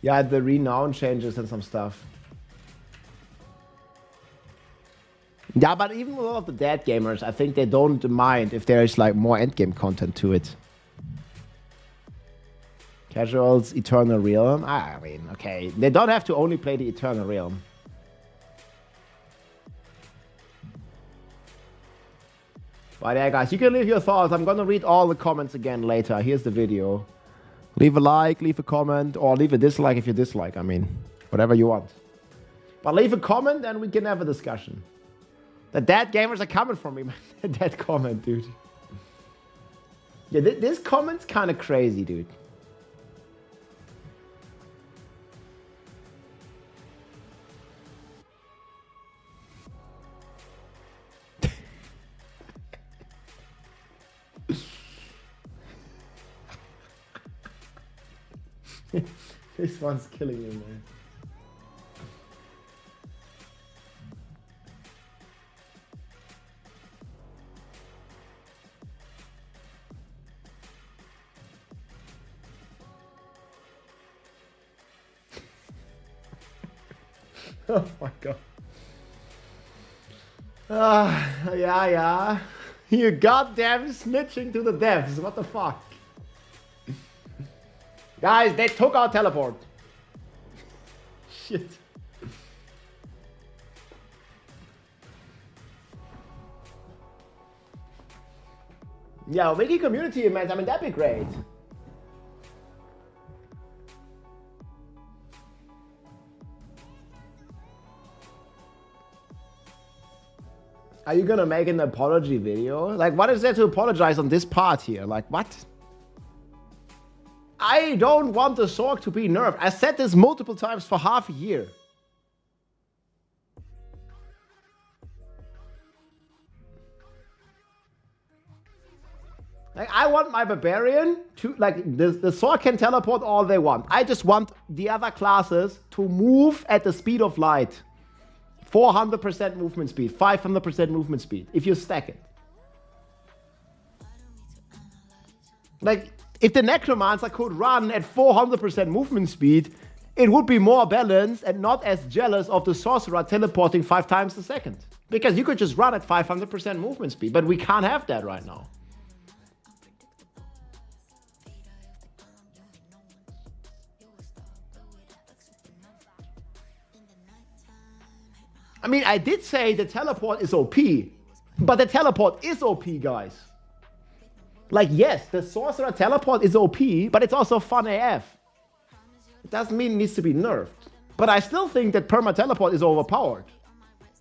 Yeah, the Renown changes and some stuff. Yeah, but even with all of the dead gamers, I think they don't mind if there is like more endgame content to it. Casuals, Eternal Realm. I mean, okay. They don't have to only play the Eternal Realm. But yeah, guys, you can leave your thoughts. I'm gonna read all the comments again later. Here's the video. Leave a like, leave a comment, or leave a dislike if you dislike. I mean, whatever you want. But But leave a comment and we can have a discussion. The dead gamers are coming for me, man. That comment, dude. Yeah, this comment's kind of crazy, dude. This one's killing me, man. Oh my god. Yeah. You goddamn snitching to the devs. What the fuck? Guys, they took our teleport. Shit. Yeah, wiki community events, I mean, that'd be great. Are you gonna make an apology video? Like, what is there to apologize on this part here? Like, what? I don't want the Sorc to be nerfed. I said this multiple times for half a year. Like, I want my Barbarian to, like, the Sorc can teleport all they want. I just want the other classes to move at the speed of light. 400% movement speed, 500% movement speed, if you stack it. Like, if the Necromancer could run at 400% movement speed, it would be more balanced and not as jealous of the Sorcerer teleporting 5 times a second. Because you could just run at 500% movement speed, but we can't have that right now. I mean, I did say the teleport is OP, but the teleport is OP, guys. Like, yes, the Sorcerer teleport is OP, but it's also fun AF. It doesn't mean it needs to be nerfed. But I still think that Perma teleport is overpowered.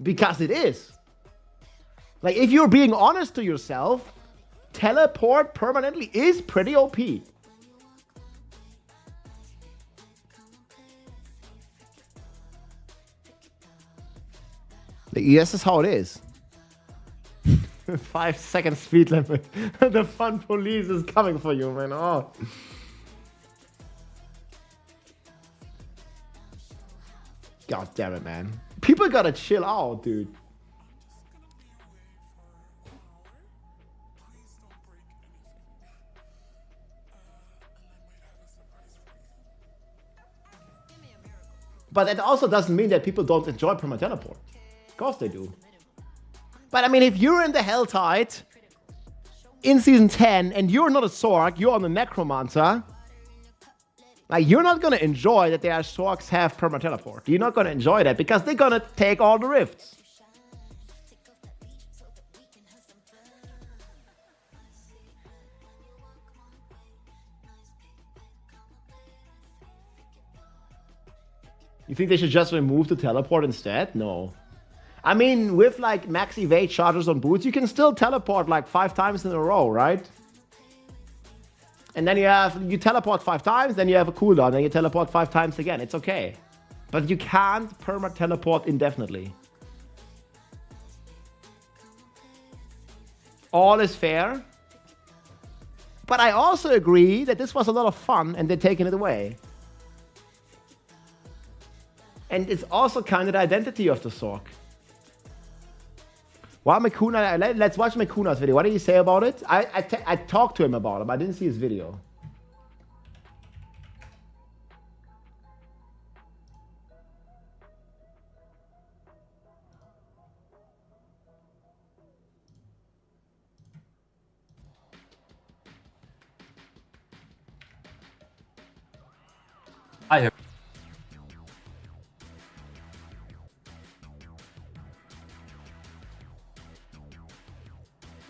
Because it is. Like, if you're being honest to yourself, teleport permanently is pretty OP. This is how it is. 5 second speed limit. The fun police is coming for you, man. Oh. God damn it, man. People gotta chill out, dude. But that also doesn't mean that people don't enjoy Perma Teleport. Of course they do. But I mean, if you're in the Helltide in Season 10 and you're not a Sorc, you're on the Necromancer, like, you're not gonna enjoy that their Sorcs have Perma Teleport. You're not gonna enjoy that because they're gonna take all the rifts. You think they should just remove the teleport instead? No. I mean, with like max evade charges on boots, you can still teleport like 5 times in a row, right? And then you teleport 5 times, then you have a cooldown, then you teleport 5 times again. It's okay. But you can't perma teleport indefinitely. All is fair. But I also agree that this was a lot of fun and they're taking it away. And it's also kind of the identity of the Sorc. Well, Makuna, let's watch Makuna's video. What did he say about it? I talked to him about it, but I didn't see his video. I have.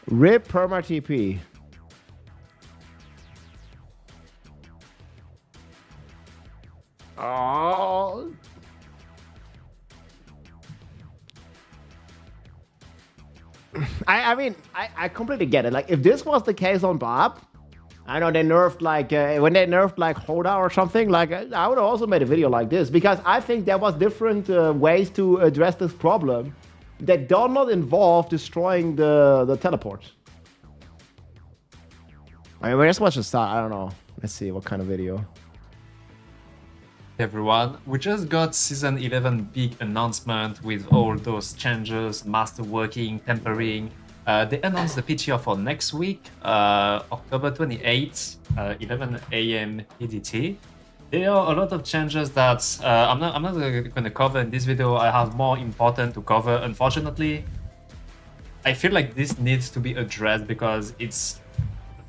RIP Perma TP. Oh. I mean, I completely get it. Like, if this was the case on Barb, I know they nerfed like when they nerfed like Hoda or something. Like, I would have also made a video like this because I think there was different ways to address this problem that do not involve destroying the teleports. I mean, we just watch the start. I don't know. Let's see what kind of video. Everyone, we just got season 11 big announcement with all those changes, masterworking, tempering. They announced the PTR for next week, October 28th, 11 AM EDT. There are a lot of changes that I'm not going to cover in this video. I have more important to cover. Unfortunately, I feel like this needs to be addressed because it's a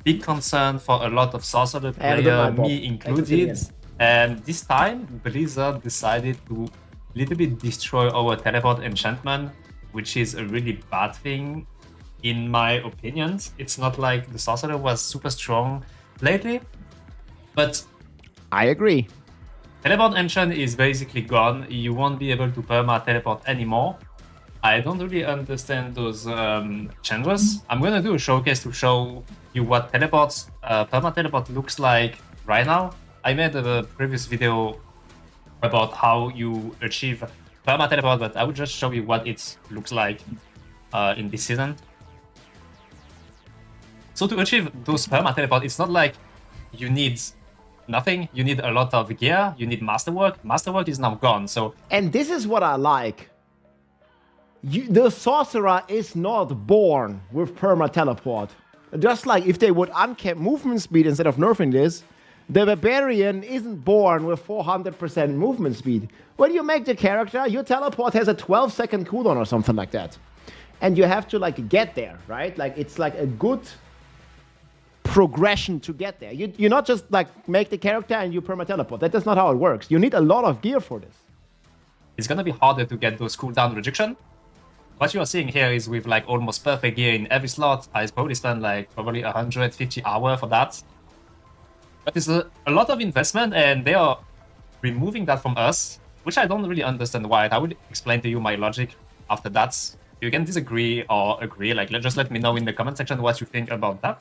big concern for a lot of Sorcerer players, me included. And this time, Blizzard decided to little bit destroy our teleport enchantment, which is a really bad thing, in my opinion. It's not like the Sorcerer was super strong lately, but I agree. Teleport enchant is basically gone. You won't be able to perma teleport anymore. I don't really understand those changes. I'm gonna do a showcase to show you what teleports, perma teleport looks like right now. I made a previous video about how you achieve perma teleport, but I will just show you what it looks like in this season. So to achieve those perma teleport, it's not like you need nothing. You need a lot of gear. You need masterwork. Masterwork is now gone. So and this is what I like. The sorcerer is not born with perma teleport. Just like if they would uncapped movement speed instead of nerfing this, the barbarian isn't born with 400% movement speed. When you make the character, your teleport has a 12-second cooldown or something like that. And you have to like get there, right? Like it's like a good progression to get there. You not just like make the character and you perma teleport. That is not how it works. You need a lot of gear for this. It's gonna be harder to get those cooldown rejection. What you are seeing here is with like almost perfect gear in every slot. I probably spent like probably 150 hours for that. But it's a lot of investment and they are removing that from us, which I don't really understand why. I will explain to you my logic after that. You can disagree or agree, like just let me know in the comment section what you think about that.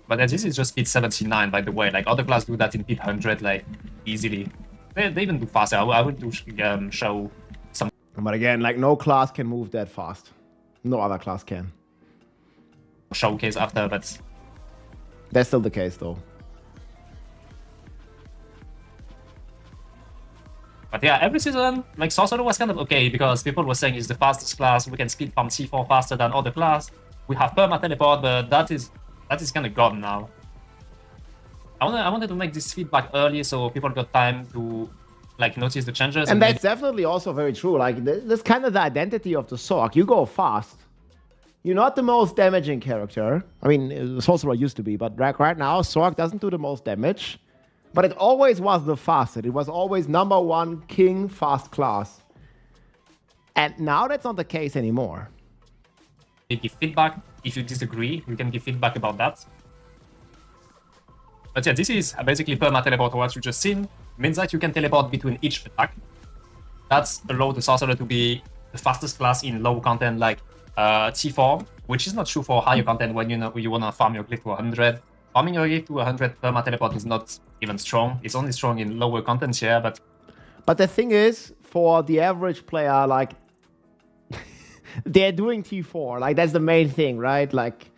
But this is just speed 79, by the way. Like other classes do that in speed 100, like easily. They even do faster. I will do show some. But again, like no class can move that fast. No other class can. Showcase after, but that's still the case though. But yeah, every season, like Sorcerer was kind of okay because people were saying it's the fastest class. We can speed farm C4 faster than other class. We have perma teleport, but that is kind of gone now. I wanted to make this feedback early so people got time to like notice the changes. And that's definitely also very true. Like that's kind of the identity of the Sorc. You go fast. You're not the most damaging character. I mean, Sorcerer used to be, but right now, Sorc doesn't do the most damage. But it always was the fastest. It was always #1 king fast class. And now that's not the case anymore. You give feedback. If you disagree, you can give feedback about that. But yeah, this is basically perma teleport. What you just seen means that you can teleport between each attack. That's allow the Sorcerer to be the fastest class in low content like T4, which is not true for higher content when you wanna farm your glyph to 100. Farming your glyph to 100 perma teleport is not even strong. It's only strong in lower content here, but the thing is, for the average player, like they're doing T4. Like that's the main thing, right? Like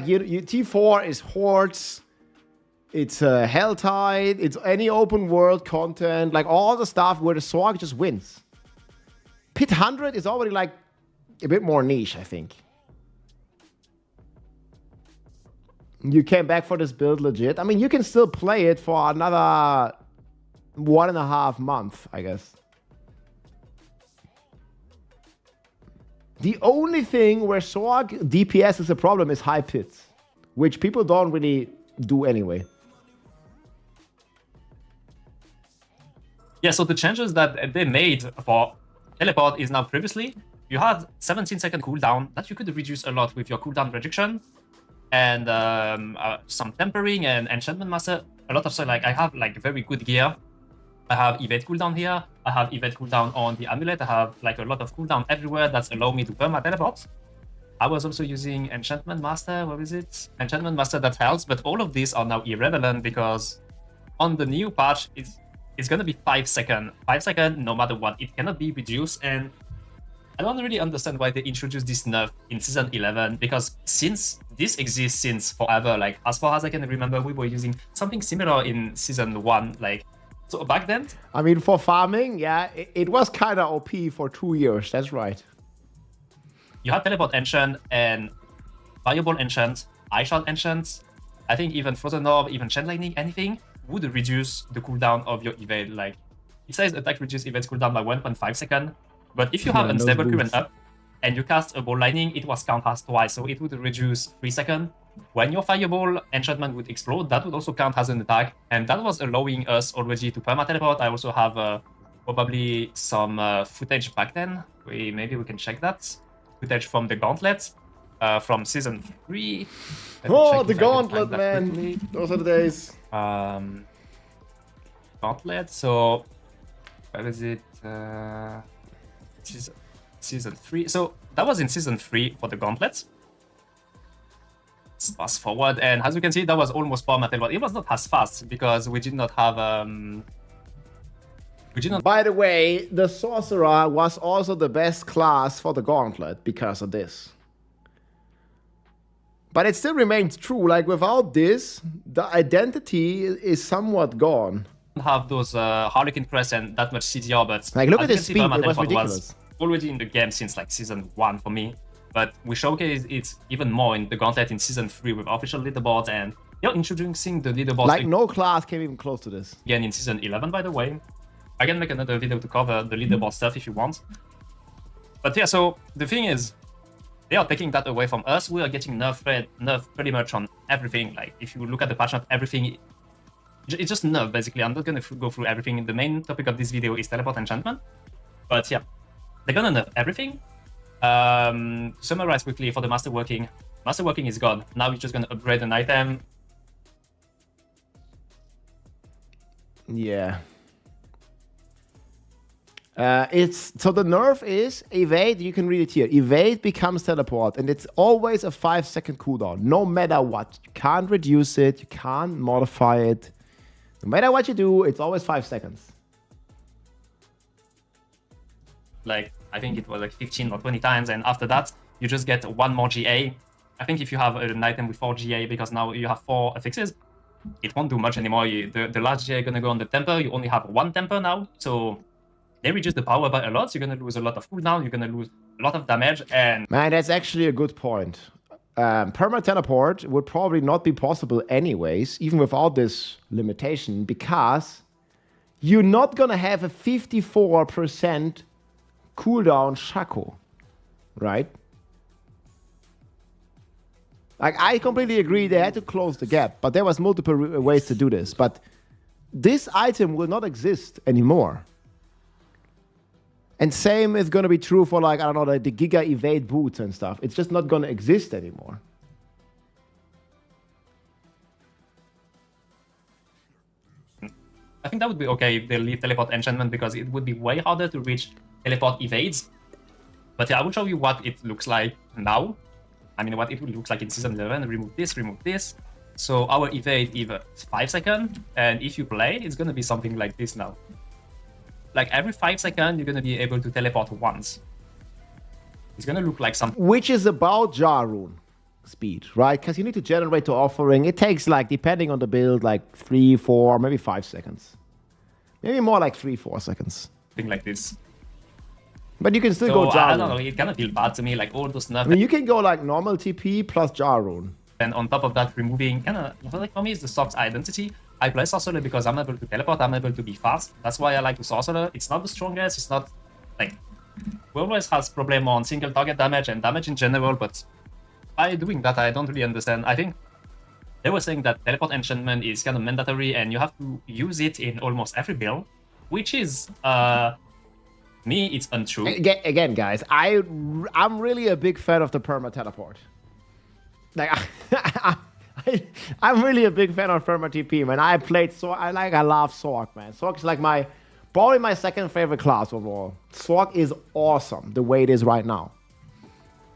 you T4 is hordes. It's Helltide. It's any open world content. Like all the stuff where the Sorc just wins. Pit 100 is already like a bit more niche, I think. You came back for this build legit. I mean, you can still play it for another 1.5 months, I guess. The only thing where Sorc DPS is a problem is high pits, which people don't really do anyway. Yeah, so the changes that they made for teleport is now previously, you had 17-second cooldown that you could reduce a lot with your cooldown reduction and some tempering and enchantment master. A lot of stuff like I have like very good gear I have evade cooldown here. I have evade cooldown on the amulet. I have like a lot of cooldown everywhere that's allow me to perma teleport. I was also using Enchantment Master. What is it? Enchantment Master that helps, but all of these are now irrelevant because on the new patch, it's gonna be 5 seconds. 5 seconds, no matter what. It cannot be reduced, and I don't really understand why they introduced this nerf in Season 11, because since this exists since forever, like as far as I can remember, we were using something similar in Season 1, like, so back then? I mean, for farming, yeah, it was kind of OP for 2 years, that's right. You had Teleport Enchant and Fireball Enchant, Ice Shard Enchant, I think even Frozen Orb, even Chain Lightning, anything would reduce the cooldown of your evade. Like, it says attack reduce evade cooldown by 1.5 seconds, but if you have Unstable Current up and you cast a Ball Lightning, it was count as twice, so it would reduce 3 seconds. When your Fireball Enchantment would explode, that would also count as an attack, and that was allowing us already to perma teleport. I also have probably some footage back then. Maybe we can check that. Footage from the Gauntlet from Season 3. Oh, the Gauntlet, man! Quickly. Those are the days. Gauntlet, so where is it? Season 3. So that was in Season 3 for the Gauntlet. Let's fast forward, and as you can see, that was almost perma teleport. It was not as fast because we did not have By the way, the Sorcerer was also the best class for the Gauntlet because of this. But it still remains true, like without this, the identity is somewhat gone. Have those Harlequin Press and that much CDR, but like look at the speed, it was ridiculous. Was already in the game since like Season 1 for me, but we showcased it even more in the Gauntlet in Season 3 with official leaderboards, and you're introducing the leaderboards. Like no class came even close to this. Again in Season 11, by the way. I can make another video to cover the leaderboard stuff if you want. But yeah, so the thing is, they are taking that away from us. We are getting nerf pretty much on everything. Like if you look at the patch note, everything, it's just nerf basically. I'm not going to go through everything. The main topic of this video is teleport enchantment. But yeah, they're going to nerf everything. To summarize quickly for the Masterworking. Masterworking is gone. Now you're just going to upgrade an item. Yeah. So the nerf is evade. You can read it here. Evade becomes teleport, and it's always a 5-second cooldown, no matter what. You can't reduce it. You can't modify it. No matter what you do, it's always 5 seconds. Like I think it was like 15 or 20 times, and after that you just get 1 more GA. I think if you have an item with 4 GA, because now you have 4 affixes, it won't do much anymore. The last GA gonna go on the temper. You only have 1 temper now, so they reduce the power by a lot. So you're gonna lose a lot of cooldown. You're gonna lose a lot of damage. And man, that's actually a good point. Perma teleport would probably not be possible anyways, even without this limitation, because you're not gonna have a 54% cooldown Shaco, right? Like I completely agree they had to close the gap, but there was multiple ways to do this. But this item will not exist anymore. And same is going to be true for, like, I don't know, the Giga Evade boots and stuff. It's just not going to exist anymore. I think that would be okay if they leave Teleport Enchantment, because it would be way harder to reach Teleport Evades. But yeah, I will show you what it looks like now. I mean, what it would look like in Season 11. Remove this, remove this. So our Evade is 5 seconds. And if you play, it's going to be something like this now. Like every 5 seconds, you're going to be able to teleport once. It's going to look like something. Which is about Jarun speed, right? Because you need to generate the offering. It takes, like, depending on the build, like 3, 4, maybe 5 seconds. Maybe more like 3-4 seconds. Something like this. But you can still go Jarun. I don't know, it kind of feels bad to me, like all those nerfs. I mean, you can go like normal TP plus Jarun. And on top of that, removing, kind of, like for me, it's the Sorc's identity. I play Sorcerer because I'm able to teleport, I'm able to be fast. That's why I like the Sorcerer. It's not the strongest, it's not, like, we always has problem on single target damage and damage in general, but by doing that, I don't really understand. I think they were saying that Teleport Enchantment is kind of mandatory and you have to use it in almost every build, which is, me, it's untrue. Again, guys, I'm really a big fan of the Perma Teleport. Like, I'm really a big fan of Perma TP, man. I love Sorc, man. Sorc is like my Probably my second favorite class overall. Sorc is awesome the way it is right now.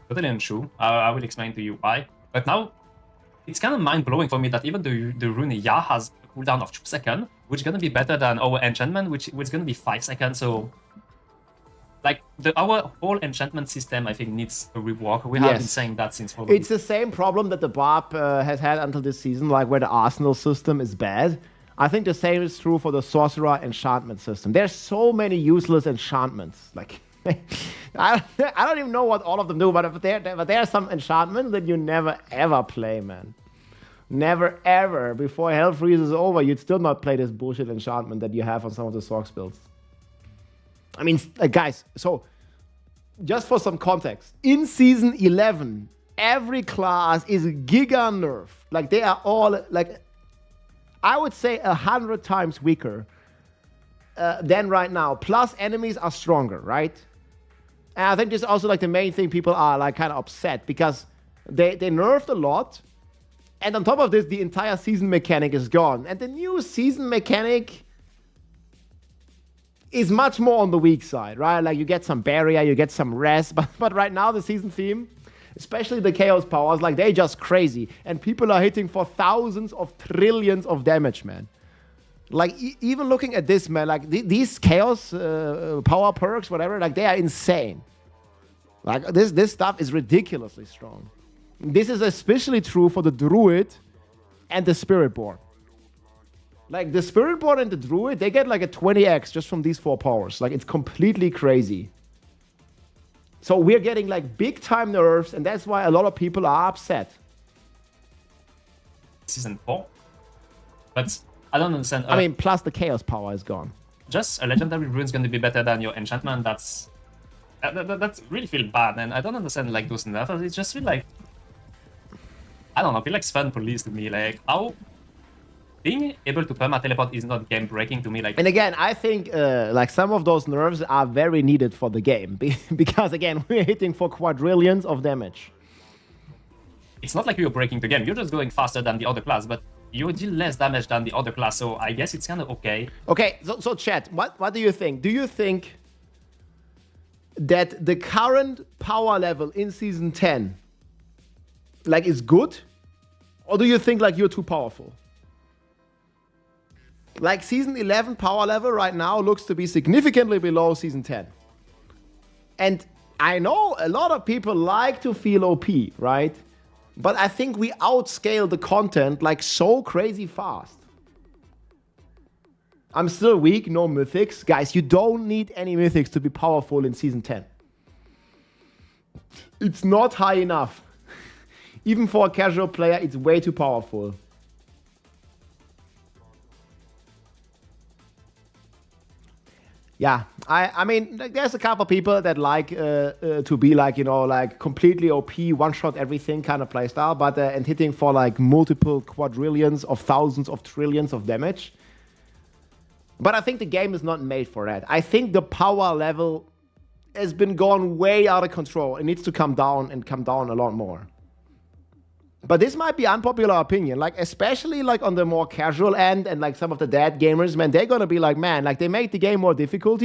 Totally untrue. I will explain to you why. But now, it's kind of mind-blowing for me that even the rune Ya has a cooldown of 2 seconds, which is going to be better than our enchantment, which is going to be 5 seconds. So, like, our whole enchantment system, I think, needs a rework. We have been saying that since for It's the same problem that the Barb has had until this season, like where the Arsenal system is bad. I think the same is true for the Sorcerer enchantment system. There's so many useless enchantments. Like, I don't even know what all of them do, but there are some enchantments that you never ever play, man. Never ever. Before Hell Freeze is over, you'd still not play this bullshit enchantment that you have on some of the Sorc builds. I mean, guys, so just for some context, in Season 11, every class is giga nerf. Like, they are all, like, I would say 100 times weaker than right now. Plus, enemies are stronger, right? And I think this is also, like, the main thing people are, like, kind of upset because they nerfed a lot. And on top of this, the entire season mechanic is gone. And the new season mechanic is much more on the weak side, right? Like, you get some barrier, you get some rest. But right now, the season theme, especially the chaos powers, like, they're just crazy. And people are hitting for thousands of trillions of damage, man. Like, even looking at this, man, like, these chaos power perks, whatever, like, they are insane. Like, this stuff is ridiculously strong. This is especially true for the Druid and the Spiritborn. Like, the Spiritborn and the Druid, they get, like, a 20x just from these 4 powers. Like, it's completely crazy. So we're getting, like, big-time nerfs, and that's why a lot of people are upset. Season 4. But I don't understand. I mean, plus the chaos power is gone. Just a legendary rune is going to be better than your enchantment. That's really feel bad, and I don't understand, like, those nerfs. It just feel like, I don't know, feel like Sven police to me. Like, how being able to perma teleport is not game breaking to me. Like, and again, I think like some of those nerfs are very needed for the game because again, we're hitting for quadrillions of damage. It's not like you're breaking the game. You're just going faster than the other class, but you deal less damage than the other class. So I guess it's kind of okay. Okay, so chat, what do you think? Do you think that the current power level in Season 10 like is good? Or do you think like you're too powerful? Like, Season 11 power level right now looks to be significantly below Season 10. And I know a lot of people like to feel OP, right? But I think we outscale the content like so crazy fast. I'm still weak, no mythics. Guys, you don't need any mythics to be powerful in Season 10. It's not high enough. Even for a casual player, it's way too powerful. Yeah, I mean, like, there's a couple people that like to be like, you know, like completely OP, one-shot everything kind of playstyle, but and hitting for like multiple quadrillions of thousands of trillions of damage. But I think the game is not made for that. I think the power level has been gone way out of control. It needs to come down and come down a lot more. But this might be unpopular opinion, like especially like on the more casual end and like some of the dead gamers, man, they're gonna be like, man, like they make the game more difficult.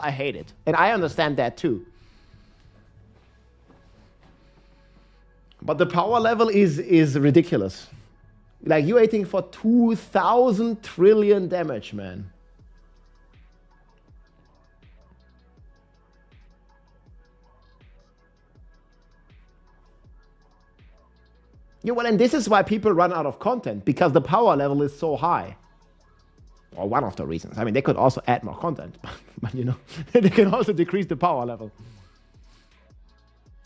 I hate it. And I understand that too. But the power level is ridiculous. Like, you're hitting for 2,000 trillion damage, man. Yeah, well, and this is why people run out of content, because the power level is so high. Or one of the reasons. I mean, they could also add more content, but you know, they can also decrease the power level.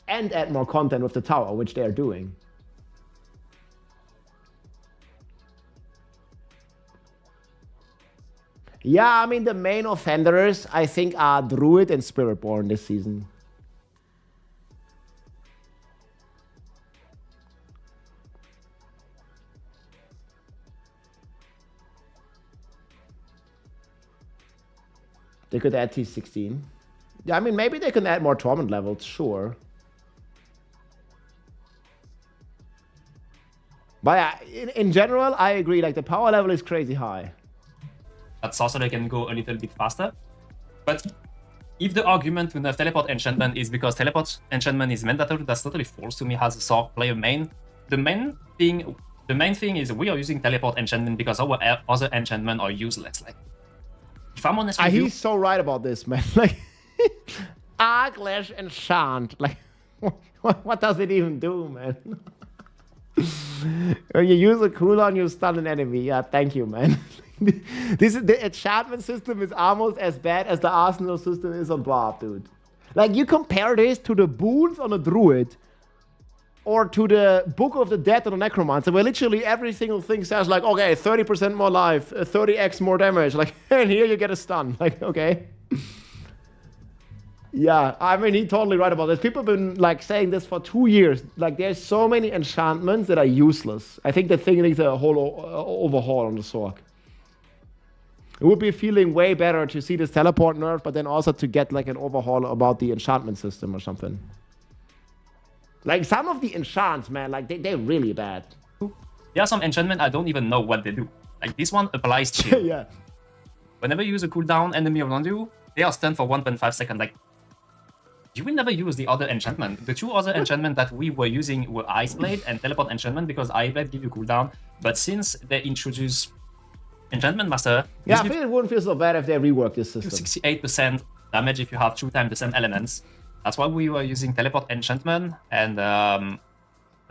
And add more content with the tower, which they are doing. Yeah, I mean, the main offenders, I think, are Druid and Spiritborn this season. They could add T16. Yeah, I mean, maybe they can add more torment levels, sure. But in general, I agree. Like, the power level is crazy high. that Sorcerer can go a little bit faster. But if the argument to nerf Teleport Enchantment is because Teleport Enchantment is mandatory, that's totally false to me as a Sorc player main. The main thing is we are using Teleport Enchantment because our other enchantment are useless. Like, if I'm honest with you, he's so right about this, man. Like, Arklash Enchant. Like, what does it even do, man? When you use a cooldown, you stun an enemy. Yeah, thank you, man. The enchantment system is almost as bad as the arsenal system is on Bob, dude. Like, you compare this to the boons on a druid or to the Book of the Dead on a necromancer, where literally every single thing says like, okay, 30% more life, 30x more damage. Like, and here you get a stun. Like, okay. Yeah, I mean, he's totally right about this. People have been like saying this for 2 years. Like, there's so many enchantments that are useless. I think the thing needs a whole overhaul on the Sorc. It would be feeling way better to see this teleport nerf, but then also to get like an overhaul about the enchantment system or something. Like, some of the enchants, man, like they're really bad. there are some enchantment I don't even know what they do. Like this one applies chill. Yeah. Whenever you use a cooldown enemy around you, they are stunned for 1.5 seconds. Like, you will never use the other enchantment. The two other enchantment that we were using were Ice Blade and Teleport Enchantment, because Ice Blade give you cooldown. But since they introduce Enchantment Master, yeah, I think it wouldn't feel so bad if they rework this system. 68% damage if you have 2 times the same elements. That's why we were using Teleport Enchantment and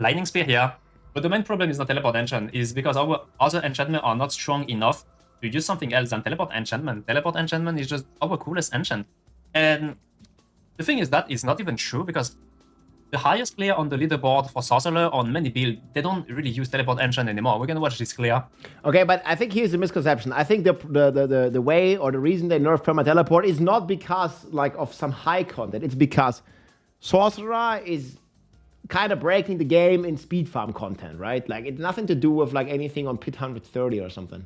Lightning Spear here. But the main problem is not Teleport Enchant, is because our other enchantment are not strong enough to use something else than Teleport Enchantment. Teleport Enchantment is just our coolest enchant. And the thing is that is not even true, because the highest player on the leaderboard for Sorcerer on many builds, they don't really use Teleport Enchant anymore. We're gonna watch this clear. Okay, but I think here's a misconception. I think the way or the reason they nerf Perma Teleport is not because like of some high content. It's because Sorcerer is kind of breaking the game in speed farm content, right? Like, it's nothing to do with like anything on pit 130 or something.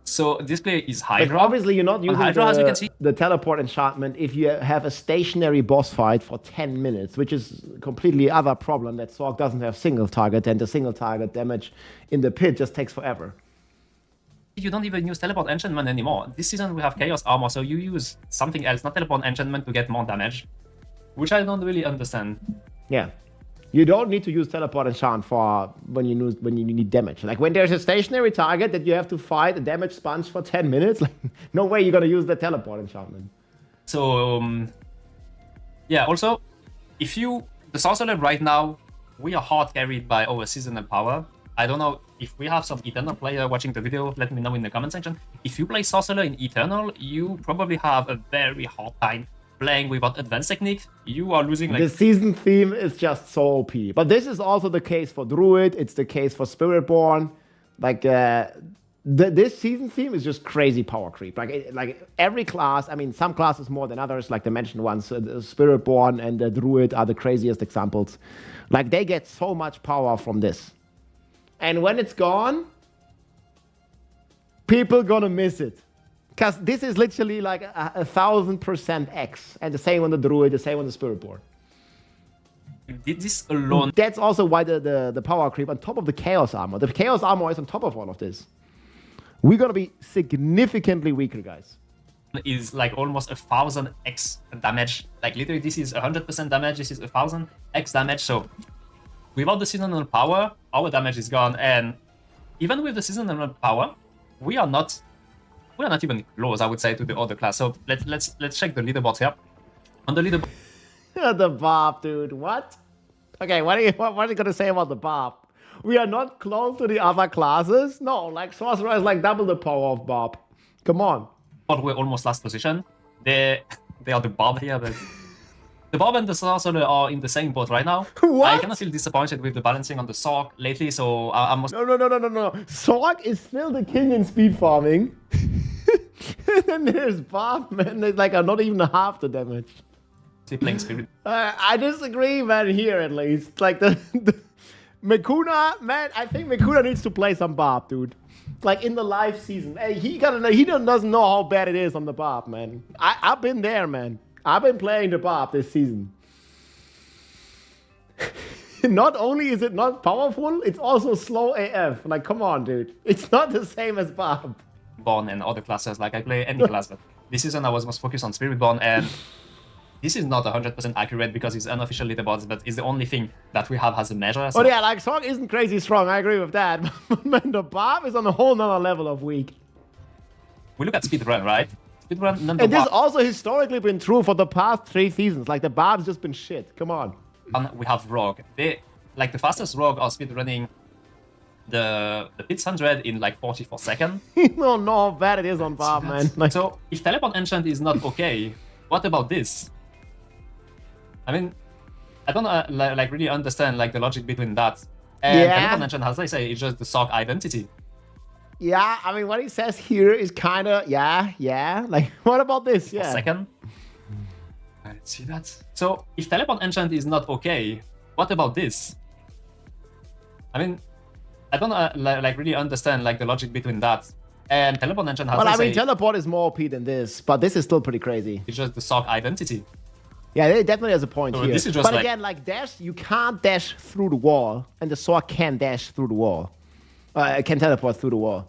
So this player is Hydra. But obviously, you're not using Hydra, as you can see, the teleport enchantment if you have a stationary boss fight for 10 minutes, which is a completely other problem, that Sorc doesn't have single target, and the single target damage in the pit just takes forever. You don't even use Teleport Enchantment anymore. This season we have Chaos Armor, so you use something else, not Teleport Enchantment, to get more damage, which I don't really understand. Yeah. You don't need to use Teleport Enchant for when you need damage. Like, when there's a stationary target that you have to fight a damage sponge for 10 minutes, like, no way you're gonna use the Teleport Enchantment. So, yeah, also, the Sorcerer right now, we are hard carried by our seasonal power. I don't know if we have some Eternal player watching the video, let me know in the comment section. If you play Sorcerer in Eternal, you probably have a very hard time playing without advanced technique. You are losing like... The season theme is just so OP. But this is also the case for Druid. It's the case for Spiritborn. Like, this season theme is just crazy power creep. Like every class, I mean, some classes more than others, like the mentioned ones, Spiritborn and the Druid are the craziest examples. Like, they get so much power from this. And when it's gone, people gonna miss it. Because this is literally like 1,000% X. And the same on the Druid, the same on the Spiritborn. This alone... That's also why the power creep on top of the Chaos Armor. The Chaos Armor is on top of all of this. We're going to be significantly weaker, guys. Is like almost 1,000x damage. Like, literally, this is 100% damage. This is 1,000x damage. So, without the seasonal power, our damage is gone. And even with the seasonal power, we are not even close, I would say, to the other class. So let's check the leaderboards here. On the leaderboard, the Bob, dude. What? Okay, what are you gonna say about the Bob? We are not close to the other classes. No, like Sorcerer is like double the power of Bob. Come on. But we're almost last position. They are the Bob here, but the Bob and the Sorcerer are in the same boat right now. What? I kind of feel disappointed with the balancing on the Sorc lately, so I must... No. Sorc is still the king in speed farming. And then there's Bob, man. There's like not even half the damage. Playing Spirit. I disagree, man, here at least. Like, the Makuna, man, I think Makuna needs to play some Bob, dude. Like, in the live season. Hey, he doesn't know how bad it is on the Bob, man. I've been there, man. I've been playing the Bob this season. Not only is it not powerful, it's also slow AF. Like, come on, dude. It's not the same as Bob. Spiritborn and other classes. Like I play any class, but this season I was most focused on Spiritborn, and this is not 100% accurate because it's unofficial leaderboards, but it's the only thing that we have as a measure. So. Oh yeah, like Sorc isn't crazy strong. I agree with that. But man, the Barb is on a whole nother level of weak. We look at Speedrun, right? Speedrun number And this one. also historically been true for the past 3 seasons. Like the Barb's just been shit. Come on. And we have Rogue. They like the fastest Rogue are speedrunning the Pits 100 in like 44 seconds. You don't know how bad it is on Barb, man. Like, So if Teleport Enchant is not okay, what about this? I mean, I don't like really understand like the logic between that. And Teleport Enchant, as I say, is just the Sorc identity. yeah, I mean, what he says here is kind of, yeah. Like, what about this? Yeah. Second. Let's see that. So if Teleport Enchant is not okay, what about this? I mean, I don't like really understand like the logic between that. And Teleport Enchant, as Well, I I say, mean, Teleport is more OP than this, but this is still pretty crazy. it's just the Sorc identity. Yeah, it definitely has a point So here. this is just But like- again, like dash, you can't dash through the wall, and the Sorc can dash through the wall. Can teleport through the wall.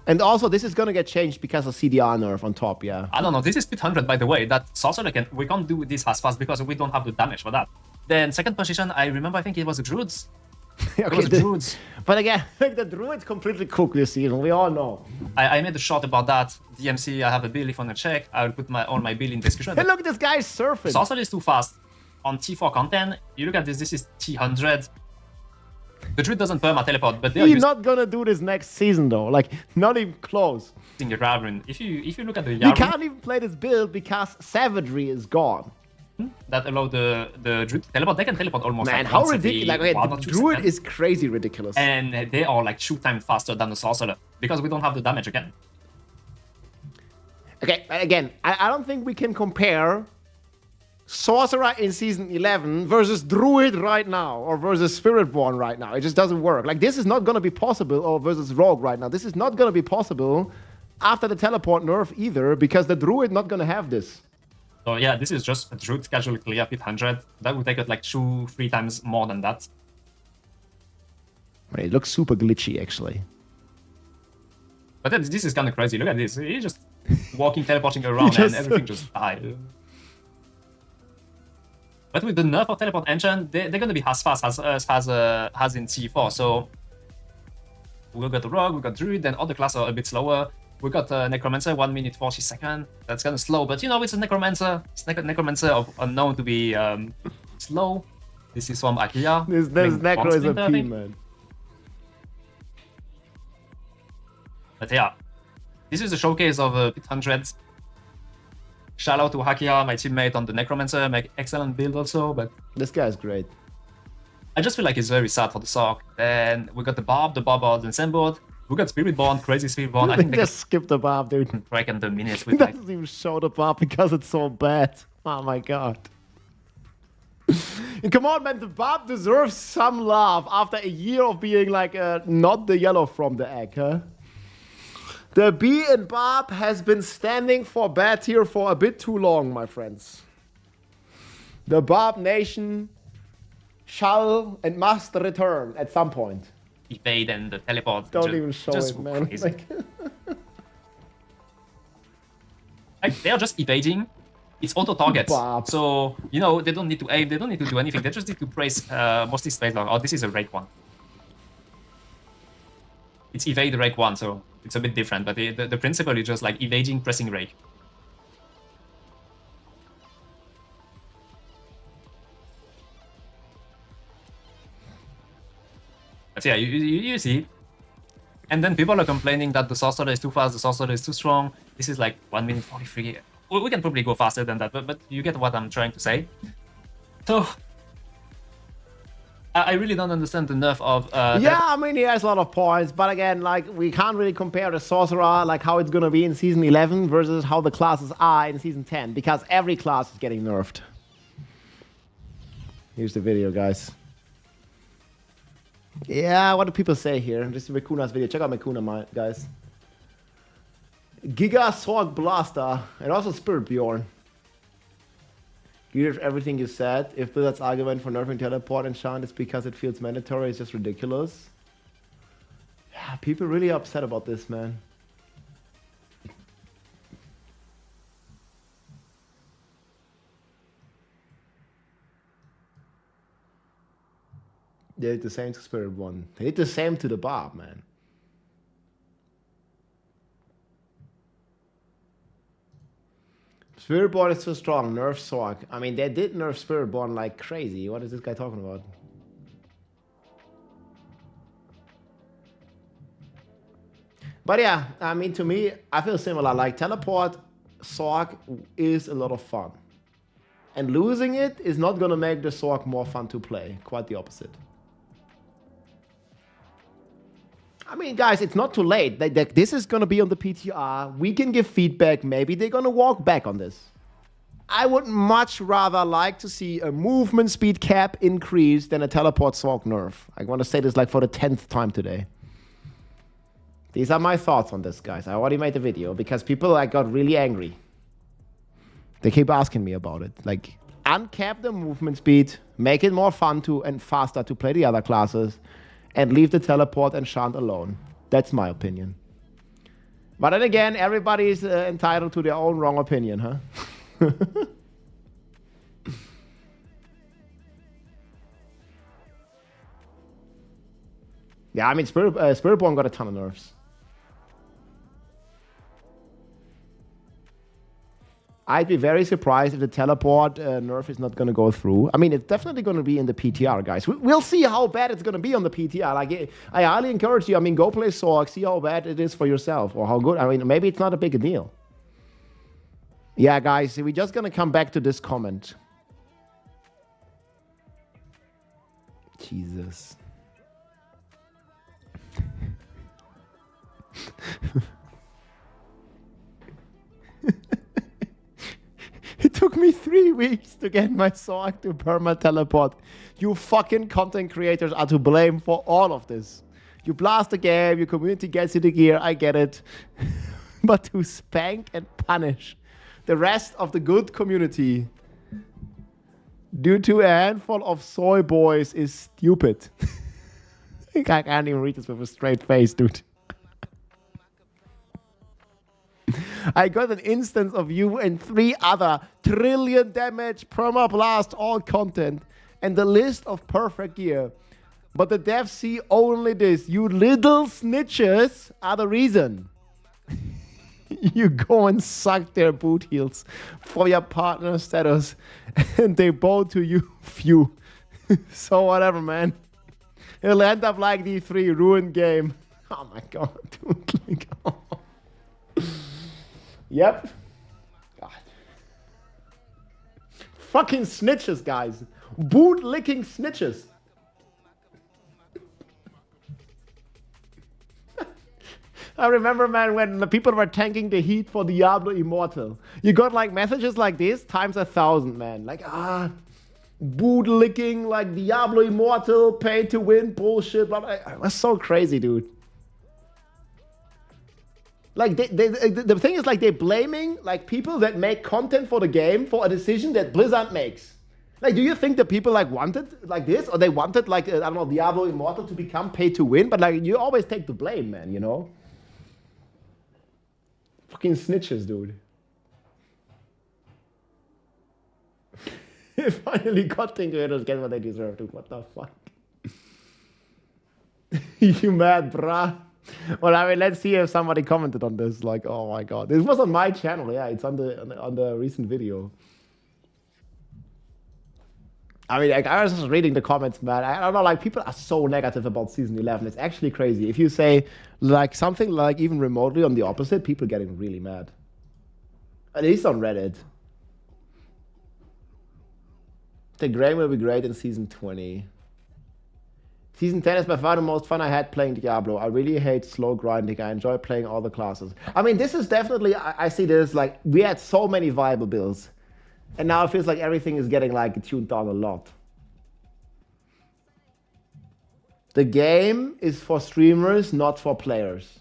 And also, this is gonna get changed because of CDR nerf on top, yeah. I don't know. This is Pit 100, by the way. That Sorcerer we can't do this as fast because we don't have the damage for that. Then second position, I remember, I think it was the Druids. It was the Druids. But again, like the Druids completely cooked this season. We all know. I made a short about that. DMC, I have a bill if you want to check. I'll put all my bill in description. Hey, look, this guy's surfing. Sorcerer is too fast. On T4 content, you look at this. This is T100. The Druid doesn't perma teleport, but they're He's using not gonna do this next season though. Like, not even close. the Yarun. If you look at the You Yarun, can't even play this build because Savagery is gone. that allow the Druid to teleport, they can teleport almost Man, like how once every ridiculous. Like, okay, 1 the or 2 Druid seconds. is crazy ridiculous. And they are like 2 times faster than the Sorcerer because we don't have the damage again. Okay, again, I don't think we can compare Sorcerer in Season 11 versus Druid right now, or versus Spiritborn right now. It just doesn't work. Like, this is not going to be possible, or versus Rogue right now. This is not going to be possible after the teleport nerf either, because the Druid not going to have this. So yeah, this is just a Druid casual clear Pit 100. That would take it like 2-3 times more than that. It looks super glitchy, actually. But then this is kind of crazy. Look at this. He's just walking, teleporting around, and everything just died. But with the nerf of Teleport Enchant, they're going to be as fast as in T4. So we got the Rogue, we got Druid, and other classes are a bit slower. We got Necromancer, 1 minute 40 seconds. That's kind of slow, but you know, it's a Necromancer. It's Necromancer unknown to be slow. This is from Akia. This Necro is a P, man. But yeah, this is a showcase of Pit 100. Shout out to Hakia, my teammate on the Necromancer, make excellent build also, but This guy's great. I just feel like it's very sad for the Sorc. Then we got the Barb on the same board. We got Spiritborn, crazy Spiritborn. I think they just skip the Barb, dude. can break in the minutes He with like doesn't even show the Barb because it's so bad. Oh my god. Come on, man, the Barb deserves some love after a year of being like not the yellow from the egg, huh? The bee and Barb has been standing for bad here for a bit too long, my friends. The Barb Nation shall and must return at some point. evade and the teleport. Don't even show just it, man. crazy. Like, Like, they are just evading. It's auto targets. Barb. So, you know, they don't need to aim, they don't need to do anything. They just need to praise mostly space lock. Oh, this is a rake one. It's evade rake one, so it's a bit different, but the principle is just like evading, pressing rake. But yeah, you see. And then people are complaining that the sorcerer is too fast, the sorcerer is too strong. This is like 1 minute 43. We can probably go faster than that, but you get what I'm trying to say. So, I really don't understand the nerf of... yeah, I mean, he has a lot of points, but again, like, we can't really compare the Sorcerer, like, how it's gonna be in Season 11 versus how the classes are in Season 10, because every class is getting nerfed. Here's the video, guys. Yeah, what do people say here? This is Makuna's video. Check out Makuna, guys. Giga Sorc Blaster, and also Spiritborn. Here's everything you said. If Blizzard's argument for nerfing teleport enchant is because it feels mandatory, it's just ridiculous. Yeah, people really upset about this, man. They did the same to Spiritborn. They did the same to the Barb, man. Spiritborn is too strong. Nerf Sorc. I mean, they did nerf Spiritborn like crazy. What is this guy talking about? But yeah, I mean, to me, I feel similar. Like, teleport Sorc is a lot of fun. And losing it is not going to make the Sorc more fun to play. Quite the opposite. I mean, guys, it's not too late. This is going to be on the PTR. We can give feedback. Maybe they're going to walk back on this. I would much rather like to see a movement speed cap increase than a teleport Sorc nerf. I want to say this like for the 10th time today. These are my thoughts on this, guys. I already made the video because people like got really angry. They keep asking me about it. Like, uncap the movement speed, make it more fun to and faster to play the other classes, and leave the teleport and enchant alone. That's my opinion. But then again, everybody is entitled to their own wrong opinion, huh? Yeah, I mean, Spiritborn got a ton of nerfs. I'd be very surprised if the teleport nerf is not going to go through. I mean, it's definitely going to be in the PTR, guys. We'll see how bad it's going to be on the PTR. Like, I highly encourage you. I mean, go play Sorc, see how bad it is for yourself, or how good. I mean, maybe it's not a big deal. Yeah, guys, we're just going to come back to this comment. Jesus. It took me 3 weeks to get my Sorc to perma teleport. You fucking content creators are to blame for all of this. You blast the game, your community gets you the gear, I get it. But to spank and punish the rest of the good community due to a handful of soy boys is stupid. I can't even read this with a straight face, dude. I got an instance of you and 3 other trillion damage, perma blast, all content, and the list of perfect gear. But the devs see only this. You little snitches are the reason. You go and suck their boot heels for your partner status, and they bow to you few. So whatever, man. It'll end up like the 3 ruined game. Oh my god, dude. Like, oh. Yep. God. Fucking snitches, guys. Boot-licking snitches. I remember, man, when the people were tanking the heat for Diablo Immortal. You got, like, messages like this times 1,000, man. Like, boot-licking, like, Diablo Immortal, pay-to-win bullshit. It was so crazy, dude. Like, the thing is, like, they're blaming, like, people that make content for the game for a decision that Blizzard makes. Like, do you think the people, like, wanted, like, this? Or they wanted, like, I don't know, Diablo Immortal to become pay-to-win? But, like, you always take the blame, man, you know? Fucking snitches, dude. Finally, content creators get what they deserve, dude. What the fuck? You mad, bruh? Well, I mean, let's see if somebody commented on this. Like, oh my god, this was on my channel. Yeah, it's on the recent video. I mean, like, I was just reading the comments, man. I don't know, like, people are so negative about season 11. It's actually crazy. If you say like something like even remotely on the opposite, people getting really mad. At least on Reddit. The game will be great in season 20. Season 10 is by far the most fun I had playing Diablo. I really hate slow grinding. I enjoy playing all the classes. I mean, this is definitely, I see this, like, we had so many viable builds. And now it feels like everything is getting, like, tuned down a lot. The game is for streamers, not for players.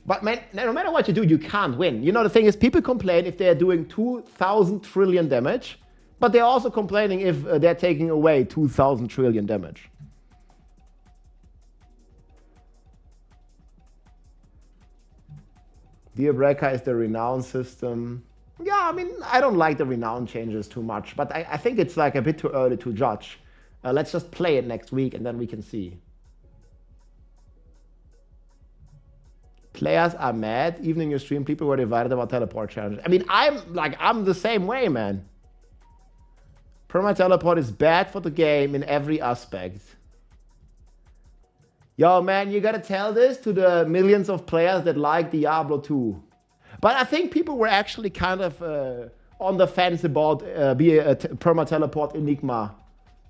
But man, no matter what you do, you can't win. You know, the thing is, people complain if they're doing 2,000 trillion damage. But they're also complaining if they're taking away 2,000 trillion damage. Dealbreaker is the Renown system. Yeah, I mean, I don't like the Renown changes too much, but I think it's like a bit too early to judge. Let's just play it next week and then we can see. Players are mad. Even in your stream, people were divided about teleport challenges. I mean, I'm the same way, man. Perma teleport is bad for the game in every aspect. Yo, man, you gotta tell this to the millions of players that like Diablo 2. But I think people were actually kind of on the fence about be a perma teleport Enigma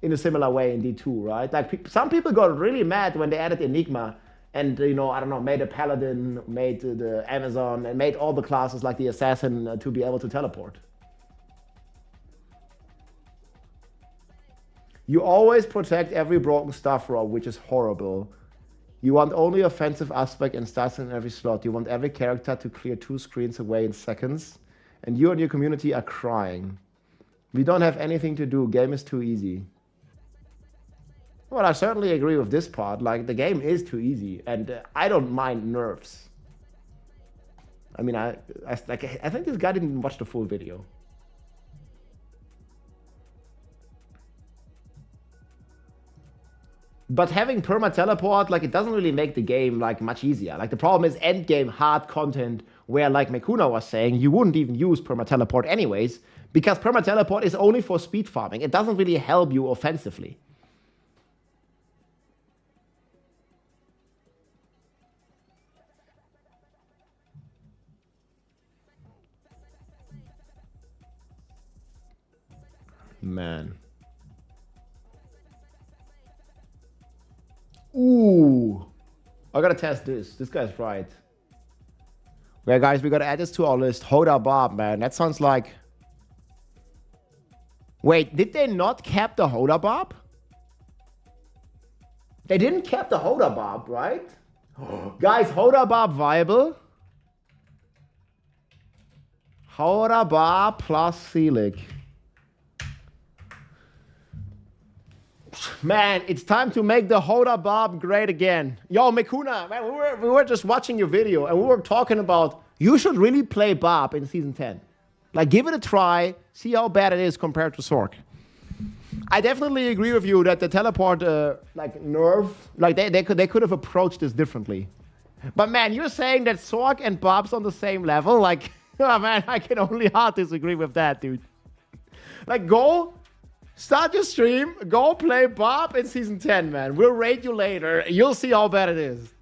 in a similar way in D2, right? Like some people got really mad when they added Enigma and, you know, I don't know, made a paladin, made the Amazon, and made all the classes like the assassin to be able to teleport. You always protect every broken stuff row, which is horrible. You want only offensive aspect and stats in every slot. You want every character to clear 2 screens away in seconds. And you and your community are crying. We don't have anything to do. Game is too easy. Well, I certainly agree with this part. Like, the game is too easy. And I don't mind nerfs. I mean, I think this guy didn't watch the full video. But having perma teleport, like, it doesn't really make the game like much easier. Like, the problem is endgame hard content where, like Makuna was saying, you wouldn't even use perma teleport anyways, because perma teleport is only for speed farming. It doesn't really help you offensively. Man. Ooh, I gotta test this. This guy's right. Okay, guys, we gotta add this to our list. Hoda Barb, man. That sounds like... Wait, did they not cap the Hoda Barb? They didn't cap the Hoda Barb, right? Guys, Hoda Barb viable? Hoda Barb plus Celic. Man, it's time to make the Hoda Barb great again. Yo, Makuna, man, we were just watching your video and we were talking about you should really play Barb in Season 10. Like, give it a try, see how bad it is compared to Sorc. I definitely agree with you that the teleport, like, nerf, like, they could have approached this differently. But, man, you're saying that Sorc and Barb's on the same level? Like, oh, man, I can only hard disagree with that, dude. Like, go... Start your stream, go play Barb in Season 10, man. We'll rate you later. You'll see how bad it is.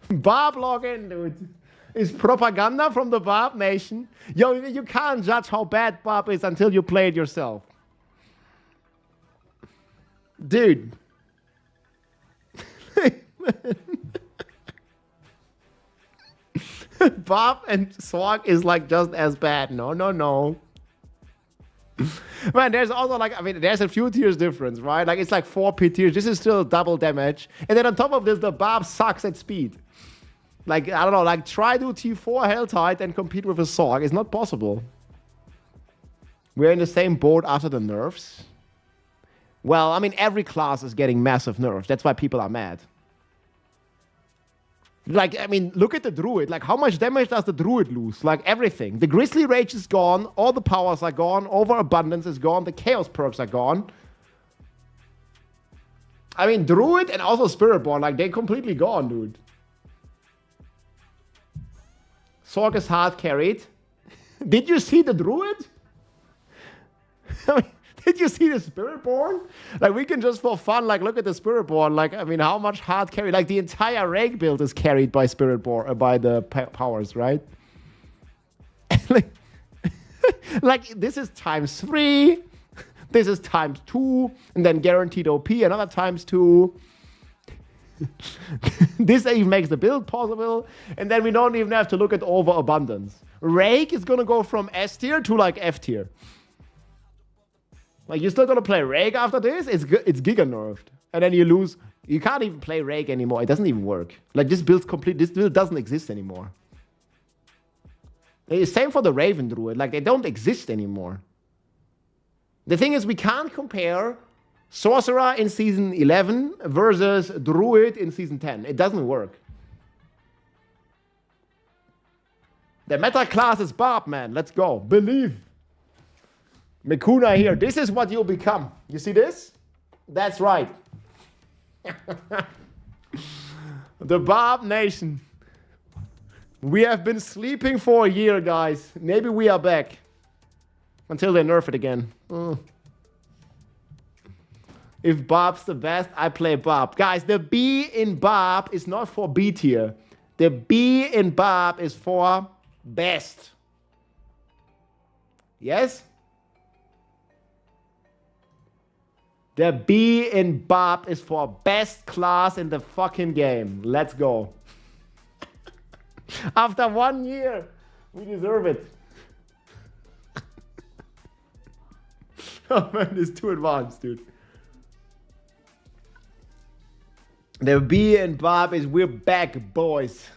Barb login, dude. Is propaganda from the Barb Nation. Yo, you can't judge how bad Barb is until you play it yourself. Dude. Barb and Sorc is like just as bad. No, no, no. Man, there's also like, I mean, there's a few tiers difference, right? Like, it's like 4 P tiers. This is still double damage. And then on top of this, the Barb sucks at speed. Like, I don't know, like, try to T4 Helltide and compete with a Sorc. It's not possible. We're in the same boat after the nerfs. Well, I mean, every class is getting massive nerfs. That's why people are mad. Like, I mean, look at the Druid. Like, how much damage does the Druid lose? Like, everything. The Grizzly Rage is gone. All the powers are gone. Overabundance is gone. The Chaos perks are gone. I mean, Druid and also Spiritborn, like, they're completely gone, dude. Sorc is hard carried. Did you see the Druid? I mean, did you see the Spiritborn? Like, we can just for fun, like, look at the Spiritborn. Like, I mean, how much hard carry? Like, the entire Rake build is carried by Spiritborn, by the powers, right? like, this is ×3. This is ×2. And then guaranteed OP, another ×2. This even makes the build possible. And then we don't even have to look at overabundance. Rake is going to go from S tier to, like, F tier. Like, you're still gonna play Rake after this? It's giga nerfed. And then you lose. You can't even play Rake anymore. It doesn't even work. Like, this build doesn't exist anymore. It's same for the Raven Druid. Like, they don't exist anymore. The thing is, we can't compare Sorcerer in Season 11 versus Druid in Season 10. It doesn't work. The meta class is Barb, man. Let's go. Believe. Makuna here. This is what you'll become. You see this? That's right. The Barb Nation. We have been sleeping for a year, guys. Maybe we are back. Until they nerf it again. If Barb's the best, I play Barb. Guys, the B in Barb is not for B tier. The B in Barb is for best. Yes? The B in Barb is for best class in the fucking game. Let's go. After 1 year, we deserve it. Oh man, it's too advanced, dude. The B in Barb is we're back, boys.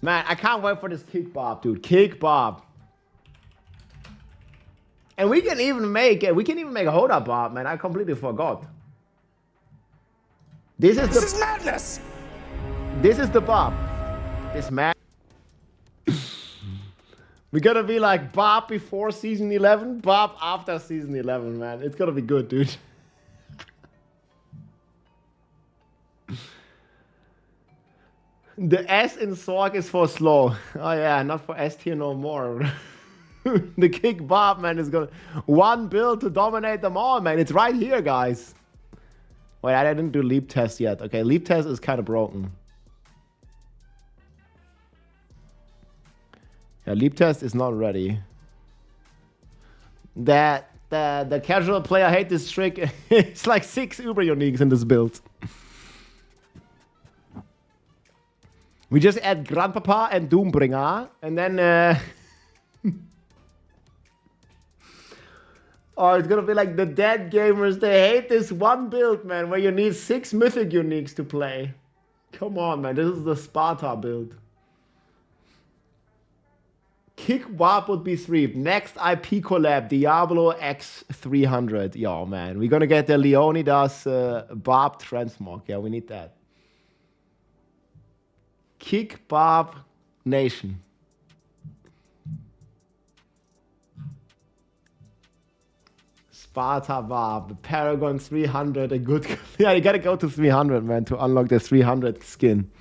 Man, I can't wait for this kick Barb, dude. Kick Barb. And we can even make a Hoda Barb, man. I completely forgot. This is madness. This is the Barb. This mad. We're gonna be like Barb before season 11, Barb after season 11, man. It's gonna be good, dude. The S in Sorc is for slow. Oh yeah, not for S tier no more. The kick Barb, man, is gonna one build to dominate them all, man. It's right here, guys. Wait, I didn't do leap test yet. Okay, leap test is kind of broken. Yeah, leap test is not ready. The casual player hate this trick. It's like 6 Uber uniques in this build. We just add Grandpapa and Doombringer, and then oh, it's gonna be like the dead gamers. They hate this one build, man, where you need 6 mythic uniques to play. Come on, man, this is the Sparta build. Kick Warp would be 3. Next IP collab, Diablo X 300. Yo, man, we're gonna get the Leonidas Barb transmog. Yeah, we need that. Kick Barb Nation. Sparta Barb, Paragon 300, a good... Yeah, you gotta go to 300, man, to unlock the 300 skin.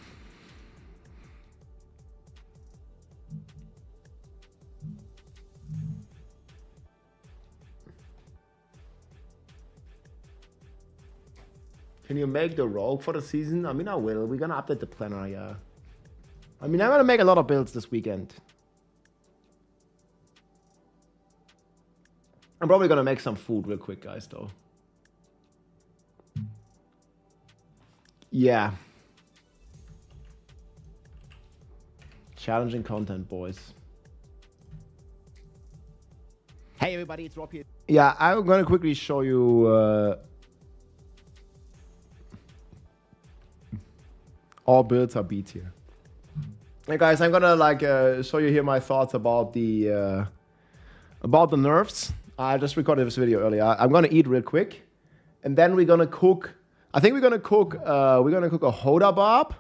Can you make the rogue for the season? I mean, I will. We're gonna update the planner, yeah. I mean, I'm gonna make a lot of builds this weekend. I'm probably gonna make some food real quick, guys, though. Yeah. Challenging content, boys. Hey, everybody, it's Rob here. Yeah, I'm gonna quickly show you all builds are B tier. Hey guys, I'm gonna like show you here my thoughts about the nerfs. I just recorded this video earlier. I'm gonna eat real quick, and then we're gonna cook. I think we're gonna cook a Hoda Barb.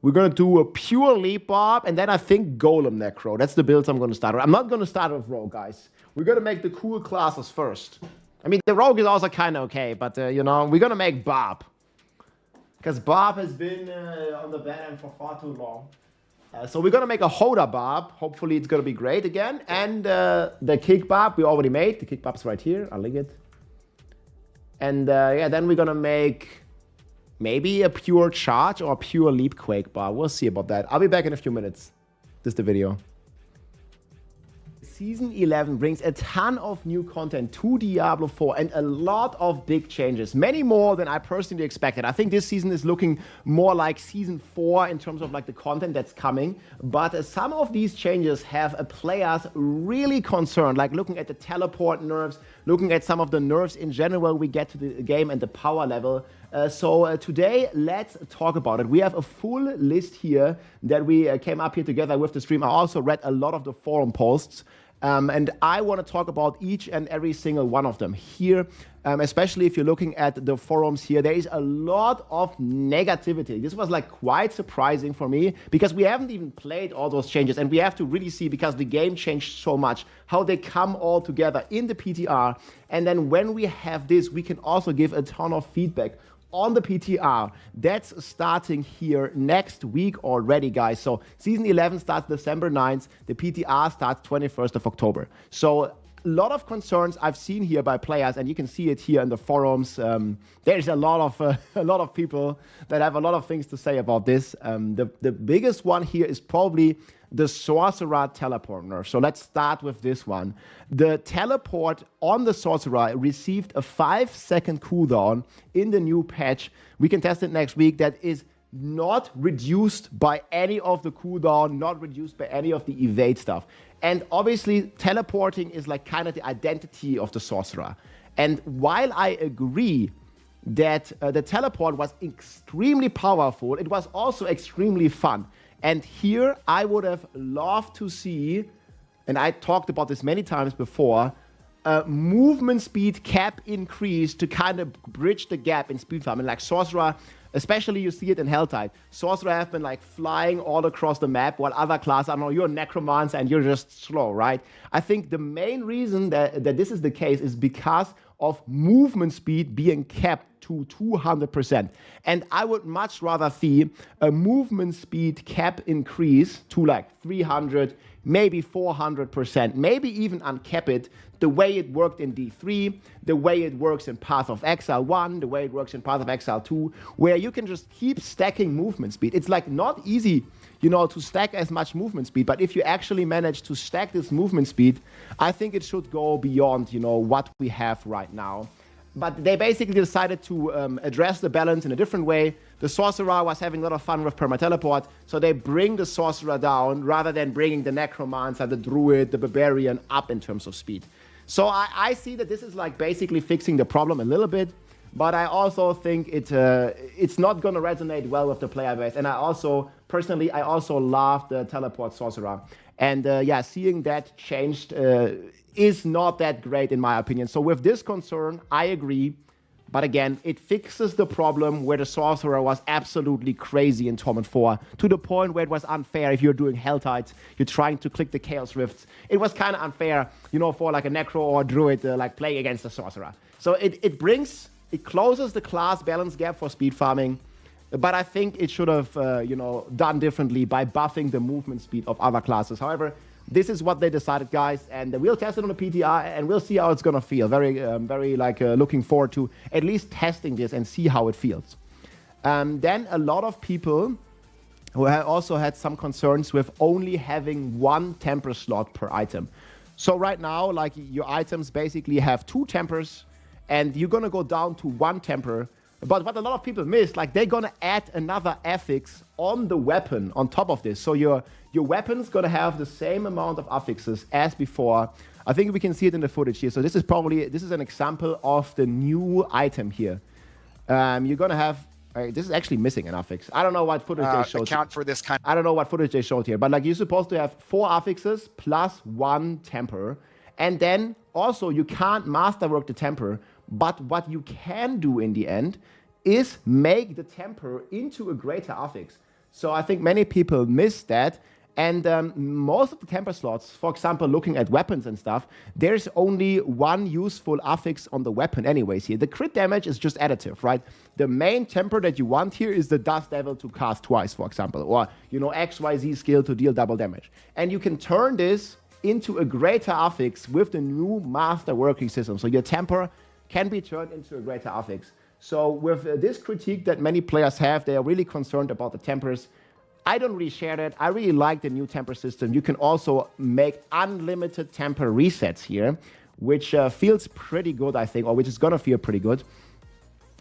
We're gonna do a pure leap Barb, and then I think Golem Necro. That's the builds I'm gonna start with. I'm not gonna start with Rogue, guys. We're gonna make the cool classes first. I mean, the Rogue is also kind of okay, but you know, we're gonna make Barb. Because Barb has been on the bad end for far too long. So we're going to make a Hoda Barb. Hopefully it's going to be great again. And the Kick Barb we already made. The Kick Barb's right here. I'll link it. And yeah, then we're going to make maybe a pure charge or a pure leap Quake Barb. We'll see about that. I'll be back in a few minutes. This is the video. Season 11 brings a ton of new content to Diablo 4 and a lot of big changes. Many more than I personally expected. I think this season is looking more like Season 4 in terms of like the content that's coming. But some of these changes have players really concerned, like looking at the teleport nerfs, looking at some of the nerfs in general we get to the game and the power level. So today, let's talk about it. We have a full list here that we came up here together with the stream. I also read a lot of the forum posts. And I want to talk about each and every single one of them here, especially if you're looking at the forums here. There is a lot of negativity. This was like quite surprising for me because we haven't even played all those changes, and we have to really see, because the game changed so much, how they come all together in the PTR. And then when we have this, we can also give a ton of feedback on the PTR. That's starting here next week already, guys. So season 11 starts December 9th. The PTR starts 21st of October. So a lot of concerns I've seen here by players, and you can see it here in the forums. There's a lot of people that have a lot of things to say about this. The biggest one here is probably the Sorcerer teleport nerf. So let's start with this one. The teleport on the Sorcerer received a 5-second cooldown in the new patch. We can test it next week. That is not reduced by any of the cooldown, not reduced by any of the evade stuff. And obviously, teleporting is like kind of the identity of the Sorcerer. And while I agree that the teleport was extremely powerful, it was also extremely fun. And here I would have loved to see, and I talked about this many times before, a movement speed cap increase to kind of bridge the gap in speed farming. Like Sorcerer, especially you see it in Helltide. Sorcerer have been like flying all across the map, while other classes, I don't know, you're a Necromancer and you're just slow, right? I think the main reason that this is the case is because of movement speed being kept to 200%. And I would much rather see a movement speed cap increase to like 300, maybe 400%, maybe even uncap it, the way it worked in D3, the way it works in Path of Exile 1, the way it works in Path of Exile 2, where you can just keep stacking movement speed. It's like not easy, you know, to stack as much movement speed, but if you actually manage to stack this movement speed, I think it should go beyond, you know, what we have right now. But they basically decided to address the balance in a different way. The Sorcerer was having a lot of fun with Perma Teleport, so they bring the Sorcerer down rather than bringing the Necromancer, the Druid, the Barbarian up in terms of speed. So I see that this is like basically fixing the problem a little bit, but I also think it's not going to resonate well with the player base. And I also, personally, I also love the Teleport Sorcerer. And yeah, seeing that changed is not that great in my opinion. So with this concern, I agree. But again, it fixes the problem where the Sorcerer was absolutely crazy in Torment 4, to the point where it was unfair if you're doing Helltides, you're trying to click the Chaos Rifts. It was kind of unfair, you know, for like a Necro or a Druid like playing against the Sorcerer. So it closes the class balance gap for speed farming. But I think it should have, you know, done differently by buffing the movement speed of other classes. However, this is what they decided, guys, and we'll test it on the PTR, and we'll see how it's gonna feel. Very like looking forward to at least testing this and see how it feels. Then a lot of people who also had some concerns with only having one temper slot per item. So right now, like your items basically have 2 tempers, and you're gonna go down to 1 temper. But what a lot of people miss, like they're gonna add another affix on the weapon on top of this. So your weapon's gonna have the same amount of affixes as before. I think we can see it in the footage here. So this is an example of the new item here. You're gonna have, this is actually missing an affix. I don't know what footage they showed. Account for this kind. I don't know what footage they showed here, but like you're supposed to have 4 affixes plus 1 temper. And then also you can't masterwork the temper, but what you can do in the end is make the temper into a greater affix. So I think many people miss that. And most of the temper slots, for example, looking at weapons and stuff, there's only 1 useful affix on the weapon anyways here. The crit damage is just additive, right? The main temper that you want here is the Dust Devil to cast twice, for example, or, you know, XYZ skill to deal double damage. And you can turn this into a greater affix with the new Masterworking system. So your temper can be turned into a greater affix. So with this critique that many players have, they are really concerned about the tempers. I don't really share that. I really like the new temper system. You can also make unlimited temper resets here, which feels pretty good, I think, or which is gonna feel pretty good.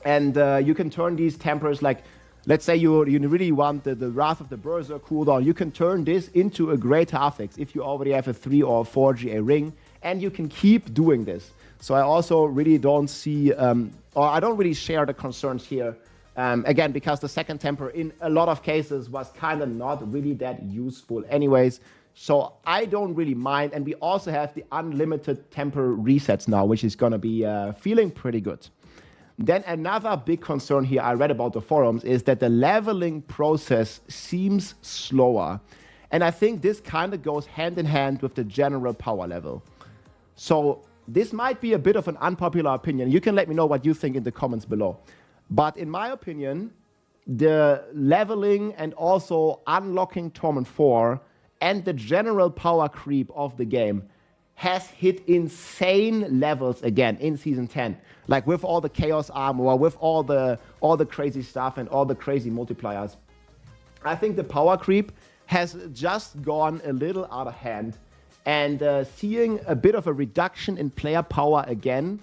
And you can turn these tempers, like, let's say you really want the Wrath of the Berserker cooldown, you can turn this into a greater affix if you already have a 3 or 4 GA ring, and you can keep doing this. So I also really don't see, or I don't really share the concerns here. Again, because the second temper in a lot of cases was kind of not really that useful anyways. So I don't really mind. And we also have the unlimited temper resets now, which is going to be feeling pretty good. Then another big concern here I read about the forums is that the leveling process seems slower. And I think this kind of goes hand in hand with the general power level. So this might be a bit of an unpopular opinion. You can let me know what you think in the comments below. But in my opinion, the leveling and also unlocking Torment 4 and the general power creep of the game has hit insane levels again in Season 10. Like with all the Chaos Armor, with all the crazy stuff and all the crazy multipliers. I think the power creep has just gone a little out of hand. And seeing a bit of a reduction in player power again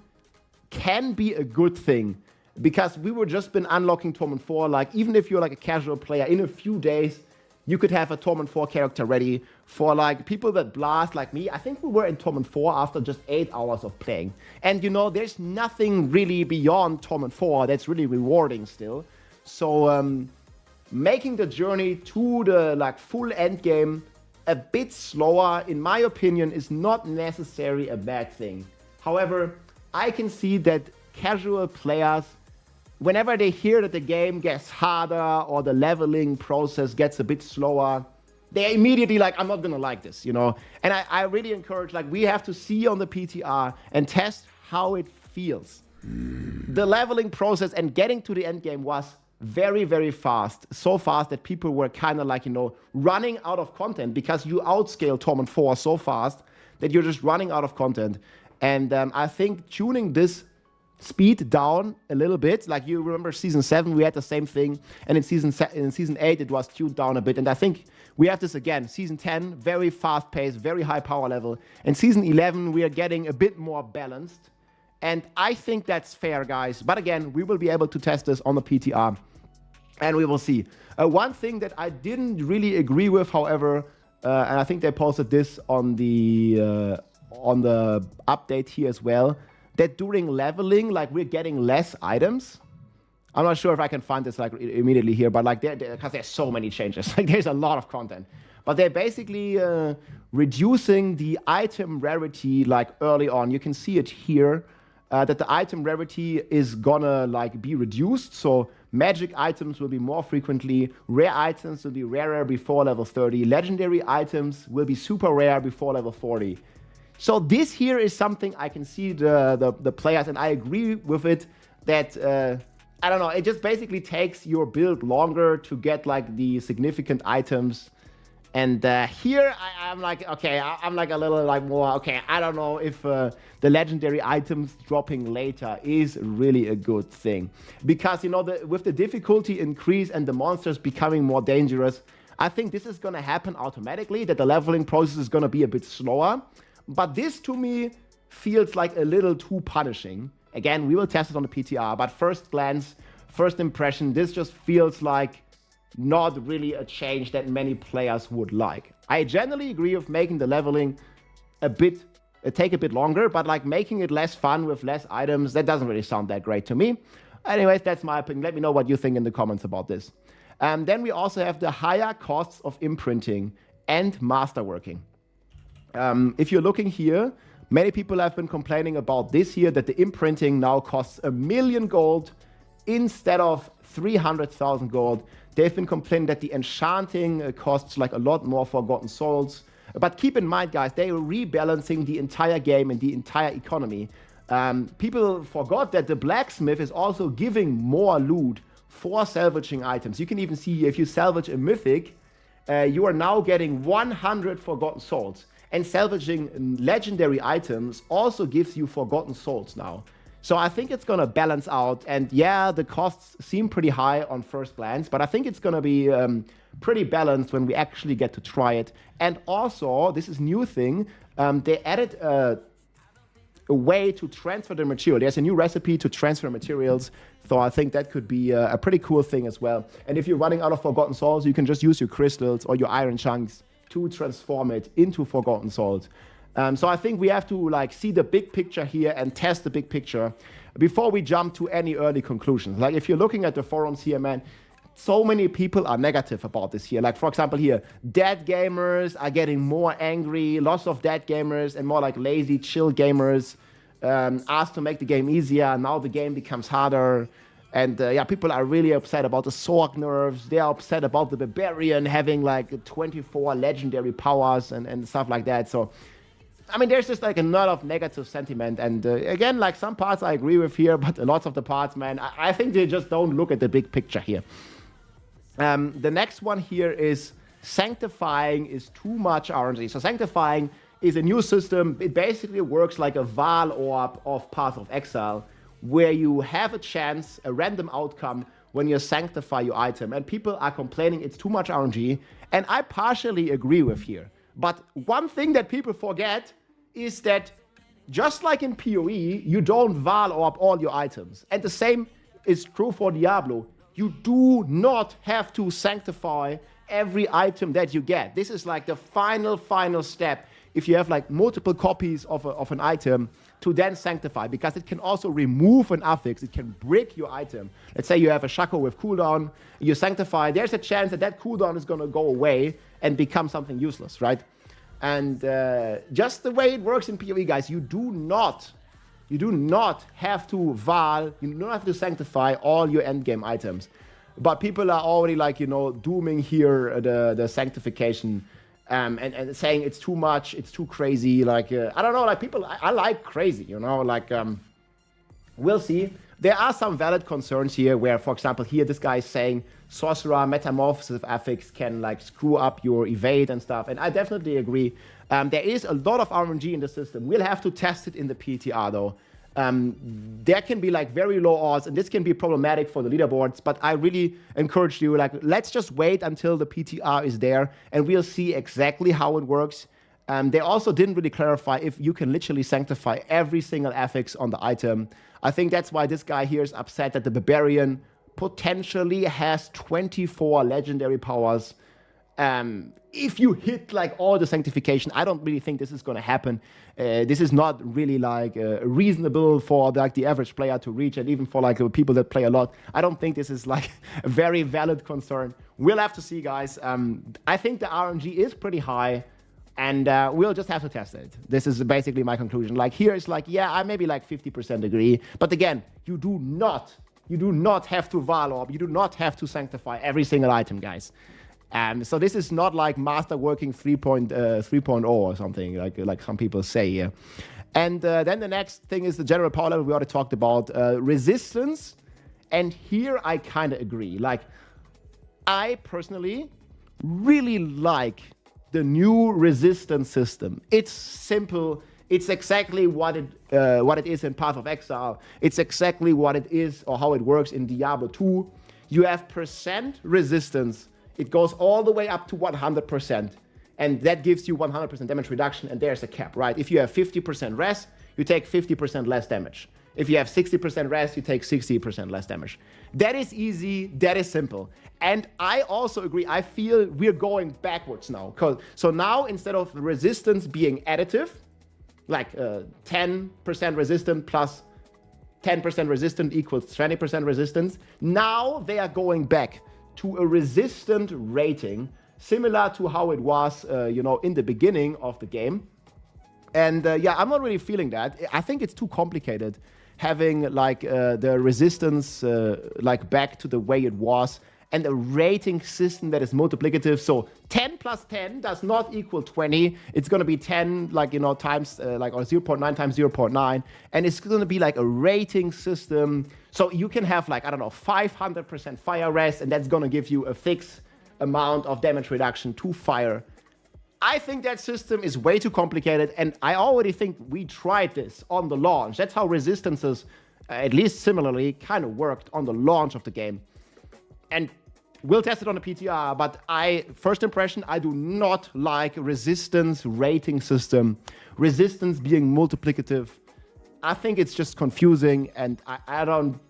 can be a good thing. Because we were just been unlocking Torment 4. Like, even if you're like a casual player, in a few days, you could have a Torment 4 character ready. For like people that blast like me, I think we were in Torment 4 after just 8 hours of playing. And you know, there's nothing really beyond Torment 4 that's really rewarding still. So making the journey to the like full end game a bit slower, in my opinion, is not necessarily a bad thing. However, I can see that casual players, whenever they hear that the game gets harder or the leveling process gets a bit slower, they're immediately like, I'm not gonna like this, you know? And I really encourage, like, we have to see on the PTR and test how it feels. The leveling process and getting to the end game was very, very fast. So fast that people were kind of like, you know, running out of content because you outscale Torment 4 so fast that you're just running out of content. And I think tuning this speed down a little bit, like you remember Season 7, we had the same thing. And in Season 8, it was tuned down a bit. And I think we have this again. Season 10, very fast paced, very high power level. And Season 11, we are getting a bit more balanced. And I think that's fair, guys. But again, we will be able to test this on the PTR. And we will see. One thing that I didn't really agree with, however, and I think they posted this on the update here as well, that during leveling, like, we're getting less items. I'm not sure if I can find this like immediately here, but like because there's so many changes. Like, there's a lot of content. But they're basically reducing the item rarity like early on. You can see it here. That the item rarity is gonna like be reduced. So magic items will be more frequently. Rare items will be rarer before level 30. Legendary items will be super rare before level 40. So this here is something I can see the players, and I agree with it, that I don't know, it just basically takes your build longer to get like the significant items. And here I'm like, okay, I'm like a little like more, okay, I don't know if the legendary items dropping later is really a good thing. Because, you know, with the difficulty increase and the monsters becoming more dangerous, I think this is going to happen automatically, that the leveling process is going to be a bit slower. But this to me feels like a little too punishing. Again, we will test it on the PTR, but first glance, first impression, this just feels like not really a change that many players would like. I generally agree with making the leveling take a bit longer, but like making it less fun with less items, that doesn't really sound that great to me. Anyways, that's my opinion. Let me know what you think in the comments about this. Then we also have the higher costs of imprinting and masterworking. If you're looking here, many people have been complaining about this here, that the imprinting now costs 1 million gold instead of 300,000 gold. They've been complaining that the enchanting costs like a lot more Forgotten Souls. But keep in mind, guys, they are rebalancing the entire game and the entire economy. People forgot that the blacksmith is also giving more loot for salvaging items. You can even see if you salvage a mythic, you are now getting 100 Forgotten Souls. And salvaging legendary items also gives you Forgotten Souls now. So I think it's going to balance out. And yeah, the costs seem pretty high on first glance, but I think it's going to be pretty balanced when we actually get to try it. And also, this is a new thing, they added a way to transfer the material. There's a new recipe to transfer materials. So I think that could be a pretty cool thing as well. And if you're running out of Forgotten Souls, you can just use your crystals or your iron chunks to transform it into Forgotten Souls. So I think we have to like see the big picture here and test the big picture before we jump to any early conclusions. Like if you're looking at the forums here, man, so many people are negative about this here. Like, for example, here, dead gamers are getting more angry, lots of dead gamers, and more like lazy, chill gamers asked to make the game easier. Now the game becomes harder. And yeah, people are really upset about the Sorc nerfs. They are upset about the Barbarian having like 24 legendary powers and stuff like that. So, I mean, there's just like a lot of negative sentiment. And again, like some parts I agree with here, but lots of the parts, man, I think they just don't look at the big picture here. The next one here is sanctifying is too much RNG. So sanctifying is a new system. It basically works like a Val orb of Path of Exile, where you have a chance, a random outcome when you sanctify your item. And people are complaining it's too much RNG. And I partially agree with here. But one thing that people forget is that just like in PoE, you don't Val orb all your items. And the same is true for Diablo. You do not have to sanctify every item that you get. This is like the final step if you have like multiple copies of an item to then sanctify, because it can also remove an affix. It can break your item. Let's say you have a Shaco with cooldown, you sanctify, there's a chance that that cooldown is going to go away and become something useless, right? And just the way it works in PoE, guys, you do not have to Val, you don't have to sanctify all your endgame items. But people are already like, you know, dooming here the sanctification and saying it's too much, it's too crazy. Like, I don't know, like people, I like crazy, you know, like, we'll see. There are some valid concerns here where, for example, here this guy is saying Sorcerer Metamorphosis affix can like screw up your evade and stuff. And I definitely agree. There is a lot of RNG in the system. We'll have to test it in the PTR though. There can be like very low odds, and this can be problematic for the leaderboards, but I really encourage you, like, let's just wait until the PTR is there and we'll see exactly how it works. They also didn't really clarify if you can literally sanctify every single affix on the item. I think that's why this guy here is upset that the Barbarian potentially has 24 legendary powers. If you hit like all the sanctification, I don't really think this is going to happen. This is not really like reasonable for like the average player to reach, and even for like people that play a lot. I don't think this is like a very valid concern. We'll have to see, guys. I think the RNG is pretty high, and we'll just have to test it. This is basically my conclusion. Like here it's like, yeah, I maybe like 50% agree, but again, you do not have to Val orb, you do not have to sanctify every single item, guys. So this is not like Masterworking 3.0 or something like some people say here. And then the next thing is the general power level we already talked about. Resistance. And here I kind of agree. Like, I personally really like the new resistance system. It's simple. It's exactly what it is in Path of Exile. It's exactly what it is or how it works in Diablo 2. You have % resistance. It goes all the way up to 100%, and that gives you 100% damage reduction, and there's a cap, right? If you have 50% res, you take 50% less damage. If you have 60% res, you take 60% less damage. That is easy, that is simple. And I also agree, I feel we're going backwards now. So now, instead of resistance being additive, like 10% resistant plus 10% resistant equals 20% resistance, now they are going back to a resistant rating, similar to how it was, you know, in the beginning of the game. And yeah, I'm not really feeling that. I think it's too complicated having like the resistance like back to the way it was, and a rating system that is multiplicative. So 10 plus 10 does not equal 20. It's going to be 10, like, you know, times like, or 0.9 times 0.9. And it's going to be like a rating system. So you can have like, I don't know, 500% fire rest, and that's going to give you a fixed amount of damage reduction to fire. I think that system is way too complicated, and I already think we tried this on the launch. That's how resistances, at least similarly, kind of worked on the launch of the game. And we'll test it on the PTR, but first impression, I do not like resistance rating system. Resistance being multiplicative. I think it's just confusing, and I don't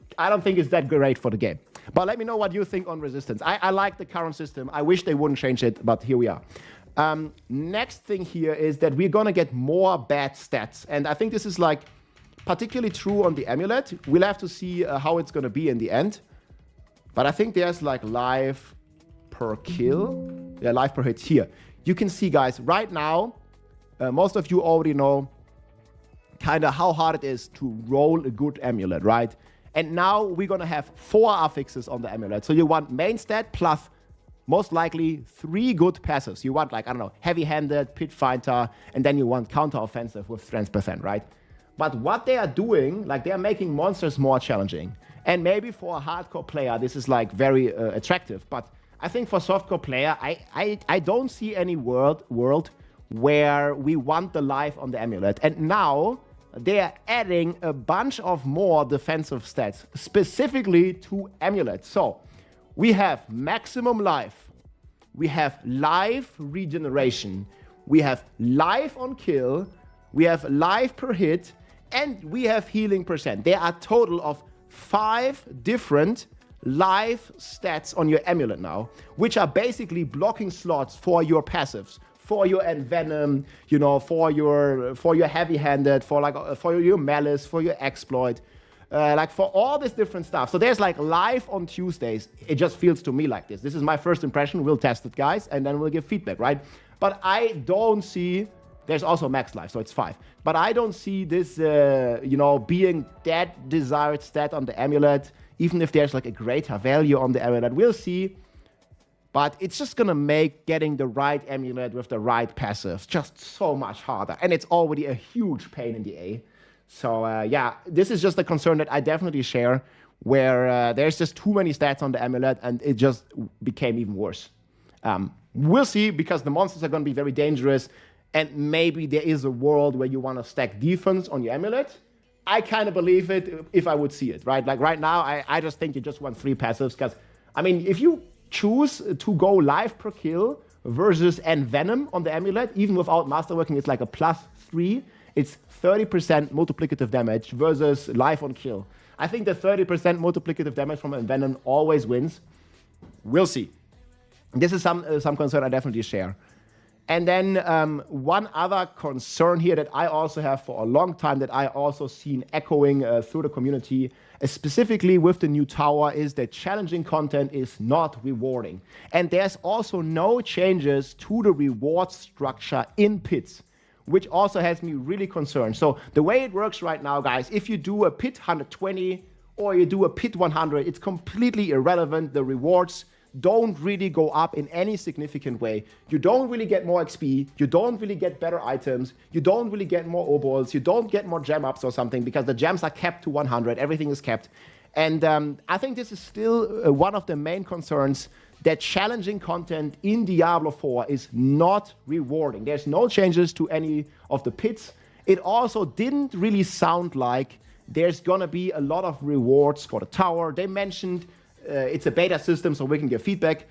think it's that great for the game. But let me know what you think on resistance. I like the current system. I wish they wouldn't change it, but here we are. Next thing here is that we're gonna get more bad stats, and I think this is like particularly true on the amulet. We'll have to see how it's gonna be in the end. But I think there's like life per kill. Yeah, life per hit here. You can see, guys, right now, most of you already know kind of how hard it is to roll a good amulet, right? And now we're going to have 4 affixes on the amulet. So you want main stat plus most likely 3 good passives. You want, like, I don't know, heavy-handed, pit fighter, and then you want counter-offensive with strength %, right? But what they are doing, like, they are making monsters more challenging. And maybe for a hardcore player, this is, like, very attractive. But I think for softcore player, I don't see any world where we want the life on the amulet. And now they are adding a bunch of more defensive stats, specifically to amulets. So we have maximum life, we have life regeneration, we have life on kill, we have life per hit, and we have healing %. There are a total of 5 different life stats on your amulet now, which are basically blocking slots for your passives, for your envenom, you know, for your heavy-handed, for your malice, for your exploit, like for all this different stuff. So there's like live on Tuesdays. It just feels to me like this. This is my first impression. We'll test it, guys, and then we'll give feedback, right? But I don't see. There's also max life, so it's 5. But I don't see this, you know, being that desired stat on the amulet. Even if there's like a greater value on the amulet, we'll see. But it's just going to make getting the right amulet with the right passive just so much harder. And it's already a huge pain in the A. So, yeah, this is just a concern that I definitely share, where there's just too many stats on the amulet, and it just became even worse. We'll see, because the monsters are going to be very dangerous, and maybe there is a world where you want to stack defense on your amulet. I kind of believe it if I would see it, right? Like right now, I just think you just want 3 passives, because, I mean, if you choose to go life per kill versus envenom on the amulet, even without masterworking, it's like a +3. It's 30% multiplicative damage versus life on kill. I think the 30% multiplicative damage from envenom always wins. We'll see. This is some concern I definitely share. And then one other concern here that I also have for a long time, that I also seen echoing through the community, specifically with the new tower, is that challenging content is not rewarding. And there's also no changes to the reward structure in pits, which also has me really concerned. So the way it works right now, guys, if you do a pit 120 or you do a pit 100, it's completely irrelevant. The rewards don't really go up in any significant way. You don't really get more XP, you don't really get better items, you don't really get more overhauls, you don't get more gem ups or something, because the gems are capped to 100, everything is capped. And I think this is still one of the main concerns, that challenging content in Diablo 4 is not rewarding. There's no changes to any of the pits. It also didn't really sound like there's gonna be a lot of rewards for the tower. They mentioned it's a beta system, so we can give feedback.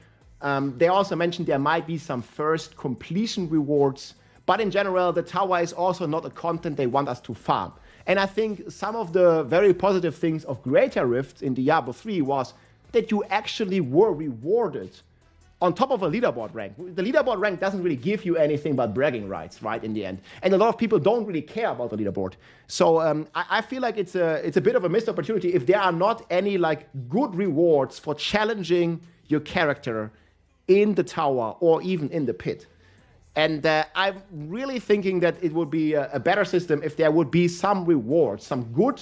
They also mentioned there might be some first completion rewards, but in general, the tower is also not a content they want us to farm. And I think some of the very positive things of Greater Rifts in Diablo 3 was that you actually were rewarded on top of a leaderboard rank. The leaderboard rank doesn't really give you anything but bragging rights, right, in the end. And a lot of people don't really care about the leaderboard. So I feel like it's a bit of a missed opportunity if there are not any like good rewards for challenging your character in the tower or even in the pit. And I'm really thinking that it would be a better system if there would be some rewards, some good,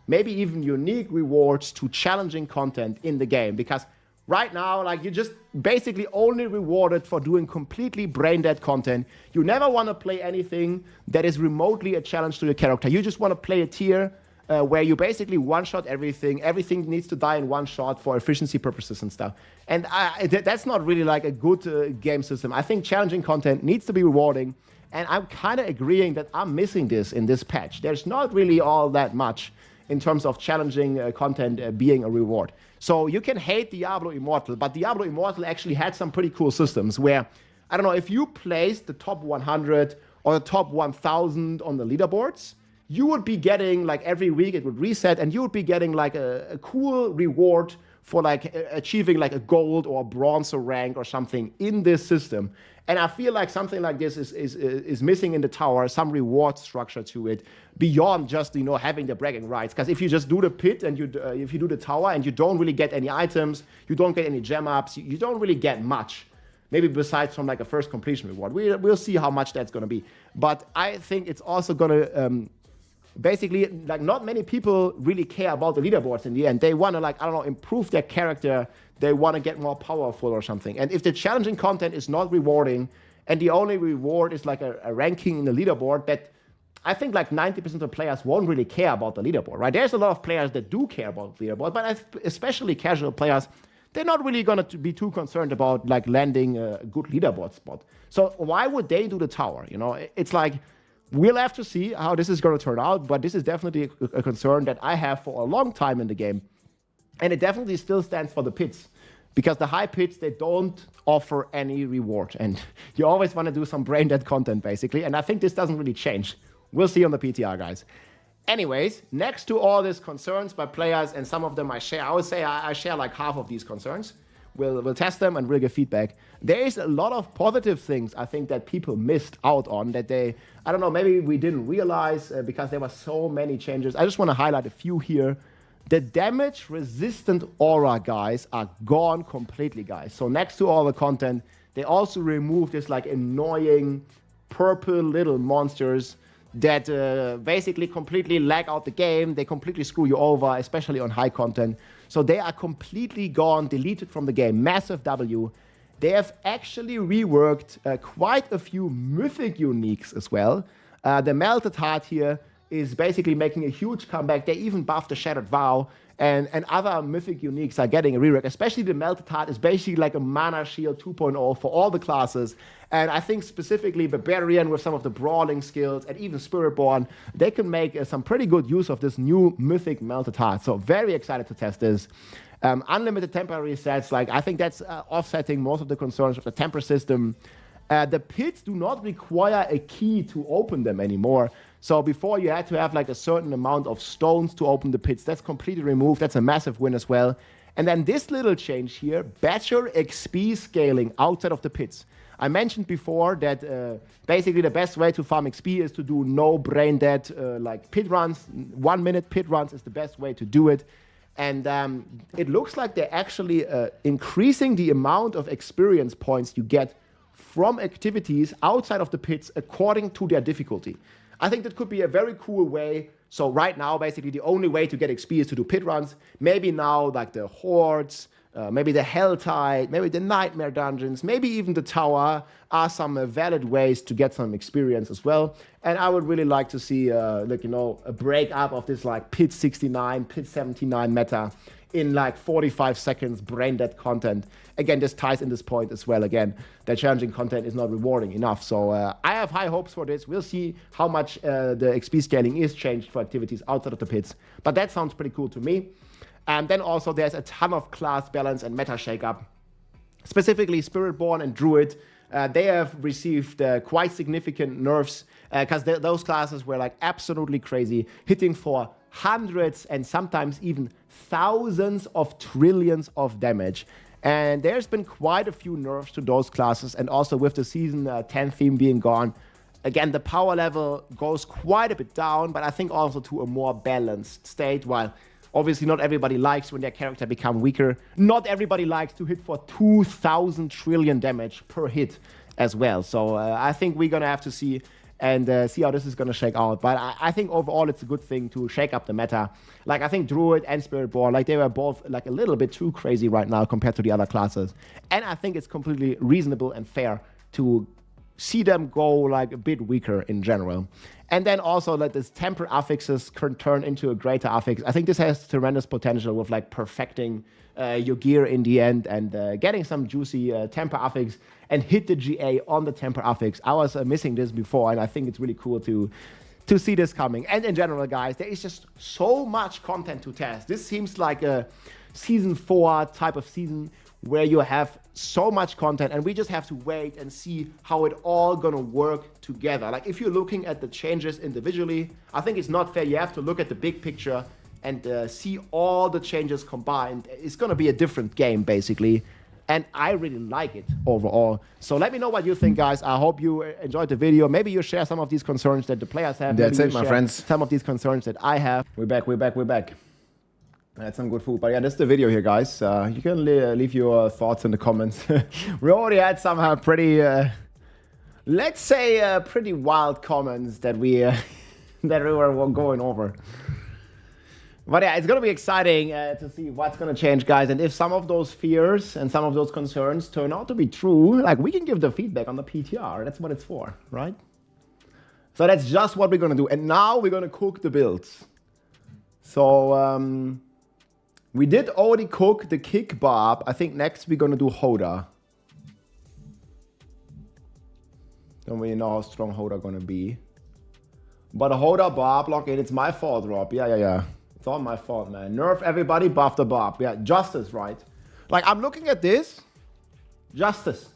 maybe even unique rewards to challenging content in the game. Because right now, like, you're just basically only rewarded for doing completely brain-dead content. You never want to play anything that is remotely a challenge to your character. You just want to play a tier where you basically one-shot everything. Everything needs to die in one shot for efficiency purposes and stuff. And that's not really like a good game system. I think challenging content needs to be rewarding. And I'm kind of agreeing that I'm missing this in this patch. There's not really all that much in terms of challenging content being a reward. So you can hate Diablo Immortal, but Diablo Immortal actually had some pretty cool systems where, I don't know, if you placed the top 100 or the top 1000 on the leaderboards, you would be getting, like, every week it would reset, and you would be getting like a cool reward for like achieving like a gold or bronze rank or something in this system. And I feel like something like this is missing in the tower, some reward structure to it beyond just, you know, having the bragging rights. Because if you just do the pit and if you do the tower and you don't really get any items, you don't get any gem ups, you don't really get much. Maybe besides from like a first completion reward. We'll see how much that's going to be. But I think it's also going to basically, like, not many people really care about the leaderboards in the end. They want to, like, I don't know, improve their character. They want to get more powerful or something. And if the challenging content is not rewarding and the only reward is like a ranking in the leaderboard, that I think like 90% of players won't really care about the leaderboard, right? There's a lot of players that do care about the leaderboard, but especially casual players, they're not really going to be too concerned about like landing a good leaderboard spot. So why would they do the tower? You know, it's like, we'll have to see how this is going to turn out, but this is definitely a concern that I have for a long time in the game. And it definitely still stands for the pits, because the high pits, they don't offer any reward. And you always want to do some brain dead content, basically. And I think this doesn't really change. We'll see on the PTR, guys. Anyways, next to all these concerns by players, and some of them I share, I would say I share like half of these concerns. We'll test them and we'll give feedback. There is a lot of positive things I think that people missed out on, that they, I don't know, maybe we didn't realize because there were so many changes. I just want to highlight a few here. The damage resistant aura guys are gone completely, guys. So next to all the content, they also removed this like annoying purple little monsters that basically completely lag out the game. They completely screw you over, especially on high content. So they are completely gone, deleted from the game. Massive W. They have actually reworked quite a few mythic uniques as well. The Melted Heart here is basically making a huge comeback. They even buffed the Shattered Vow, and other mythic uniques are getting a rework. Especially the Melted Heart is basically like a mana shield 2.0 for all the classes. And I think specifically Barbarian with some of the brawling skills, and even Spiritborn, they can make some pretty good use of this new mythic Melted Heart. So very excited to test this. Unlimited temporary sets, like I think that's offsetting most of the concerns of the temper system. The pits do not require a key to open them anymore. So before you had to have like a certain amount of stones to open the pits. That's completely removed. That's a massive win as well. And then this little change here, better XP scaling outside of the pits. I mentioned before that basically the best way to farm XP is to do no brain dead like pit runs. 1 minute pit runs is the best way to do it. And it looks like they're actually increasing the amount of experience points you get from activities outside of the pits according to their difficulty. I think that could be a very cool way. So right now, basically, the only way to get XP is to do pit runs. Maybe now, like the Hordes, maybe the Helltide, maybe the Nightmare Dungeons, maybe even the Tower are some valid ways to get some experience as well. And I would really like to see, like, you know, a break up of this like pit 69, pit 79 meta in like 45 seconds brain dead content. Again, this ties in this point as well. Again, that challenging content is not rewarding enough. So I have high hopes for this. We'll see how much the XP scaling is changed for activities outside of the pits. But that sounds pretty cool to me. And then also there's a ton of class balance and meta shakeup. Specifically Spiritborn and Druid. They have received quite significant nerfs because those classes were like absolutely crazy, hitting for hundreds and sometimes even thousands of trillions of damage. And there's been quite a few nerfs to those classes, and also with the season 10 theme being gone, again, the power level goes quite a bit down, but I think also to a more balanced state, while obviously not everybody likes when their character become weaker. Not everybody likes to hit for 2,000 trillion damage per hit as well. So I think we're going to have to see and see how this is going to shake out. But I think overall it's a good thing to shake up the meta. Like, I think Druid and Spiritborn, like, they were both like a little bit too crazy right now compared to the other classes. And I think it's completely reasonable and fair to see them go like a bit weaker in general. And then also let this temper affixes turn into a greater affix. I think this has tremendous potential with like perfecting your gear in the end and getting some juicy temper affix and hit the GA on the temper affix. I was missing this before, and I think it's really cool to see this coming. And in general, guys, there is just so much content to test. This seems like a season 4 type of season where you have so much content, and we just have to wait and see how it all gonna work together. Like, if you're looking at the changes individually, I think it's not fair. You have to look at the big picture and see all the changes combined. It's going to be a different game, basically. And I really like it overall. So let me know what you think, guys. I hope you enjoyed the video. Maybe you share some of these concerns that the players have. That's Maybe it, my share friends. Some of these concerns that I have. We're back. That's some good food. But yeah, that's the video here, guys. You can leave your thoughts in the comments. We already had some pretty, let's say, pretty wild comments that we that we were going over. But yeah, it's going to be exciting to see what's going to change, guys. And if some of those fears and some of those concerns turn out to be true, like, we can give the feedback on the PTR. That's what it's for, right? So that's just what we're going to do. And now we're going to cook the builds. So we did already cook the kick Barb. I think next we're going to do Hoda. Don't really know how strong Hoda going to be. But Hoda Barb lock-in, it's my fault, Rob. Yeah. It's all my fault, man. Nerf everybody, buff the Barb. Yeah, justice, right? Like, I'm looking at this. Justice.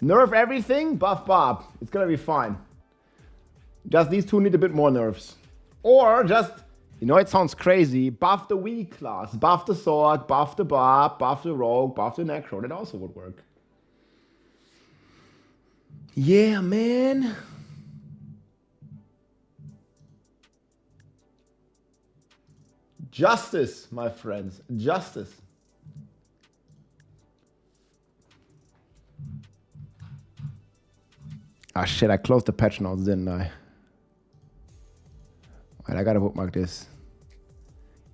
Nerf everything, buff Barb. It's gonna be fine. Just these two need a bit more nerfs. Or just, you know, it sounds crazy, buff the weak class. Buff the Sorc, buff the Barb, buff the Rogue, buff the Necro. That also would work. Yeah, man. Justice, my friends. Justice. Ah, shit. I closed the patch notes, didn't I? Wait, I gotta bookmark this.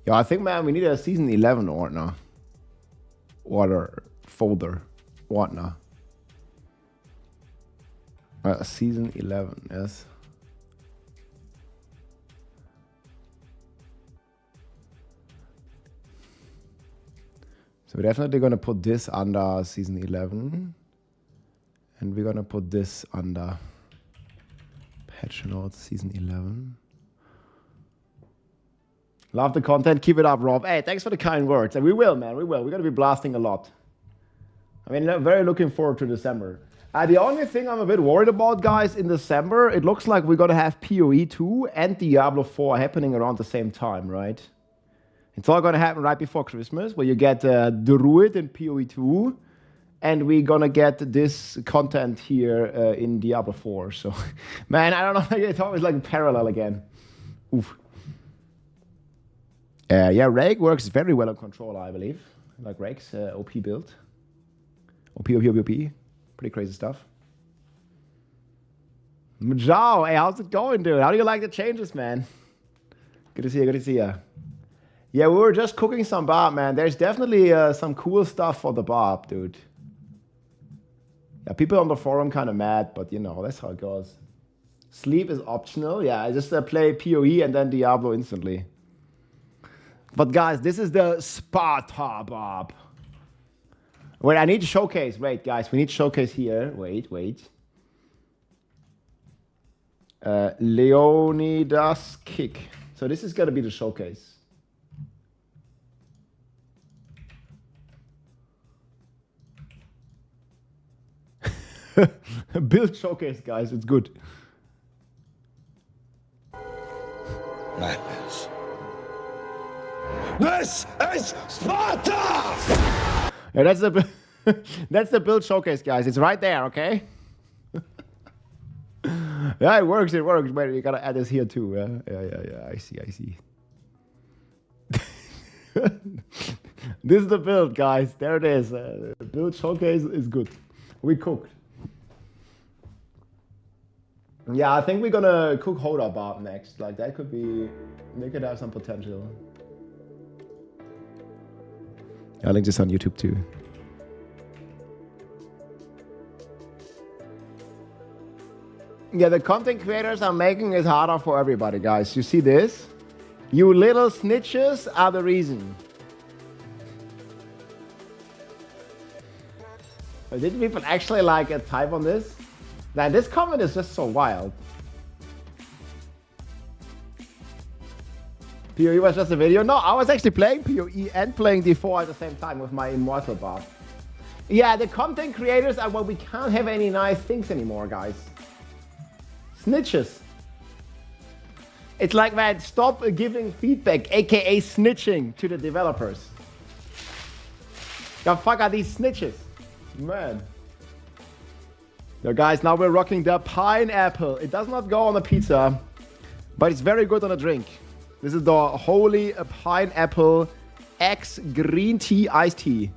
Yo, I think, man, we need a season 11 order. Folder. Whatnot. Season 11, yes. So we're definitely going to put this under season 11. And we're going to put this under patch notes season 11. Love the content. Keep it up, Rob. Hey, thanks for the kind words. And we will, man. We will. We're going to be blasting a lot. I mean, very looking forward to December. The only thing I'm a bit worried about, guys, in December, it looks like we're going to have PoE 2 and Diablo 4 happening around the same time, right? It's all going to happen right before Christmas, where you get Druid and PoE 2, and we're going to get this content here in Diablo 4. So, man, I don't know. It's always like parallel again. Oof. Yeah, Rake works very well on controller, I believe. Like Rake's OP build. OP. Pretty crazy stuff. Majao, hey, how's it going, dude? How do you like the changes, man? Good to see you. Yeah, we were just cooking some Barb, man. There's definitely some cool stuff for the Barb, dude. Yeah, people on the forum kind of mad, but you know, that's how it goes. Sleep is optional. Yeah, I just play PoE and then Diablo instantly. But guys, this is the Sparta Barb. Wait, I need to showcase. Wait, guys, we need to showcase here. Wait. Leonidas kick. So this is going to be the showcase. Build showcase, guys. It's good. Madness. This is Sparta! Yeah, that's the build showcase, guys. It's right there, okay? Yeah, it works. Wait, you gotta add this here too. Yeah. I see. This is the build, guys. There it is. The build showcase is good. We cooked. Yeah, I think we're gonna cook Hoda Barb next. Like, that could be... They could have some potential. I'll link this on YouTube too. Yeah, the content creators are making it harder for everybody, guys. You see this? You little snitches are the reason. Did people actually like type on this? Now, this comment is just so wild. PoE was just a video? No, I was actually playing PoE and playing D4 at the same time with my Immortal Barb. Yeah, the content creators are, well, we can't have any nice things anymore, guys. Snitches. It's like, man, stop giving feedback, aka snitching to the developers. The fuck are these snitches? Man. So guys, now we're rocking the pineapple. It does not go on a pizza, but it's very good on a drink. This is the Holy Pineapple X Green Tea Iced Tea.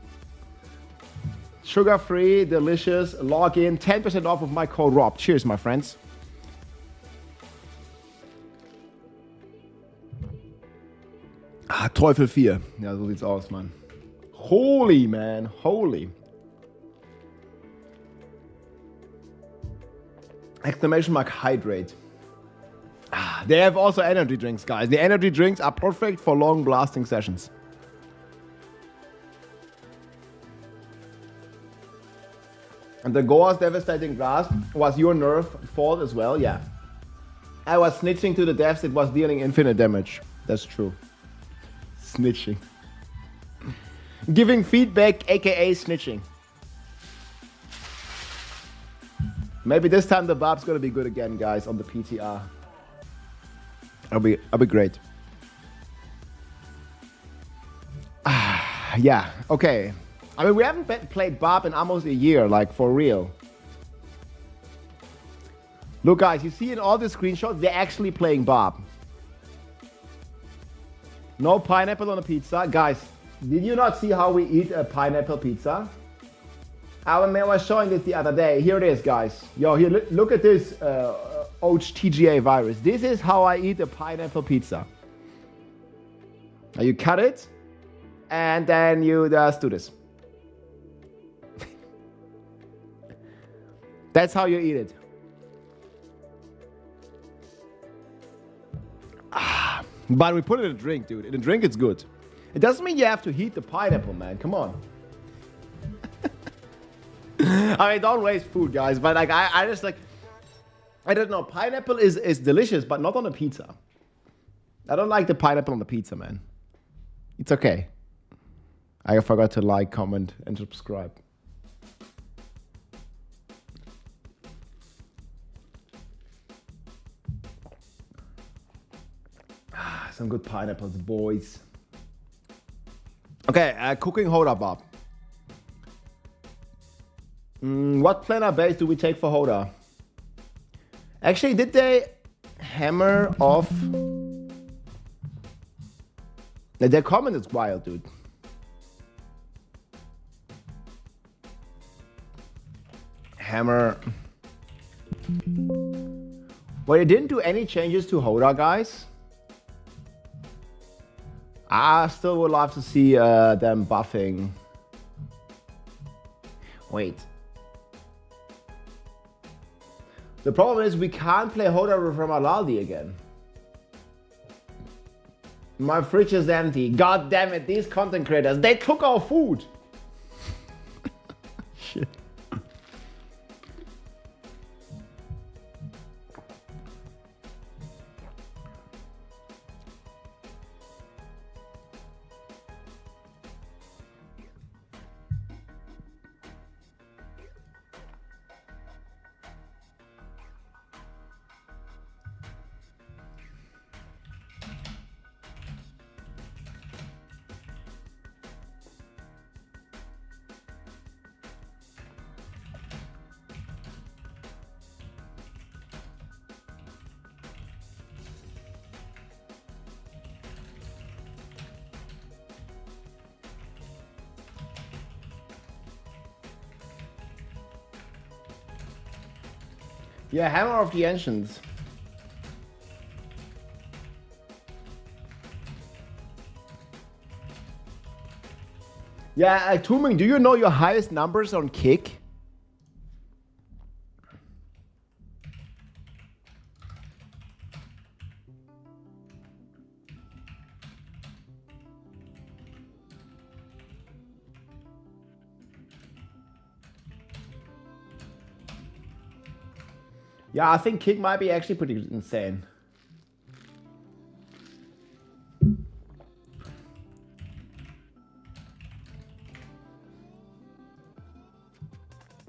Sugar-free, delicious, log in, 10% off of my code ROB. Cheers, my friends. Teufel 4. Ja, so sieht's aus, Mann. Holy, man. Holy. Exclamation mark hydrate. They have also energy drinks, guys. The energy drinks are perfect for long blasting sessions. And the Gore's devastating grasp was your nerf fault as well, yeah. I was snitching to the devs, it was dealing infinite damage. That's true. Snitching. Giving feedback, aka snitching. Maybe this time the Barb's gonna be good again, guys, on the PTR. I'll be great. Yeah, okay. I mean, we haven't played Barb in almost a year, like, for real. Look, guys, you see in all the screenshots, they're actually playing Barb. No pineapple on a pizza. Guys, did you not see how we eat a pineapple pizza? I was showing this the other day. Here it is, guys. Yo, here, look at this TGA virus. This is how I eat a pineapple pizza. Now you cut it, and then you just do this. That's how you eat it. But we put it in a drink, dude. In a drink, it's good. It doesn't mean you have to heat the pineapple, man. Come on. I mean, don't waste food, guys. But like, I just like, I don't know. Pineapple is delicious, but not on a pizza. I don't like the pineapple on the pizza, man. It's okay. I forgot to like, comment, and subscribe. Some good pineapples, boys. Okay, cooking Hoda Bob. What planar base do we take for Hoda? Actually, did they hammer off? Their comment is wild, dude. Hammer. Well, they didn't do any changes to Hoda, guys. I still would love to see them buffing. Wait. The problem is we can't play Hoda from Alaldi again. My fridge is empty. God damn it, these content creators, they took our food. Shit. Yeah, Hammer of the Ancients. Yeah, Tuming, do you know your highest numbers on Kick? Yeah, I think Kick might be actually pretty insane.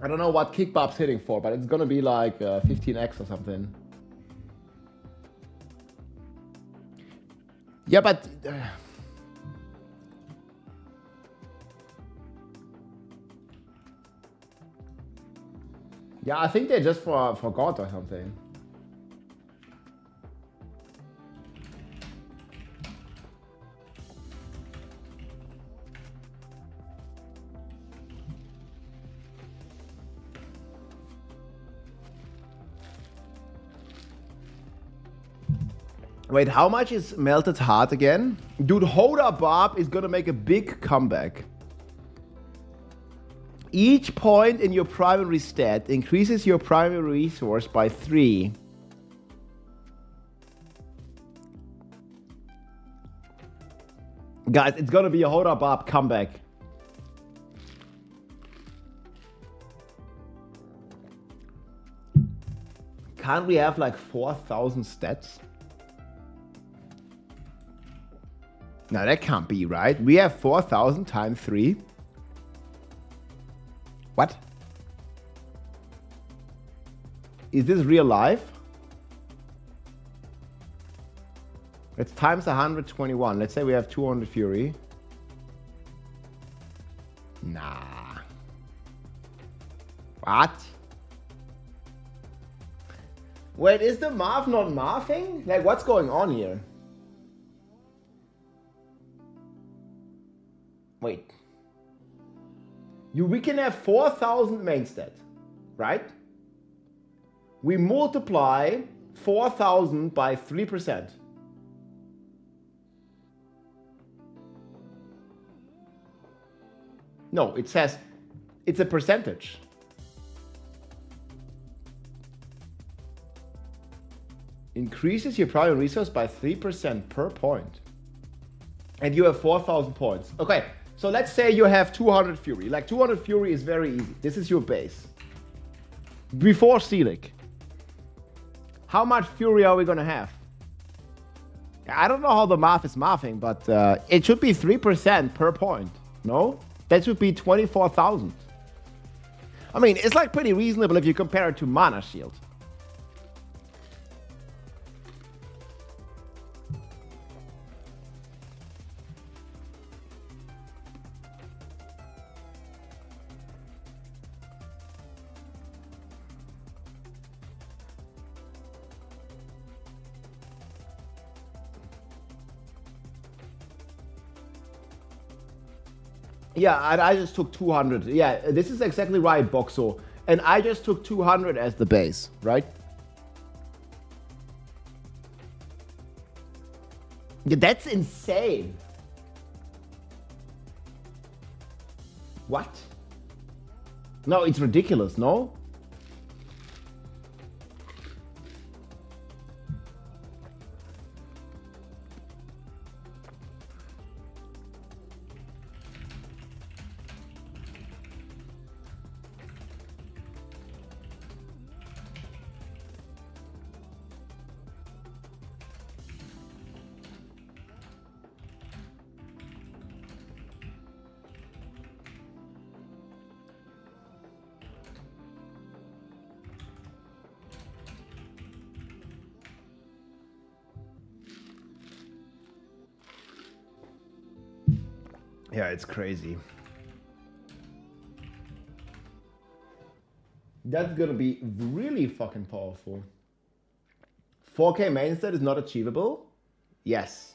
I don't know what Kick Bob's hitting for, but it's gonna be like 15x or something. Yeah, but yeah, I think they just forgot or something. Wait, how much is Melted Heart again? Dude, Hoda Barb is gonna make a big comeback. Each point in your primary stat increases your primary resource by 3. Guys, it's gonna be a Hoda Barb comeback. Can't we have like 4,000 stats? No, that can't be right. We have 4,000 times 3. What? Is this real life? It's times 121. Let's say we have 200 fury. Nah. What? Wait, is the Marv not Marving? Like, what's going on here? Wait. We can have 4,000 main stat, right? We multiply 4,000 by 3%. No, it says it's a percentage. Increases your primary resource by 3% per point. And you have 4,000 points. Okay. So let's say you have 200 fury. Like 200 fury is very easy. This is your base. Before Celic. How much fury are we gonna have? I don't know how the math is mathing, but it should be 3% per point. No? That should be 24,000. I mean, it's like pretty reasonable if you compare it to Mana Shield. Yeah, and I just took 200. Yeah, this is exactly right, Boxo. And I just took 200 as the base, right? Yeah, that's insane. What? No, it's ridiculous, no? Yeah, it's crazy. That's gonna be really fucking powerful. 4K main stat is not achievable? Yes.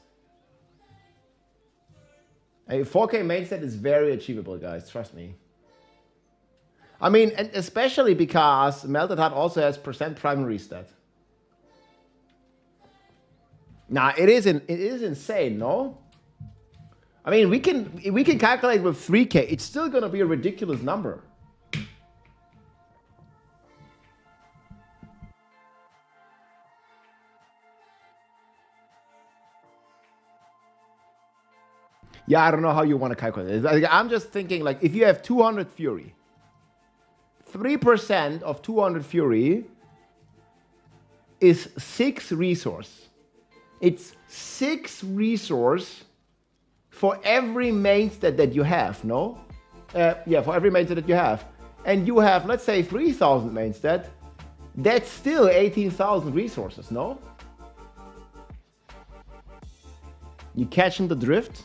A 4K main stat is very achievable, guys. Trust me. I mean, and especially because Melted Heart also has % primary stat. Nah, it is insane, no? I mean, we can calculate with 3K. It's still gonna be a ridiculous number. Yeah, I don't know how you want to calculate it. Like, I'm just thinking, like, if you have 200 fury, 3% of 200 fury is 6 resource. It's 6 resource for every main stat that you have, no? Yeah, for every main stat that you have. And you have, let's say, 3,000 main stat. That's still 18,000 resources, no? You catching the drift?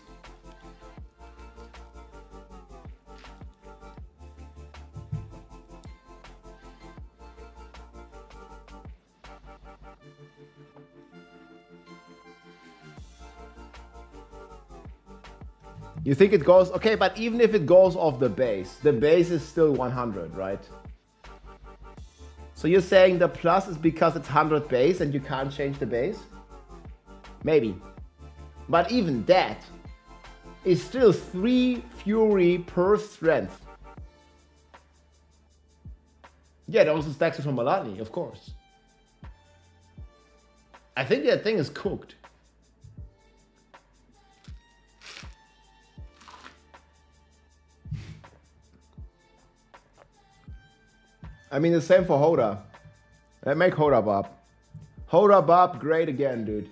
You think it goes, okay, but even if it goes off the base is still 100, right? So you're saying the plus is because it's 100 base and you can't change the base? Maybe. But even that is still 3 fury per strength. Yeah, it also stacks it from Malani, of course. I think that thing is cooked. I mean, the same for Hoda. Make Hoda Bob. Hoda Bob, great again, dude.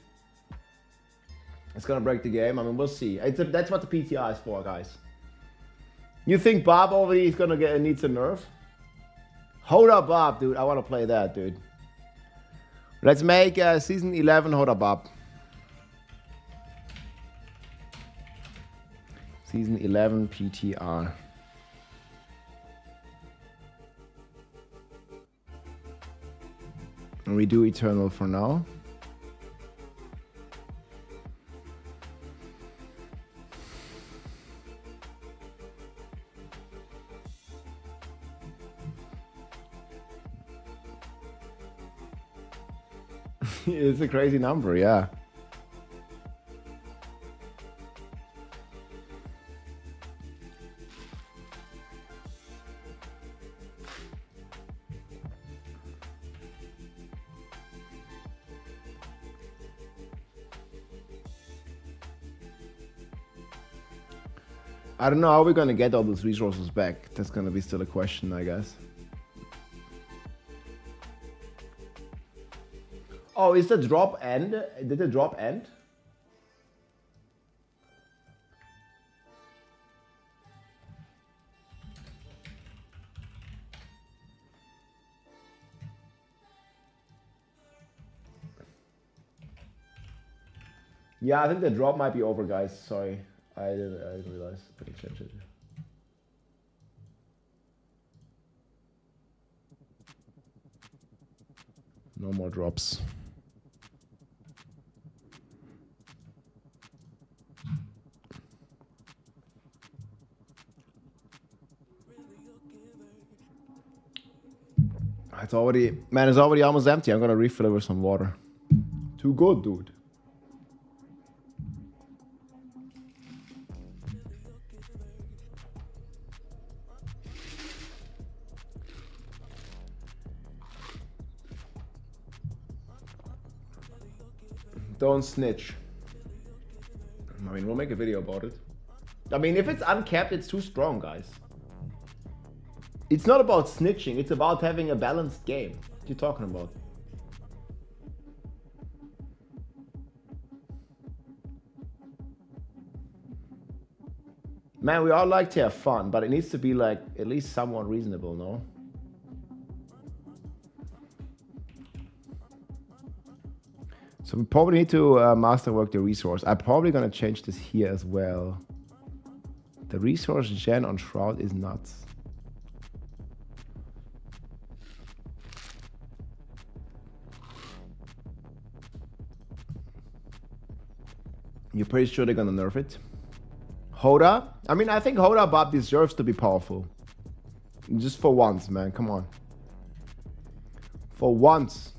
It's gonna break the game. I mean, we'll see. That's what the PTR is for, guys. You think Bob over here is gonna needs a nerf? Hoda Bob, dude. I want to play that, dude. Let's make season 11 Hoda Bob. Season 11 PTR. And we do Eternal for now. It's a crazy number, yeah. I don't know how we're gonna get all those resources back. That's gonna be still a question, I guess. Oh, is the drop end? Did the drop end? Yeah, I think the drop might be over, guys. Sorry. I didn't realize. I can change it. No more drops. It's already, man, it's already almost empty. I'm gonna refill it with some water. Too good, dude. Don't snitch. I mean, we'll make a video about it. I mean, if it's uncapped, it's too strong, guys. It's not about snitching. It's about having a balanced game. What are you talking about? Man, we all like to have fun, but it needs to be like at least somewhat reasonable, no? So we probably need to masterwork the resource. I'm probably gonna change this here as well. The resource gen on Shroud is nuts. You're pretty sure they're gonna nerf it? Hoda? I mean, I think Hoda Bob deserves to be powerful. Just for once, man. Come on. For once.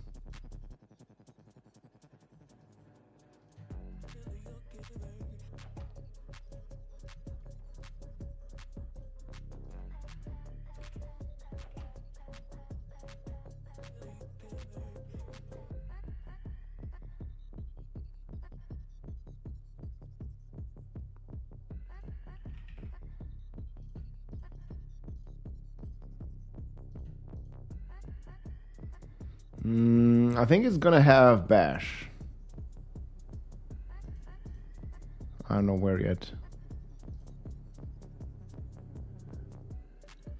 I think it's gonna have Bash. I don't know where yet.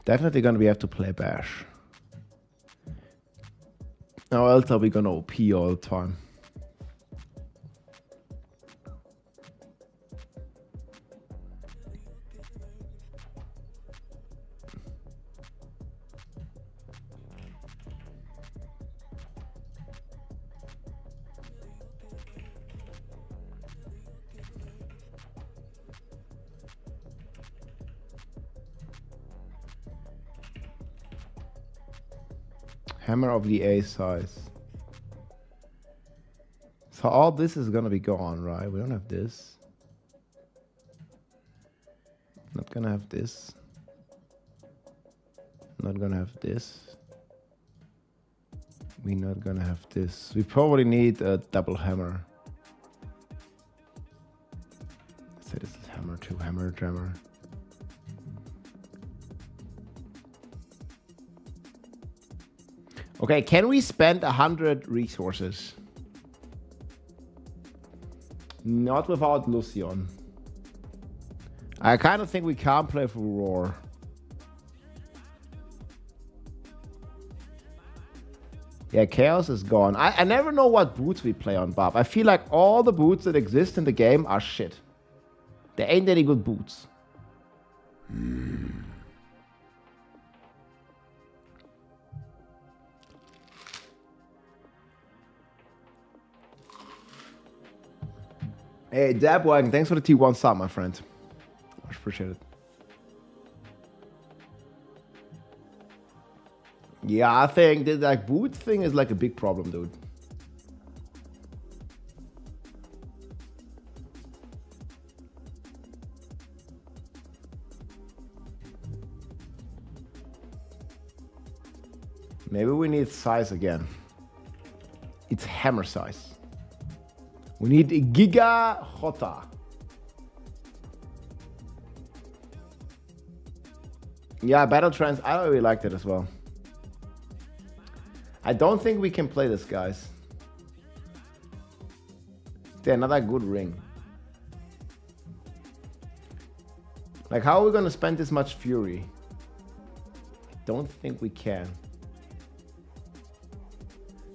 Definitely gonna have to play Bash. Or else are we gonna OP all the time. Hammer of the A size. So all this is gonna be gone, right? We don't have this. Not gonna have this. Not gonna have this. We're not gonna have this. We probably need a double hammer. So this is hammer 2, hammer, hammer. Okay, can we spend 100 resources? Not without Lucian. I kind of think we can't play for Roar. Yeah, Chaos is gone. I never know what boots we play on, Bob. I feel like all the boots that exist in the game are shit. There ain't any good boots. Hey, Dabwagon, thanks for the T1 sub, my friend. Much appreciated. Yeah, I think that like boot thing is like a big problem, dude. Maybe we need size again. It's hammer size. We need a Giga Hoda. Yeah, Battle Trance, I really liked it as well. I don't think we can play this, guys. There's another good ring. Like, how are we gonna spend this much fury? Don't think we can.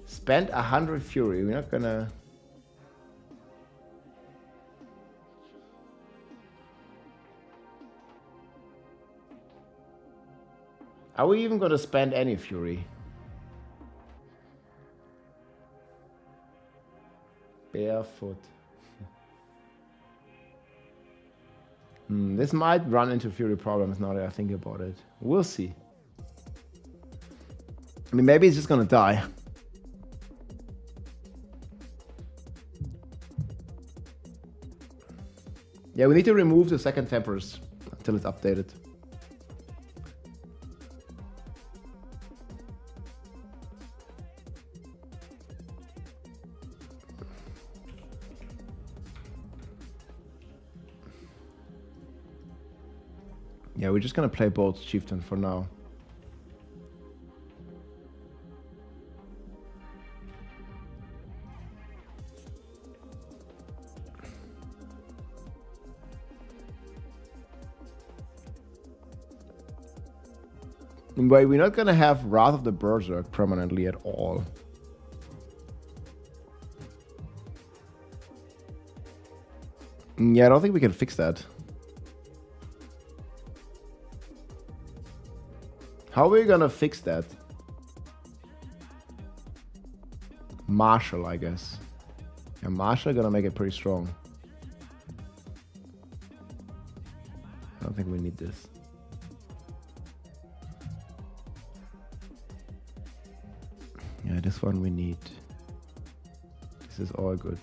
Spend 100 fury. We're not gonna. Are we even gonna spend any fury? Barefoot. This might run into fury problems now that I think about it. We'll see. I mean, maybe it's just gonna die. Yeah, we need to remove the second tempers until it's updated. Yeah, we're just gonna play both Chieftain for now. But we're not gonna have Wrath of the Berserk permanently at all. Yeah, I don't think we can fix that. How are we gonna fix that? Marshall, I guess. Yeah, Marshall gonna make it pretty strong. I don't think we need this. Yeah, this one we need. This is all good.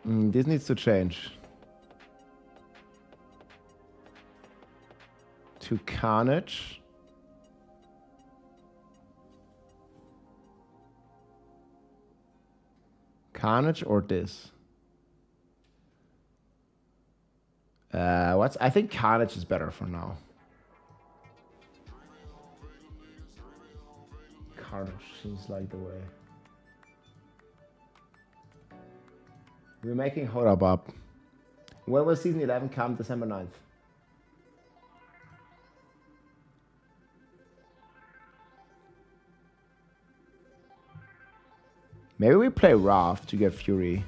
This needs to change. To Carnage. Carnage or this? I think Carnage is better for now. Carnage seems like the way. We're making Hoda Barb. When will season 11 come? December 9th. Maybe we play Wrath to get Fury.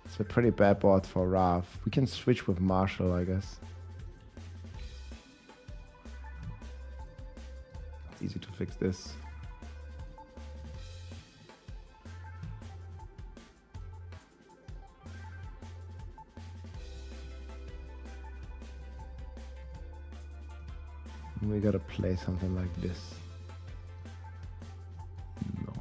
It's a pretty bad board for Wrath. We can switch with Marshall, I guess. It's easy to fix this. We gotta play something like this. No.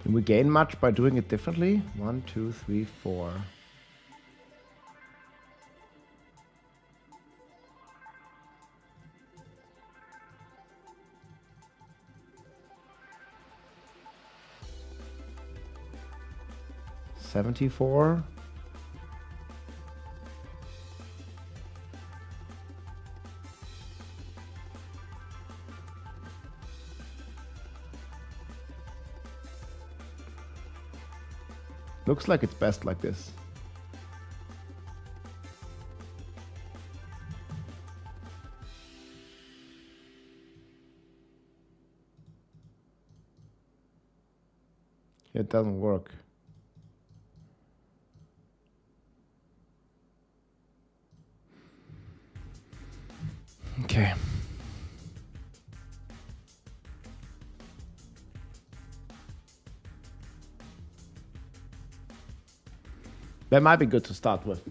Did we gain much by doing it differently? 1, 2, 3, 4. $74. Looks like it's best like this. It doesn't work. Okay. That might be good to start with.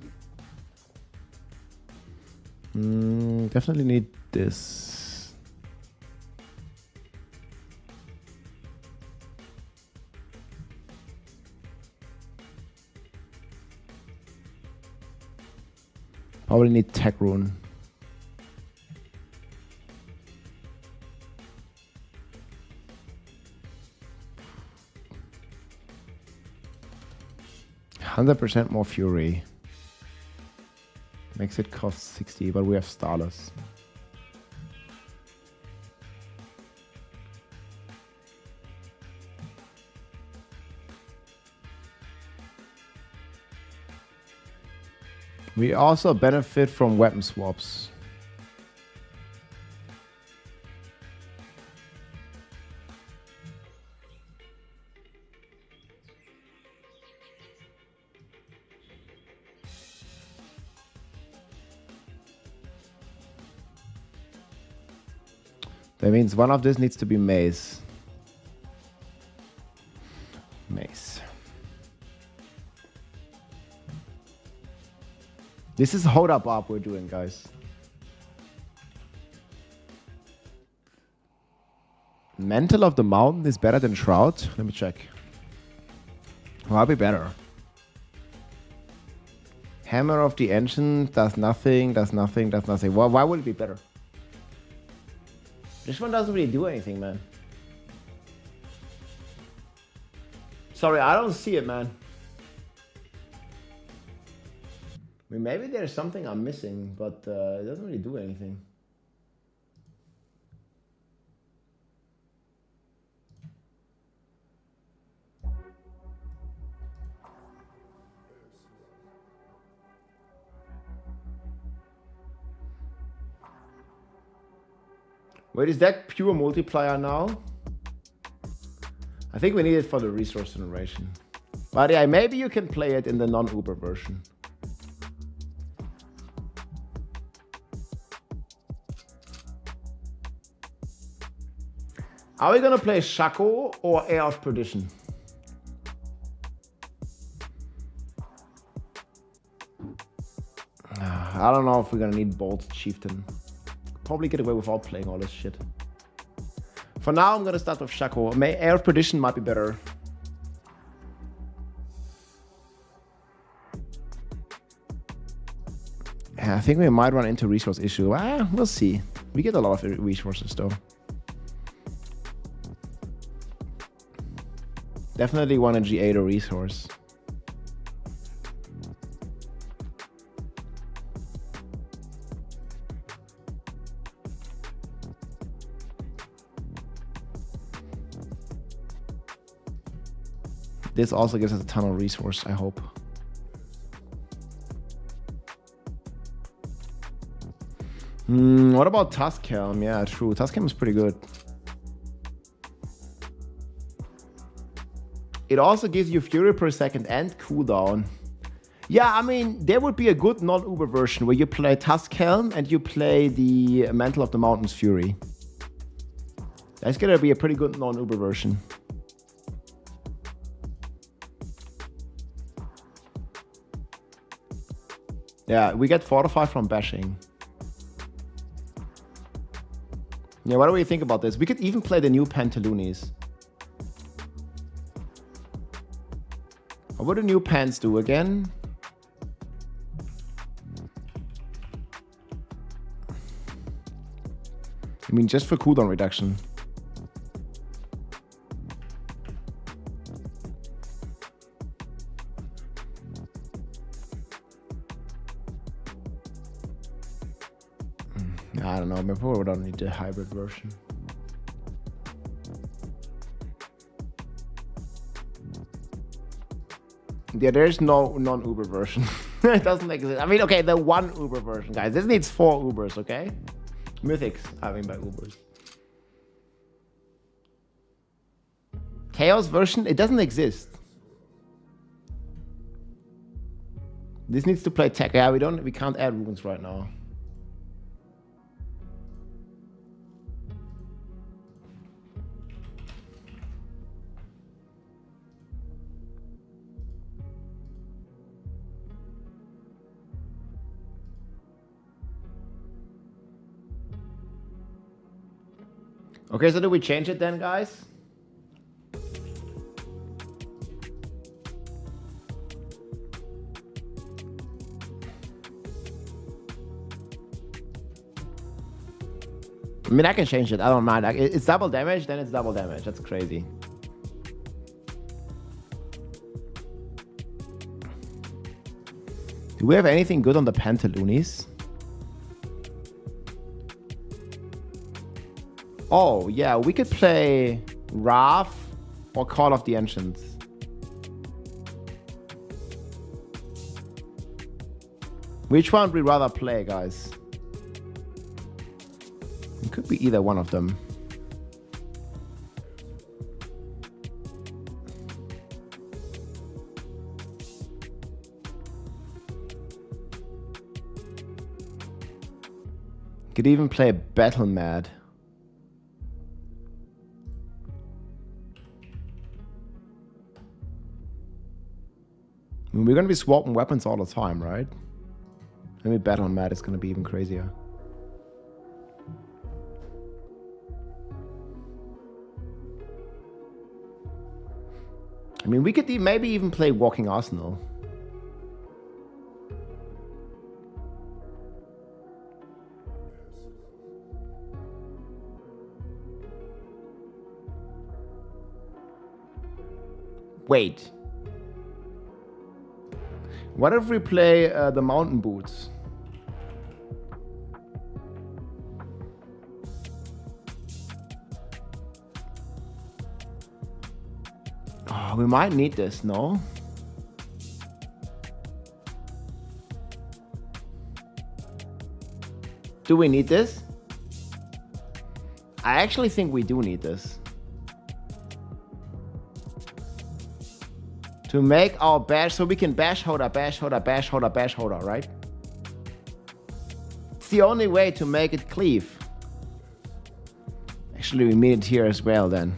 Definitely need this. Probably need tech rune. %100% more fury. Makes it cost 60, but we have starless. We also benefit from weapon swaps. That means one of this needs to be mace. Mace. This is Hoda Barb we're doing, guys. Mantle of the Mountain is better than Shroud? Let me check. Might be better. Hammer of the Ancient does nothing, does nothing, does nothing. Why would it be better? This one doesn't really do anything, man. Sorry, I don't see it, man. I mean, maybe there's something I'm missing, but it doesn't really do anything. Wait, is that pure multiplier now? I think we need it for the resource generation. But yeah, maybe you can play it in the non-Uber version. Are we gonna play Shaco or Air of Perdition? I don't know if we're gonna need Bolt Chieftain. Probably get away without playing all this shit. For now, I'm gonna start with Shaco. Air of Perdition might be better. Yeah, I think we might run into resource issue. We'll see. We get a lot of resources though. Definitely want a G8 or resource. This also gives us a ton of resource, I hope. What about Tuskhelm? Yeah, true. Tuskhelm is pretty good. It also gives you Fury per second and cooldown. Yeah, I mean, there would be a good non-Uber version where you play Tuskhelm and you play the Mantle of the Mountains Fury. That's gonna be a pretty good non-Uber version. Yeah, we get Fortify from bashing. Yeah, what do we think about this? We could even play the new Pantaloonies. What would the new pants do again? I mean, just for cooldown reduction. I don't know, maybe we don't need the hybrid version. Yeah, there's no non-Uber version. It doesn't exist. I mean, okay, the one Uber version, guys. This needs 4 Ubers, okay? Mythics, I mean by Ubers. Chaos version, it doesn't exist. This needs to play tech. Yeah, we can't add runes right now. Okay, so do we change it then, guys? I mean, I can change it. I don't mind. It's double damage, then it's double damage. That's crazy. Do we have anything good on the Pantaloonies? Oh, yeah, we could play Wrath or Call of the Ancients. Which one would we rather play, guys? It could be either one of them. Could even play Battle Mad. I mean, we're going to be swapping weapons all the time, right? Maybe Battle Mad is going to be even crazier. I mean, we could maybe even play Walking Arsenal. Wait. What if we play the Mountain Boots? Oh, we might need this, no? Do we need this? I actually think we do need this. To make our bash, so we can bash Hoda, bash Hoda, bash Hoda, bash Hoda, right? It's the only way to make it cleave. Actually, we need it here as well then.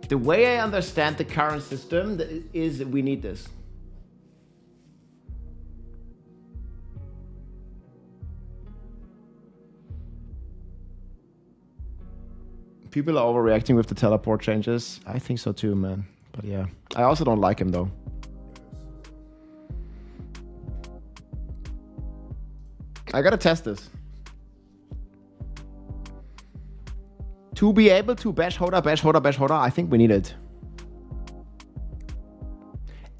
The way I understand the current system is we need this. People are overreacting with the teleport changes. I think so too, man. But yeah, I also don't like him though. I gotta test this. To be able to bash Hoda, bash Hoda, bash Hoda, I think we need it.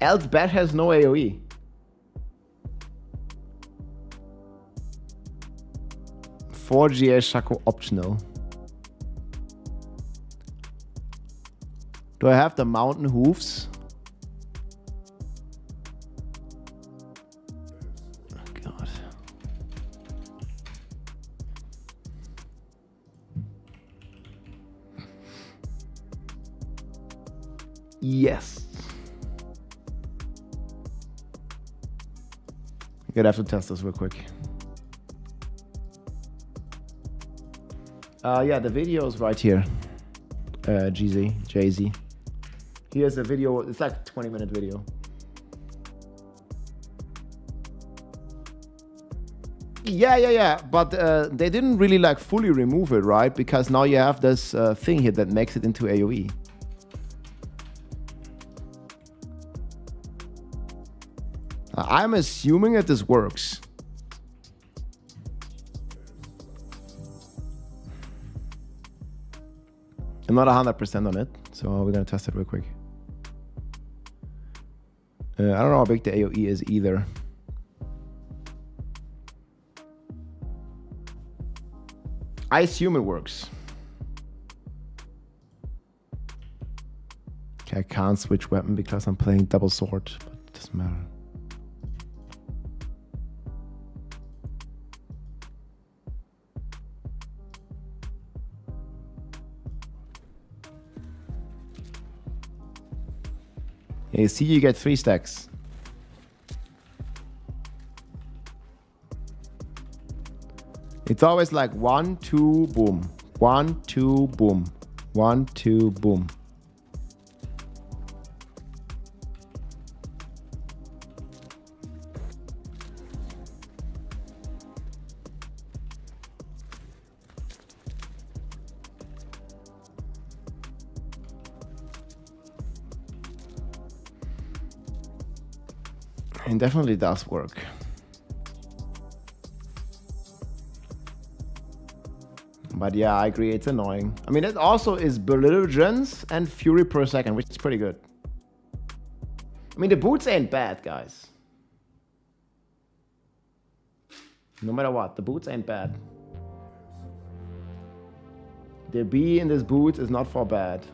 Else bash has no AoE. For GA Shaco optional. Do I have the mountain hoofs? Oh, God. Yes. I'm gonna have to test this real quick. Yeah, the video is right here. Jay-Z. Here's a video. It's like a 20-minute video. Yeah. But they didn't really like fully remove it, right? Because now you have this thing here that makes it into AoE. I'm assuming that this works. I'm not 100% on it, so we're gonna test it real quick. I don't know how big the AoE is either. I assume it works. Okay, I can't switch weapon because I'm playing double sword, but it doesn't matter. You see, you get 3 stacks. It's always like 1, 2, boom. 1, 2, boom. 1, 2, boom. It definitely does work. But yeah, I agree, it's annoying. I mean, it also is belligerence and fury per second, which is pretty good. I mean, the boots ain't bad, guys. No matter what, the boots ain't bad. The B in this boot is not for bad.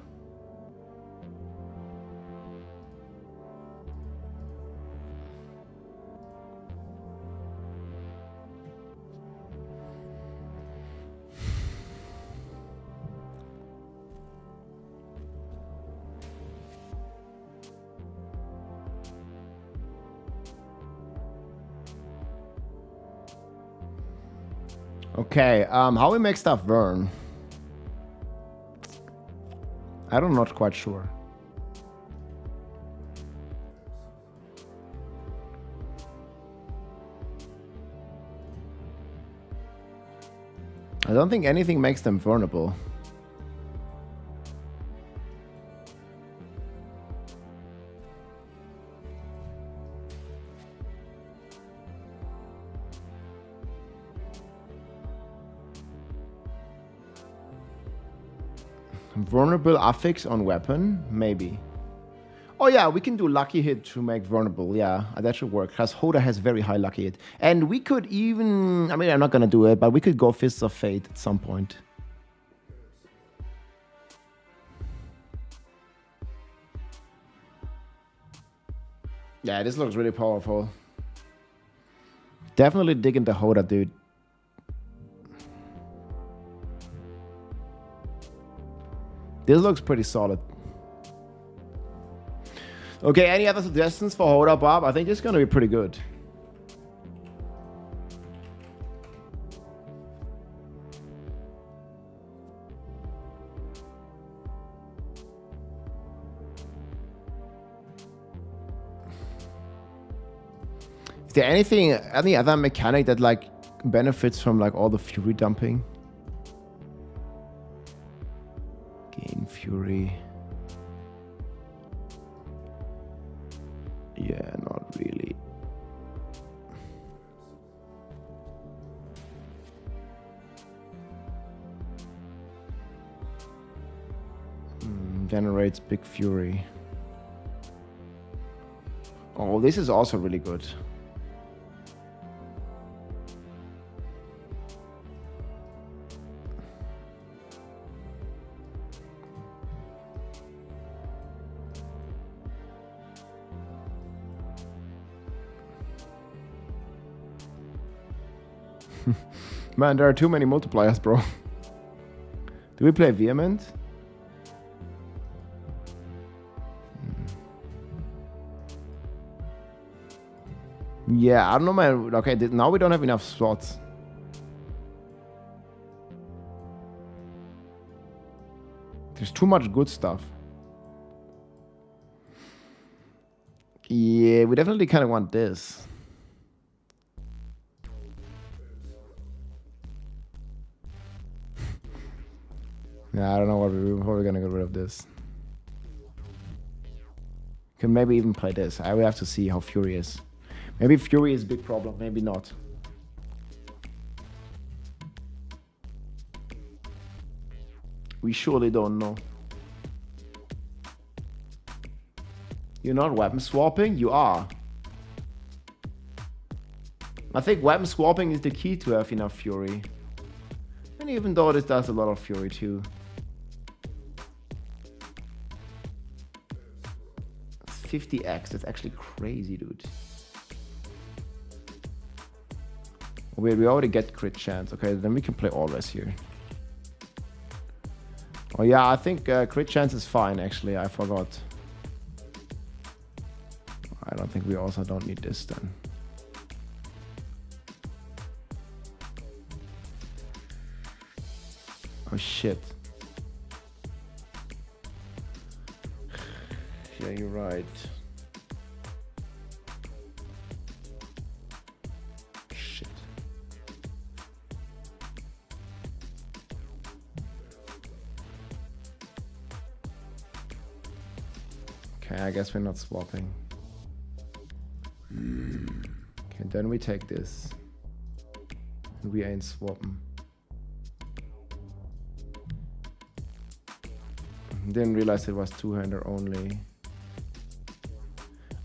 Okay, how we make stuff burn? I'm not quite sure. I don't think anything makes them vulnerable. Vulnerable affix on weapon? Maybe. Oh yeah, we can do lucky hit to make vulnerable. Yeah, that should work. Because Hoda has very high lucky hit. And we could even... I mean, I'm not going to do it, but we could go Fists of Fate at some point. Yeah, this looks really powerful. Definitely digging the Hoda, dude. This looks pretty solid. Okay, any other suggestions for Hoda Barb? I think it's gonna be pretty good. Is there anything, any other mechanic that like benefits from like all the fury dumping? Gain fury. Yeah, not really. Generates big fury. Oh, this is also really good. Man, there are too many multipliers, bro. Do we play Vehement? Yeah, I don't know, man. Okay, now we don't have enough slots. There's too much good stuff. Yeah, we definitely kind of want this. Yeah, I don't know what we're gonna get rid of this. Can maybe even play this. I will have to see how Fury is. Maybe Fury is a big problem, maybe not. We surely don't know. You're not weapon swapping? You are. I think weapon swapping is the key to have enough Fury. And even though this does a lot of Fury too. 50x, that's actually crazy, dude. Wait, we already get crit chance. Okay, then we can play always here. Oh yeah, I think crit chance is fine actually, I forgot. I don't think we also don't need this then. Oh shit. Yeah, you're right. Shit. Okay, I guess we're not swapping. Okay, then we take this. And we ain't swapping. Didn't realize it was two-hander only.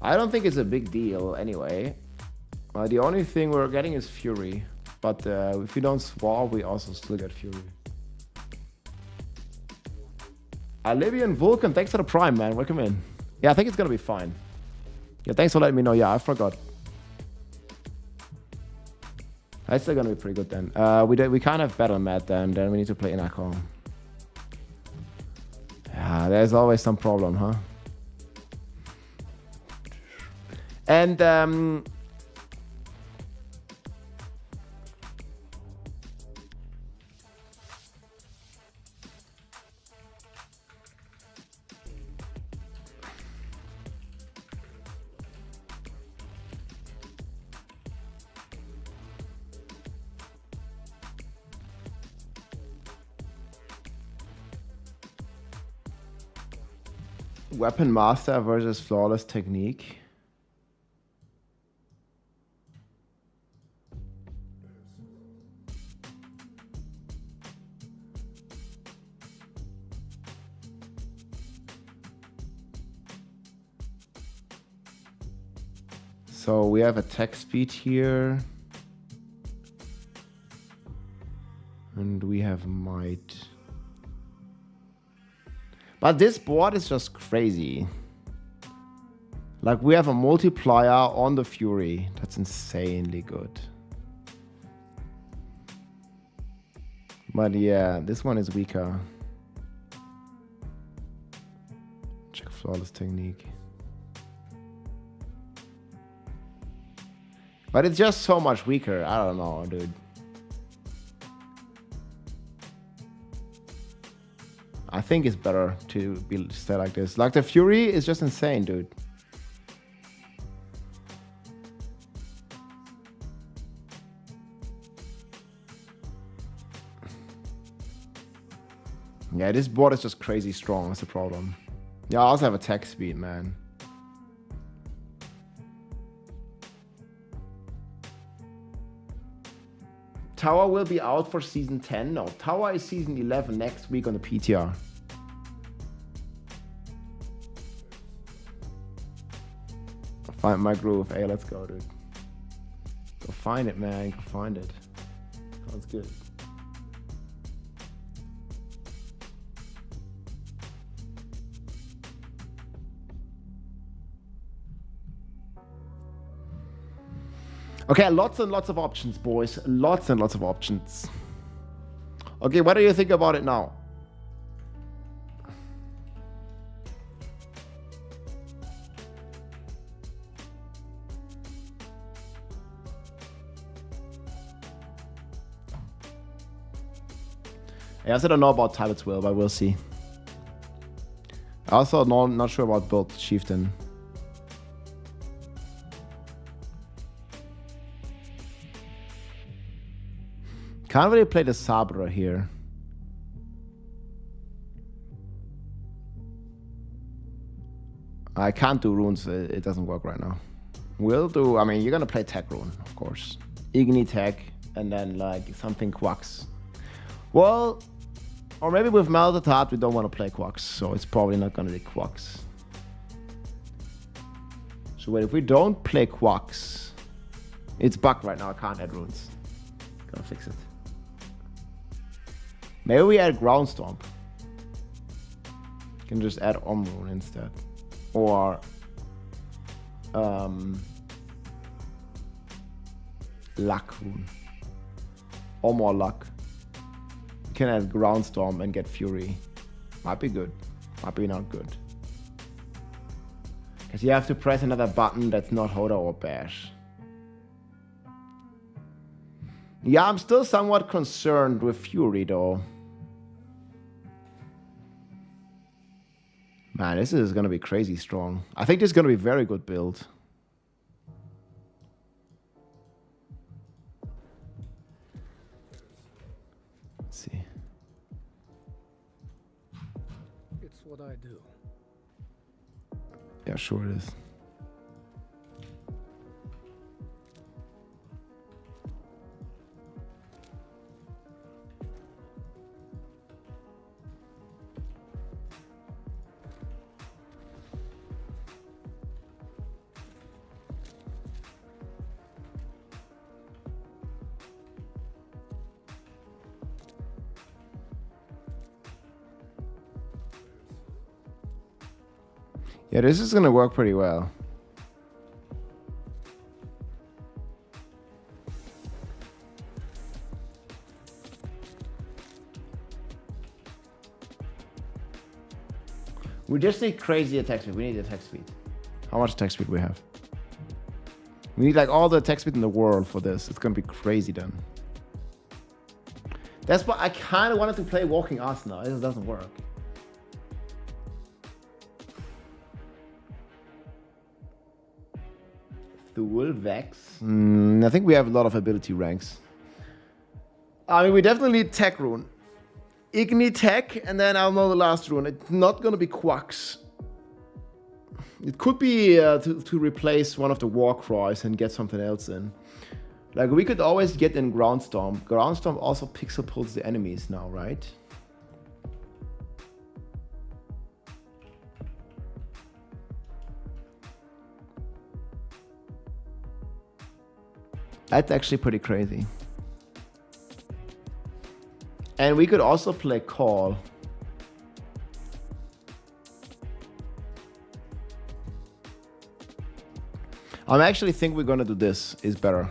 I don't think it's a big deal anyway. The only thing we're getting is Fury. But if we don't swap, we also still get Fury. Alibian Vulcan, thanks for the prime, man. Welcome in. Yeah, I think it's gonna be fine. Yeah, thanks for letting me know. Yeah, I forgot. That's still gonna be pretty good then. We can't have Battle Mat then we need to play Inacom. Yeah, there's always some problem, huh? And Weapon Master versus Flawless Technique. So we have attack speed here. And we have might. But this board is just crazy. Like, we have a multiplier on the Fury. That's insanely good. But yeah, this one is weaker. Check Flawless Technique. But it's just so much weaker. I don't know, dude. I think it's better to stay like this. Like, the Fury is just insane, dude. Yeah, this board is just crazy strong. That's the problem. Yeah, I also have attack speed, man. Tower will be out for season 10. No, Tower is season 11 next week on the PTR. Find my groove. Hey, let's go, dude. Go find it, man. Go find it. Sounds good. Okay, lots and lots of options, boys. Lots and lots of options. Okay, what do you think about it now? I also don't know about Tyler's Will, but we'll see. I also not sure about build Chieftain. Can't really play the Sabra here. I can't do runes, it doesn't work right now. We'll do, I mean, you're gonna play tech rune, of course. Igni tech, and then like something quacks. Well, or maybe with Melted Heart we don't want to play quacks, so it's probably not gonna be quacks. So wait, if we don't play quacks, it's bugged right now, I can't add runes. Gotta fix it. Maybe we add Groundstorm. Can just add Rune instead. Or Luck Rune. Or more Luck. You can add Groundstorm and get Fury. Might be good. Might be not good. Because you have to press another button that's not Hoda or Bash. Yeah, I'm still somewhat concerned with Fury though. Man, this is going to be crazy strong. I think this is going to be a very good build. Let's see. It's what I do. Yeah, sure it is. Yeah, this is gonna work pretty well. We just need crazy attack speed. We need attack speed. How much attack speed we have? We need like all the attack speed in the world for this. It's gonna be crazy then. That's why I kind of wanted to play Walking Us now. It doesn't work. Thule, Vex. I think we have a lot of ability ranks. I mean, we definitely need Tech Rune. Igni Tech, and then I'll know the last rune. It's not gonna be Quacks. It could be to replace one of the War Cries and get something else in. Like, we could always get in Groundstorm. Groundstorm also pixel pulls the enemies now, right? That's actually pretty crazy. And we could also play Call. I actually think we're gonna do this is better.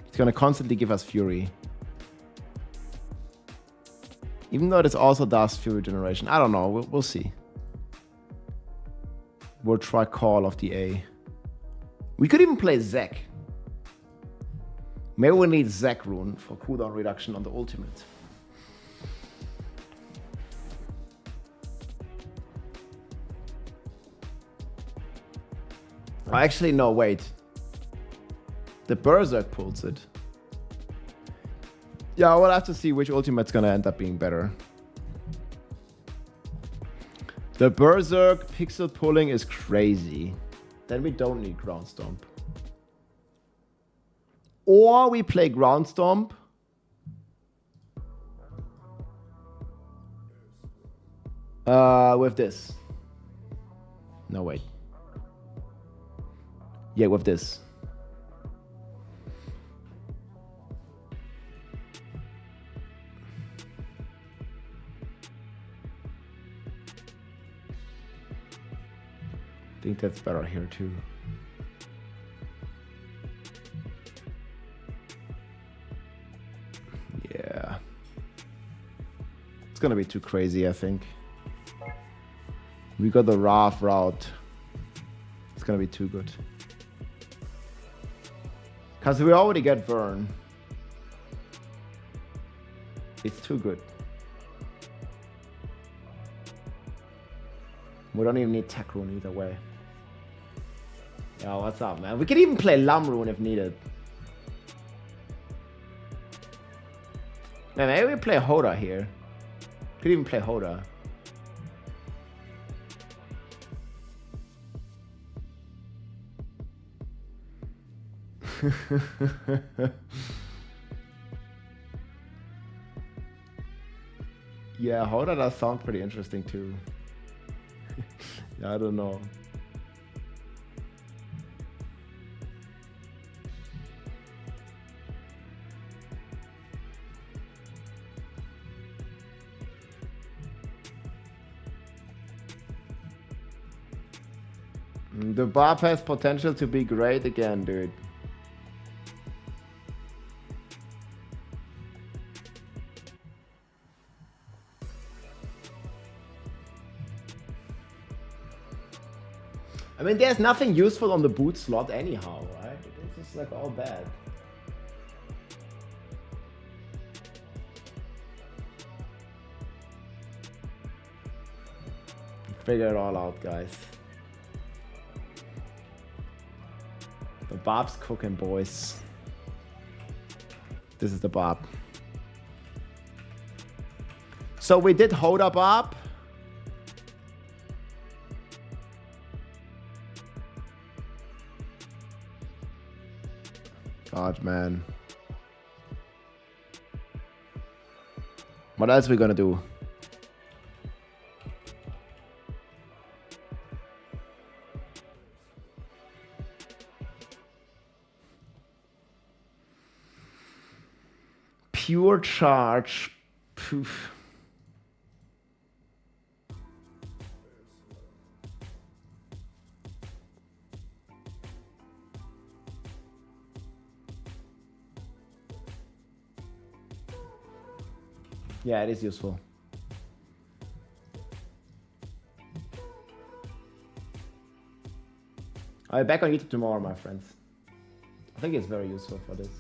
It's gonna constantly give us Fury. Even though this also does Fury generation. I don't know, we'll see. We'll try Call of the A. We could even play Zek. Maybe we need Zek Rune for cooldown reduction on the ultimate. Actually, no, wait. The Berserk pulls it. Yeah, we'll have to see which ultimate's gonna end up being better. The Berserk pixel pulling is crazy. Then we don't need Ground Stomp. Or we play Ground Stomp. With this. No, wait. Yeah, with this. I think that's better here too. gonna be too crazy, I think. We got the Wrath route. It's gonna be too good. Because we already get Vern. It's too good. We don't even need Tech Rune either way. Yo, what's up, man? We could even play Lum Rune if needed. Man, maybe we play Hoda here. Could even play Hoda. Yeah, Hoda does sound pretty interesting too. Yeah, I don't know. The Barb has potential to be great again, dude. I mean, there's nothing useful on the boot slot anyhow, right? It's just like all bad. Figure it all out, guys. The Barb's cooking, boys. This is the Barb. So we did Hoda Barb. God, man. What else are we gonna do? Pure charge. Poof. Yeah, it is useful. I'll be back on YouTube tomorrow, my friends. I think it's very useful for this.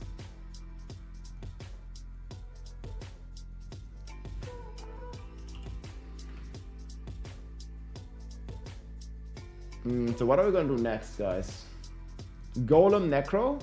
So what are we gonna do next, guys? Golem Necro?